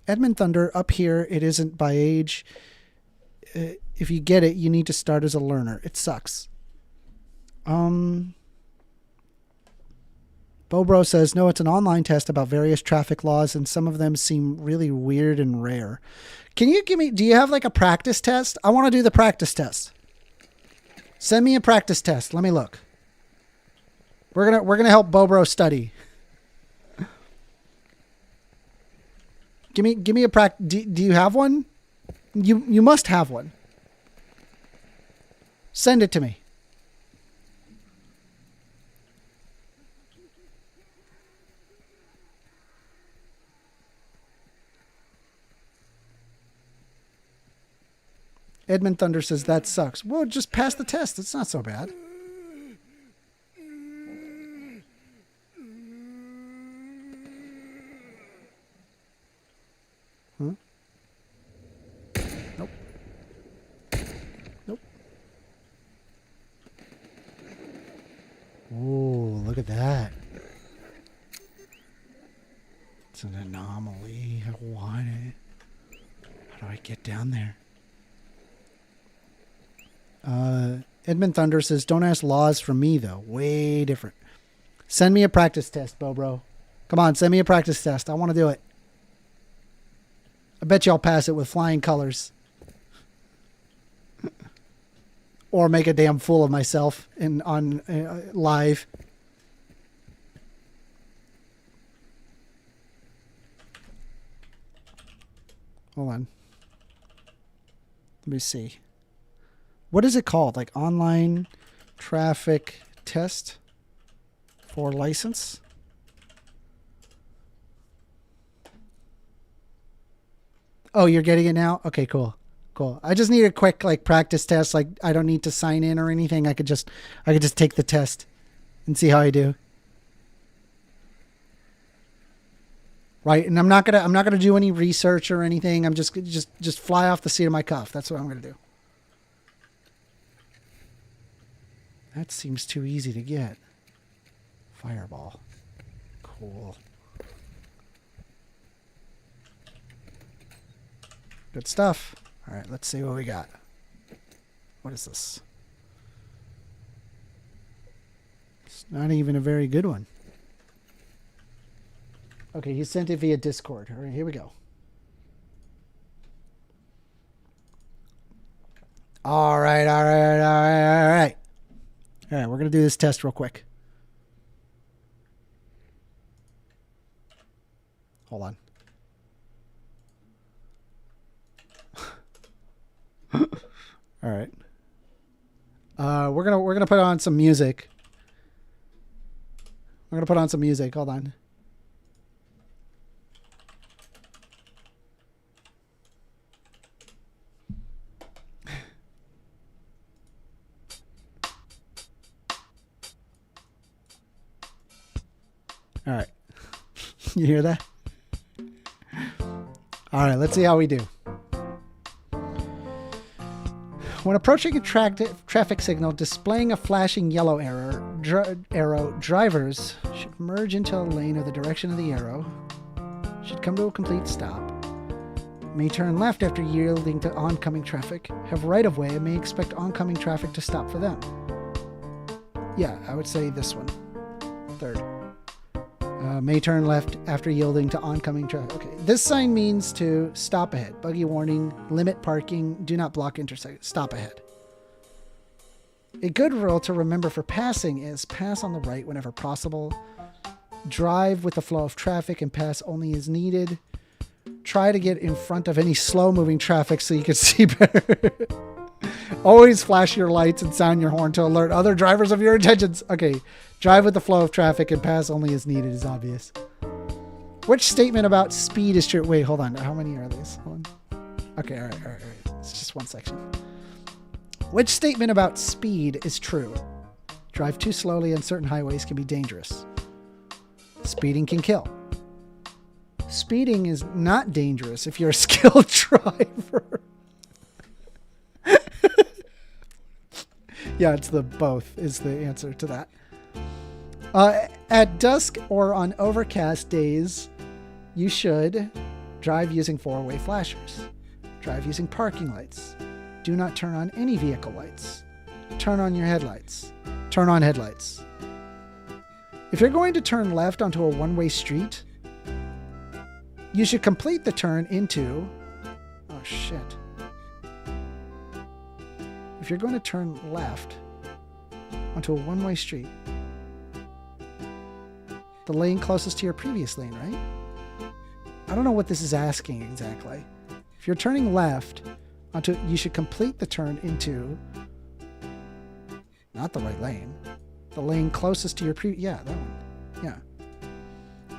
Edmund Thunder, up here, it isn't by age. If you get it, you need to start as a learner. It sucks. Bobro says, no, it's an online test about various traffic laws, and some of them seem really weird and rare. Can you do you have like a practice test? I want to do the practice test. Send me a practice test. Let me look. We're gonna help Bobro study. Give me a practice. Do you have one? You must have one. Send it to me. Edmund Thunder says that sucks. Well, just pass the test. It's not so bad. Huh? Nope. Nope. Oh, look at that. It's an anomaly. I want it. How do I get down there? Edmund Thunder says, don't ask laws from me, though. Way different. Send me a practice test, bro. Come on, send me a practice test. I want to do it. I bet you I'll pass it with flying colors. Or make a damn fool of myself on live. Hold on. Let me see. What is it called? Like online traffic test for license? Oh, you're getting it now? Okay, cool. Cool. I just need a quick like practice test. Like I don't need to sign in or anything. I could just take the test and see how I do. Right? And I'm not going to do any research or anything. I'm just fly off the seat of my cuff. That's what I'm going to do. That seems too easy to get. Fireball. Cool. Good stuff. All right, let's see what we got. What is this? It's not even a very good one. Okay, he sent it via Discord. All right, here we go. All right. All right, we're going to do this test real quick. Hold on. All right. We're gonna put on some music. We're gonna put on some music. Hold on. All right. You hear that? All right, let's see how we do. When approaching a traffic signal displaying a flashing yellow arrow, drivers should merge into a lane of the direction of the arrow, should come to a complete stop, may turn left after yielding to oncoming traffic, have right-of-way, and may expect oncoming traffic to stop for them. Yeah, I would say this one. Third. May turn left after yielding to oncoming traffic. Okay, this sign means to stop ahead. Buggy warning, limit parking, do not block intersection, stop ahead. A good rule to remember for passing is pass on the right whenever possible. Drive with the flow of traffic and pass only as needed. Try to get in front of any slow-moving traffic so you can see better. Always flash your lights and sound your horn to alert other drivers of your intentions. Okay, drive with the flow of traffic and pass only as needed is obvious. Which statement about speed is true? Wait, hold on. How many are these? Hold on. Okay, all right. It's just one section. Which statement about speed is true? Drive too slowly on certain highways can be dangerous. Speeding can kill. Speeding is not dangerous if you're a skilled driver. Yeah, it's the both is the answer to that. At dusk or on overcast days, you should drive using four-way flashers. Drive using parking lights. Do not turn on any vehicle lights. Turn on your headlights. Turn on headlights. If you're going to turn left onto a one-way street, you should complete the turn into... Oh, shit. If you're going to turn left onto a one-way street, the lane closest to your previous lane, right? I don't know what this is asking exactly. If you're turning left, you should complete the turn into not the right lane. The lane closest to your yeah, that one. Yeah.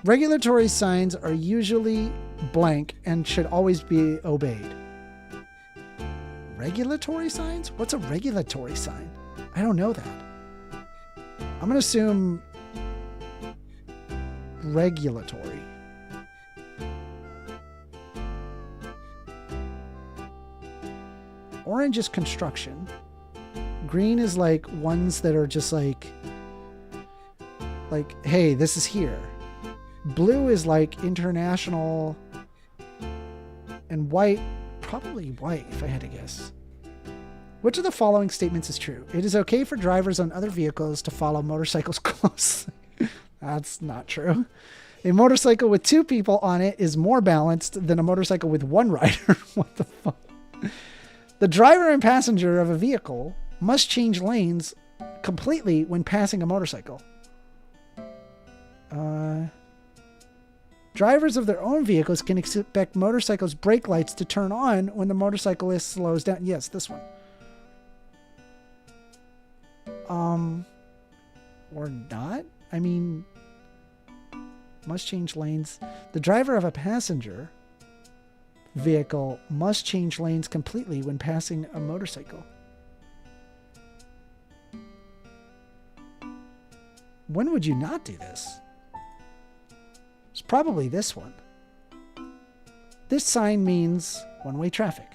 Regulatory signs are usually blank and should always be obeyed. Regulatory signs? What's a regulatory sign? I don't know that. I'm going to assume regulatory. Orange is construction. Green is like ones that are just like, hey, this is here. Blue is like international. And white, probably white if I had to guess. Which of the following statements is true? It is okay for drivers on other vehicles to follow motorcycles closely. That's not true. A motorcycle with 2 people on it is more balanced than a motorcycle with 1 rider. What the fuck? The driver and passenger of a vehicle must change lanes completely when passing a motorcycle. Drivers of their own vehicles can expect motorcycles' brake lights to turn on when the motorcyclist slows down. Yes, this one. Or not? I mean, must change lanes. The driver of a passenger vehicle must change lanes completely when passing a motorcycle. When would you not do this? It's probably this one. This sign means one-way traffic.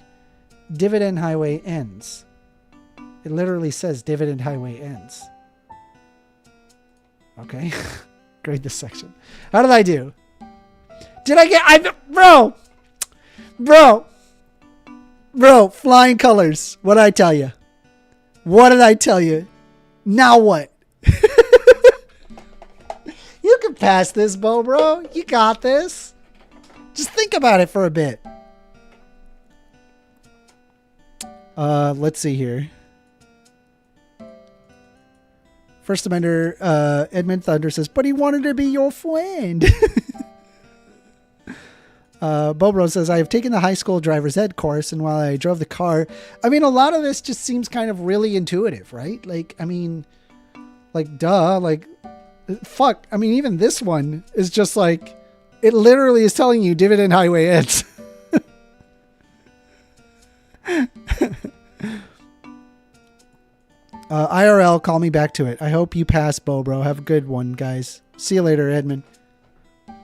Dividend highway ends. It literally says dividend highway ends. Okay. Grade this section. How did I do? Did I get... Bro, flying colors. What did I tell you? What did I tell you? Now what? You can pass this, bro. You got this. Just think about it for a bit. Let's see here. First Amender, Edmund Thunder says, but he wanted to be your friend. Bobro says, I have taken the high school driver's ed course, and while I drove the car, I mean, a lot of this just seems kind of really intuitive, right? Like, I mean, like, duh, like, fuck. I mean, even this one is just like, it literally is telling you dividend highway ends. IRL, call me back to it. I hope you pass, Bobro. Have a good one, guys. See you later, Edmund. All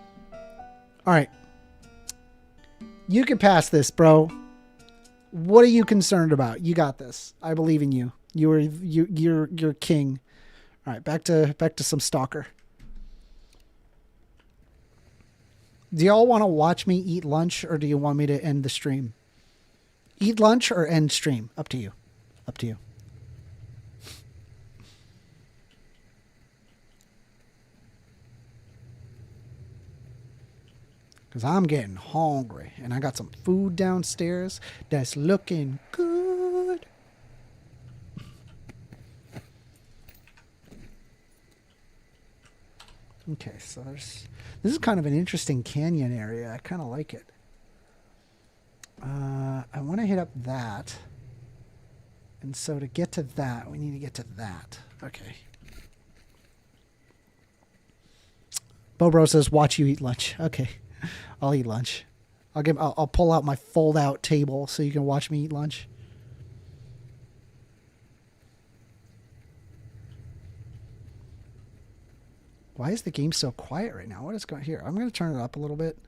right. You can pass this, bro. What are you concerned about? You got this. I believe in you. You're king. All right, back to some Stalker. Do y'all want to watch me eat lunch, or do you want me to end the stream? Eat lunch or end stream? Up to you. Up to you. Because I'm getting hungry, and I got some food downstairs that's looking good. Okay, so this is kind of an interesting canyon area. I kind of like it. I want to hit up that. And so to get to that, we need to get to that. Okay. Bobro says, watch you eat lunch. Okay. I'll eat lunch. I'll pull out my fold-out table so you can watch me eat lunch. Why is the game so quiet right now? What is going here? I'm going to turn it up a little bit.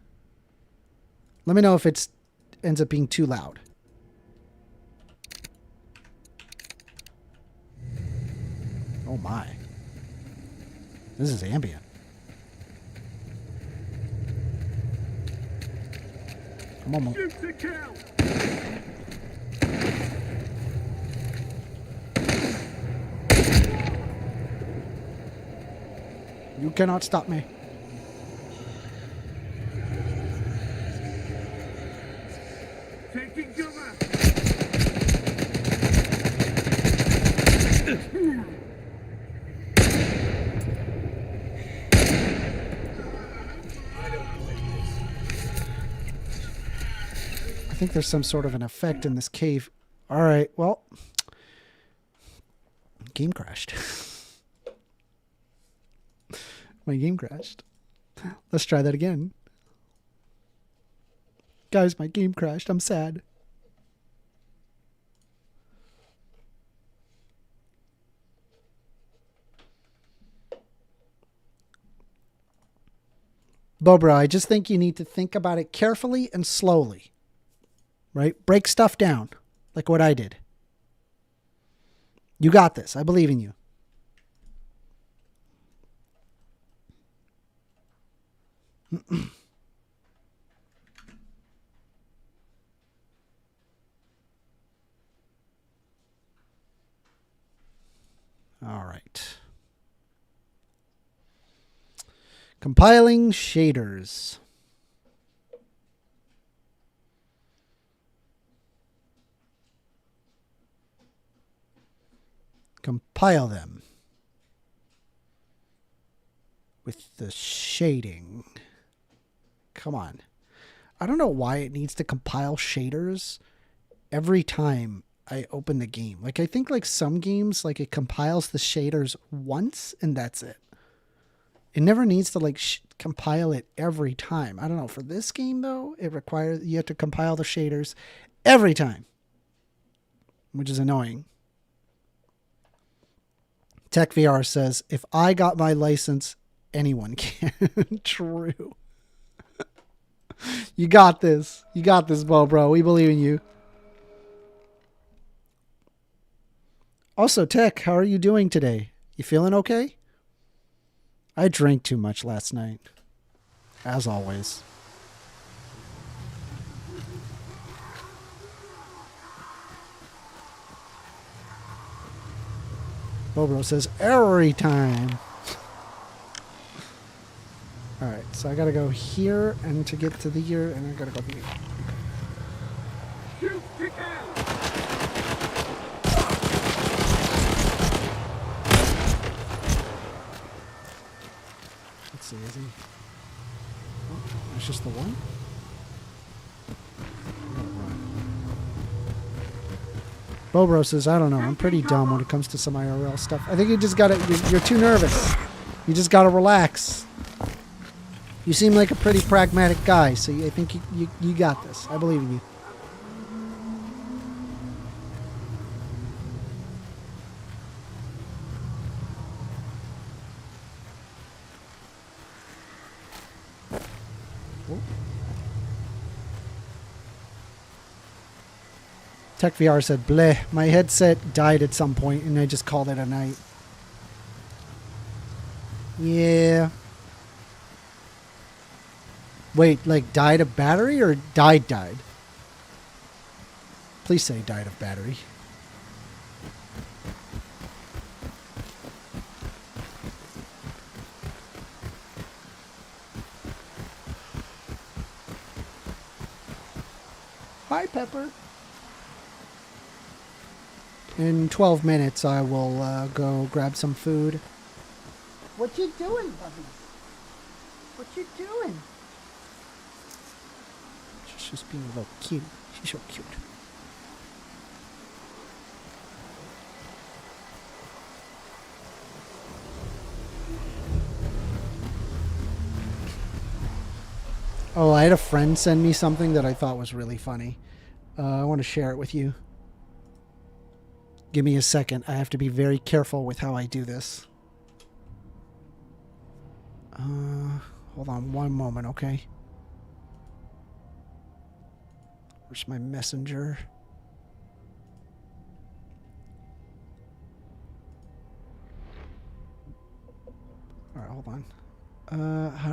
Let me know if it ends up being too loud. Oh my. This is ambient. Come on, Mo. You cannot stop me. Taking cover. there's some sort of an effect in this cave. All right, well, game crashed. My game crashed. Let's try that again. Guys, my game crashed. I'm sad. Bobra, I just think you need to think about it carefully and slowly. Right? Break stuff down, like what I did. You got this. I believe in you. All right. Compiling shaders. Compile them with the shading. Come on. I don't know why it needs to compile shaders every time I open the game. Like, I think like some games, like it compiles the shaders once and that's it. It never needs to like compile it every time. I don't know. For this game though, it requires, you have to compile the shaders every time, which is annoying. TechVR says, if I got my license, anyone can. True. You got this. You got this, bro. We believe in you. Also, Tech, how are you doing today? You feeling okay? I drank too much last night. As always. Bobro says, every time. Alright, so I gotta go here, and to get to the here, and I gotta go here. Let's see, is he? Oh, it's just the one? Bobro says, I don't know. I'm pretty dumb when it comes to some IRL stuff. I think you just gotta, you're too nervous. You just gotta relax. You seem like a pretty pragmatic guy, so I think you got this. I believe in you. TechVR said, bleh, my headset died at some point and I just called it a night. Yeah. Wait, like died of battery or died? Please say died of battery. Hi, Pepper. In 12 minutes, I will go grab some food. What you doing, Bubby? What you doing? She's just being a little cute. She's so cute. Oh, I had a friend send me something that I thought was really funny. I want to share it with you. Give me a second. I have to be very careful with how I do this. Hold on one moment, okay? Where's my messenger? Alright, hold on. How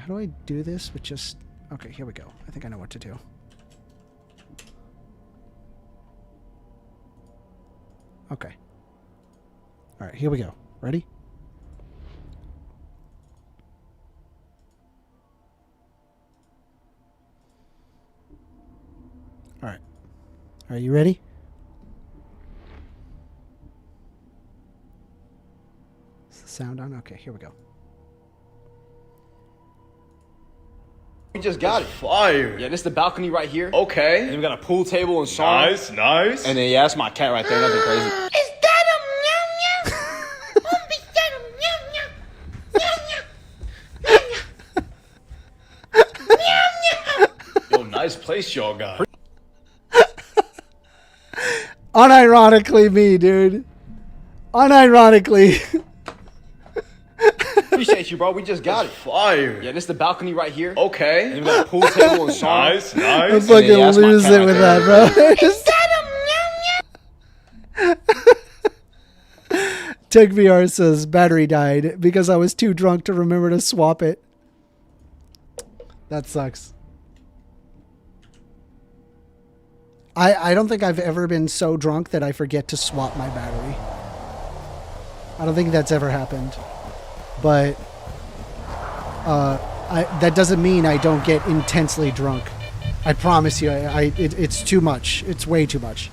do I do this with just... Okay, here we go. I think I know what to do. Okay. Alright, here we go. Ready? Alright. Are you ready? Is the sound on? Okay, here we go. We just got it. Fire. Yeah, this is the balcony right here. Okay. And then we got a pool table and sauna. Nice, nice. And then, yeah, that's my cat right there. Nothing crazy. Is that a meow meow? Mommy, that a meow meow. Meow meow. Meow meow. Yo, nice place y'all got. Unironically me, dude. Unironically. Appreciate you, bro. We just got it. Fire. Yeah, this is the balcony right here. Okay. And then we got a pool table and sauna. Nice, nice. I fucking lose it with that, bro. Is that a meow meow? Tech VR says battery died because I was too drunk to remember to swap it. That sucks. I don't think I've ever been so drunk that I forget to swap my battery. I don't think that's ever happened. But that doesn't mean I don't get intensely drunk. I promise you, it's too much. It's way too much.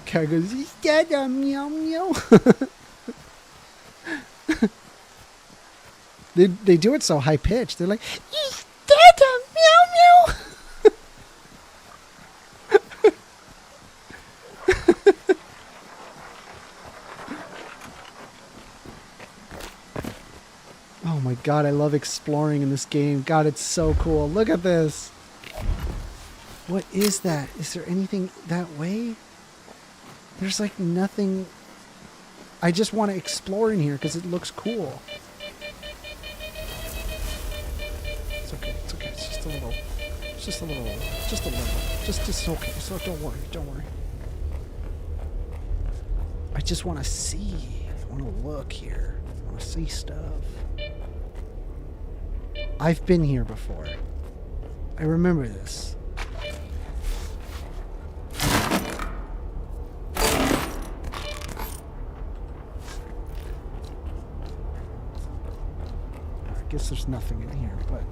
Cat goes, "Is that a meow meow?" They do it so high pitched. They're like, "Is that a meow meow?" Oh my god, I love exploring in this game. God, it's so cool. Look at this. What is that? Is there anything that way? There's like nothing. I just want to explore in here because it looks cool. It's okay. It's okay. It's just a little. It's just a little. Just a little. Just okay. So don't worry. Don't worry. I just want to see. I want to look here. I want to see stuff. I've been here before. I remember this. I guess there's nothing in here, but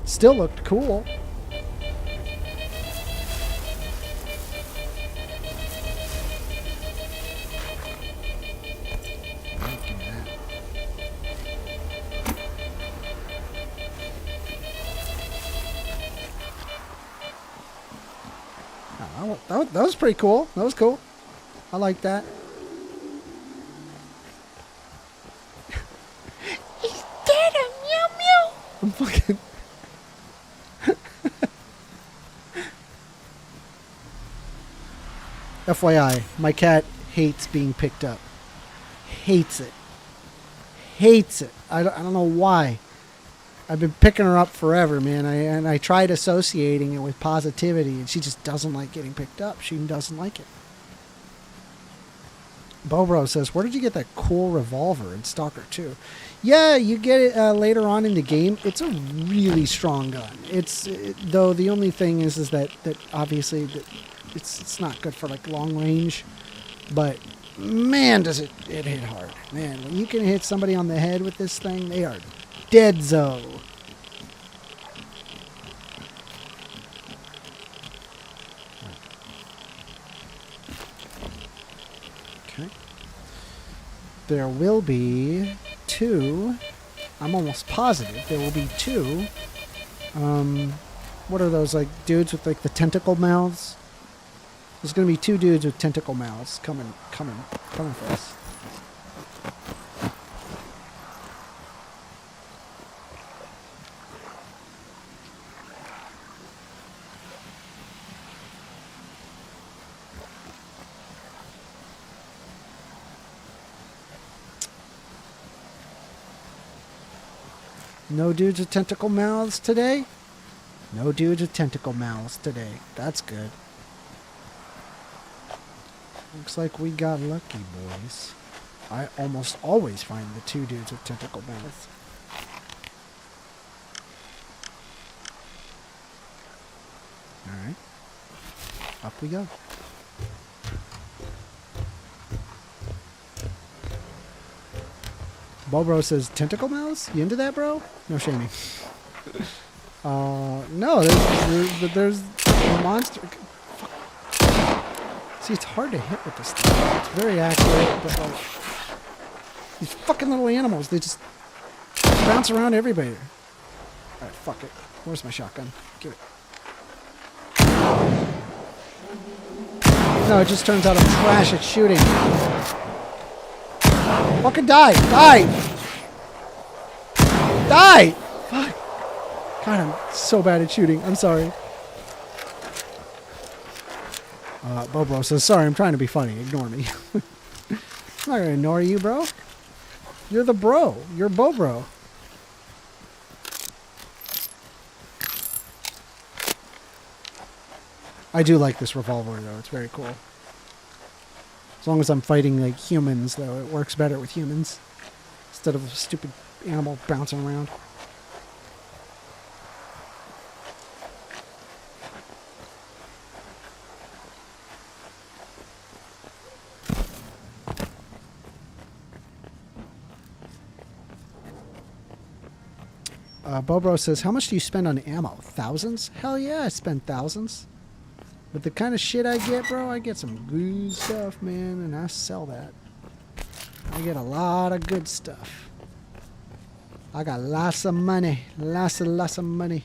still looked cool. That was pretty cool. That was cool. I like that. Is that a meow meow? I'm fucking... FYI, my cat hates being picked up. Hates it. Hates it. I don't know why. I've been picking her up forever, man. I tried associating it with positivity, and she just doesn't like getting picked up. She doesn't like it. Bobro says, where did you get that cool revolver in Stalker 2? Yeah, you get it later on in the game. It's a really strong gun. Though the only thing is that obviously that it's not good for like long range, but man, does it hit hard. Man, when you can hit somebody on the head with this thing, they are dead-zo. Okay. There will be 2. I'm almost positive there will be 2. What are those, like, dudes with, like, the tentacle mouths? There's going to be 2 dudes with tentacle mouths coming for us. No dudes with tentacle mouths today? No dudes with tentacle mouths today. That's good. Looks like we got lucky, boys. I almost always find the 2 dudes with tentacle mouths. Alright. Up we go. Bobro says, tentacle mouths? You into that, bro? No shaming. No, there's a monster. See, it's hard to hit with this thing. It's very accurate, but like... These fucking little animals, they just bounce around everybody. Alright, fuck it. Where's my shotgun? Give it. No, it just turns out I'm trash at shooting. Fucking die! Die! Die! Fuck. God, I'm so bad at shooting. I'm sorry. Bobro says, sorry, I'm trying to be funny. Ignore me. I'm not gonna ignore you, bro. You're the bro. You're Bobro. I do like this revolver, though. It's very cool. As long as I'm fighting, like, humans, though, it works better with humans. Instead of a stupid animal bouncing around. Bobro says, how much do you spend on ammo? Thousands? Hell yeah, I spend thousands. But the kind of shit I get, bro, I get some good stuff, man, and I sell that. I get a lot of good stuff. I got lots of money. Lots of money.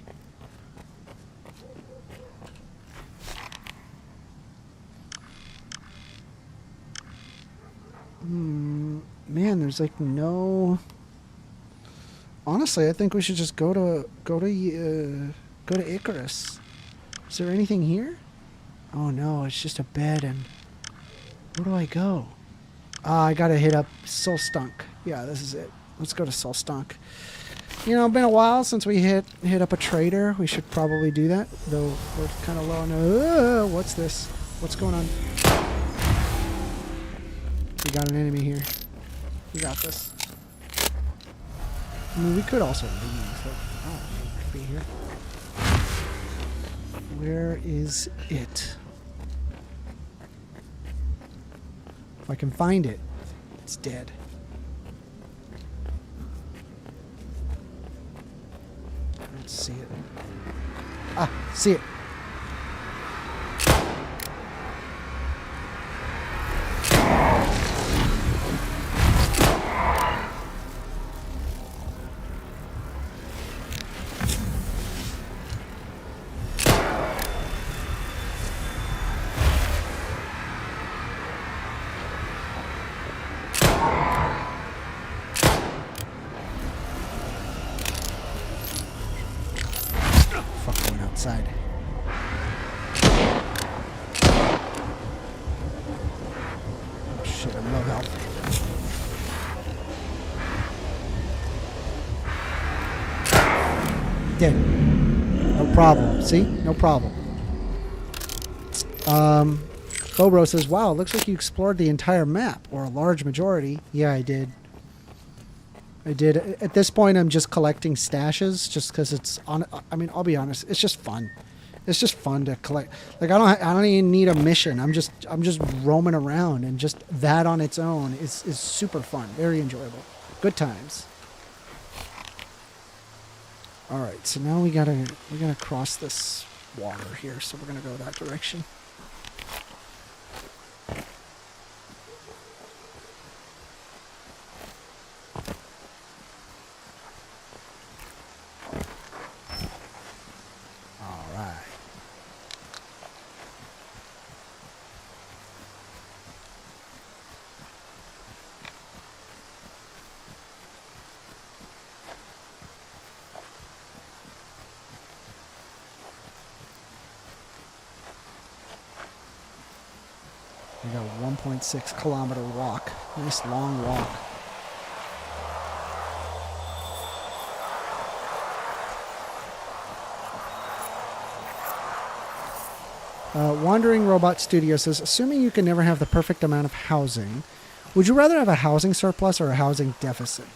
Man, there's like no... Honestly, I think we should just go to Icarus. Is there anything here? Oh no, it's just a bed and... Where do I go? I gotta hit up Solstunk. Yeah, this is it. Let's go to Solstunk. You know, it's been a while since we hit up a trader. We should probably do that, though we're kind of low on... what's this? What's going on? We got an enemy here. We got this. I mean, we could also leave, but oh, it could be here. Where is it? If I can find it, it's dead. Let's see it. Ah, see it. Outside. Oh shit, I'm low health. Dead. No problem. See? No problem. Bobro says, wow, looks like you explored the entire map, or a large majority. Yeah, I did. At this point, I'm just collecting stashes, just because it's on. I mean, I'll be honest, it's just fun. It's just fun to collect. Like I don't even need a mission. I'm just roaming around, and just that on its own is super fun, very enjoyable, good times. All right, so now we're gonna cross this water here, so we're gonna go that direction. We got a 1.6 kilometer walk. Nice long walk. Wandering Robot Studio says, assuming you can never have the perfect amount of housing, would you rather have a housing surplus or a housing deficit?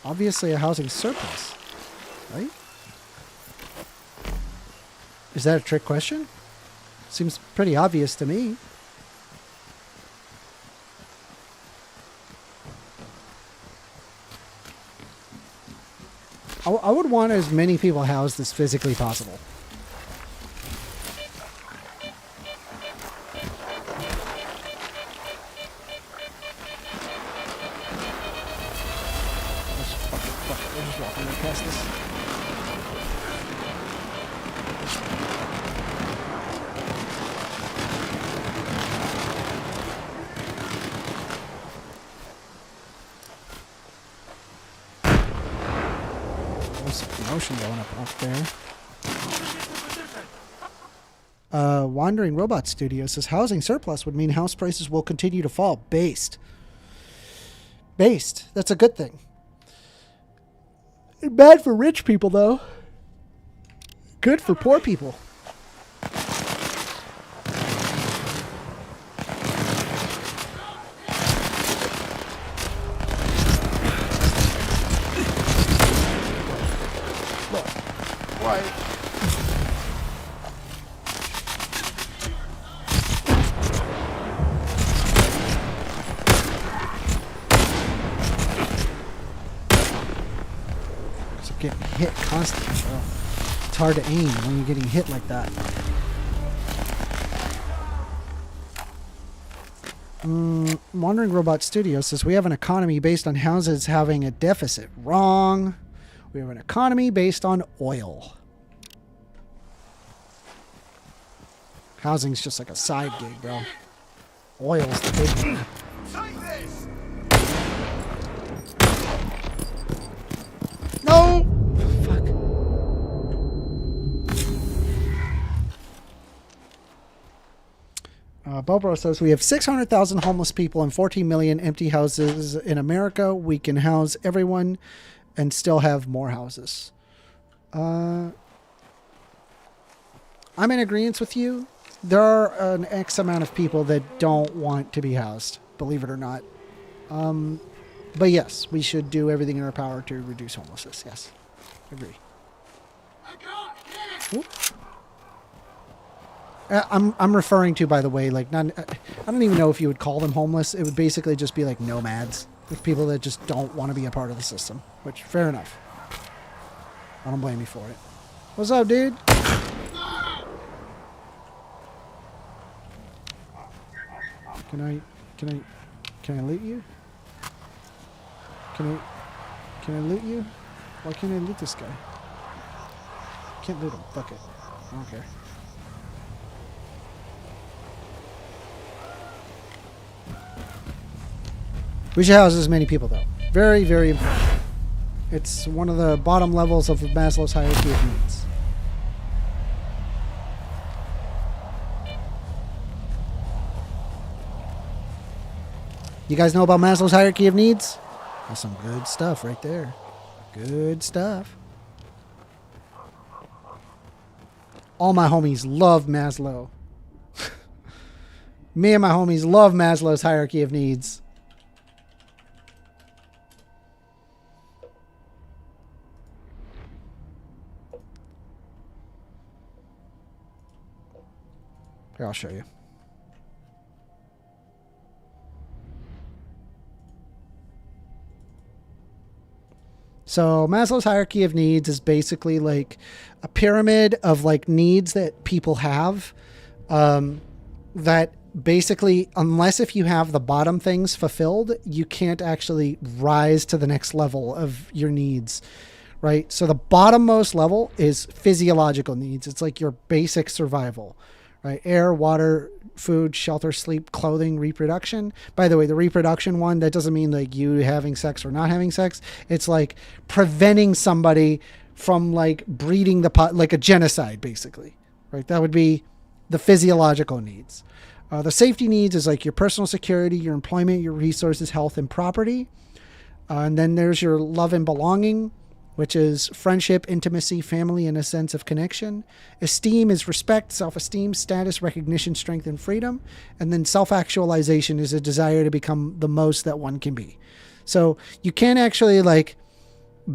Obviously a housing surplus, right? Is that a trick question? Seems pretty obvious to me. I would want as many people housed as physically possible. motion going up there. Wandering Robot Studio says housing surplus would mean house prices will continue to fall. Based. That's a good thing. Bad for rich people, though. Good for poor people. Getting hit constantly, bro. It's hard to aim when you're getting hit like that. Wandering Robot Studio says we have an economy based on houses having a deficit. Wrong. We have an economy based on oil. Housing's just like a side gig, bro. Oil's the big one. No! Fuck. Bobro says we have 600,000 homeless people and 14 million empty houses in America. We can house everyone and still have more houses. I'm in agreement with you. There are an X amount of people that don't want to be housed, believe it or not. But yes, we should do everything in our power to reduce homelessness. Yes, agree. Oop. I'm referring to, by the way, like not. I don't even know if you would call them homeless. It would basically just be like nomads, with people that just don't want to be a part of the system. Which, fair enough. I don't blame you for it. What's up, dude? Can I loot you? Can I loot you? Why can't I loot this guy? Can't loot him. Fuck it. I don't care. We should house as many people, though. Very, very important. It's one of the bottom levels of Maslow's hierarchy of needs. You guys know about Maslow's hierarchy of needs? That's some good stuff right there. Good stuff. All my homies love Maslow. Me and my homies love Maslow's hierarchy of needs. Here, I'll show you. So Maslow's hierarchy of needs is basically like a pyramid of like needs that people have, that basically, unless if you have the bottom things fulfilled, you can't actually rise to the next level of your needs, right? So the bottommost level is physiological needs. It's like your basic survival, right? Air, water, food, shelter, sleep, clothing, reproduction. By the way, the reproduction one, that doesn't mean like you having sex or not having sex. It's like preventing somebody from like breeding the pot, like a genocide, basically, right? That would be the physiological needs. The safety needs is like your personal security, your employment, your resources, health, and property. And then there's your love and belonging, which is friendship, intimacy, family, and a sense of connection. Esteem is respect, self-esteem, status, recognition, strength, and freedom. And then self-actualization is a desire to become the most that one can be. So you can't actually like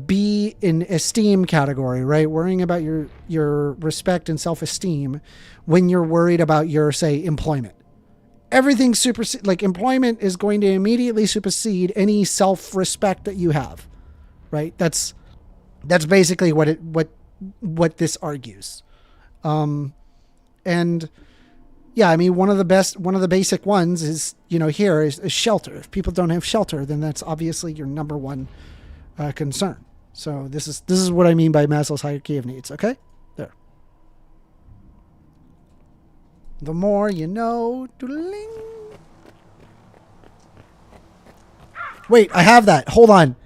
be in esteem category, right? Worrying about your respect and self-esteem when you're worried about your, say, employment. Everything like employment is going to immediately supersede any self-respect that you have, right? That's basically what this argues. And yeah, I mean, one of the basic ones is, here is shelter. If people don't have shelter, then that's obviously your number one concern. So this is what I mean by Maslow's hierarchy of needs. Okay, there. The more you know. Doodling. Wait, I have that. Hold on.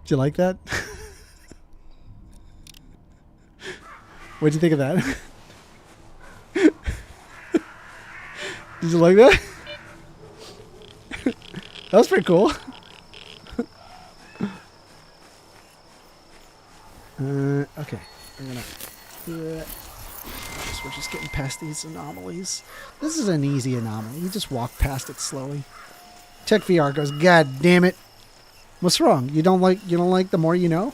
Did you like that? What'd you think of that? Did you like that? That was pretty cool. Okay. We're gonna. We're just getting past these anomalies. This is an easy anomaly. You just walk past it slowly. Tech VR goes, God damn it! What's wrong? You don't like the more you know?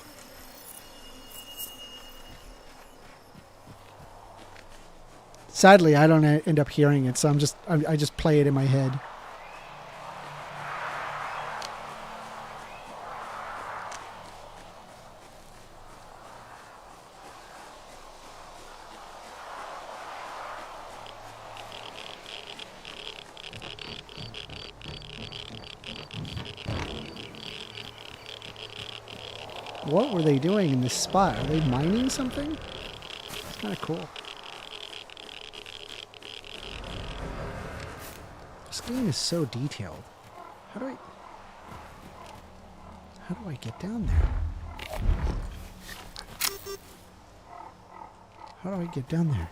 Sadly, I don't end up hearing it, so I just play it in my head. What were they doing in this spot? Are they mining something? It's kind of cool. This game is so detailed. How do I get down there? How do I get down there?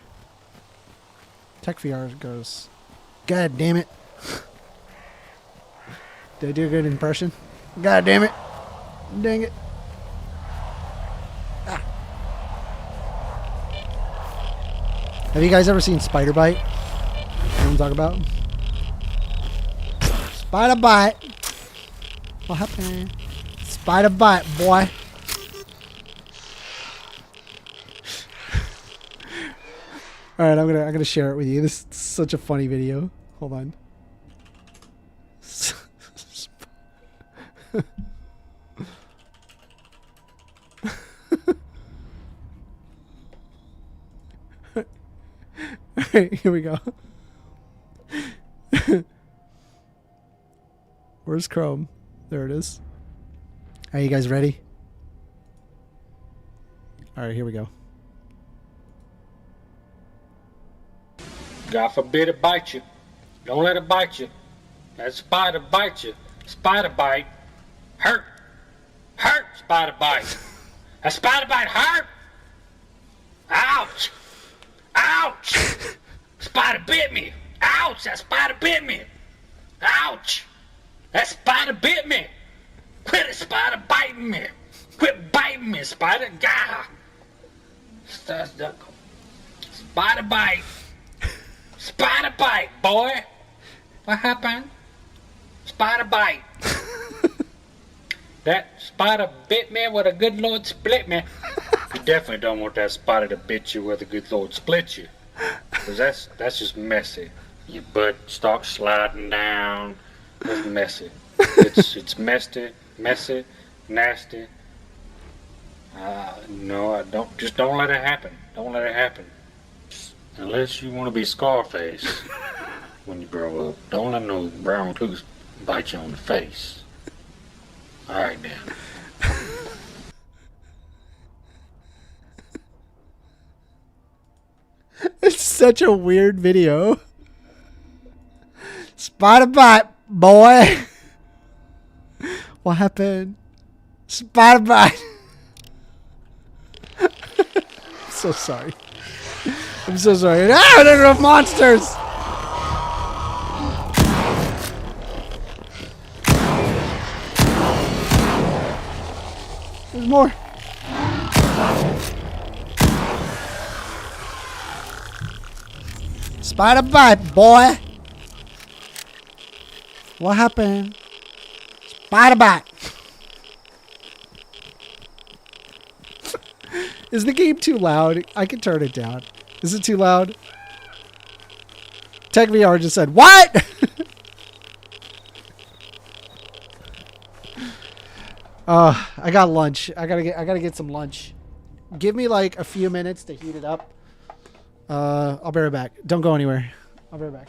Tech VR goes, God damn it. Did I do a good impression? God damn it. Dang it. Ah. Have you guys ever seen Spider Bite? You know what I'm talking about? Spider Bite. What happened? Spider Bite, boy. All right, I'm gonna share it with you. This is such a funny video. Hold on. All right, here we go. Where's Chrome? There it is. Are you guys ready? All right, here we go. God forbid it bite you. Don't let it bite you. That spider bite you. Spider bite. Hurt. Hurt, spider bite. That spider bite hurt. Ouch. Ouch. Spider bit me. Ouch, that spider bit me. Ouch. That spider bit me. Quit it, spider biting me. Quit biting me, spider. Gah. Spider bite. Spider bite, boy. What happened? Spider bite. That spider bit me where the good Lord split me. You definitely don't want that spider to bit you where the good Lord split you. Because that's just messy. Your butt starts sliding down. That's messy. It's messy, nasty. No, I don't. Just don't let it happen. Don't let it happen. Unless you want to be Scarface when you grow up. Don't let no brown recluse bite you on the face. All right, then. It's such a weird video. Spider bite, boy. What happened? Spider bite. I'm so sorry. I'm so sorry. Ah, there are monsters. There's more. Spider bite, boy. What happened? Spider bite. Is the game too loud? I can turn it down. Is it too loud? Tech VR just said, what? I got lunch. I gotta get some lunch. Give me like a few minutes to heat it up. I'll be right back. Don't go anywhere. I'll be right back.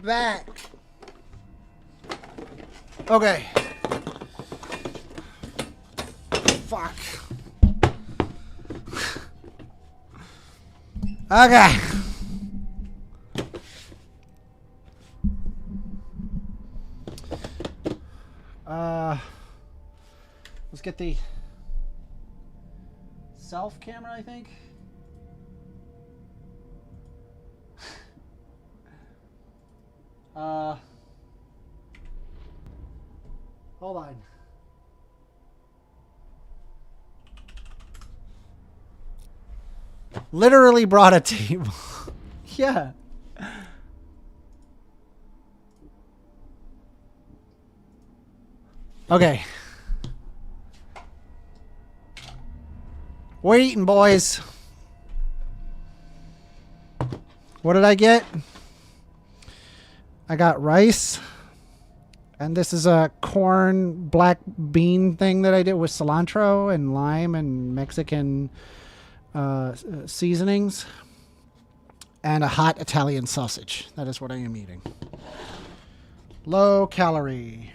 back. Okay. Fuck. Okay. Let's get the self camera, I think. Hold on. Literally brought a table. Yeah. Okay. We're eating, boys. What did I get? I got rice. And this is a corn black bean thing that I did with cilantro and lime and Mexican seasonings. And a hot Italian sausage. That is what I am eating. Low calorie.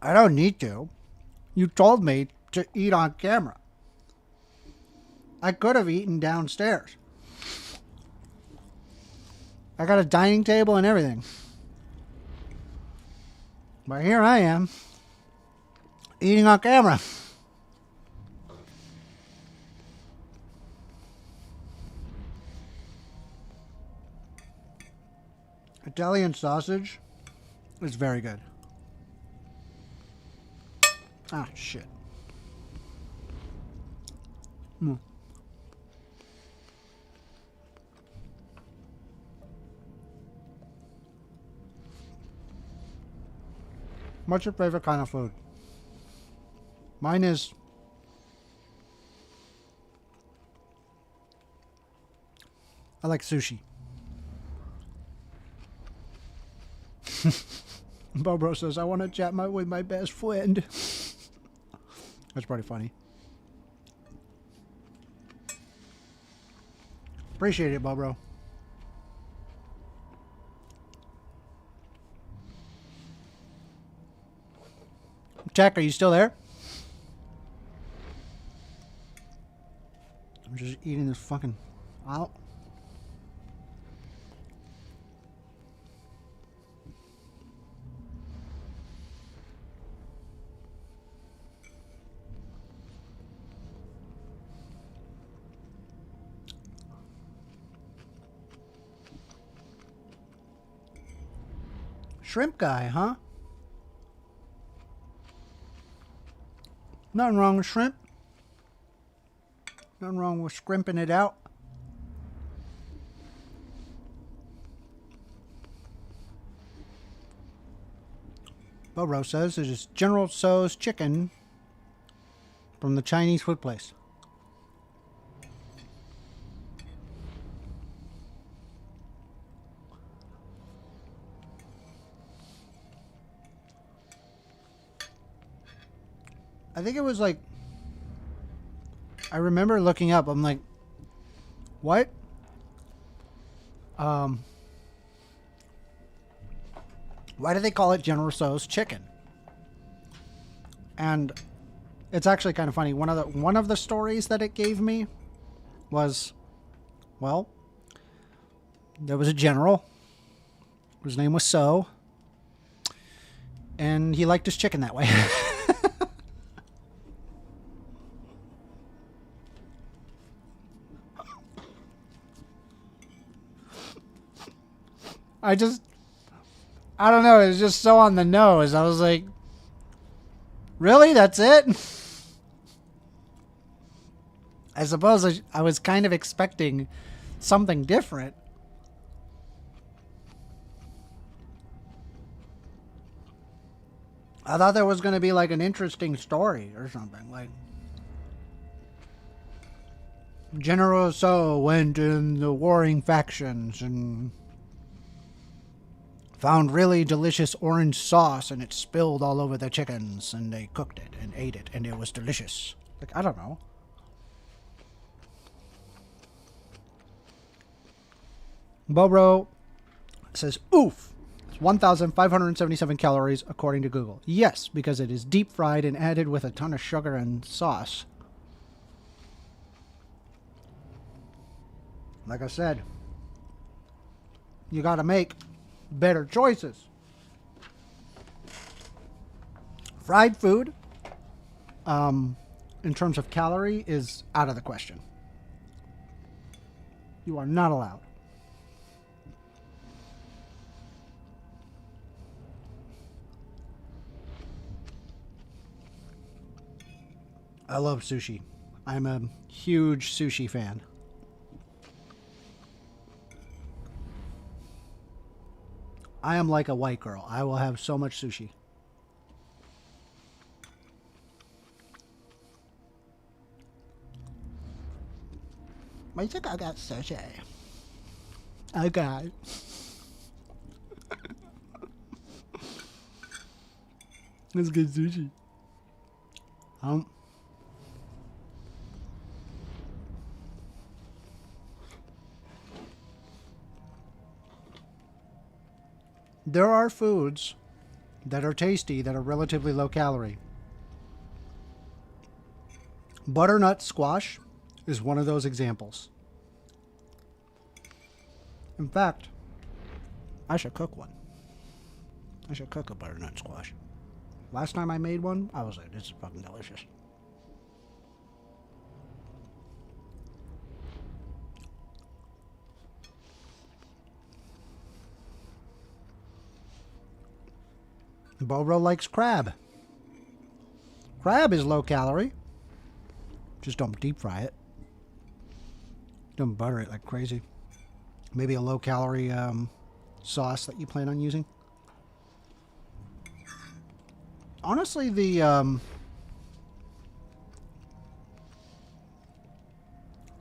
I don't need to. You told me to eat on camera. I could have eaten downstairs. I got a dining table and everything. But here I am, eating on camera. Italian sausage is very good. Ah, shit. What's your favorite kind of food? Mine is I like sushi. Bobro says, I want to chat with my best friend. That's pretty funny. Appreciate it, Bobro. Jack, are you still there? I'm just eating this fucking out. Shrimp guy, huh? Nothing wrong with shrimp. Nothing wrong with scrimping it out. Bobro says it is General Tso's chicken from the Chinese food place. I think it was like, I remember looking up, I'm like, what? Why do they call it General Tso's chicken? And it's actually kind of funny. One of the stories that it gave me was, well, there was a general whose name was Tso, and he liked his chicken that way. I don't know, it's just so on the nose. I was like, really? That's it? I suppose I was kind of expecting something different. I thought there was going to be like an interesting story or something. Like, General Tso went in the warring factions and found really delicious orange sauce and it spilled all over the chickens and they cooked it and ate it and it was delicious. Like, I don't know. Bobro says, oof, it's 1,577 calories according to Google. Yes, because it is deep fried and added with a ton of sugar and sauce. Like I said, you gotta make better choices. Fried food, in terms of calorie, is out of the question. You are not allowed. I love sushi. I'm a huge sushi fan. I am like a white girl. I will have so much sushi. I think I got sushi. Okay. Let's get sushi. There are foods that are tasty that are relatively low calorie. Butternut squash is one of those examples. In fact, I should cook one. I should cook a butternut squash. Last time I made one, I was like, this is fucking delicious. Bobro likes crab. Crab is low calorie. Just don't deep fry it. Don't butter it like crazy. Maybe a low calorie sauce that you plan on using. Honestly, the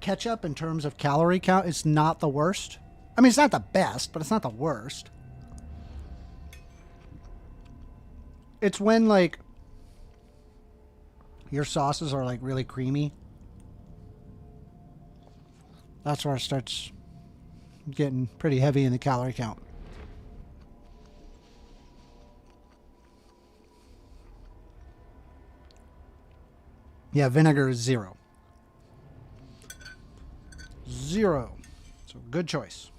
ketchup in terms of calorie count is not the worst. I mean, it's not the best, but it's not the worst. It's when, like, your sauces are, like, really creamy. That's where it starts getting pretty heavy in the calorie count. Yeah, vinegar is 0. 0. So, good choice.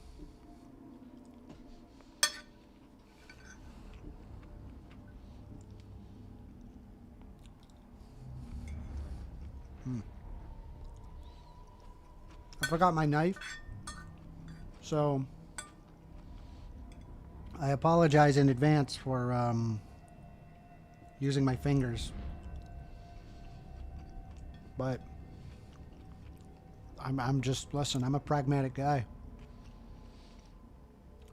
I forgot my knife, so I apologize in advance for using my fingers, but I'm just, listen, I'm a pragmatic guy.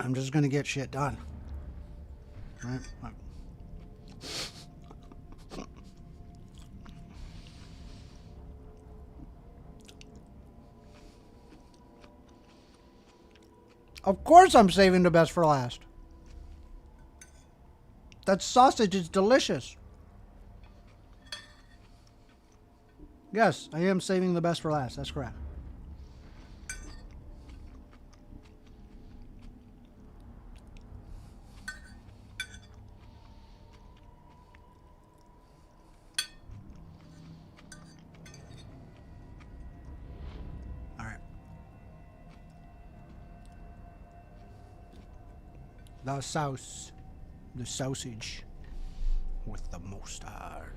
I'm just gonna get shit done, right? Of course I'm saving the best for last. That sausage is delicious. Yes, I am saving the best for last. That's correct. The sauce, the sausage with the mustard.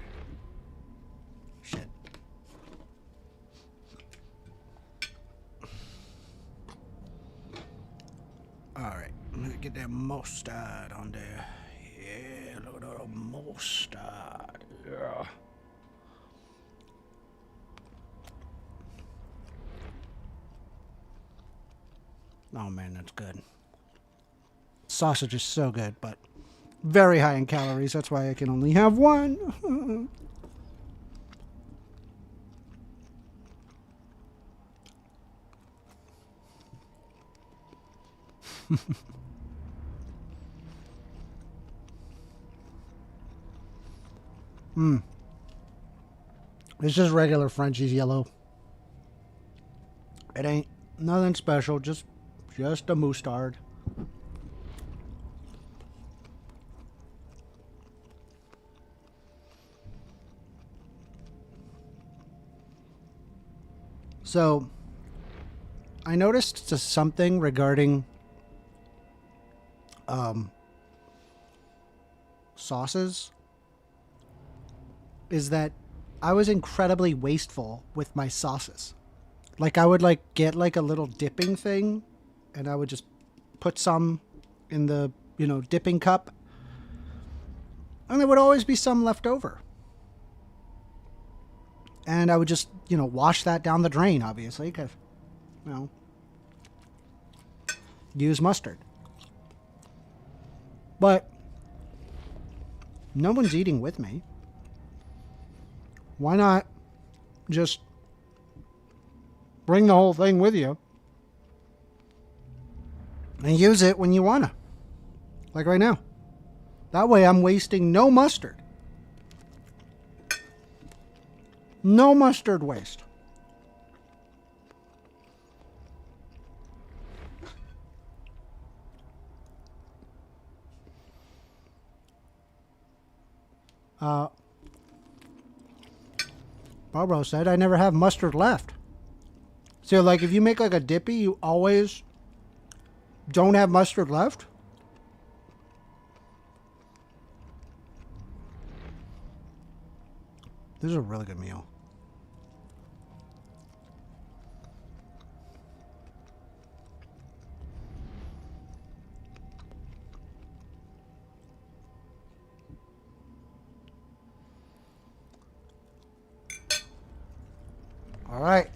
Shit. All right, I'm gonna get that mustard on there. Yeah, look at the mustard. Yeah. Oh man, that's good. Sausage is so good, but very high in calories. That's why I can only have one. It's just regular Frenchie's yellow. It ain't nothing special, just a mustard. So, I noticed something regarding sauces is that I was incredibly wasteful with my sauces. Like I would like get like a little dipping thing and I would just put some in the, dipping cup. And there would always be some left over. And I would just, wash that down the drain, obviously, because, use mustard. But no one's eating with me. Why not just bring the whole thing with you and use it when you want to? Like right now. That way I'm wasting no mustard. No mustard waste. Barbaro said I never have mustard left. So like if you make like a dippy, you always don't have mustard left? This is a really good meal. All right.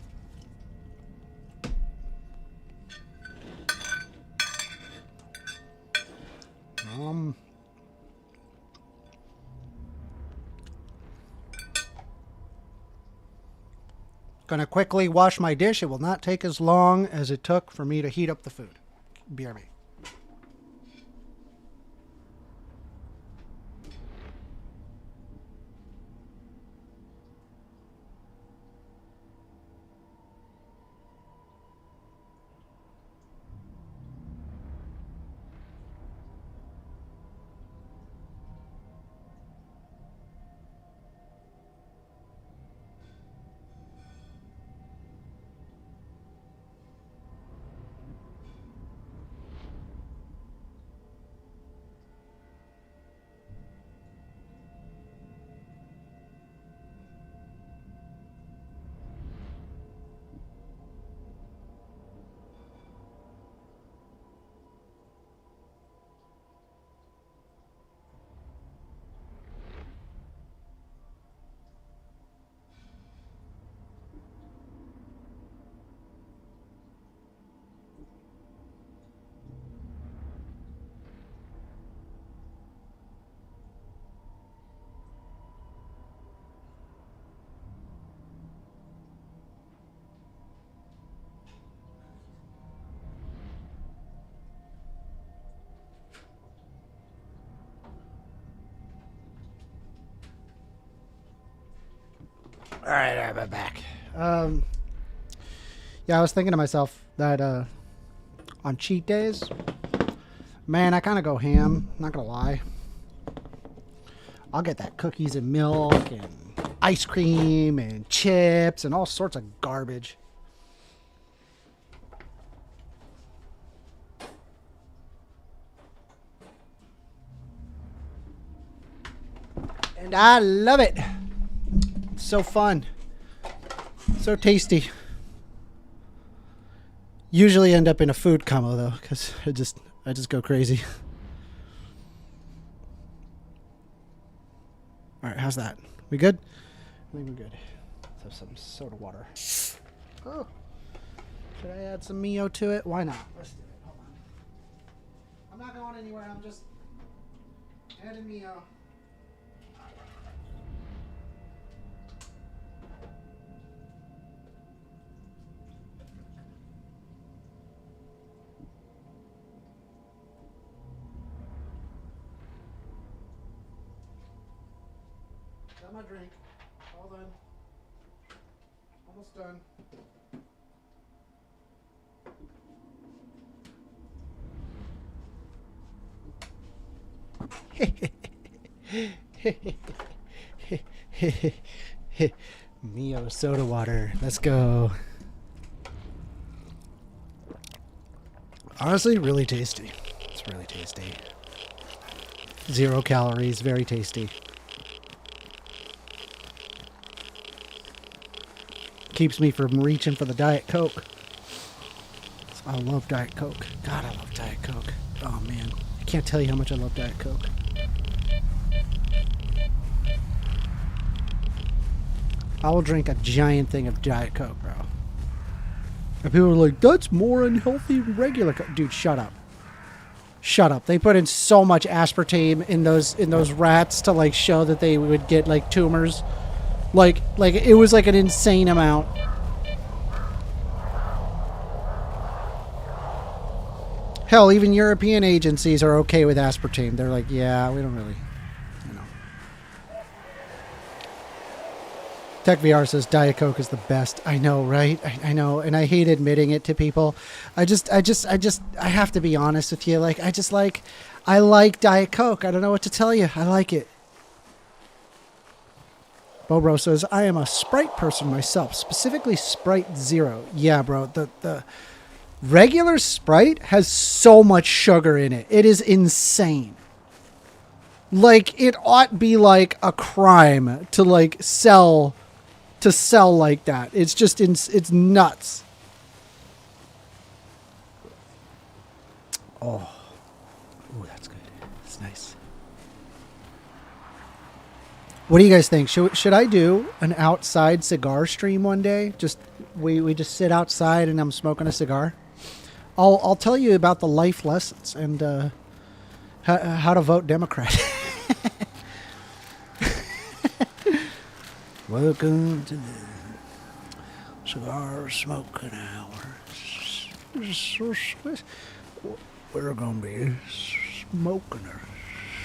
Gonna quickly wash my dish. It will not take as long as it took for me to heat up the food. BRB. All right, I'm back. Yeah, I was thinking to myself that on cheat days, man, I kind of go ham. Not gonna lie. I'll get that cookies and milk and ice cream and chips and all sorts of garbage. And I love it. It's so fun. So tasty. Usually end up in a food coma though, because I just go crazy. All right, how's that? We good? I think we're good. Let's have some soda water. Oh, should I add some Mio to it? Why not? Let's do it. Hold on. I'm not going anywhere. I'm just adding Mio. Got my drink. Hold on. Almost done. Mio soda water. Let's go. Honestly, really tasty. It's really tasty. 0 calories, very tasty. Keeps me from reaching for the Diet Coke. I love Diet Coke. God, I love Diet Coke. Oh man, I can't tell you how much I love Diet Coke. I will drink a giant thing of Diet Coke, bro. And people are like, that's more unhealthy than regular Coke. Dude, shut up. Shut up. They put in so much aspartame in those rats to like show that they would get like tumors. Like it was like an insane amount. Hell, even European agencies are okay with aspartame. They're like, yeah, we don't really, you know. TechVR says Diet Coke is the best. I know, right? I know, and I hate admitting it to people. I have to be honest with you. Like, I like Diet Coke. I don't know what to tell you. I like it. Bobro says, I am a Sprite person myself, specifically Sprite Zero. Yeah, bro, the regular Sprite has so much sugar in it. It is insane. Like, it ought be like a crime to like sell like that. It's just, it's nuts. Oh. Ooh, that's good. It's nice. What do you guys think? Should I do an outside cigar stream one day? Just we just sit outside and I'm smoking a cigar. I'll tell you about the life lessons and how to vote Democrat. Welcome to the cigar smoking hours. We're gonna be smoking a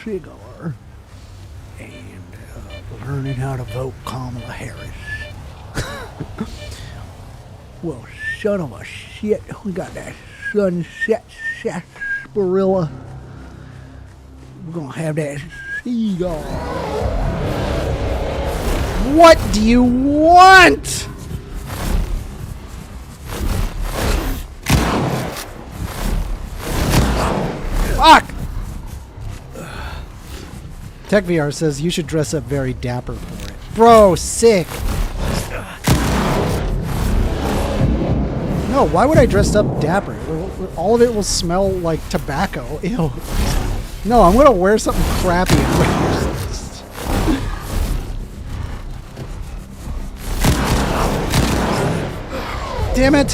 cigar and learning how to vote Kamala Harris. Well, son of a shit, we got that sunset sarsaparilla. We're gonna have that cigar. What do you want? Fuck! TechVR says you should dress up very dapper for it. Bro, sick. No, why would I dress up dapper? All of it will smell like tobacco. Ew. No, I'm gonna wear something crappy. Damn it!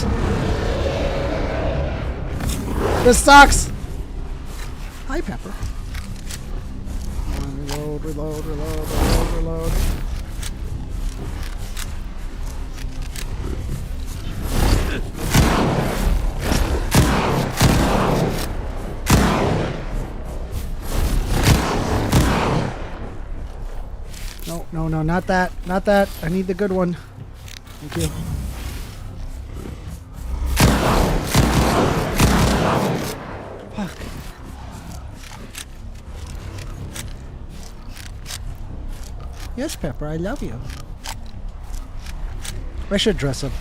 This sucks! Hi, Pepper. Reload, reload, reload, reload, reload. No, not that. Not that. I need the good one. Thank you. Fuck. Yes, Pepper, I love you. I should dress up.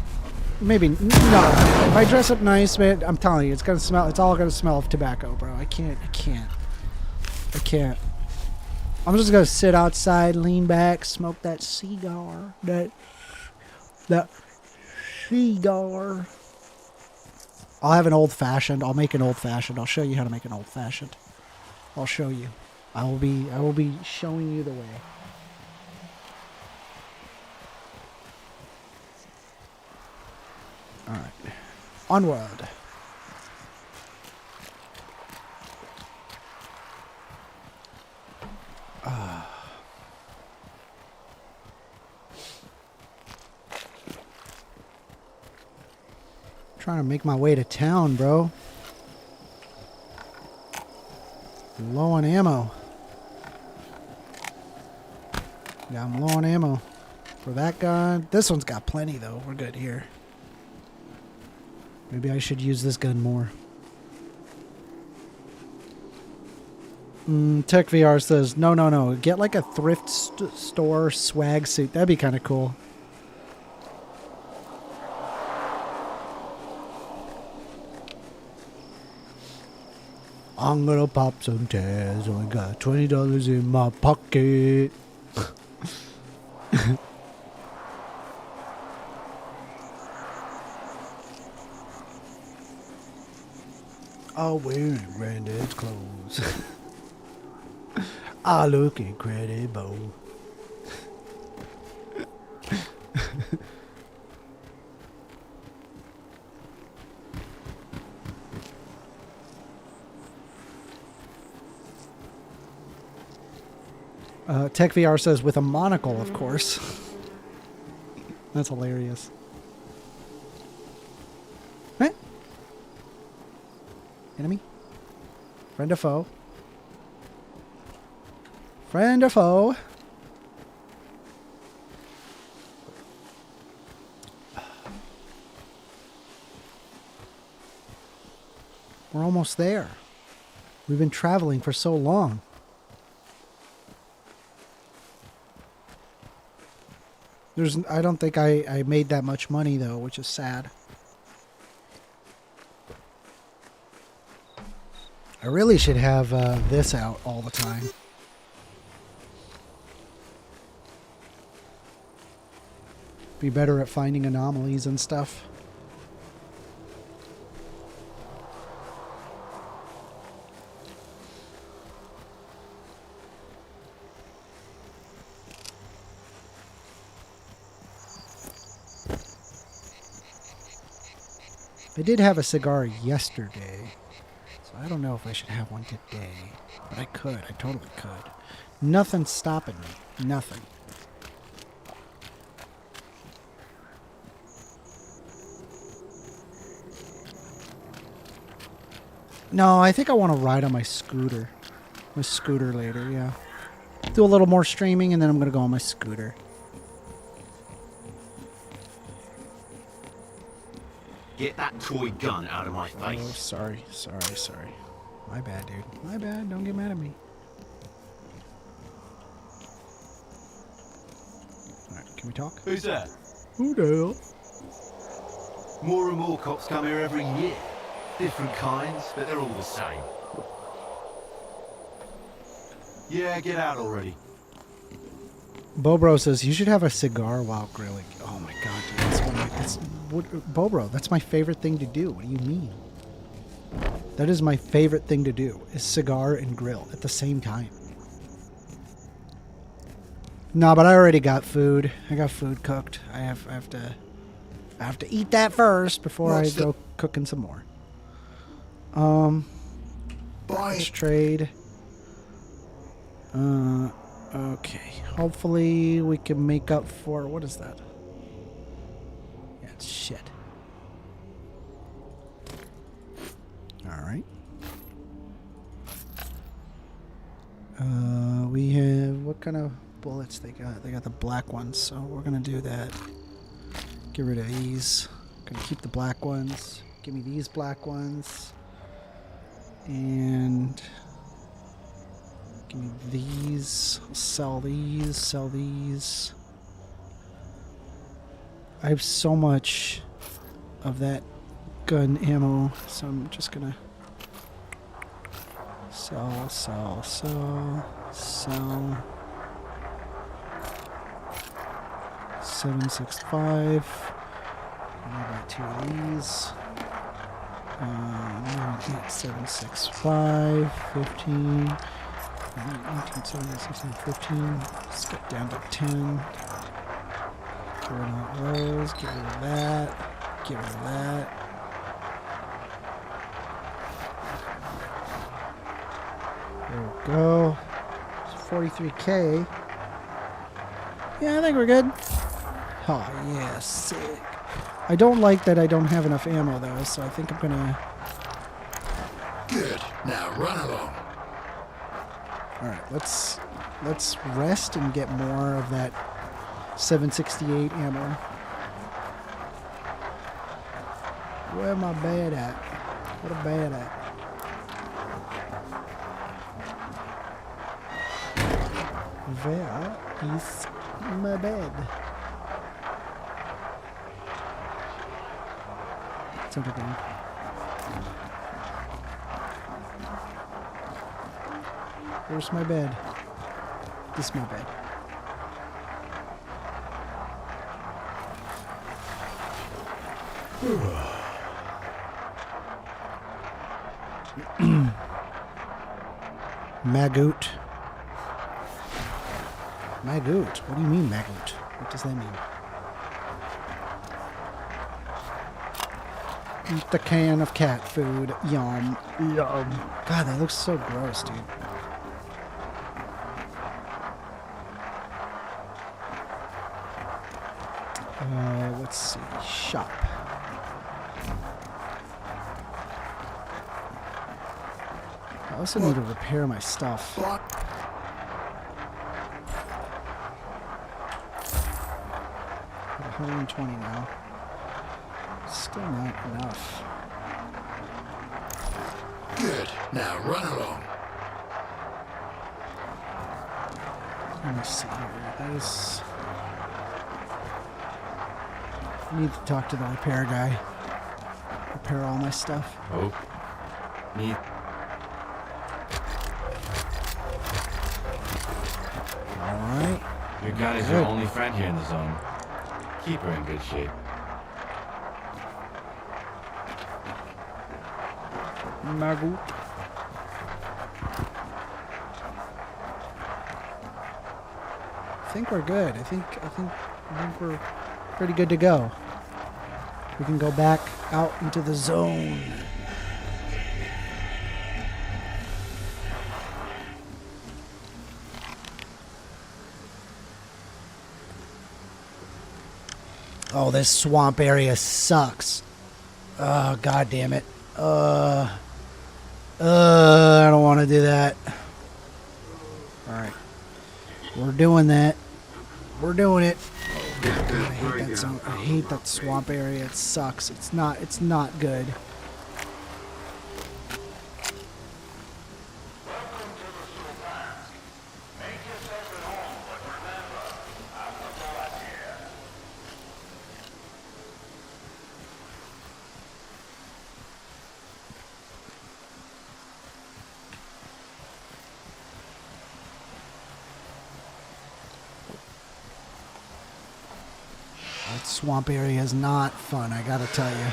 Maybe, no. If I dress up nice, man, I'm telling you, it's gonna smell, it's all gonna smell of tobacco, bro. I can't. I'm just gonna sit outside, lean back, smoke that cigar. That cigar. I'll have an old-fashioned. I'll make an old-fashioned. I'll show you how to make an old-fashioned. I'll show you. I will be showing you the way. All right. Onward. Trying to make my way to town, bro. Low on ammo. Yeah, I'm low on ammo for that gun. This one's got plenty, though. We're good here. Maybe I should use this gun more. Tech VR says, no. Get like a thrift store swag suit. That'd be kind of cool. I'm gonna pop some tags. I got $20 in my pocket. I'm wearing granddad's clothes. I look incredible. Tech VR says with a monocle, of course. That's hilarious. Right? Enemy? Friend or foe? Friend or foe? We're almost there. We've been traveling for so long. I don't think I made that much money, though, which is sad. I really should have this out all the time. Be better at finding anomalies and stuff. I did have a cigar yesterday, so I don't know if I should have one today. But I could. I totally could. Nothing's stopping me. Nothing. No, I think I want to ride on my scooter. My scooter later, yeah. Do a little more streaming, and then I'm going to go on my scooter. Get that toy gun out of my face. Oh, sorry. My bad, dude. My bad. Don't get mad at me. Alright, can we talk? Who's that? Who the hell? More and more cops come here every year. Different kinds, but they're all the same. Yeah, get out already. Bobro says you should have a cigar while grilling. Oh my god, dude, that's one of Bobro, that's my favorite thing to do. What do you mean? That is my favorite thing to do, is cigar and grill at the same time. No, but I already got food. I got food cooked. I have to eat that first before I go cooking some more. Let's trade. Okay. Hopefully we can make up for... What is that? Yeah, it's shit. Alright. We have... What kind of bullets they got? They got the black ones, so we're gonna do that. Get rid of these. Gonna keep the black ones. Give me these black ones. And... Give me these. Sell these. Sell these. I have so much of that gun ammo, so I'm just gonna sell. 765. I got two of these. 765, 15, 18, 17, 16, 15. Let's get down to 10. Get rid of those. Get rid of that. Get rid of that. There we go. It's 43K. Yeah, I think we're good. Oh, yeah, sick. I don't like that I don't have enough ammo, though, so I think I'm gonna... Good. Now run along. Alright, let's let's rest and get more of that 768 ammo. Where my bed at? What a bed at? Where is my bed? It's everything. Where's my bed? This is my bed. Magoot. Magoot? What do you mean, Magoot? What does that mean? Eat the can of cat food. Yum. Yum. God, that looks so gross, dude. Let's see. Shop. I also need to repair my stuff. 120 now. Still not enough. Good. Now run along. Let me see here. There's... I need to talk to the repair guy. Repair all my stuff. Oh. Need. Alright. Your gun is your only friend here in the zone. Keep her in good shape. Magoot. I think we're good. I think we're pretty good to go. We can go back out into the zone. Oh, this swamp area sucks. Oh, god damn it. I don't want to do that. Alright. We're doing that. We're doing it. Oh, God, I hate that swamp area. It sucks. It's not good. That swamp area is not fun, I gotta tell you.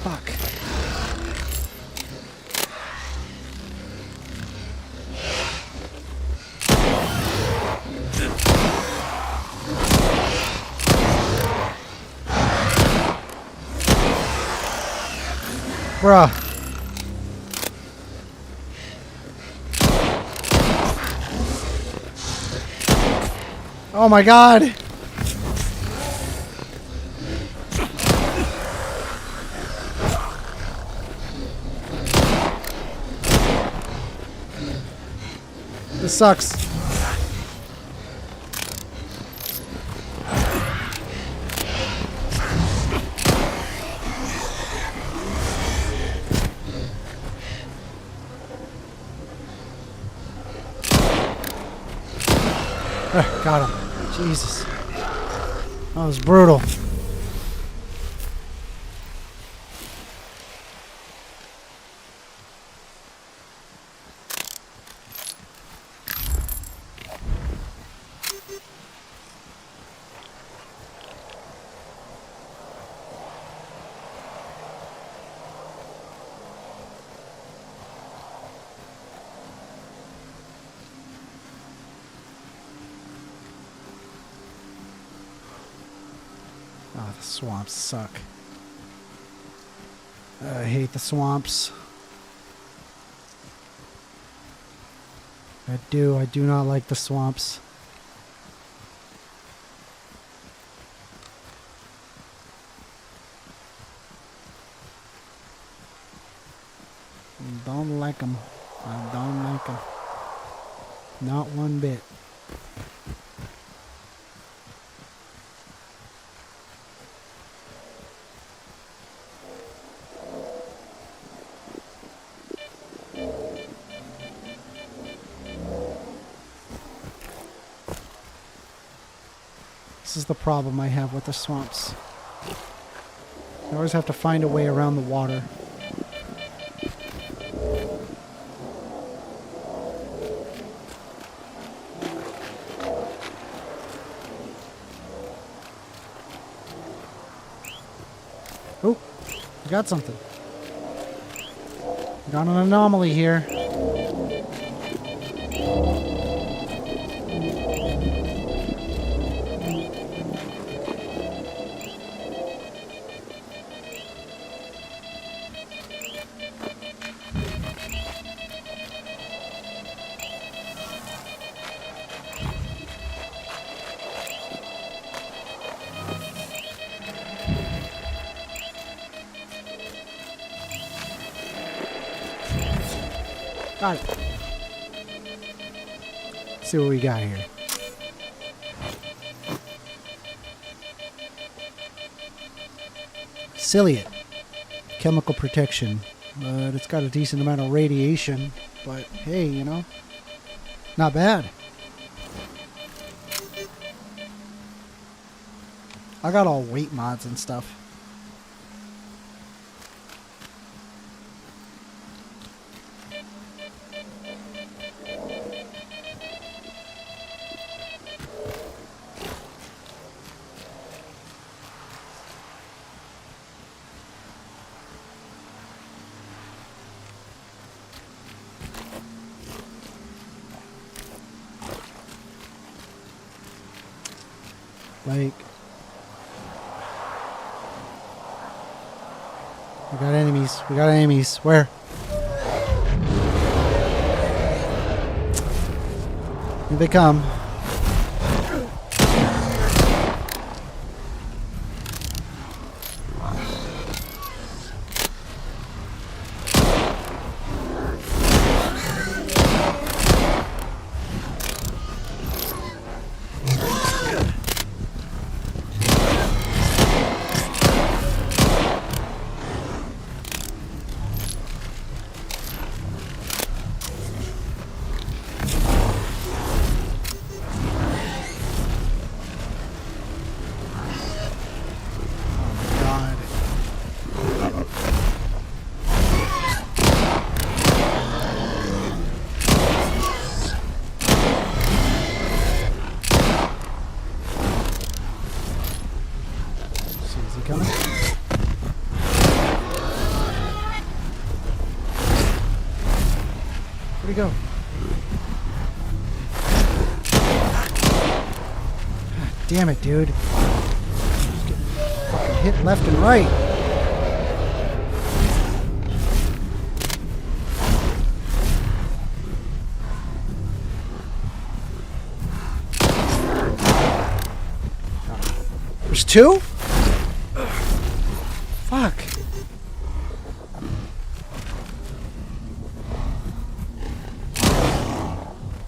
Fuck. Bruh. Oh my god. This sucks. Got him. Jesus. That was brutal. Oh, the swamps suck. I hate the swamps. I do not like the swamps. Don't like them. I don't like them. Not one bit. This is the problem I have with the swamps. I always have to find a way around the water. Oh, I got something. Got an anomaly here. Got it. Let's see what we got here. Ciliate. Chemical protection. But it's got a decent amount of radiation. But hey, you know, not bad. I got all weight mods and stuff. Like, we got enemies. We got enemies. Where? Here they come. Where'd he go? God damn it, dude. Just getting fucking hit left and right. There's two? Fuck.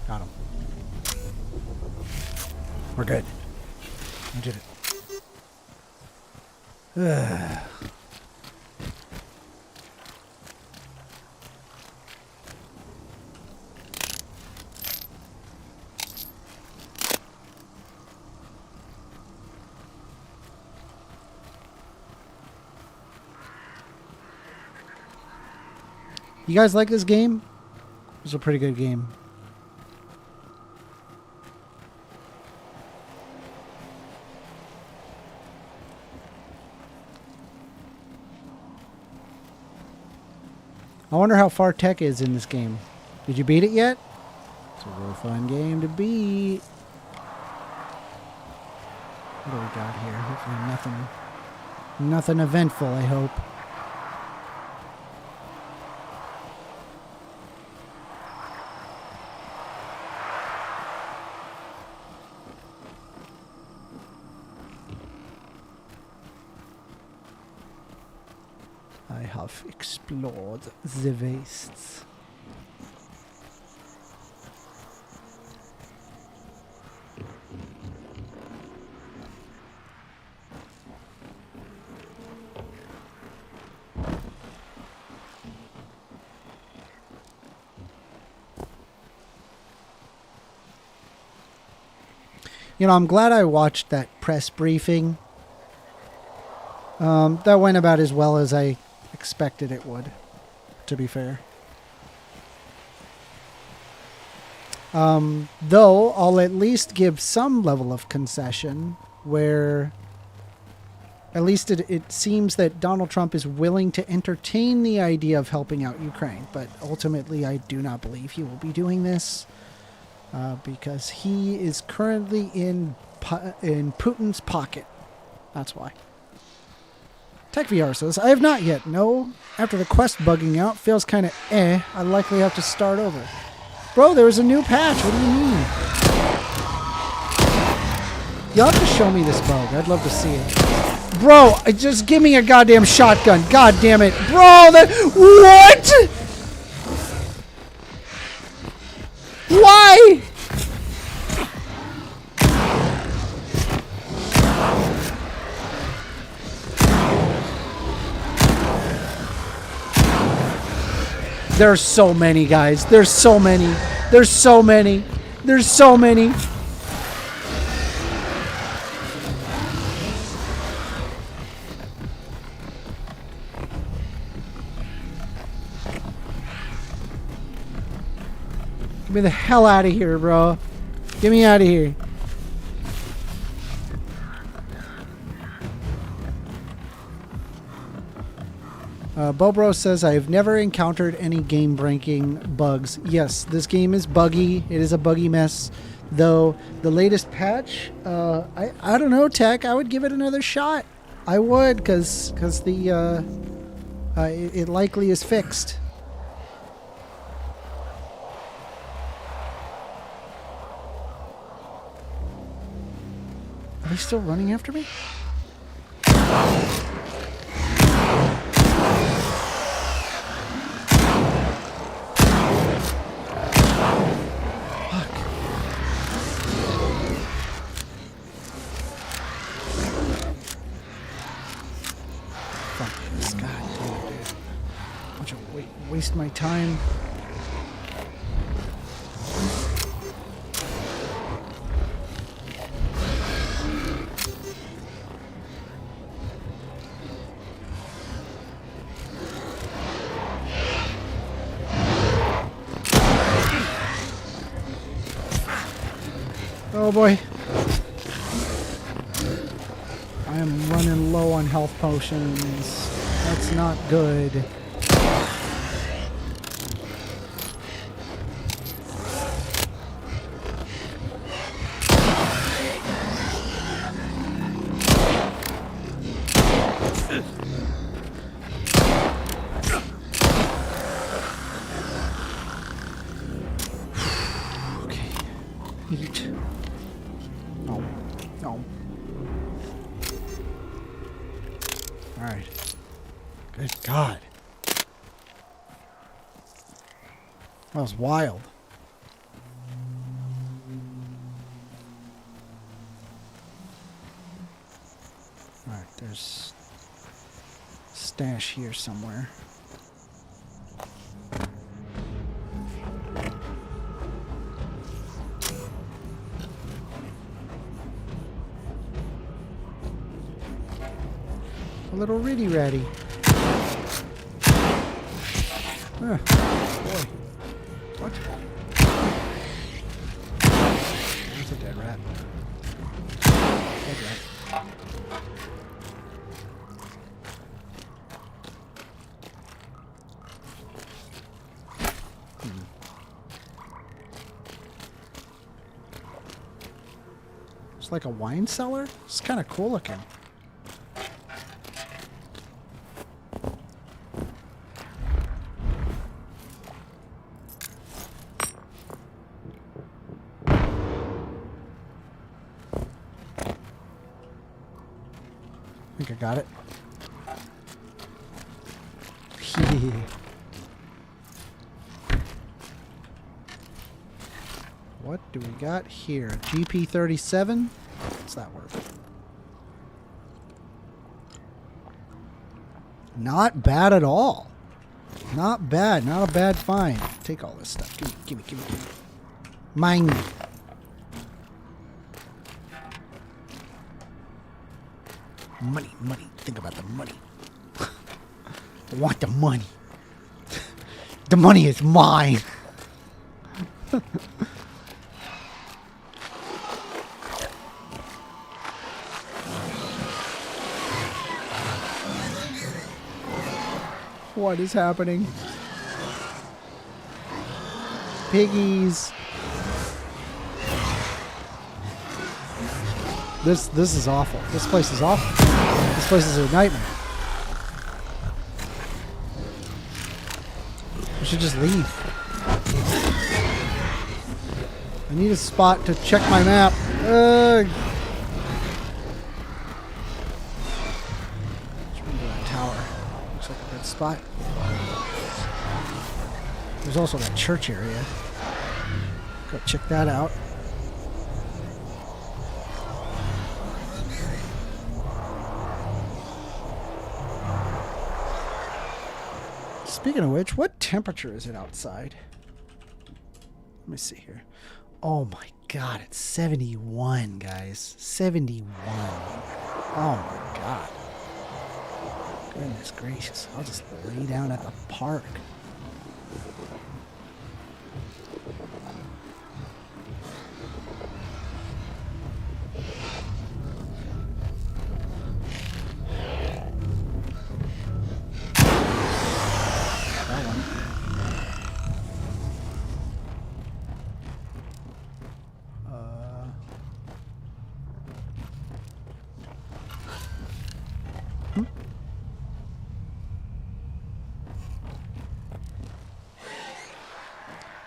Got him. We're good. I did it. Ugh. You guys like this game? It's a pretty good game. I wonder how far tech is in this game. Did you beat it yet? It's a real fun game to beat. What do we got here? Hopefully nothing eventful, I hope. I have explored the wastes. You know, I'm glad I watched that press briefing. That went about as well as I expected it would, to be fair. Though, I'll at least give some level of concession where at least it seems that Donald Trump is willing to entertain the idea of helping out Ukraine. But ultimately, I do not believe he will be doing this. Because he is currently in Putin's pocket. That's why. TechVR says, I have not yet. No. After the quest bugging out, feels kind of I likely have to start over. Bro, there was a new patch. What do you mean? You'll have to show me this bug. I'd love to see it. Bro, just give me a goddamn shotgun. God damn it. Bro, what? Why? There's so many, guys. There's so many. There's so many. There's so many. Get me the hell out of here, bro. Get me out of here. Bobro says, I have never encountered any game-breaking bugs. Yes, this game is buggy. It is a buggy mess. Though the latest patch, I don't know, Tech. I would give it another shot. I would, because the it likely is fixed. Are they still running after me? Waste my time. Oh boy. I am running low on health potions. That's not good. That was wild. Alright, there's stash here somewhere. A little riddy ratty. Boy. What? There's a dead rat. Dead rat. It's like a wine cellar? It's kind of cool looking. I think I got it. What do we got here? GP37? What's that worth? Not bad at all. Not bad. Not a bad find. Take all this stuff. Give me. Mine. Money. Think about the money. I want the money. The money is mine. What is happening? Piggies. This is awful. This place is awful. This place is a nightmare. We should just leave. I need a spot to check my map. Let's run to that tower. Looks like a good spot. There's also that church area. Go check that out. Speaking of which, what temperature is it outside? Let me see here. Oh my god, it's 71, guys. 71. Oh my god. Goodness gracious. I'll just lay down at the park.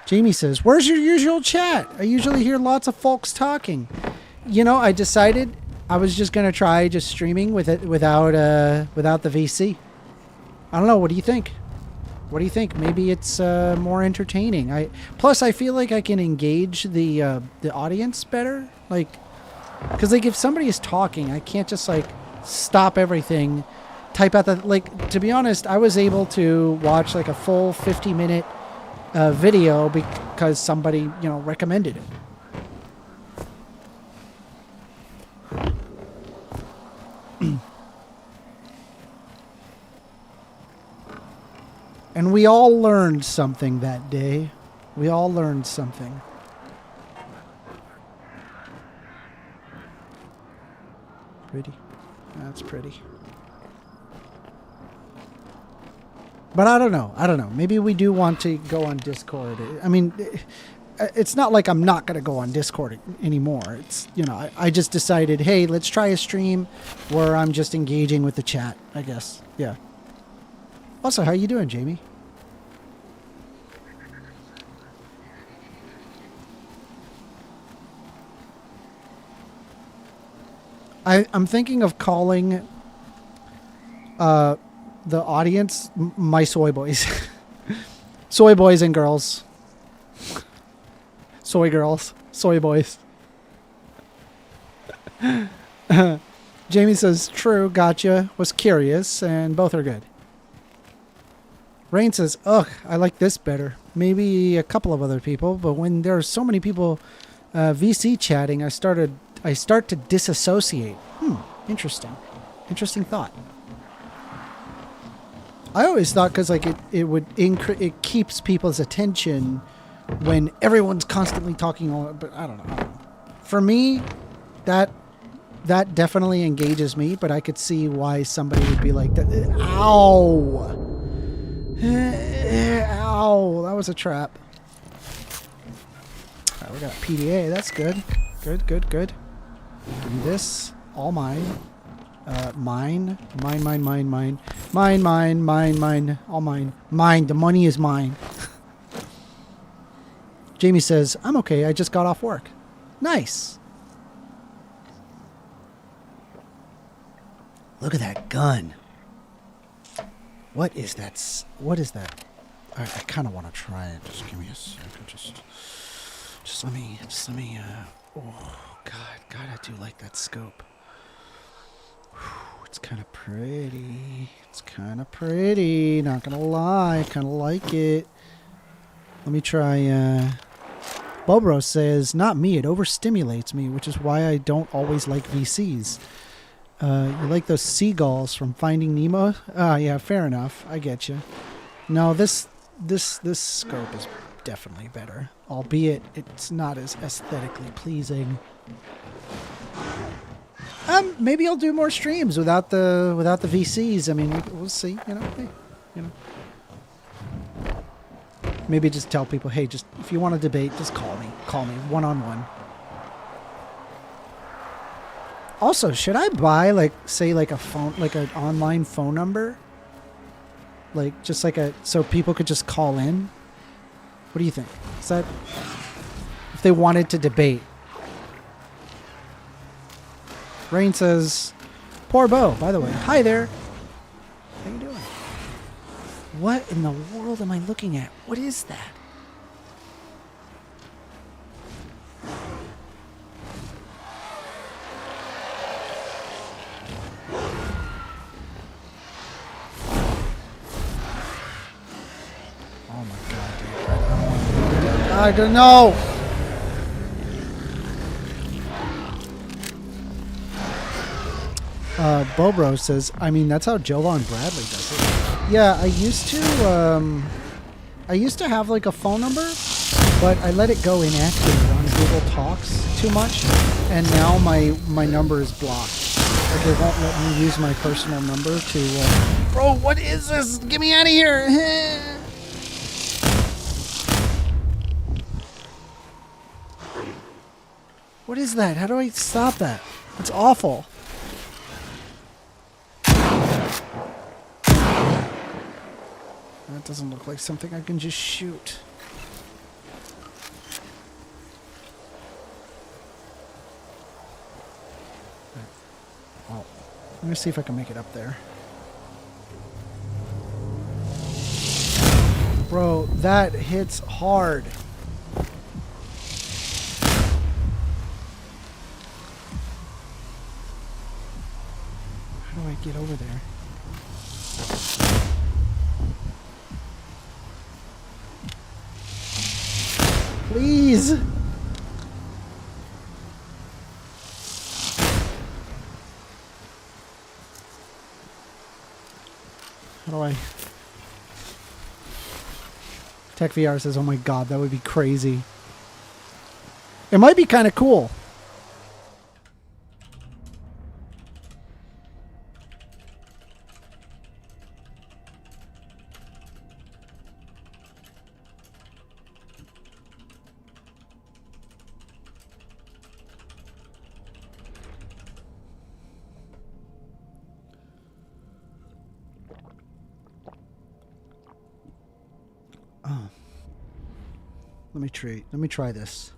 Jamie says, where's your usual chat? I usually hear lots of folks talking. You know, I decided I was just going to try just streaming with it without the VC. I don't know. What do you think? What do you think? Maybe it's more entertaining. Plus I feel like I can engage the audience better. Like, because like if somebody is talking, I can't just like stop everything, type out the, like, to be honest, I was able to watch like a full 50-minute video because somebody, you know, recommended it. And we all learned something that day. We all learned something. Pretty. That's pretty. But I don't know. Maybe we do want to go on Discord. I mean, it's not like I'm not going to go on Discord anymore. It's, you know, I just decided, hey, let's try a stream where I'm just engaging with the chat, I guess. Yeah. Also, how you doing, Jamie? I'm thinking of calling the audience my soy boys. Soy boys and girls. Soy girls. Soy boys. Jamie says, true, gotcha, was curious, and both are good. Rain says, ugh, I like this better. Maybe a couple of other people, but when there are so many people VC chatting, I start to disassociate. Interesting. Interesting thought. I always thought because like it keeps people's attention when everyone's constantly talking but I don't know. For me, that definitely engages me, but I could see why somebody would be like that. Ow. Ow, that was a trap. All right, we got PDA. That's good. Good. Give me this. All mine. Mine. All mine. Mine. The money is mine. Jamie says, I'm okay. I just got off work. Nice. Look at that gun. What is that? What is that? I kind of want to try it. Just give me a second. Just let me. Oh God, I do like that scope. Whew, it's kind of pretty. It's kind of pretty. Not gonna lie, kind of like it. Let me try. Bobro says, "Not me. It overstimulates me, which is why I don't always like VCs." You like those seagulls from Finding Nemo? Yeah, fair enough. I get you. No, this scope is definitely better, albeit it's not as aesthetically pleasing. Maybe I'll do more streams without the VCs. I mean, we'll see. You know, hey, you know. Maybe just tell people, hey, just if you want to debate, just call me one-on-one. Also, should I buy a phone, like an online phone number? Like, just like so people could just call in? What do you think? Is that, if they wanted to debate? Rain says, poor Bo, by the way. Hi there. How you doing? What in the world am I looking at? What is that? Oh my God, dude. I don't know. Bobro says, I mean, that's how Jovan Bradley does it. Yeah, I used to have like a phone number, but I let it go inactive on Google Talks too much, and now my number is blocked. Like, it won't let me use my personal number to. Bro, what is this? Get me out of here! What is that? How do I stop that? It's awful. That doesn't look like something I can just shoot. Well, let me see if I can make it up there. Bro, that hits hard. How do I get over there? Please. How do I? Tech VR says, oh my God, that would be crazy. It might be kind of cool. Let me try this.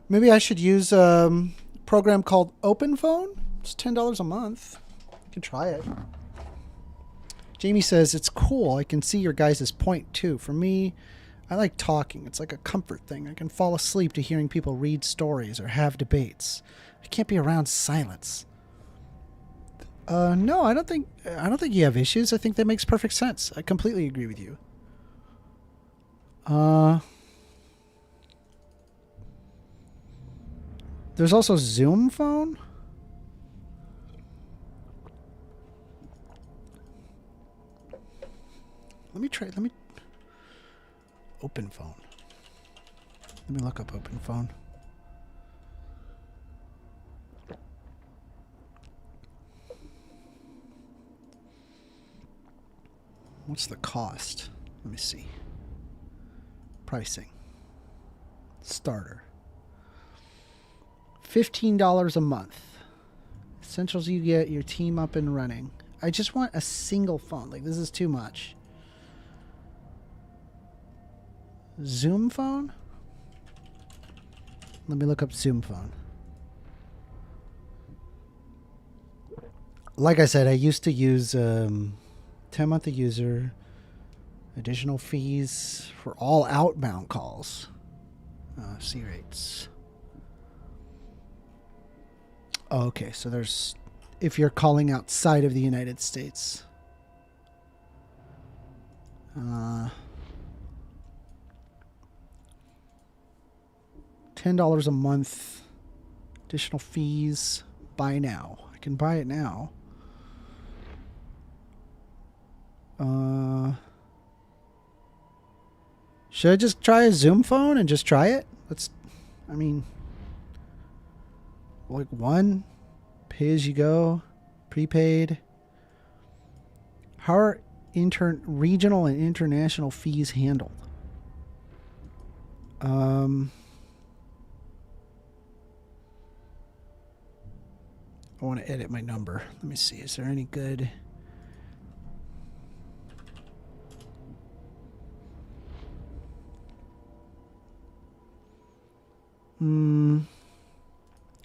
Maybe I should use a program called OpenPhone. It's $10 a month. You can try it. Jamie says, it's cool. I can see your guys' point too. For me, I like talking. It's like a comfort thing. I can fall asleep to hearing people read stories or have debates. I can't be around silence. No, I don't think you have issues. I think that makes perfect sense. I completely agree with you. There's also Zoom phone. Let me open phone. Let me look up open phone. What's the cost? Let me see. Pricing. Starter. $15 a month. Essentials you get your team up and running. I just want a single phone. Like, this is too much. Zoom phone? Let me look up Zoom phone. Like I said, I used to use 10-month a user, additional fees for all outbound calls. C rates. Oh, okay, so there's if you're calling outside of the United States. $10 a month, additional fees. Buy now. I can buy it now. Should I just try a Zoom phone and just try it? I mean, like one, pay as you go, prepaid. How are regional and international fees handled? I want to edit my number. Let me see. Is there any good?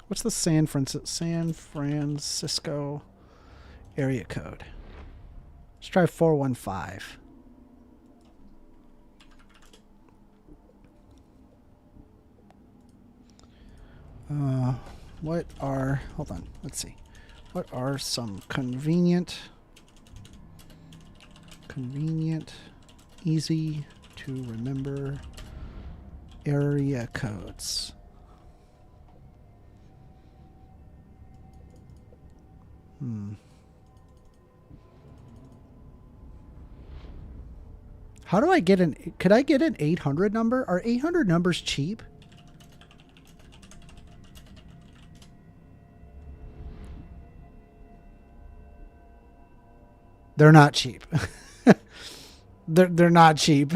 What's the San Francisco area code? Let's try 415. Hold on, let's see. What are some convenient, easy to remember area codes? How do I get could I get an 800 number? Are 800 numbers cheap? They're not cheap. they're not cheap.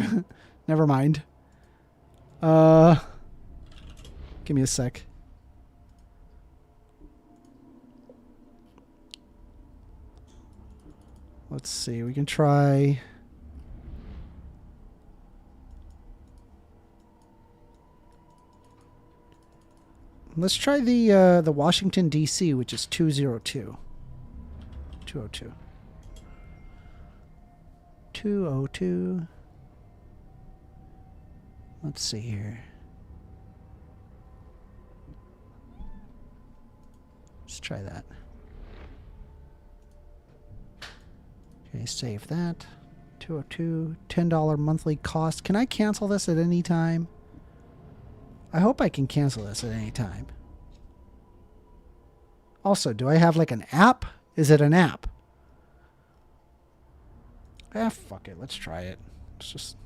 Never mind. Give me a sec. Let's see. We can try. Let's try the Washington D.C., which is 202. 202. 202. Let's see here. Let's try that. Okay, save that. 202. $10 monthly cost. Can I cancel this at any time? I hope I can cancel this at any time. Also, do I have like an app? Is it an app? Ah, fuck it. Let's try it. Let's just...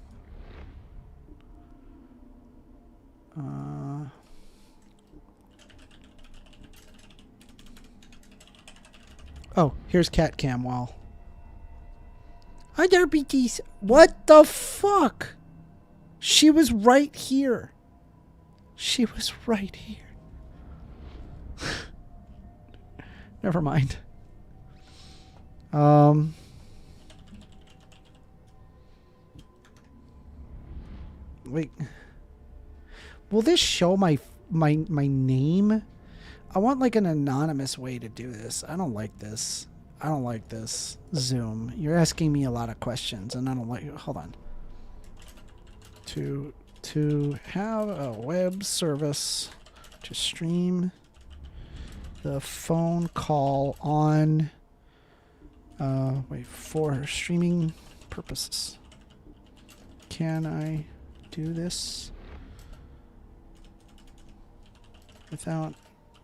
Oh, here's Cat Camwell. Hi there, BTs. What the fuck? She was right here. She was right here. Never mind. Wait. Will this show my name? I want like an anonymous way to do this. I don't like this. I don't like this. Zoom. You're asking me a lot of questions and I don't like it. Hold on. To have a web service to stream the phone call on for streaming purposes. Can I do this without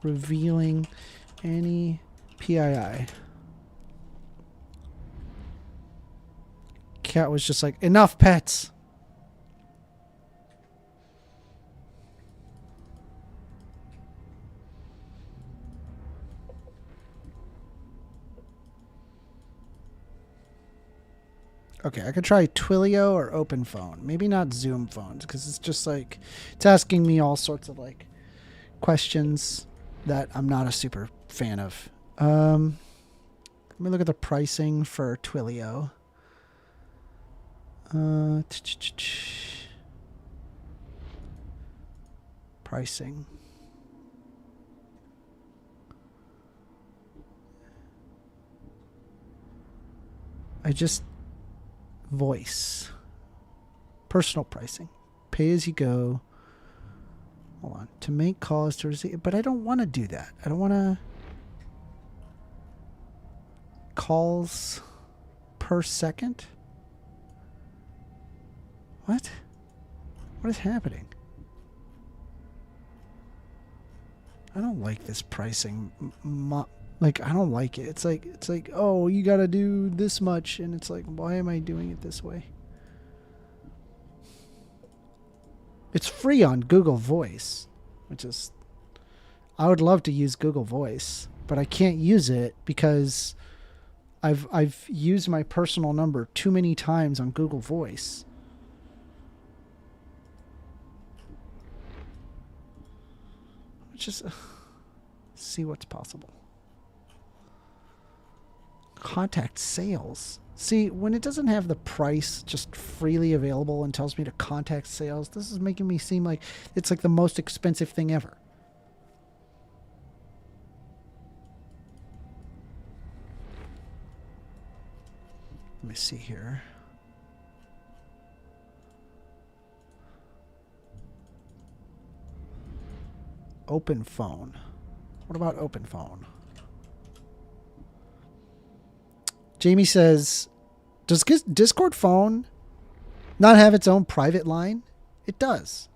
revealing any PII? Cat was just like, enough pets. Okay, I could try Twilio or OpenPhone. Maybe not Zoom phones, because it's just like, it's asking me all sorts of like questions that I'm not a super fan of. Let me look at the pricing for Twilio. Pricing. Voice. Personal pricing. Pay as you go. Hold on. To make calls to receive. But I don't want to do that. I don't want to. Calls per second? What? What is happening? I don't like this pricing. Like, I don't like it. It's like, oh, you got to do this much. And it's like, why am I doing it this way? It's free on Google Voice, which is, I would love to use Google Voice, but I can't use it because I've used my personal number too many times on Google Voice. Just see what's possible. Contact sales. See, when it doesn't have the price just freely available and tells me to contact sales, this is making me seem like it's like the most expensive thing ever. Let me see here. Open phone. What about open phone? Jamie says, does Discord phone not have its own private line? It does.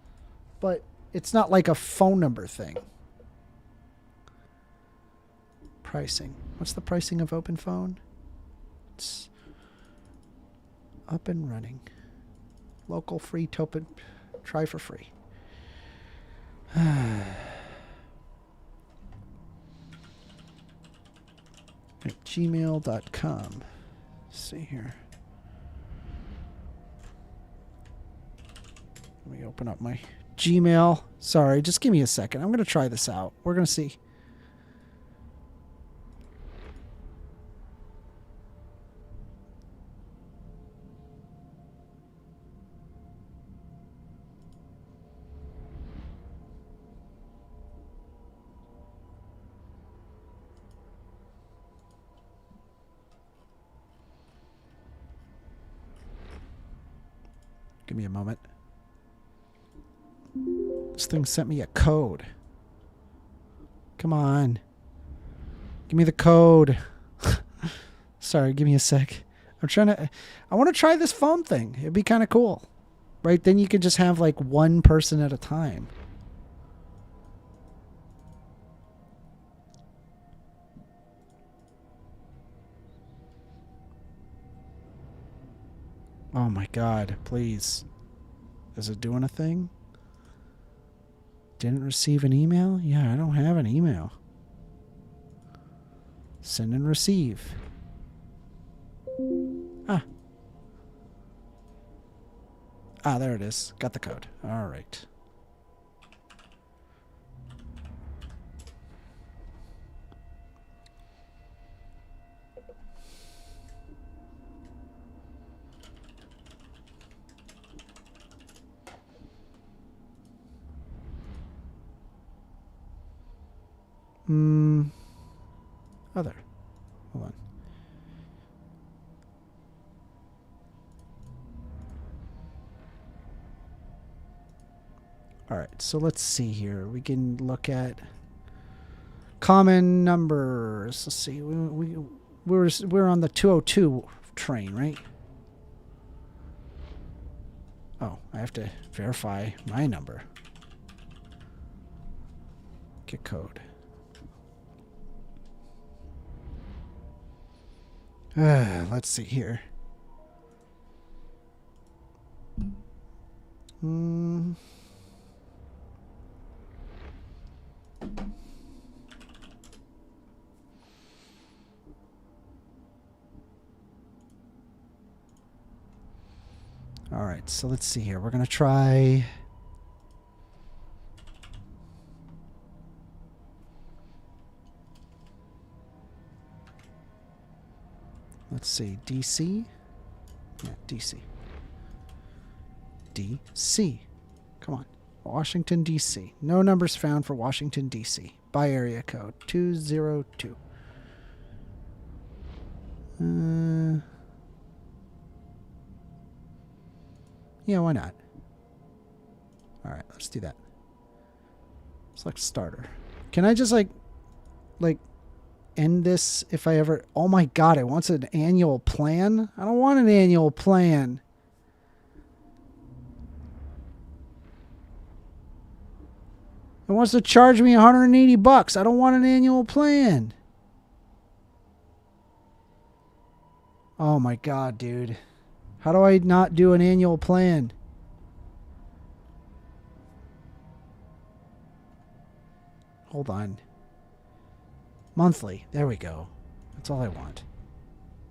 But it's not like a phone number thing. Pricing. What's the pricing of open phone? It's up and running. Local free token. Try for free. At gmail.com. See here. Let me open up my Gmail. Sorry, just give me a second. I'm going to try this out. We're going to see. Give me a moment. This thing sent me a code. Come on. Give me the code. Sorry, give me a sec. I want to try this phone thing. It'd be kind of cool. Right? Then you could just have like one person at a time. Oh my God, please. Is it doing a thing? Didn't receive an email? Yeah, I don't have an email. Send and receive. Ah, there it is. Got the code. All right. Other. Hold on. All right, so let's see here. We can look at common numbers. Let's see. We're on the 202 train, right? Oh, I have to verify my number. Get code. Let's see here. All right, so let's see here. We're going to try... Let's see, DC? Yeah, DC. DC. Come on. Washington, D.C. No numbers found for Washington, D.C. By area code 202. Yeah, why not? All right, let's do that. Select starter. Can I just like end this if I ever... Oh my god, it wants an annual plan? I don't want an annual plan. It wants to charge me $180. I don't want an annual plan. Oh my god, dude. How do I not do an annual plan? Hold on. Monthly. There we go. That's all I want.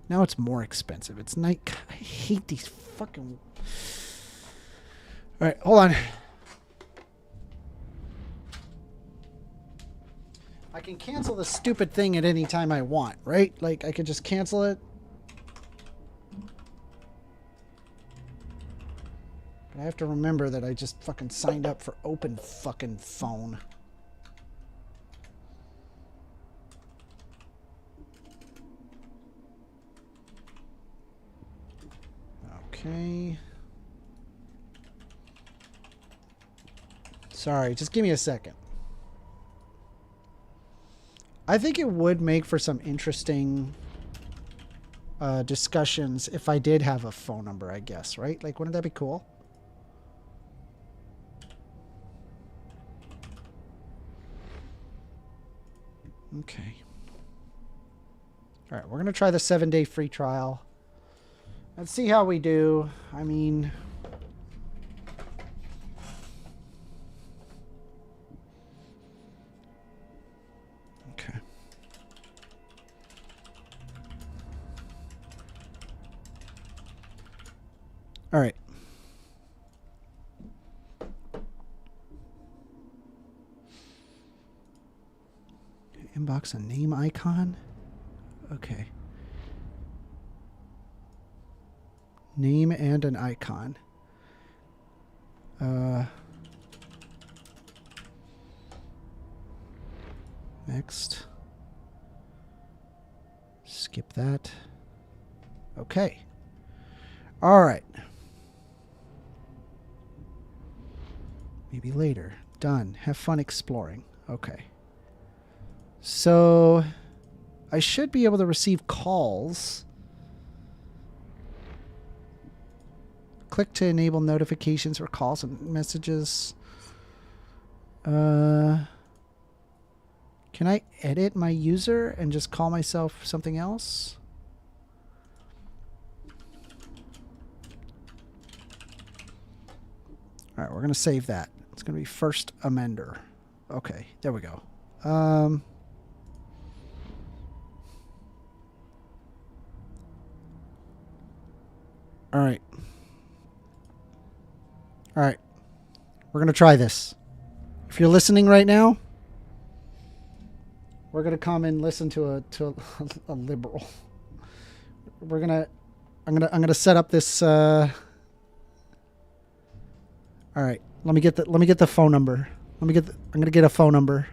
Now it's more expensive. It's night. I hate these fucking... All right, hold on. I can cancel the stupid thing at any time I want, right? Like, I could just cancel it. But I have to remember that I just fucking signed up for Open fucking Phone. Okay. Sorry, just give me a second. I think it would make for some interesting discussions if I did have a phone number, I guess, right? Like, wouldn't that be cool? Okay. All right, we're going to try the 7-day free trial. Let's see how we do. I mean... Okay. All right. Inbox a name icon? Okay. Name and an icon. Next. Skip that. Okay. All right. Maybe later. Done. Have fun exploring. Okay. So I should be able to receive calls. Click to enable notifications for calls and messages. Can I edit my user and just call myself something else? All right, we're going to save that. It's going to be first amender. Okay, there we go. All right. All right. We're going to try this. If you're listening right now, we're going to come and listen to a liberal. I'm going to set up this all right. Let me get the phone number. I'm going to get a phone number.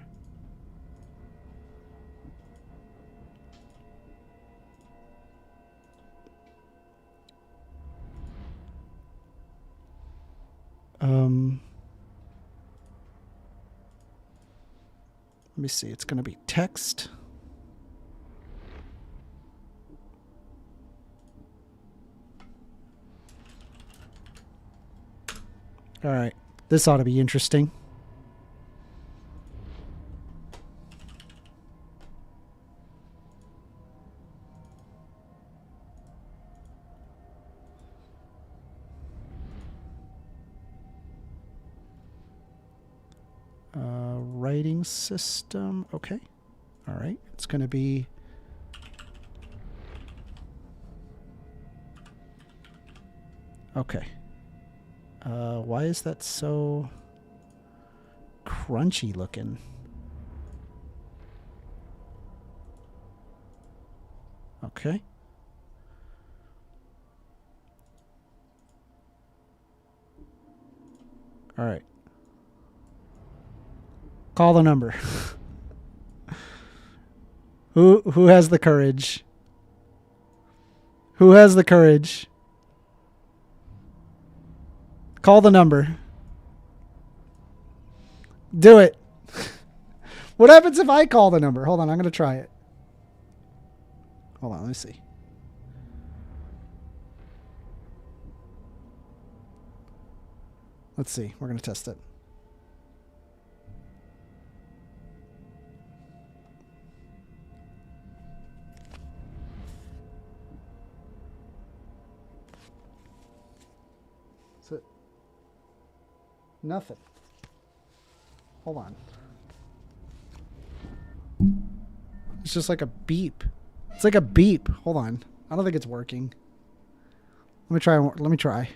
Let me see. It's going to be text. All right. This ought to be interesting. Writing system. Okay. All right. It's going to be... Okay. Why is that so crunchy looking? Okay. All right. Call the number. Who has the courage? Who has the courage? Call the number. Do it. What happens if I call the number? Hold on, I'm going to try it. Hold on, let me see. Let's see. We're going to test it. So, nothing. Hold on. It's just like a beep. It's like a beep. Hold on. I don't think it's working. Let me try. Let me try.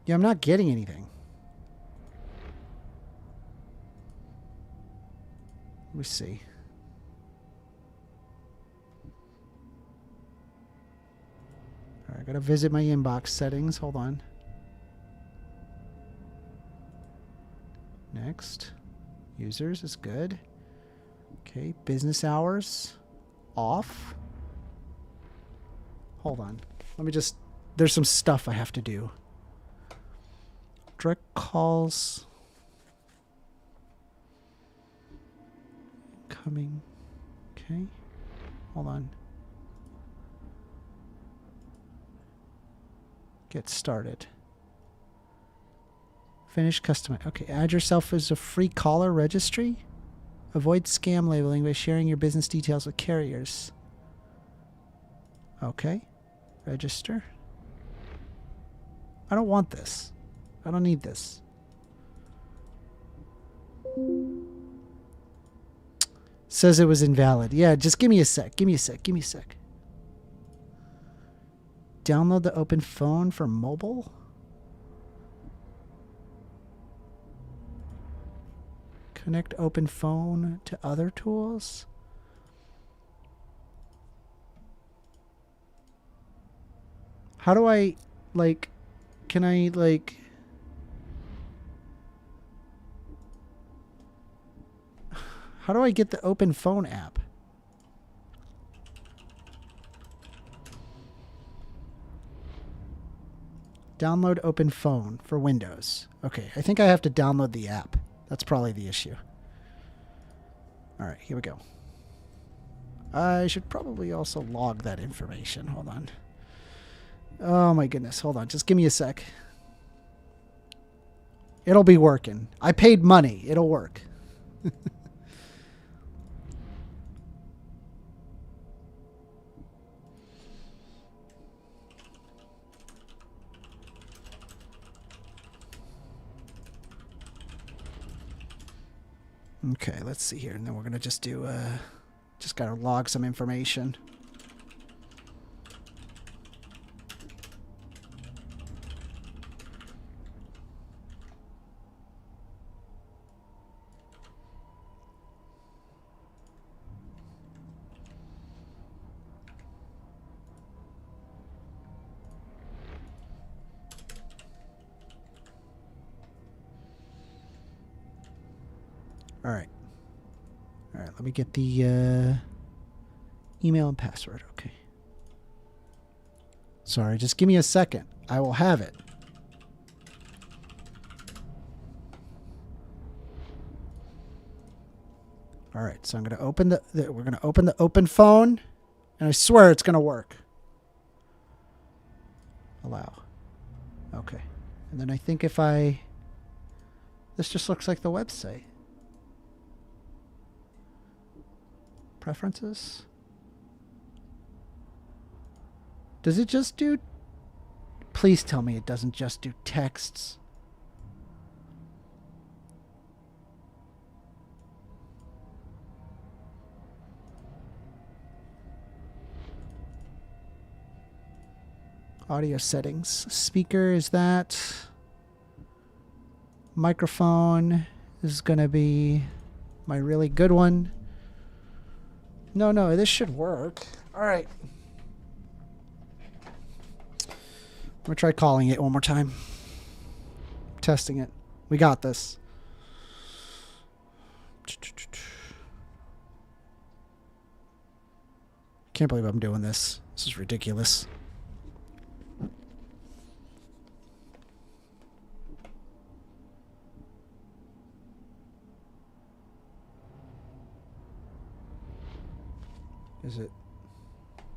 Yeah, I'm not getting anything. Let me see. All right, I gotta visit my inbox settings. Hold on. Next. Users is good. Okay, business hours. Off. Hold on. Let me just... There's some stuff I have to do. Direct calls. Coming. Okay. Hold on. Get started. Finish customize. Okay, add yourself as a free caller registry. Avoid scam labeling by sharing your business details with carriers. Okay. Register. I don't want this. I don't need this. Says it was invalid. Yeah, just give me a sec. Give me a sec. Give me a sec. Download the open phone for mobile. Connect open phone to other tools. How do I, like, can I, like... How do I get the open phone app? Download open phone for Windows. Okay, I think I have to download the app. That's probably the issue. All right, here we go. I should probably also log that information. Hold on. Oh my goodness. Hold on. Just give me a sec. It'll be working. I paid money. It'll work. Okay, let's see here. And then we're going to just do, just got to log some information. All right. All right, let me get the email and password. Okay. Sorry, just give me a second. I will have it. All right, so I'm going to open we're going to open the open phone, and I swear it's going to work. Allow. Okay. And then I think if this just looks like the website. Preferences. Does it just do... Please tell me it doesn't just do texts. Audio settings. Speaker is that. Microphone is going to be My really good one. No, this should work. All right. I'm going to try calling it one more time. Testing it. We got this. Can't believe I'm doing this. This is ridiculous. Is it?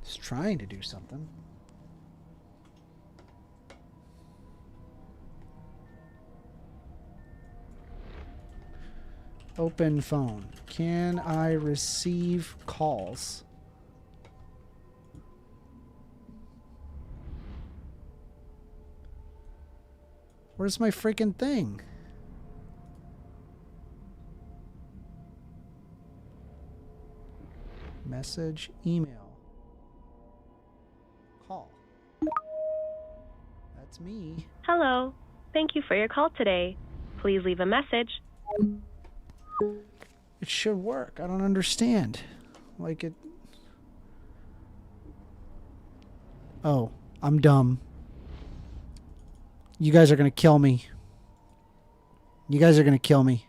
It's trying to do something. Open phone. Can I receive calls? Where's my freaking thing? Message, email, call. That's me. Hello. Thank you for your call today. Please leave a message. It should work. I don't understand. Like it. Oh, I'm dumb. You guys are gonna kill me. You guys are gonna kill me.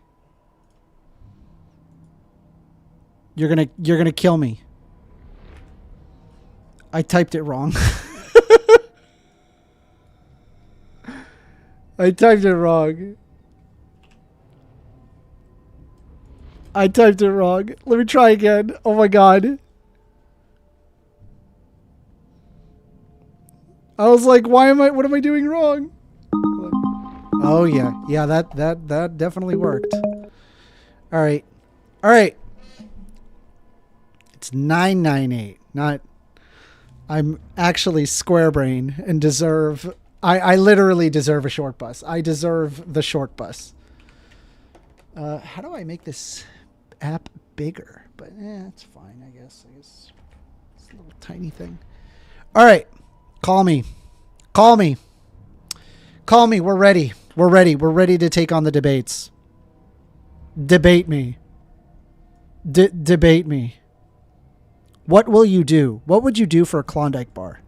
You're gonna kill me. I typed it wrong. I typed it wrong. I typed it wrong. Let me try again. Oh my god. I was like, what am I doing wrong? Oh yeah. Yeah, that definitely worked. All right. It's 998. Not I'm actually square brain and deserve I literally deserve a short bus. I deserve the short bus. How do I make this app bigger? But it's fine, I guess. It's a little tiny thing. All right. Call me. We're ready. We're ready to take on the debates. Debate me. Debate me. What will you do? What would you do for a Klondike bar?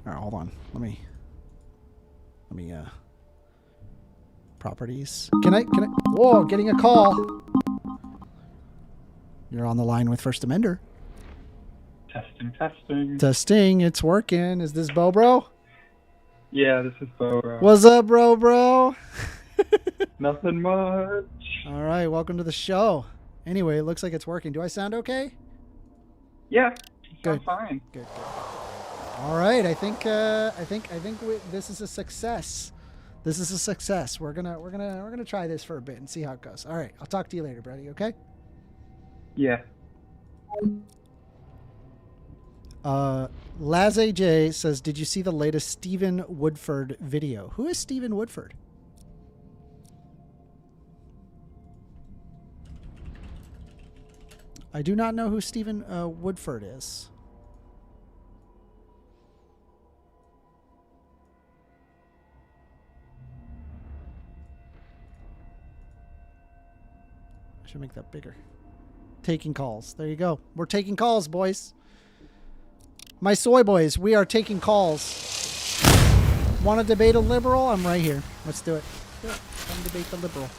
All right, hold on. Let me properties. Can I whoa, getting a call. You're on the line with First Amender. Testing, it's working. Is this Bro? Yeah, this is Bo. What's up, bro? Nothing much. All right, welcome to the show. Anyway, it looks like it's working. Do I sound okay? Yeah, good. Fine. Good. All right, I think this is a success. This is a success. We're gonna try this for a bit and see how it goes. All right, I'll talk to you later, buddy. Okay? Yeah. Laze J says, "Did you see the latest Stephen Woodford video?" Who is Stephen Woodford? I do not know who Stephen Woodford is. I should make that bigger. Taking calls. There you go. We're taking calls, boys. My soy boys, we are taking calls. Want to debate a liberal? I'm right here. Let's do it. Come debate the liberal.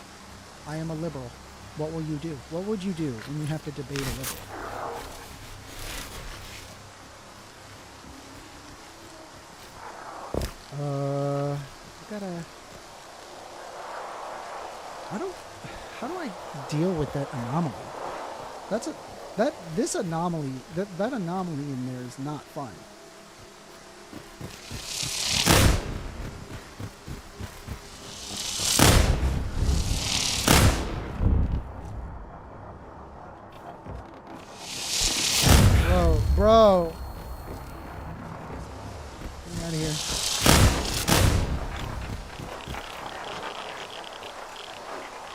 I am a liberal. What will you do? What would you do when you have to debate a liberal? How do I deal with that anomaly? This anomaly, that anomaly in there is not fun. Bro. Get me out of here.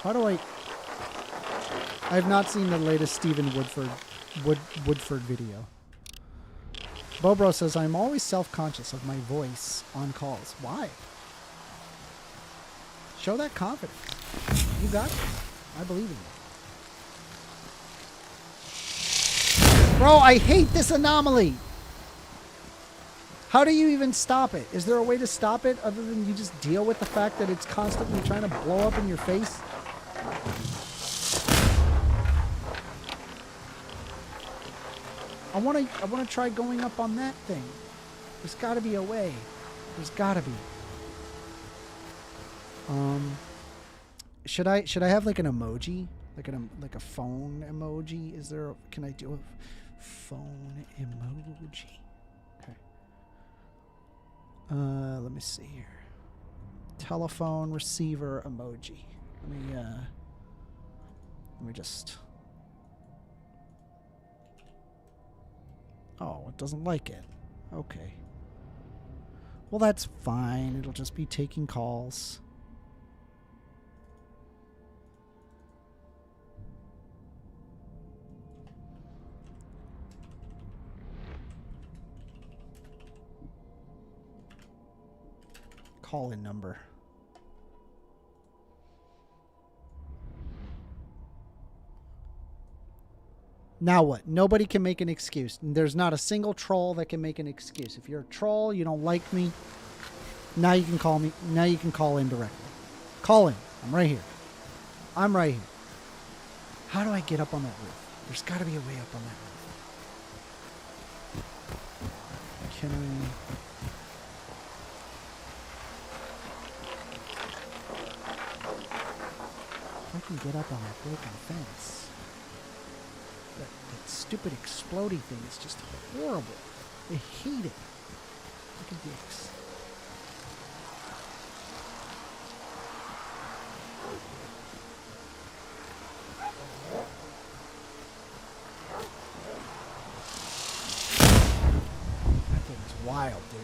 How do I've not seen the latest Stephen Woodford video. Bobro says, I'm always self-conscious of my voice on calls. Why? Show that confidence. You got this. I believe in you. Bro, I hate this anomaly. How do you even stop it? Is there a way to stop it other than you just deal with the fact that it's constantly trying to blow up in your face? I want to try going up on that thing. There's got to be a way. There's got to be. Should I have like an emoji? Like a phone emoji? Is there can I do a phone emoji? Okay. Let me see here. Telephone receiver emoji. Let me just. Oh, it doesn't like it. Okay. Well, that's fine. It'll just be taking calls. Call-in number. Now what? Nobody can make an excuse. There's not a single troll that can make an excuse. If you're a troll, you don't like me, now you can call me. Now you can call in directly. Call in. I'm right here. I'm right here. How do I get up on that roof? There's got to be a way up on that roof. Can I can get up on that broken fence. That stupid exploding thing is just horrible. I hate it. Look at this. That thing's wild, dude.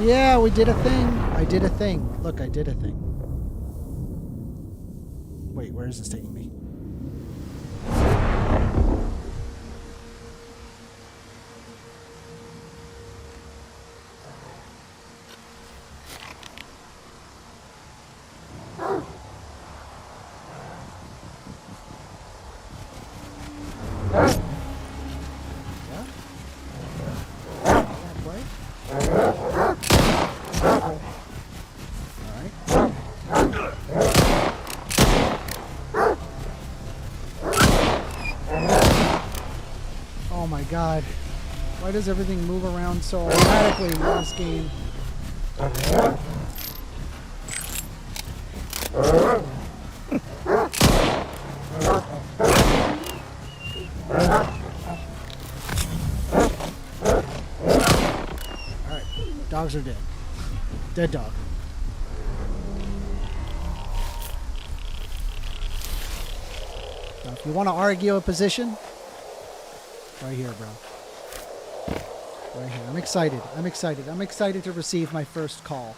Yeah, we did a thing. I did a thing. Look, I did a thing. Wait, where is this taking me? God, why does everything move around so automatically in this game? Alright, dogs are dead. Dead dog. Now, if you want to argue a position, right here, bro. Right here. I'm excited. I'm excited. I'm excited to receive my first call.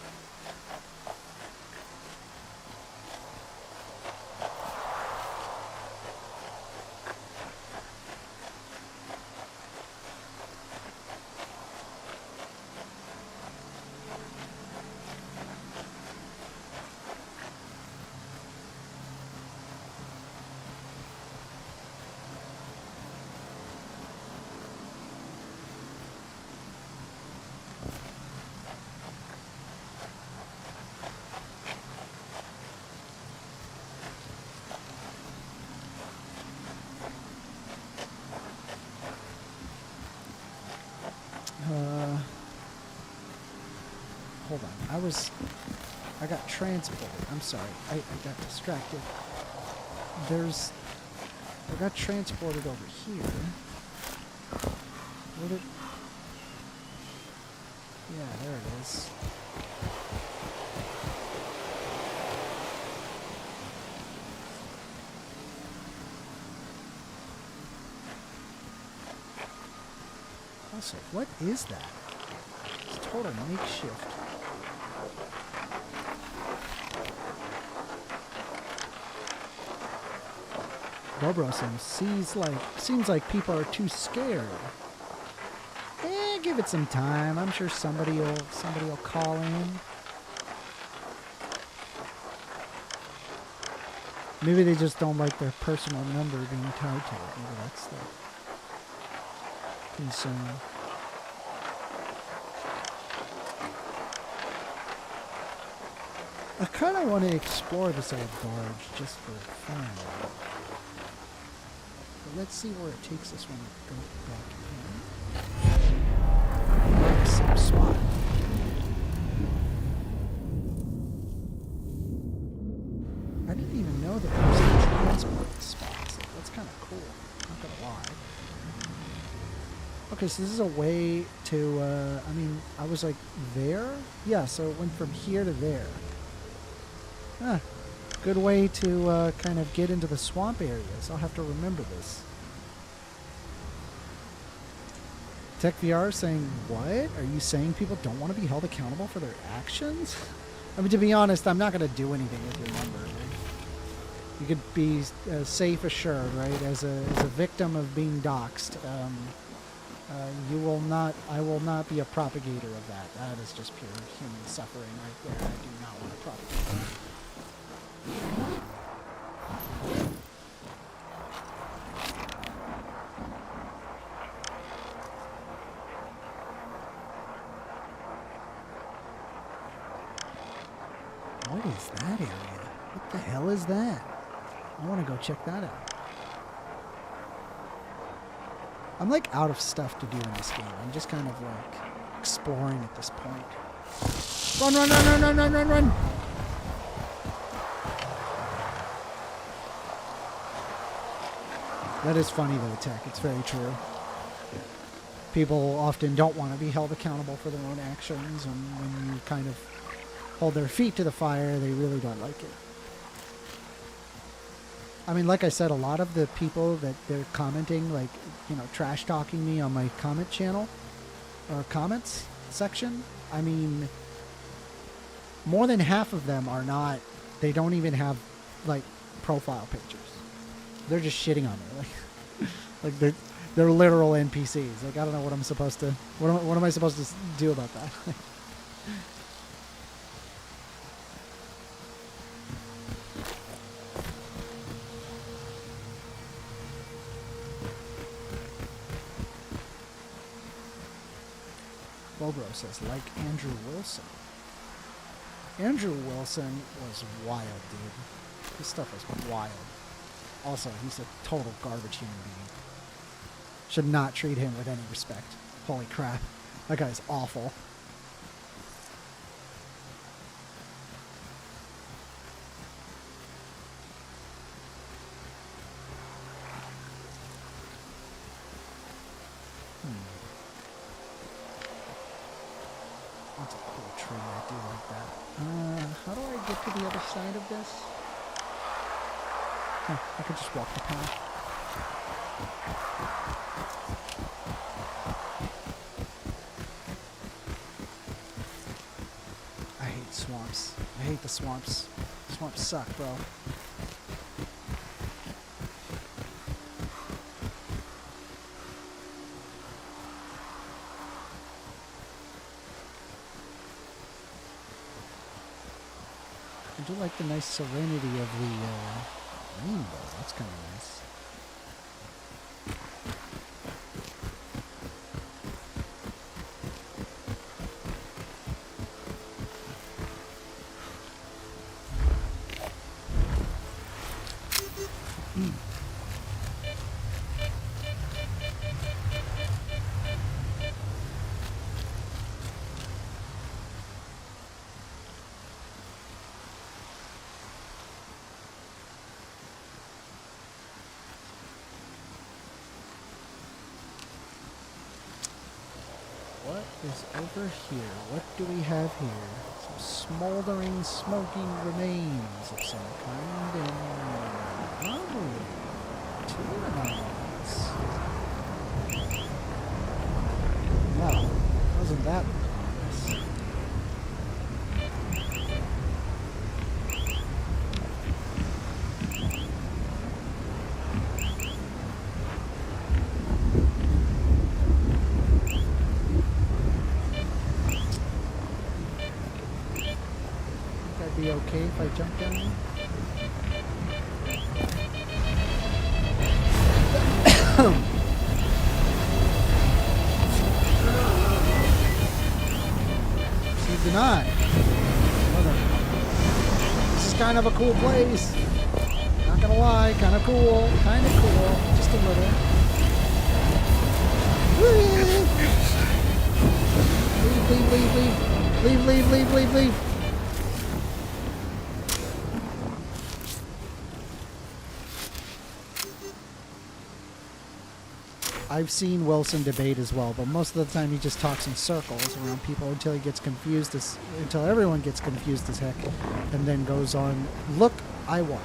Hold on. I got transported. I'm sorry. I got distracted. I got transported over here. Where did... Yeah, there it is. Also, what is that? It's total makeshift. Bobrosin seems like people are too scared. Give it some time. I'm sure somebody will call in. Maybe they just don't like their personal number being tied to it. Maybe that's the concern. I kind of want to explore this old barge just for fun. But let's see where it takes us when we go back in. Same spot. I didn't even know that there was transport spots. That's kind of cool. Not gonna lie. Okay, so this is a way to, I mean, I was like there? Yeah, so it went from here to there. Ah, good way to kind of get into the swamp areas. I'll have to remember this. TechVR saying, what? Are you saying people don't want to be held accountable for their actions? I mean, to be honest, I'm not going to do anything with your number. Right? You could be safe assured, right? As a victim of being doxxed, I will not be a propagator of that. That is just pure human suffering right there. I do not want to propagate that. What is that area? What the hell is that? I want to go check that out. I'm like out of stuff to do in this game. I'm just kind of like exploring at this point. Run, run, run, run, run, run, run, run! That is funny though, Tech. It's very true. People often don't want to be held accountable for their own actions, and when you kind of hold their feet to the fire, they really don't like it. I mean, like I said, a lot of the people that they're commenting, like, you know, trash talking me on my comment channel or comments section, I mean, more than half of them are not, they don't even have like profile pictures. They're just shitting on me. Like they're literal NPCs. Like, I don't know what I'm supposed to, what am I supposed to do about that? Bobro says, like Andrew Wilson. Andrew Wilson was wild, dude. This stuff was wild. Also, he's a total garbage human being. Should not treat him with any respect. Holy crap. That guy's awful. That's a cool tree. I do like that. How do I get to the other side of this? Huh, I could just walk the path. I hate swamps. I hate the swamps. Swamps suck, bro. I do like the nice serenity of the rainbow. That's kind of nice. What is over here? What do we have here? Some smoldering, smoking remains of some kind, and probably two mines. Well, wasn't that nice? Think I'd be okay if I jumped down there? She's denied. This is kind of a cool place. Not gonna lie, kind of cool. Kind of cool. Just a little. Leave. I've seen Wilson debate as well, but most of the time he just talks in circles around people until he gets confused until everyone gets confused as heck, and then goes on, look, I won.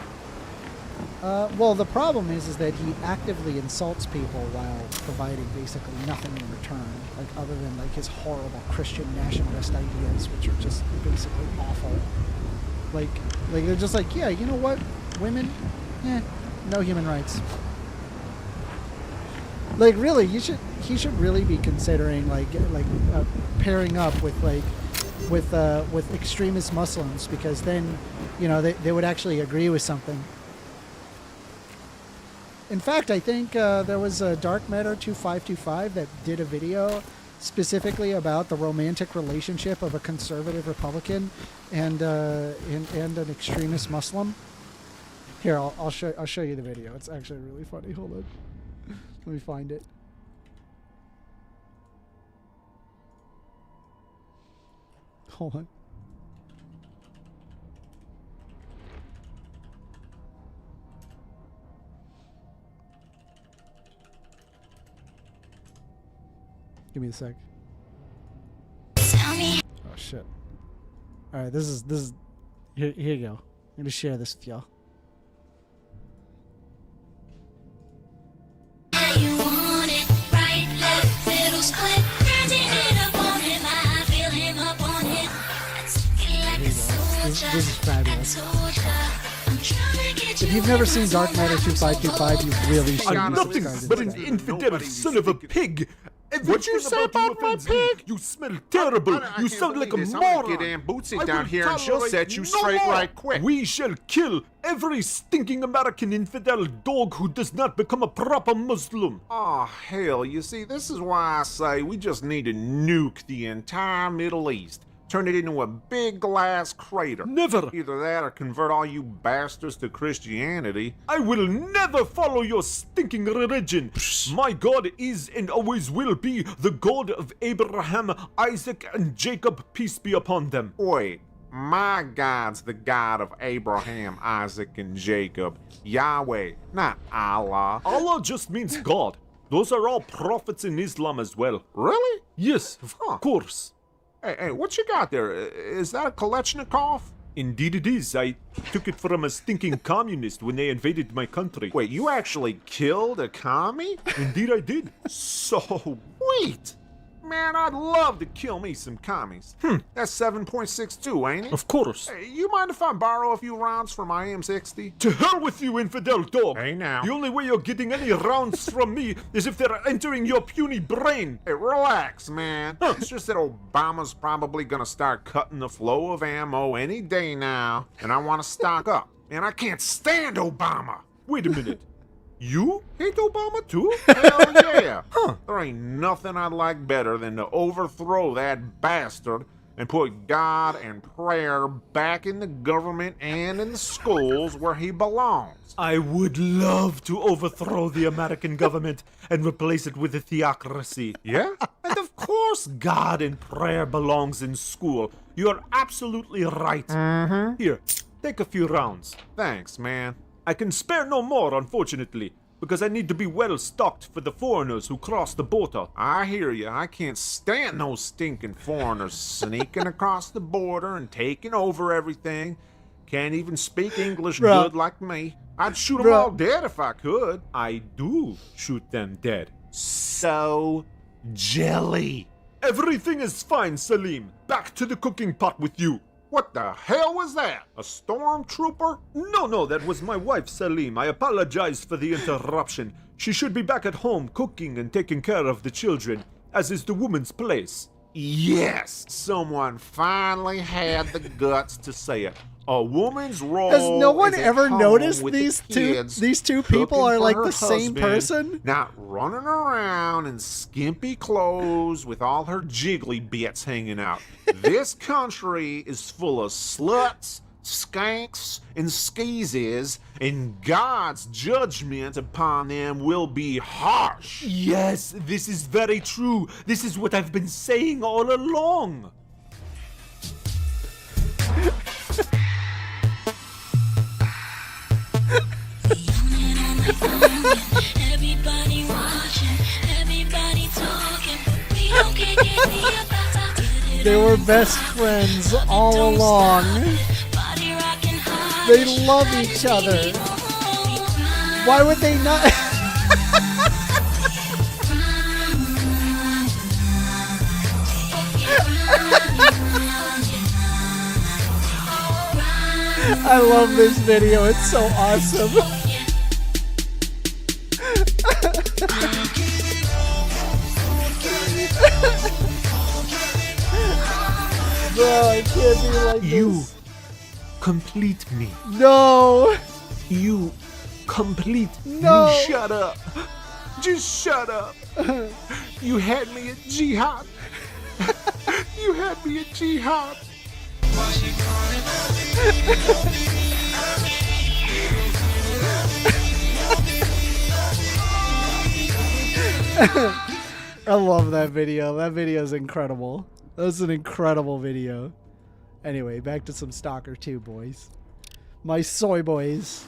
Well, the problem is that he actively insults people while providing basically nothing in return, like other than like his horrible Christian nationalist ideas, which are just basically awful. Like they're just like, yeah, you know what, women, no human rights. Like really, he should really be considering pairing up with extremist Muslims, because then, you know, they would actually agree with something. In fact, I think there was a Dark Matter 2525 that did a video specifically about the romantic relationship of a conservative Republican and an extremist Muslim. Here, I'll show you the video. It's actually really funny. Hold on. Let me find it. Hold on. Give me a sec. Oh shit. Alright, this is here you go. I'm gonna share this with y'all. You want it right, left, middle, split. Turning it up on him, I feel him up on it. Like a soldier, this is fabulous. I'm trying to get If you've never seen Dark Matter 2525, you really should. I'm nothing but an infidel son of a pig. What'd you say about my pig? You smell terrible. You sound like a moron. Get Aunt Bootsy down here and she'll set you straight right quick. We shall kill every stinking American infidel dog who does not become a proper Muslim. Oh, hell, you see, this is why I say we just need to nuke the entire Middle East. Turn it into a big glass crater. Never. Either that or convert all you bastards to Christianity. I will never follow your stinking religion. My God is and always will be the God of Abraham, Isaac, and Jacob, peace be upon them. Wait, my God's the God of Abraham, Isaac, and Jacob. Yahweh, not Allah. Allah just means God. Those are all prophets in Islam as well. Really? Yes, of course. Hey, what you got there? Is that a Kalashnikov? Indeed it is. I took it from a stinking communist when they invaded my country. Wait, you actually killed a commie? Indeed I did. Sweet! Man, I'd love to kill me some commies. That's 7.62, ain't it? Of course. Hey, you mind if I borrow a few rounds from my M60? To hell with you, infidel dog! Hey, now. The only way you're getting any rounds from me is if they're entering your puny brain. Hey, relax, man. It's just that Obama's probably gonna start cutting the flow of ammo any day now, and I want to stock up. And I can't stand Obama! Wait a minute. You hate Obama too? Hell yeah! There ain't nothing I'd like better than to overthrow that bastard and put God and prayer back in the government and in the schools where he belongs. I would love to overthrow the American government and replace it with a theocracy. Yeah? And of course God and prayer belongs in school. You're absolutely right. Mm-hmm. Here, take a few rounds. Thanks, man. I can spare no more, unfortunately, because I need to be well stocked for the foreigners who cross the border. I hear you. I can't stand those stinking foreigners sneaking across the border and taking over everything. Can't even speak English good like me. I'd shoot them all dead if I could. I do shoot them dead. So jelly. Everything is fine, Salim. Back to the cooking pot with you. What the hell was that? A stormtrooper? No, that was my wife, Salim. I apologize for the interruption. She should be back at home cooking and taking care of the children, as is the woman's place. Yes, someone finally had the guts to say it. A woman's role. Has no one is at ever home noticed with these the two? kids, These two people cooking are for like her the same husband, person. Not running around in skimpy clothes with all her jiggly bits hanging out. This country is full of sluts, skanks, and skeezes, and God's judgment upon them will be harsh. Yes, this is very true. This is what I've been saying all along. Everybody watching, everybody talking, but we don't care, They were best friends all along. They love each other. Why would they not? I love this video. It's so awesome. Bro, I can't be like You this. complete me. No. You complete No. me. Shut up. Just shut up. You had me at jihad. You had me at jihad. I love that video. That video is incredible. That was an incredible video. Anyway, back to some Stalker 2, boys. My soy boys.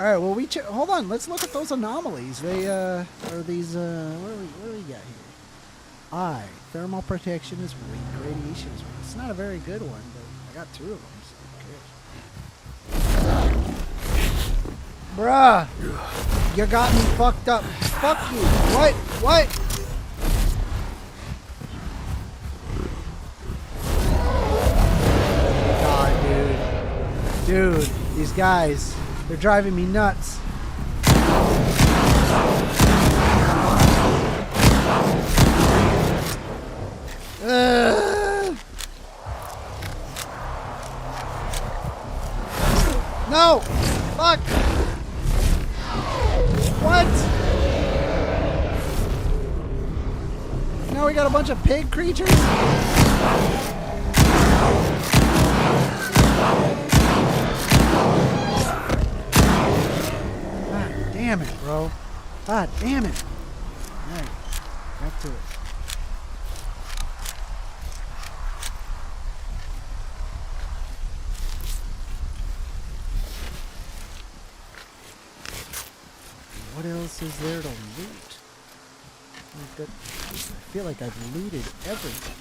All right, well, hold on. Let's look at those anomalies. They are these. What do we got here? Thermal protection is weak. Radiation is weak. It's not a very good one, but I got 2 of them. So who cares? Bruh, you got me fucked up. Fuck you. What? What? God, dude, these guys, they're driving me nuts. No! Fuck! What? Now we got a bunch of pig creatures? God damn it, bro. God damn it. Alright, back to it. What else is there to loot? I feel like I've looted everything.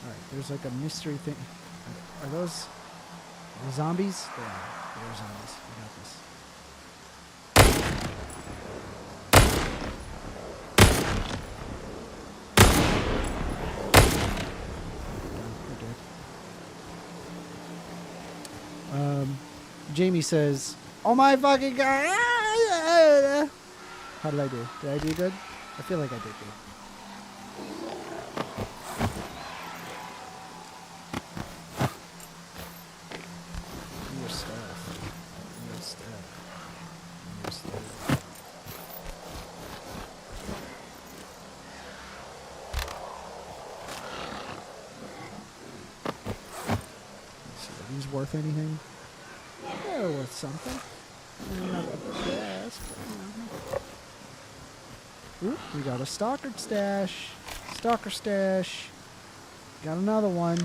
Alright, there's like a mystery thing. Are those zombies? They are. They're zombies. I got this. Jamie says, "Oh my fucking god!" How did I do? Did I do good? I feel like I did good. Your stuff. Your stuff. Your stuff. Let's see, are these worth anything? They're worth something. Not the best, but, Ooh, we got a stalker stash. Stalker stash. Got another one.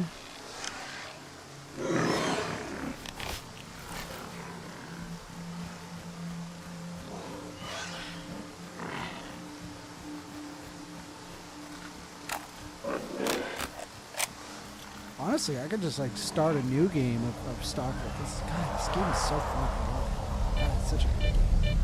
Honestly, I could just like start a new game of StarCraft. This game is so fun. I love it. God, it's such a good game.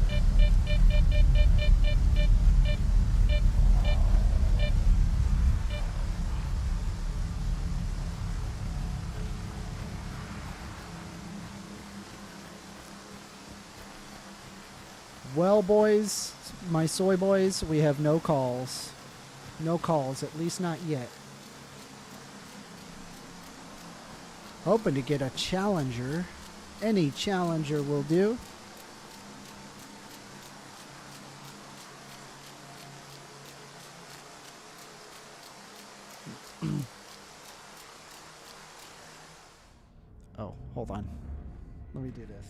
Well, boys, my soy boys, we have no calls. No calls, at least not yet. Hoping to get a challenger. Any challenger will do. Oh, hold on. Let me do this.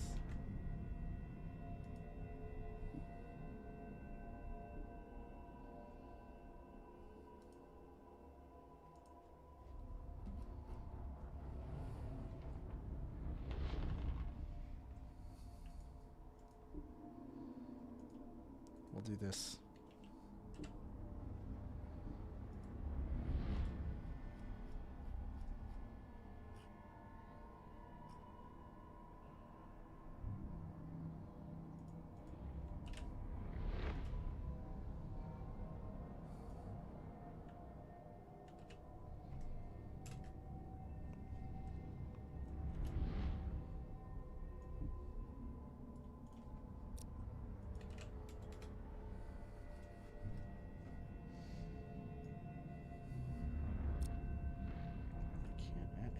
We'll do this.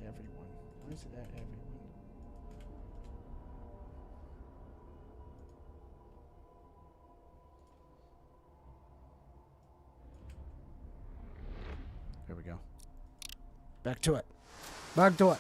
Everyone. Why is it at everyone? Here we go. Back to it. Back to it.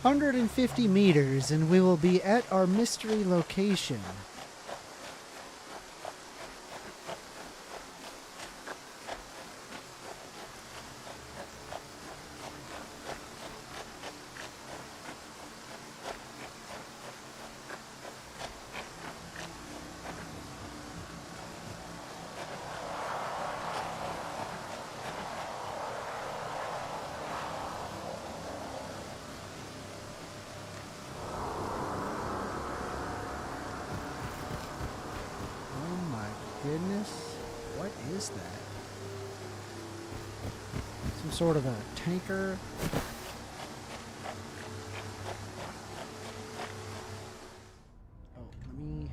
$150 meters, and we will be at our mystery location. Goodness, what is that? Some sort of a tanker? Oh, let me...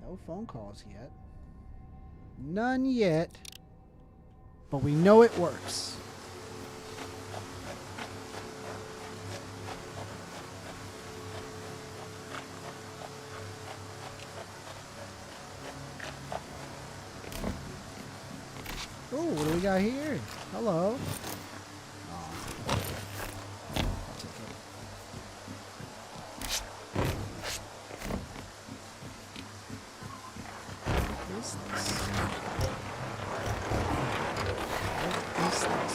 No phone calls yet. None yet. But we know it works. Oh, what do we got here? Hello. What is this? What is this?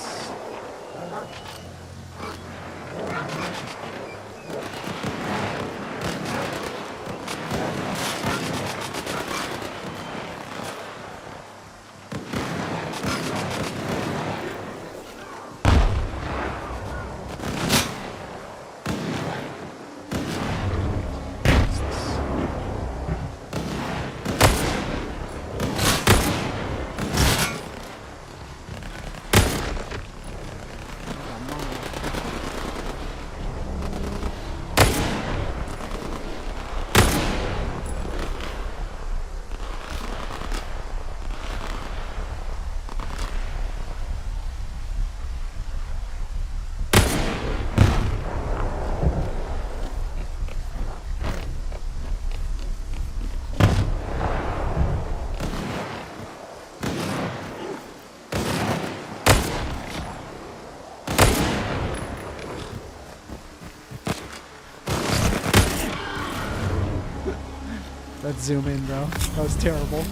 That zoom in, bro. That was terrible.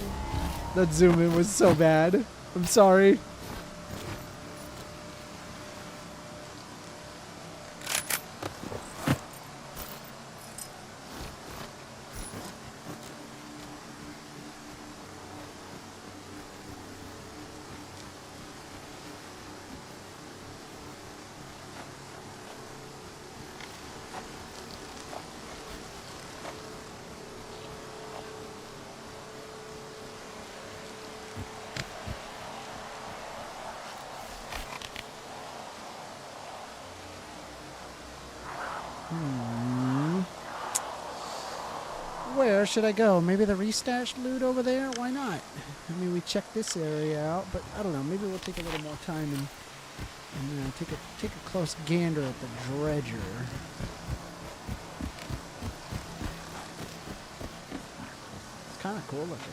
That zoom in was so bad. I'm sorry. Where should I go? Maybe the restashed loot over there? Why not? I mean, we checked this area out, but I don't know. Maybe we'll take a little more time and take a close gander at the dredger. It's kind of cool looking.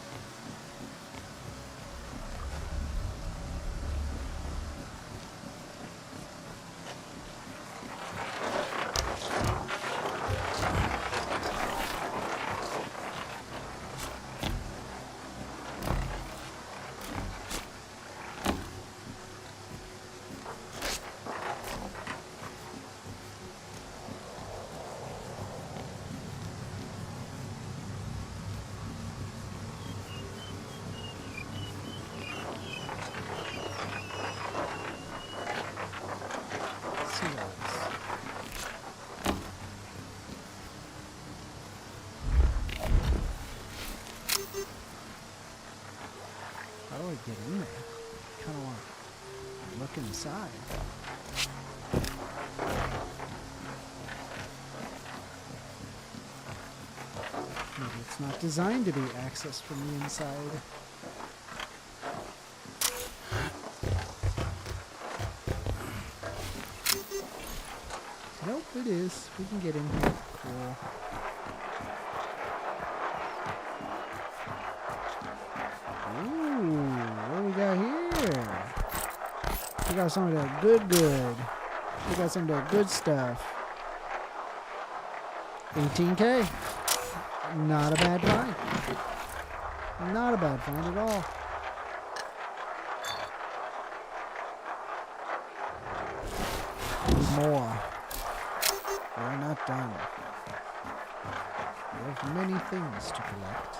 How do I get in there? I kind of want to look inside. Maybe it's not designed to be accessed from the inside. Nope, it is. We can get in here. Cool. Ooh, what do we got here? We got some of that good. We got some of that good stuff. 18K. Not a bad find. Not a bad find at all. Need more. We're not done. We have many things to collect.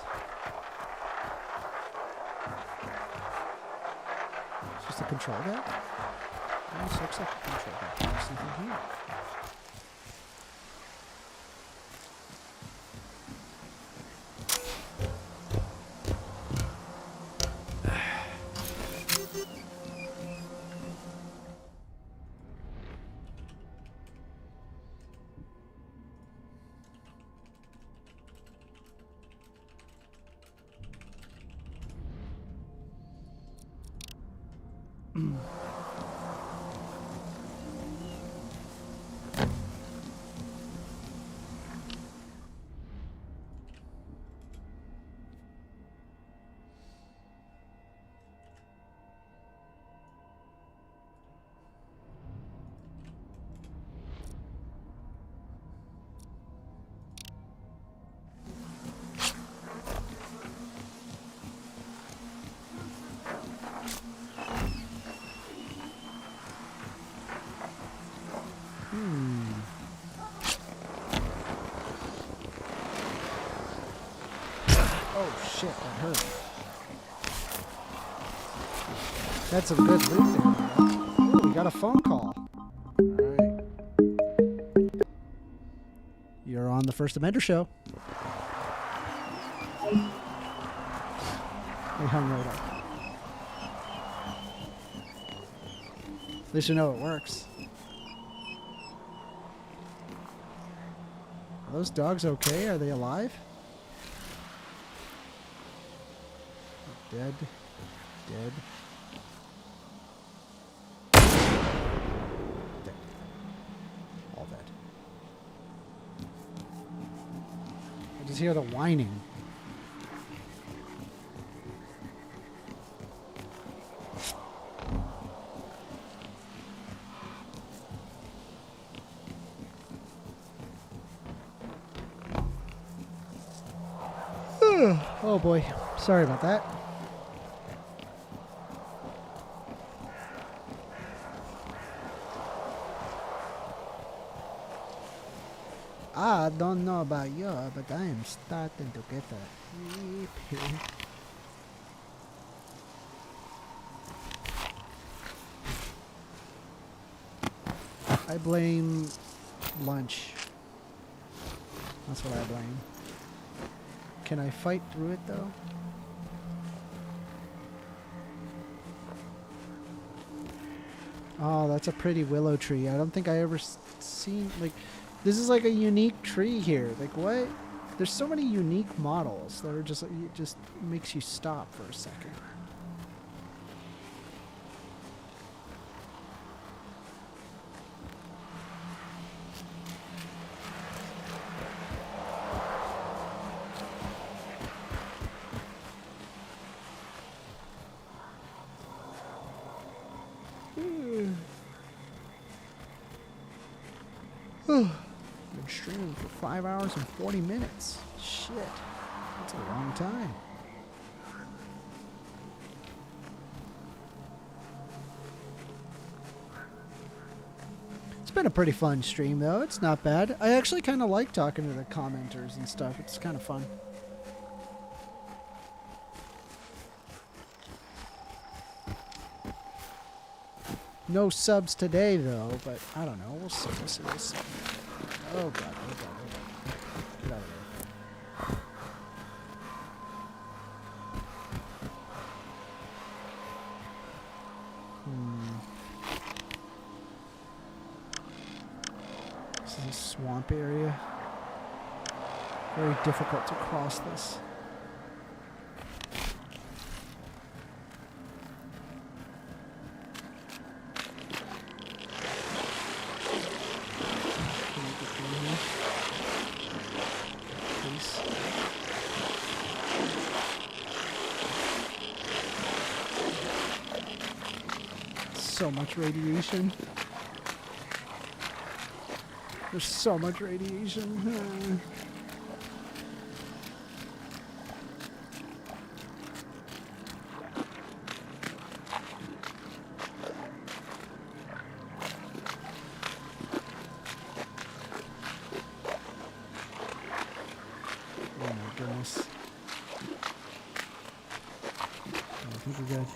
It's just a control deck? Almost looks like a control deck. There's something here. Oh shit, that hurt. That's some good loot there. Ooh, we got a phone call. Alright. You're on the First Amender Show. They hung right up. At least you know it works. Are those dogs okay? Are they alive? Dead. Dead. Dead. All dead. I just hear the whining. Oh boy, sorry about that. I don't know about you, but I am starting to get a sleepy. I blame lunch. That's what I blame. Can I fight through it though? Oh, that's a pretty willow tree. I don't think I ever seen, like, this is like a unique tree here. Like, what? There's so many unique models that are just, it just makes you stop for a second. Been streaming for 5 hours and 40 minutes. Shit. That's a long time. It's been a pretty fun stream though. It's not bad. I actually kind of like talking to the commenters and stuff. It's kind of fun. No subs today though, but I don't know. We'll see. We'll see. We'll see. Oh god. Oh god. Oh god. Get out of there. This is a swamp area. Very difficult to cross this. So much radiation. There's so much radiation. Oh my goodness. I think we're good.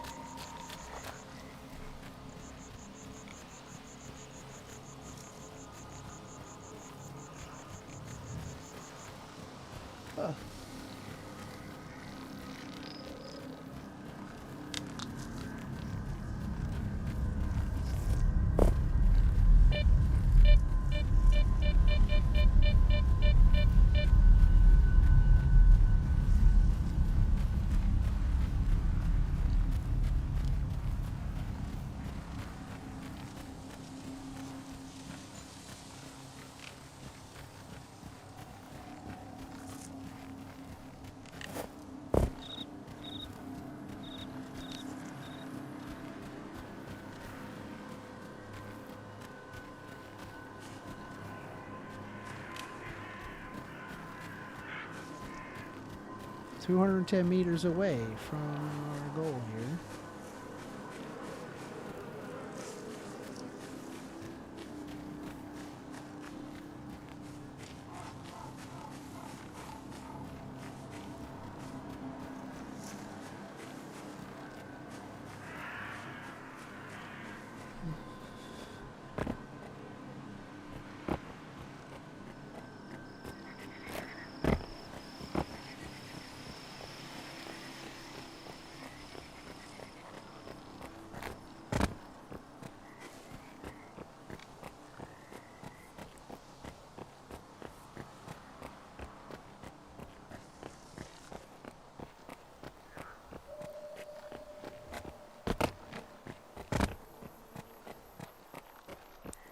$210 meters away from our goal here.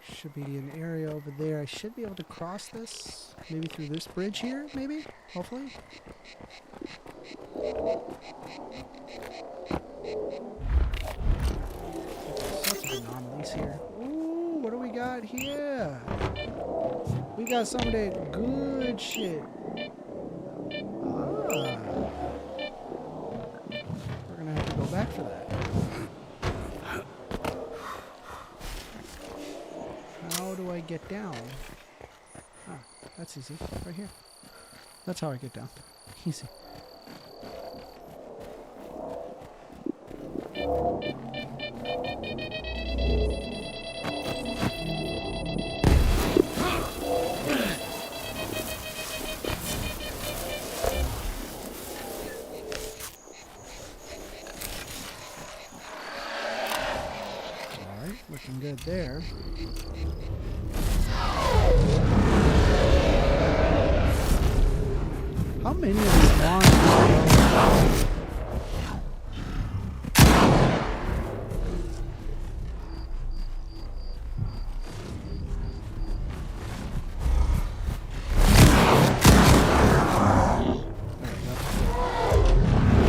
Should be an area over there. I should be able to cross this. Maybe through this bridge here, maybe? Hopefully. Such anomalies here. Ooh, what do we got here? We got some of that good shit. Ah. that. How do I get down? Ah, that's easy. Right here. That's how I get down. Easy. Alright, looking good there. How many of these monsters?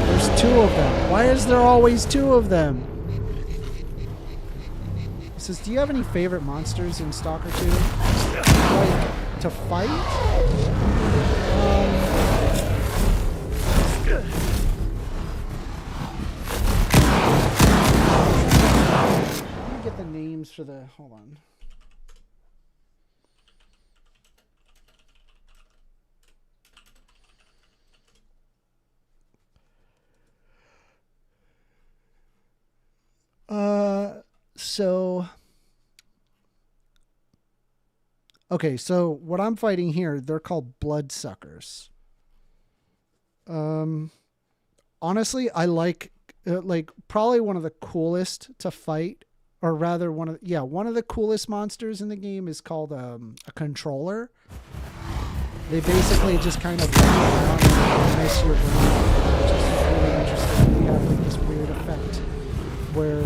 There's two of them. Why is there always two of them? It says, do you have any favorite monsters in Stalker 2? Like, to fight? Let me get the names for the... Hold on. So... Okay, so what I'm fighting here, they're called bloodsuckers. Honestly, I like probably one of the coolest to fight, or rather one of the coolest monsters in the game is called a controller. They basically just kind of walk around and mess your brain, which is really interesting. They have like this weird effect where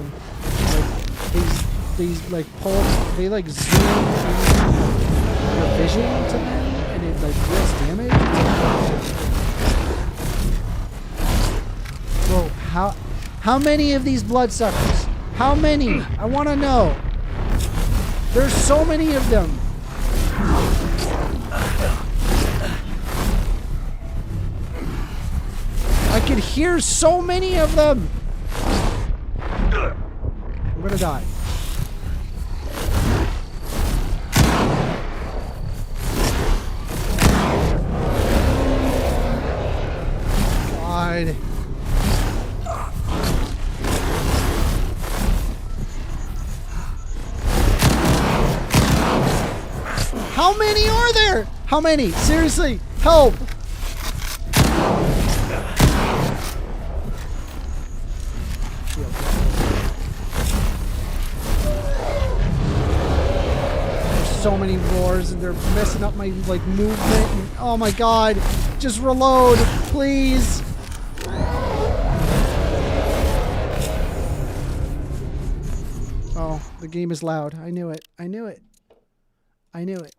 like these like pulse, they like zoom in your vision to them, and it like deals damage. Bro, how many of these bloodsuckers? How many? I want to know. There's so many of them. I could hear so many of them. I'm gonna die. God. How many are there? How many? Seriously, help! There's so many roars and they're messing up my like movement. And, oh my god! Just reload, please. Oh, the game is loud. I knew it. I knew it. I knew it.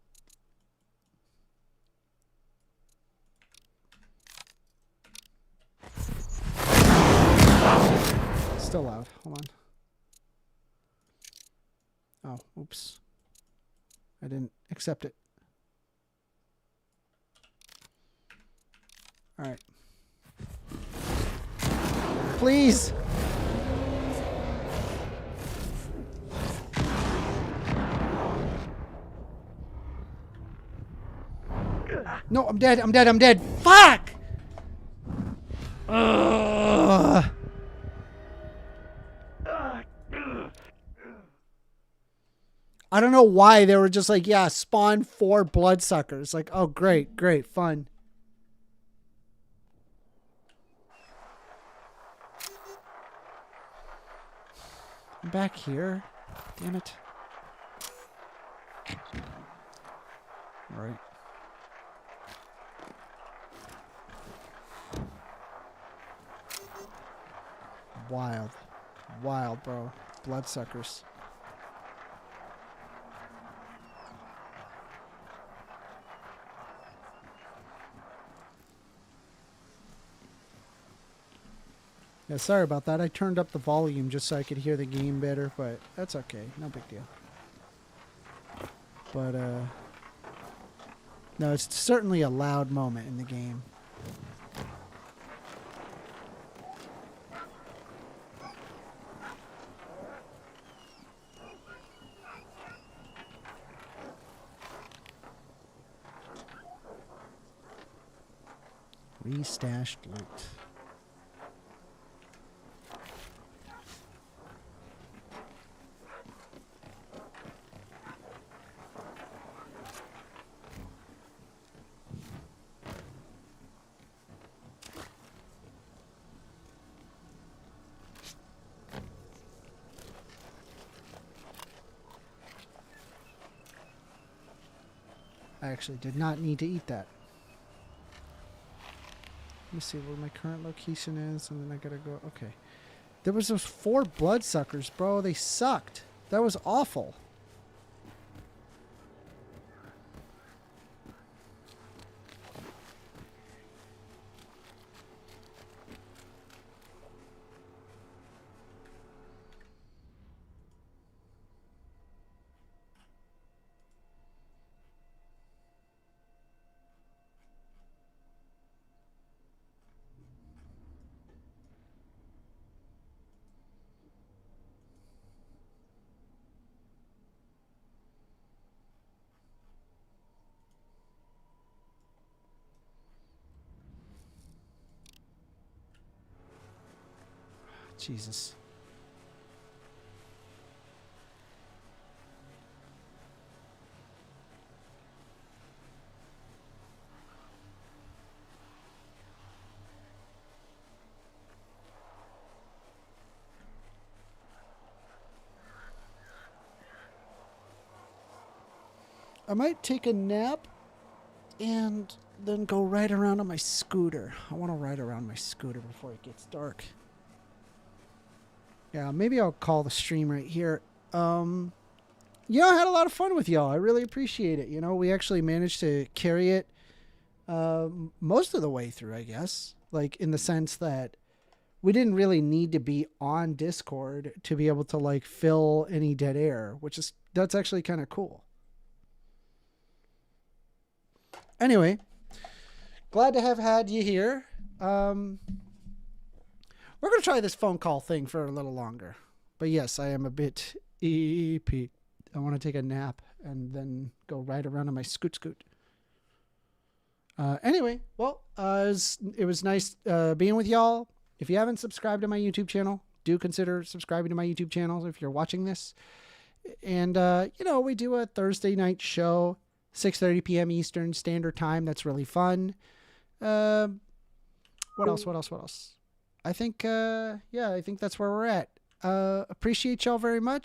Still loud. Hold on. Oh, oops. I didn't accept it. All right. Please. No, I'm dead. I'm dead. I'm dead. Fuck! Ugh. I don't know why they were just like, yeah, spawn 4 bloodsuckers. Like, oh, great, great, fun. I'm back here. Damn it. All right. Wild. Wild, bro. Bloodsuckers. Yeah, sorry about that. I turned up the volume just so I could hear the game better, but that's okay. No big deal. But, no, it's certainly a loud moment in the game. Re-stashed loot. I actually did not need to eat that. Let me see where my current location is, and then I gotta go. Okay. There was those 4 bloodsuckers, bro. They sucked. That was awful. Jesus. I might take a nap and then go ride around on my scooter. I want to ride around my scooter before it gets dark. Yeah, maybe I'll call the stream right here. I had a lot of fun with y'all. I really appreciate it. We actually managed to carry it most of the way through, I guess. Like, in the sense that we didn't really need to be on Discord to be able to, like, fill any dead air, that's actually kind of cool. Anyway, glad to have had you here. We're going to try this phone call thing for a little longer. But yes, I am a bit EP. I want to take a nap and then go ride around on my scoot. Anyway, well, it was nice being with y'all. If you haven't subscribed to my YouTube channel, do consider subscribing to my YouTube channel if you're watching this. And, we do a Thursday night show, 6:30 p.m. Eastern Standard Time. That's really fun. What else? I think, I think that's where we're at. Appreciate y'all very much.